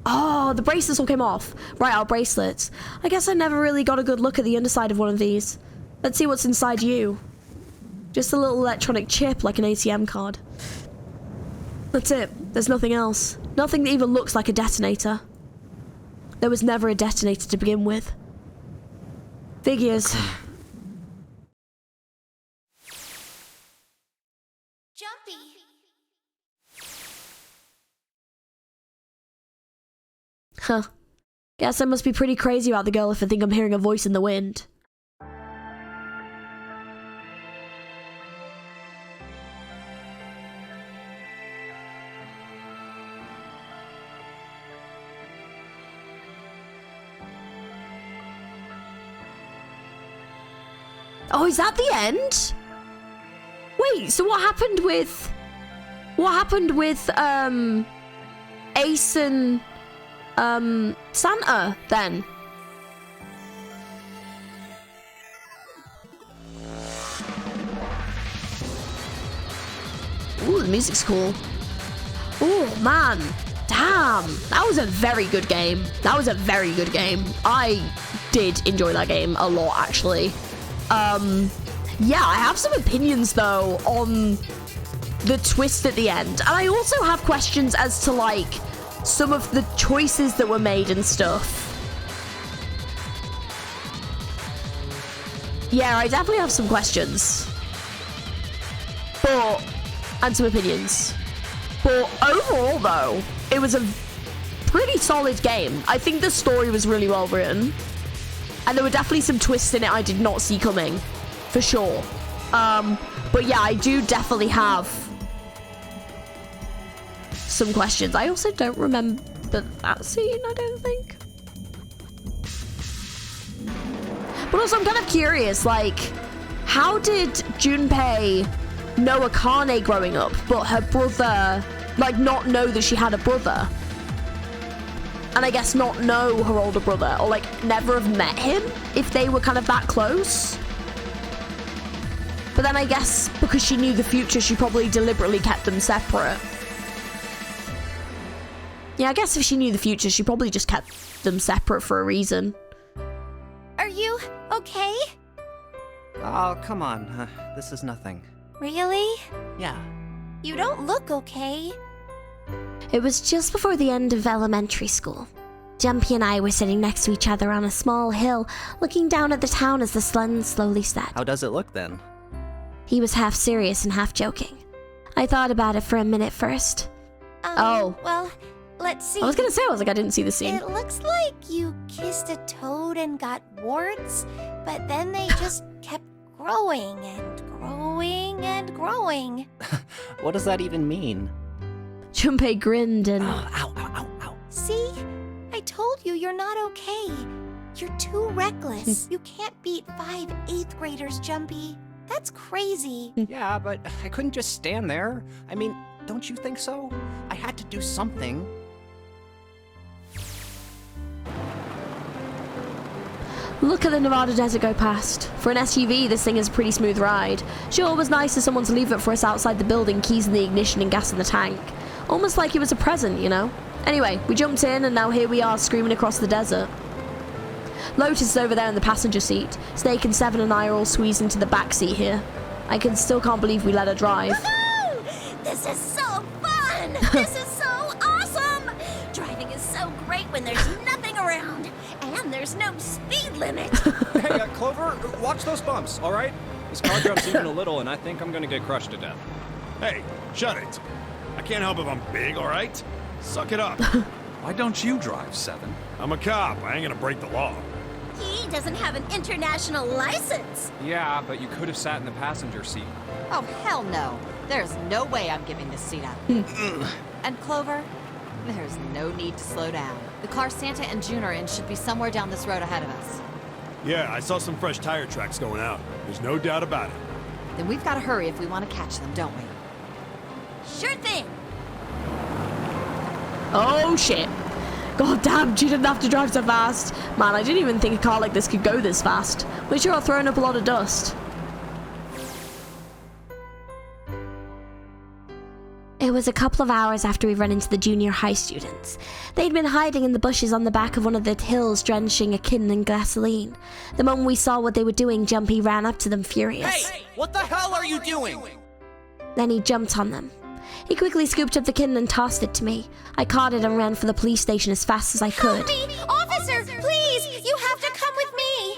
Oh, the bracelets all came off. Right, our bracelets. I guess I never really got a good look at the underside of one of these. Let's see what's inside you. Just a little electronic chip like an ATM card. That's it. There's nothing else. Nothing that even looks like a detonator. There was never a detonator to begin with. Figures. Jumpy. Huh. Guess I must be pretty crazy about the girl if I think I'm hearing a voice in the wind. Oh, is that the end? Wait, so what happened with Ace and Santa then? Ooh, the music's cool. Oh man, damn, that was a very good game. That was a very good game. I did enjoy that game a lot, actually. Yeah, I have some opinions though on the twist at the end, and I also have questions as to like some of the choices that were made and stuff. Yeah, I definitely have some questions, and some opinions. But overall though, it was a pretty solid game. I think the story was really well written. And there were definitely some twists in it I did not see coming, for sure. But yeah, I do definitely have some questions. I also don't remember that scene, I don't think. But also, I'm kind of curious, like, how did Junpei know Akane growing up, but her brother, like, not know that she had a brother? And I guess not know her older brother, or like never have met him if they were kind of that close. But then I guess because she knew the future, she probably deliberately kept them separate. Yeah, I guess if she knew the future, she probably just kept them separate for a reason. Are you okay? Oh, come on. This is nothing. Really? Yeah. You don't look okay. It was just before the end of elementary school. Jumpy and I were sitting next to each other on a small hill, looking down at the town as the sun slowly set. How does it look then? He was half serious and half joking. I thought about it for a minute first. Well, let's see. I was gonna say, I didn't see the scene. It looks like you kissed a toad and got warts, but then they just kept growing and growing and growing. What does that even mean? Junpei grinned and... Ow. See? I told you you're not okay. You're too reckless. You can't beat 5 8th graders, Jumpy. That's crazy. Yeah, but I couldn't just stand there. I mean, don't you think so? I had to do something. Look at the Nevada desert go past. For an SUV, this thing is a pretty smooth ride. Sure, it was nice of someone to leave it for us outside the building, keys in the ignition and gas in the tank. Almost like it was a present, you know? Anyway, we jumped in and now here we are screaming across the desert. Lotus is over there in the passenger seat. Snake and Seven and I are all squeezed into the back seat here. I still can't believe we let her drive. Woohoo! This is so fun! This is so awesome! Driving is so great when there's nothing around. And there's no speed limit. Hey, Clover, watch those bumps, all right? This car jumps even a little, and I think I'm gonna get crushed to death. Hey, shut it. I can't help if I'm big, all right? Suck it up. Why don't you drive, Seven? I'm a cop. I ain't gonna break the law. He doesn't have an international license. Yeah, but you could have sat in the passenger seat. Oh, hell no. There's no way I'm giving this seat up. And Clover, there's no need to slow down. The car Santa and June are in should be somewhere down this road ahead of us. Yeah, I saw some fresh tire tracks going out. There's no doubt about it. Then we've got to hurry if we want to catch them, don't we? Sure thing. Oh shit. God damn, she didn't have to drive so fast. Man, I didn't even think a car like this could go this fast. We sure are throwing up a lot of It was a couple of hours after we run into the junior high students. They'd been hiding in the bushes on the back of one of the hills, drenching a kitten in gasoline. The moment we saw what they were doing, Jumpy ran up to them furious. Hey! What the hell are you doing? Then he jumped on them. He quickly scooped up the kitten and tossed it to me. I caught it and ran for the police station as fast as I could. Help me! Officer, please! You have to come with me!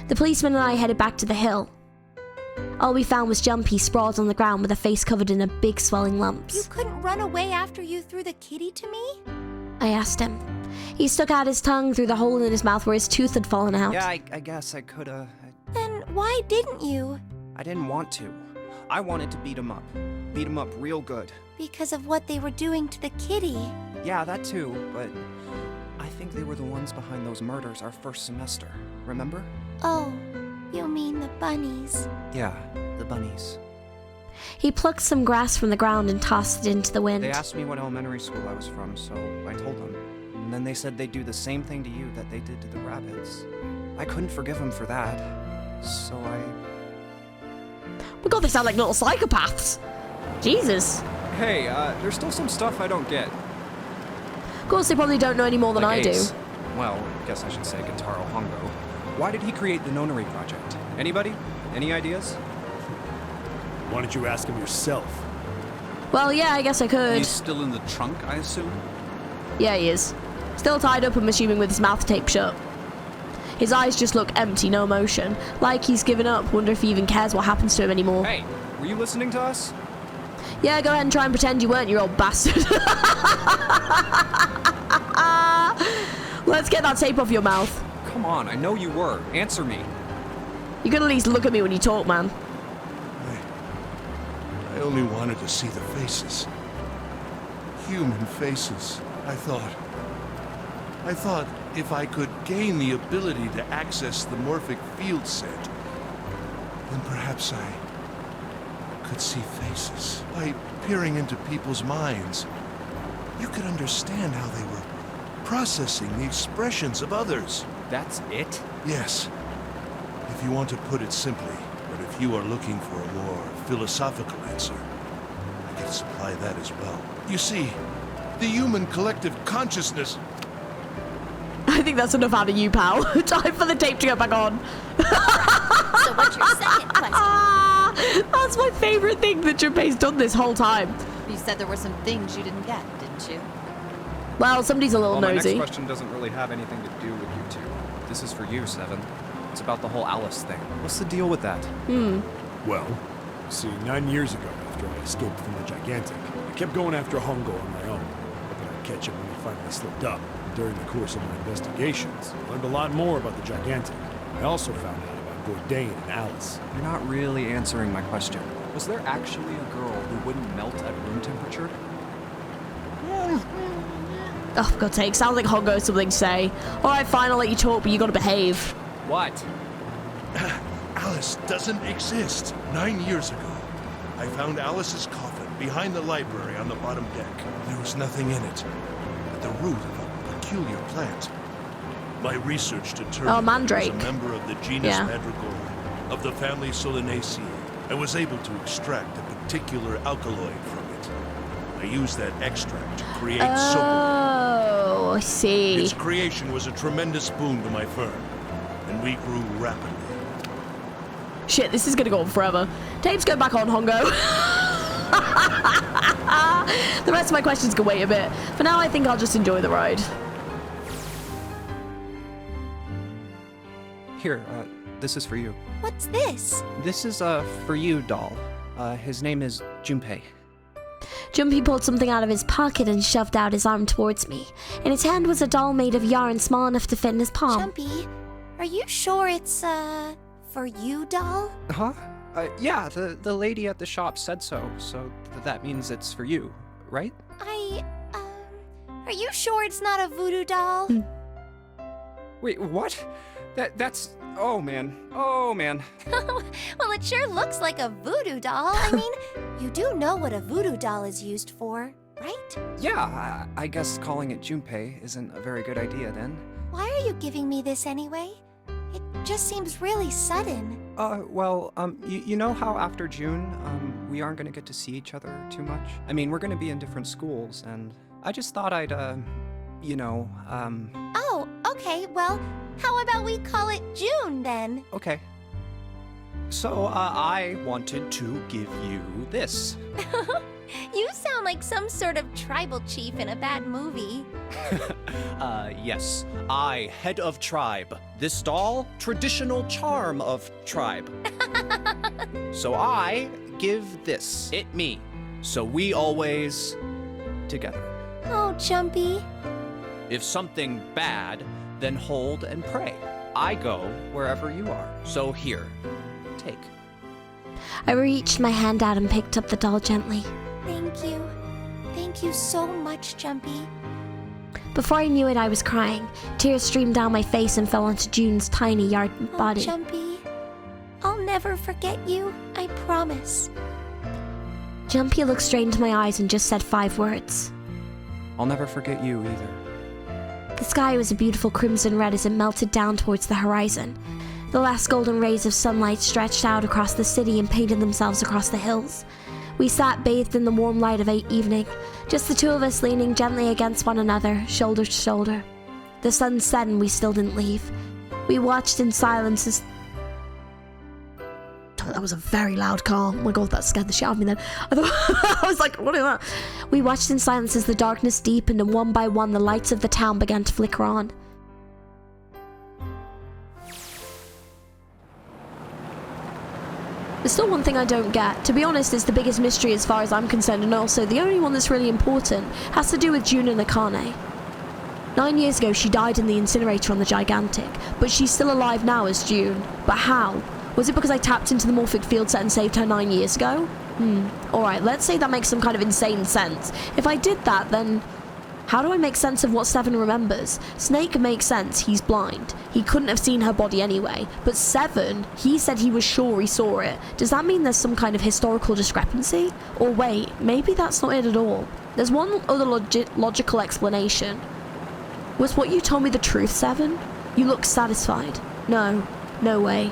The policeman and I headed back to the hill. All we found was Jumpy sprawled on the ground with a face covered in big swelling lumps. You couldn't run away after you threw the kitty to me? I asked him. He stuck out his tongue through the hole in his mouth where his tooth had fallen out. Yeah, I guess I could've. Then why didn't you? I didn't want to. I wanted to beat him up. Beat him up real good. Because of what they were doing to the kitty. Yeah, that too, but I think they were the ones behind those murders our first semester. Remember? Oh, you mean the bunnies? Yeah, the bunnies. He plucked some grass from the ground and tossed it into the wind. They asked me what elementary school I was from, so I told them. And then they said they'd do the same thing to you that they did to the rabbits. I couldn't forgive them for that, so I... Oh my god, they sound like little psychopaths. Jesus. Hey, there's still some stuff I don't get. Of course, they probably don't know any more than Like I Ace. do. Well, I guess I should say Gentaro Hongo. Why did he create the Nonary Project? Anybody? Any ideas? Why don't you ask him yourself? Well, yeah, I guess I could. He's still in the trunk, I assume? Yeah, he is. Still tied up, I'm assuming, with his mouth taped shut. His eyes just look empty, no emotion. Like he's given up. Wonder if he even cares what happens to him anymore. Hey, were you listening to us? Yeah, go ahead and try and pretend you weren't, you old bastard. Let's get that tape off your mouth. Come on, I know you were. Answer me. You can at least look at me when you talk, man. I only wanted to see the faces. Human faces. I thought if I could gain the ability to access the morphic field set, then perhaps I could see faces. By peering into people's minds, you could understand how they were processing the expressions of others. That's it? Yes. If you want to put it simply, but if you are looking for a more philosophical answer, I can supply that as well. You see, the human collective consciousness... I think that's enough out of you, pal. Time for the tape to go back on. So what's your second question? That's my favorite thing that Junpei's done this whole time. You said there were some things you didn't get, didn't you? Well, somebody's a little My nosy. next question doesn't really have anything to do with you two. This is for you, Seven. It's about the whole Alice thing. What's the deal with that? Well, see, 9 years ago, after I escaped from the Gigantic, I kept going after Hongo on my own, hoping I'd catch him when he finally slipped up. During the course of my investigations, I learned a lot more about the Gigantic. I also found out about Bourdain and Alice. You're not really answering my question. Was there actually a girl who wouldn't melt at room temperature? Oh, for God's sake, sounds like Hongo has something to say. Alright, fine, I'll let you talk, but you gotta behave. What? Alice doesn't exist. 9 years ago, I found Alice's coffin behind the library on the bottom deck. There was nothing in it but the root of a peculiar plant. My research determined that it was a member of the genus Madrigal of the family Solanaceae. I was able to extract a particular alkaloid from it. I used that extract to create soap. Oh, I see. Its creation was a tremendous boon to my firm, and we grew rapidly. Shit, this is gonna go on forever. Tapes go back on, Hongo. The rest of my questions can wait a bit. For now, I think I'll just enjoy the ride. Here, this is for you. What's this? This is, for you, doll. His name is Junpei. Jumpy pulled something out of his pocket and shoved out his arm towards me. In his hand was a doll made of yarn small enough to fit in his palm. Jumpy, are you sure it's, for you, doll? Huh? Yeah, the lady at the shop said so, that means it's for you, right? Are you sure it's not a voodoo doll? Wait, what? That's... Oh, man. Oh, man. Well, it sure looks like a voodoo doll. I mean, you do know what a voodoo doll is used for, right? Yeah, I guess calling it Junpei isn't a very good idea, then. Why are you giving me this anyway? It just seems really sudden. You know how after June, we aren't gonna get to see each other too much? I mean, we're gonna be in different schools, and I just thought I'd, Oh, okay, well, how about we call it June then? Okay. So, I wanted to give you this. You sound like some sort of tribal chief in a bad movie. Yes. I, head of tribe. This doll, traditional charm of tribe. So I give this, it me. So we always together. Oh, Jumpy. If something bad, then hold and pray. I go wherever you are. So here, take. I reached my hand out and picked up the doll gently. Thank you. Thank you so much, Jumpy. Before I knew it, I was crying. Tears streamed down my face and fell onto June's tiny yard body. Oh, Jumpy. I'll never forget you, I promise. Jumpy looked straight into my eyes and just said 5 words. I'll never forget you either. The sky was a beautiful crimson red as it melted down towards the horizon. The last golden rays of sunlight stretched out across the city and painted themselves across the hills. We sat bathed in the warm light of evening, just the two of us leaning gently against one another, shoulder to shoulder. The sun set and we still didn't leave. We watched in silence as... Oh, that was a very loud car. Oh my god, that scared the shit out of me then. I was like, what is that? We watched in silence as the darkness deepened and one by one the lights of the town began to flicker on. There's still one thing I don't get. To be honest, it's the biggest mystery as far as I'm concerned, and also the only one that's really important has to do with June and Akane. 9 years ago, she died in the incinerator on the Gigantic, but she's still alive now as June. But how? Was it because I tapped into the morphic field set and saved her 9 years ago? Alright, let's say that makes some kind of insane sense. If I did that, then... how do I make sense of what Seven remembers? Snake makes sense, he's blind. He couldn't have seen her body anyway. But Seven, he said he was sure he saw it. Does that mean there's some kind of historical discrepancy? Or wait, maybe that's not it at all. There's one other logical explanation. Was what you told me the truth, Seven? You look satisfied. No way.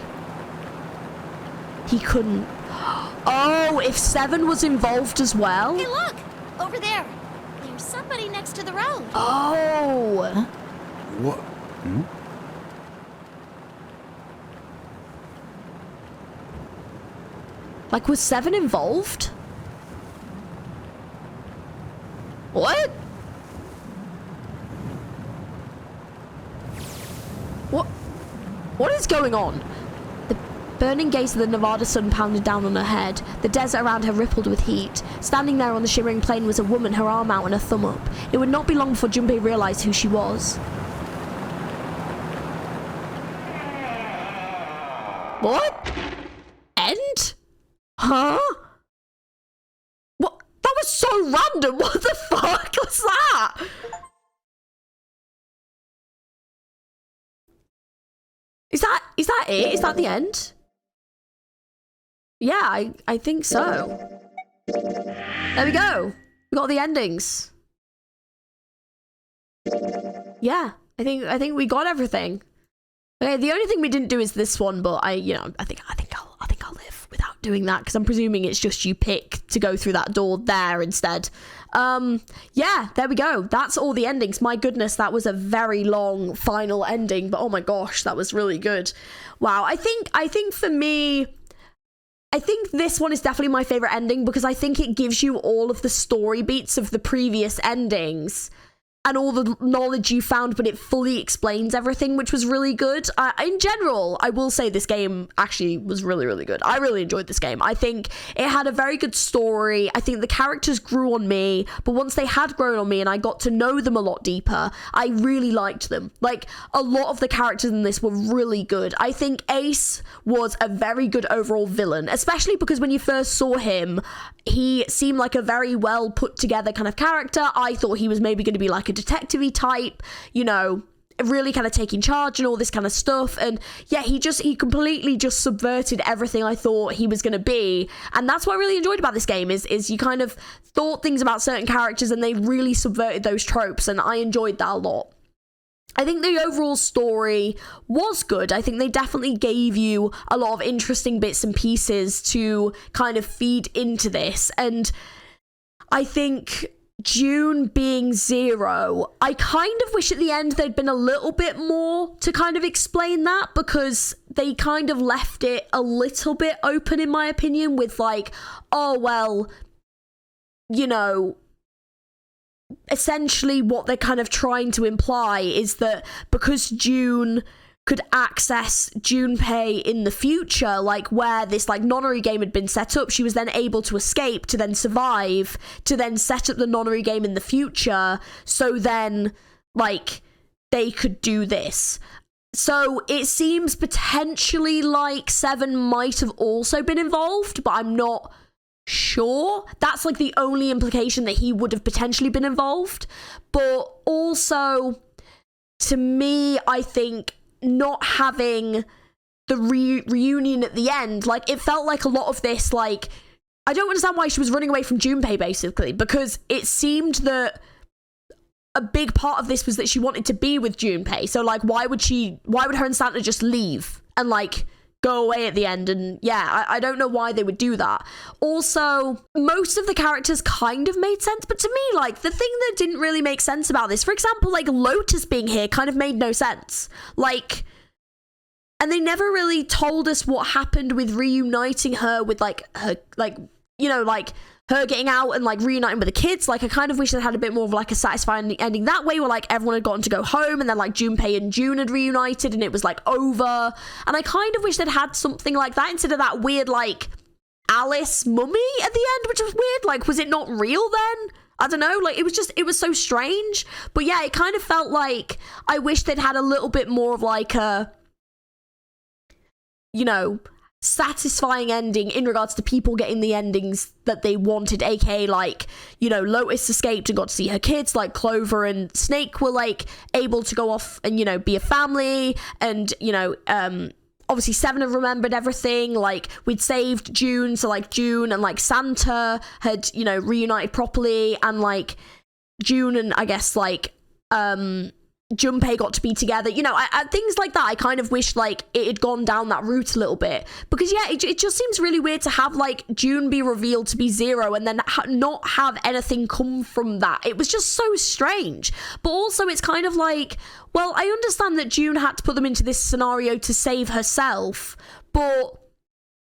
He couldn't. Oh, if Seven was involved as well? Hey, look! Over there. There's somebody next to the road. Oh! What? Like, was Seven involved? What? What is going on? The burning gaze of the Nevada sun pounded down on her head. The desert around her rippled with heat. Standing there on the shimmering plain was a woman, her arm out and her thumb up. It would not be long before Junpei realized who she was. What? End? Huh? What? That was so random. What the fuck was that? Is that it? Is that the end? Yeah, I think so. There we go. We got the endings. Yeah, I think we got everything. Okay, the only thing we didn't do is this one, but I think I'll live without doing that because I'm presuming it's just you pick to go through that door there instead. Yeah, there we go. That's all the endings. My goodness, that was a very long final ending, but oh my gosh, that was really good. Wow, I think for me, I think this one is definitely my favorite ending because I think it gives you all of the story beats of the previous endings and all the knowledge you found, but it fully explains everything, which was really good. In general, I will say this game actually was really, really good. I really enjoyed this game. I think it had a very good story. I think the characters grew on me, but once they had grown on me and I got to know them a lot deeper, I really liked them. Like, a lot of the characters in this were really good. I think Ace was a very good overall villain, especially because when you first saw him, he seemed like a very well put together kind of character. I thought he was maybe going to be like a detective-y type, you know, really kind of taking charge and all this kind of stuff. And yeah, he completely just subverted everything I thought he was going to be. And that's what I really enjoyed about this game is you kind of thought things about certain characters and they really subverted those tropes. And I enjoyed that a lot. I think the overall story was good. I think they definitely gave you a lot of interesting bits and pieces to kind of feed into this. And I think June being 0, I kind of wish at the end there'd been a little bit more to kind of explain that, because they kind of left it a little bit open, in my opinion, with like, oh, well, you know, essentially what they're kind of trying to imply is that because June could access Junpei in the future, like where this like nonary game had been set up, she was then able to escape, to then survive, to then set up the nonary game in the future, so then like they could do this. So it seems potentially like Seven might have also been involved, but I'm not sure. That's like the only implication, that he would have potentially been involved. But also, to me, I think not having the reunion at the end, like, it felt like a lot of this, like, I don't understand why she was running away from Junpei, basically, because it seemed that a big part of this was that she wanted to be with Junpei. So like, why would her and Santa just leave and like go away at the end? And yeah, I don't know why they would do that. Also, most of the characters kind of made sense, but to me, like, the thing that didn't really make sense about this, for example, like Lotus being here kind of made no sense. Like, and they never really told us what happened with reuniting her with like her, like, you know, like her getting out and like reuniting with the kids. Like, I kind of wish they had a bit more of like a satisfying ending that way, where like everyone had gotten to go home and then like Junpei and June had reunited and it was like over. And I kind of wish they'd had something like that instead of that weird like Alice mummy at the end, which was weird. Like, was it not real then? I don't know, like, it was so strange. But yeah, it kind of felt like I wish they'd had a little bit more of like a, you know, satisfying ending in regards to people getting the endings that they wanted, aka like, you know, Lotus escaped and got to see her kids, like Clover and Snake were like able to go off and, you know, be a family, and, you know, obviously Seven had remembered everything, like we'd saved June, so like June and like Santa had, you know, reunited properly, and like June and I guess like Junpei got to be together, you know, things like that. I kind of wish like it had gone down that route a little bit, because yeah, it just seems really weird to have like June be revealed to be 0 and then not have anything come from that. It was just so strange. But also it's kind of like, well, I understand that June had to put them into this scenario to save herself, but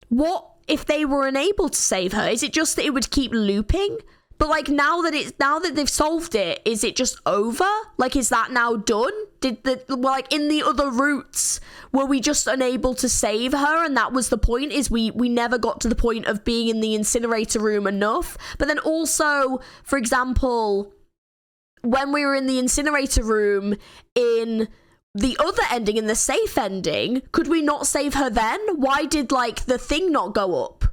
what if they were unable to save her? Is it just that it would keep looping? But like now that they've solved it, is it just over? Like, is that now done? Like in the other routes, were we just unable to save her, and that was the point? Is we never got to the point of being in the incinerator room enough? But then also, for example, when we were in the incinerator room in the other ending, in the safe ending, could we not save her then? Why did like the thing not go up?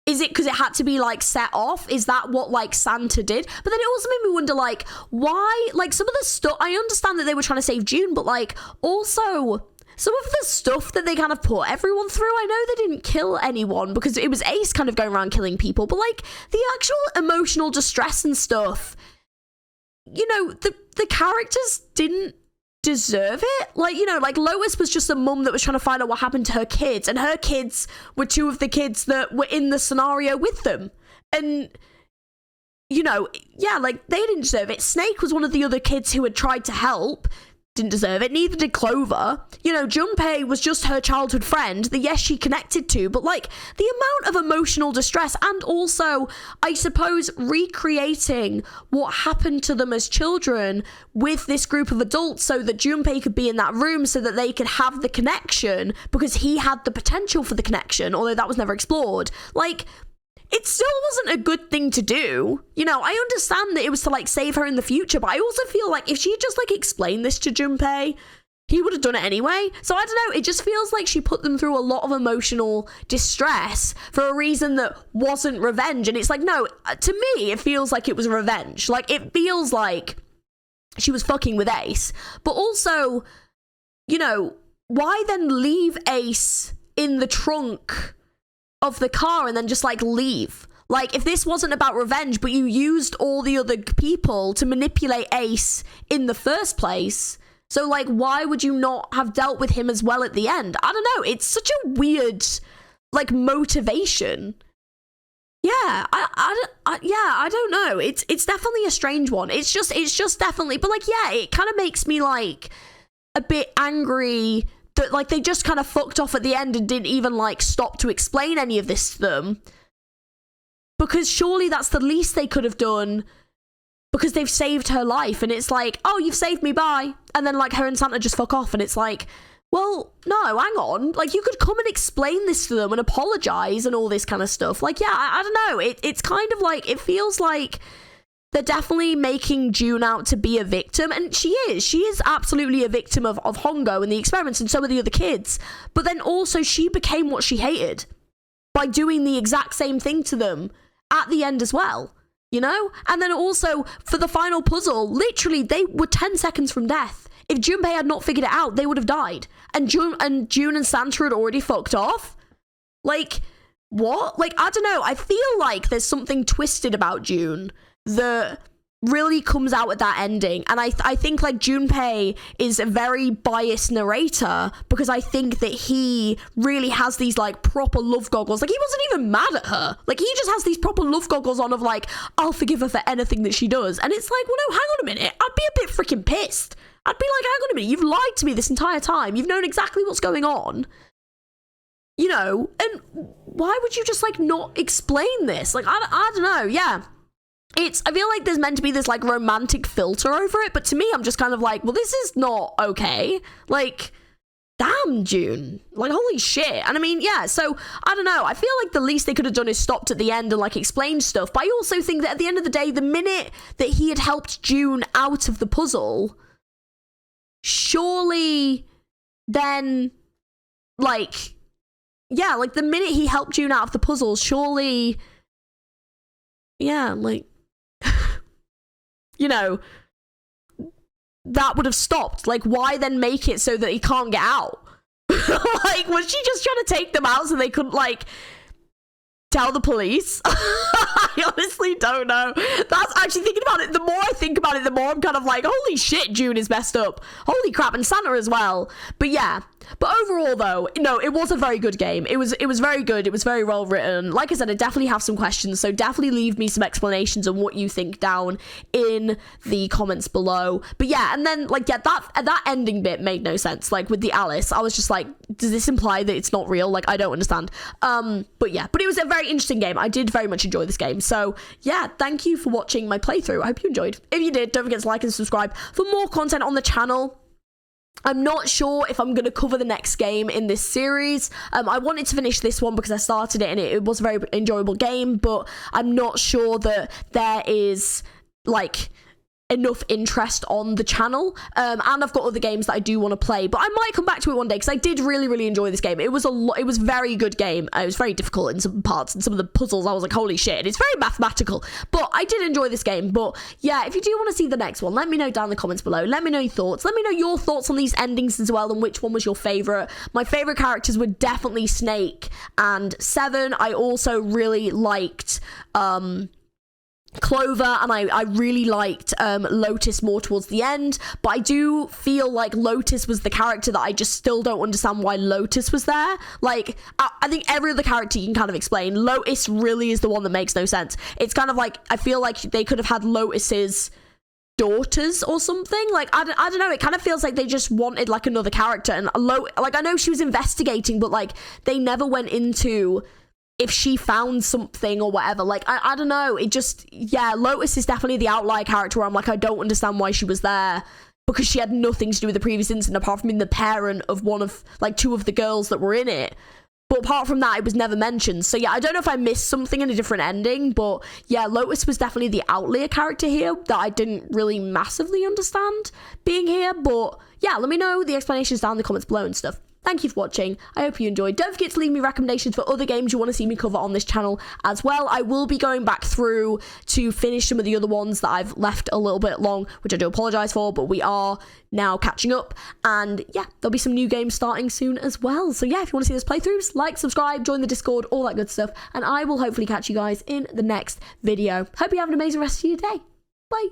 Is it because it had to be, like, set off? Is that what, like, Santa did? But then it also made me wonder, like, why? Like, some of the stuff... I understand that they were trying to save June, but, like, also... some of the stuff that they kind of put everyone through, I know they didn't kill anyone, because it was Ace kind of going around killing people, but, like, the actual emotional distress and stuff... you know, the characters didn't deserve it. Like, you know, like Lois was just a mum that was trying to find out what happened to her kids, and her kids were 2 of the kids that were in the scenario with them, and you know, yeah, like they didn't deserve it. Snake was one of the other kids who had tried to help, didn't deserve it. Neither did Clover. You know, Junpei was just her childhood friend that, yes, she connected to, but like the amount of emotional distress, and also I suppose recreating what happened to them as children with this group of adults, so that Junpei could be in that room, so that they could have the connection, because he had the potential for the connection, although that was never explored. Like, it still wasn't a good thing to do. You know, I understand that it was to, like, save her in the future, but I also feel like if she had just, like, explained this to Junpei, he would have done it anyway. So, I don't know, it just feels like she put them through a lot of emotional distress for a reason that wasn't revenge. And it's like, no, to me, it feels like it was revenge. Like, it feels like she was fucking with Ace. But also, you know, why then leave Ace in the trunk of the car and then just like leave? Like, if this wasn't about revenge, but you used all the other people to manipulate Ace in the first place, So, like, why would you not have dealt with him as well at the end? I don't know. It's such a weird, like, motivation. Yeah, I don't know. It's definitely a strange one. It's just definitely, but like, yeah, it kind of makes me like a bit angry that like they just kind of fucked off at the end and didn't even like stop to explain any of this to them. Because surely that's the least they could have done, because they've saved her life, and it's like, oh, you've saved me, bye. And then like her and Santa just fuck off, and it's like, well, no, hang on. Like, you could come and explain this to them and apologize and all this kind of stuff. Like, yeah, I don't know. It's kind of like, it feels like they're definitely making June out to be a victim. And she is. She is absolutely a victim of Hongo and the experiments and some of the other kids. But then also she became what she hated by doing the exact same thing to them at the end as well. You know? And then also, for the final puzzle, literally, they were 10 seconds from death. If Junpei had not figured it out, they would have died. And June and Santa had already fucked off. Like, what? Like, I don't know. I feel like there's something twisted about June that really comes out at that ending. And I think, like, Junpei is a very biased narrator, because I think that he really has these, like, proper love goggles. Like, he wasn't even mad at her. Like, he just has these proper love goggles on of, like, I'll forgive her for anything that she does. And it's like, well, no, hang on a minute. I'd be a bit freaking pissed. I'd be like, hang on a minute, you've lied to me this entire time. You've known exactly what's going on. You know, and why would you just, like, not explain this? Like, I don't know, yeah. I feel like there's meant to be this, like, romantic filter over it, but to me, I'm just kind of like, well, this is not okay. Like, damn, June. Like, holy shit. And I mean, yeah, so, I don't know. I feel like the least they could have done is stopped at the end and, like, explained stuff. But I also think that at the end of the day, the minute that he had helped June out of the puzzle, surely then, like, yeah, like, the minute he helped June out of the puzzle, surely, yeah, like, you know, that would have stopped. Like, why then make it so that he can't get out? Like, was she just trying to take them out so they couldn't, like, tell the police? I honestly don't know. That's actually, thinking about it, the more I think about it, the more I'm kind of like, holy shit, June is messed up. Holy crap, and Santa as well. But yeah. But overall, though, no, it was a very good game. It was very good. It was very well written. Like I said, I definitely have some questions, so definitely leave me some explanations on what you think down in the comments below. But yeah, and then, like, yeah, that ending bit made no sense. Like, with the Alice, I was just like, does this imply that it's not real? Like, I don't understand. But yeah, but it was a very interesting game. I did very much enjoy this game. So yeah, thank you for watching my playthrough. I hope you enjoyed. If you did, don't forget to like and subscribe for more content on the channel. I'm not sure if I'm going to cover the next game in this series. I wanted to finish this one because I started it and it was a very enjoyable game, but I'm not sure that there is, like, enough interest on the channel, and I've got other games that I do want to play, but I might come back to it one day because I did really enjoy this game. It was it was a very good game. It was very difficult in some parts, and some of the puzzles I was like, holy shit, it's very mathematical, but I did enjoy this game. But yeah, if you do want to see the next one, let me know down in the comments below. Let me know your thoughts. Let me know your thoughts on these endings as well, and which one was your favorite. My favorite characters were definitely Snake and Seven. I also really liked Clover, and I really liked Lotus more towards the end, but I do feel like Lotus was the character that I just still don't understand why Lotus was there. Like, I think every other character you can kind of explain. Lotus really is the one that makes no sense. It's kind of like, I feel like they could have had Lotus's daughters or something. Like, I don't know, it kind of feels like they just wanted, like, another character, and like, I know she was investigating, but, like, they never went into if she found something or whatever. Like, I don't know, it just, yeah, Lotus is definitely the outlier character where I'm like, I don't understand why she was there, because she had nothing to do with the previous incident apart from being the parent of one of, like, two of the girls that were in it. But apart from that, it was never mentioned. So yeah, I don't know if I missed something in a different ending, but yeah, Lotus was definitely the outlier character here that I didn't really massively understand being here. But yeah, let me know the explanations down in the comments below and stuff. Thank you for watching. I hope you enjoyed. Don't forget to leave me recommendations for other games you want to see me cover on this channel as well. I will be going back through to finish some of the other ones that I've left a little bit long, which I do apologize for, but we are now catching up. And yeah, there'll be some new games starting soon as well. So yeah, if you want to see those playthroughs, like, subscribe, join the Discord, all that good stuff. And I will hopefully catch you guys in the next video. Hope you have an amazing rest of your day. Bye.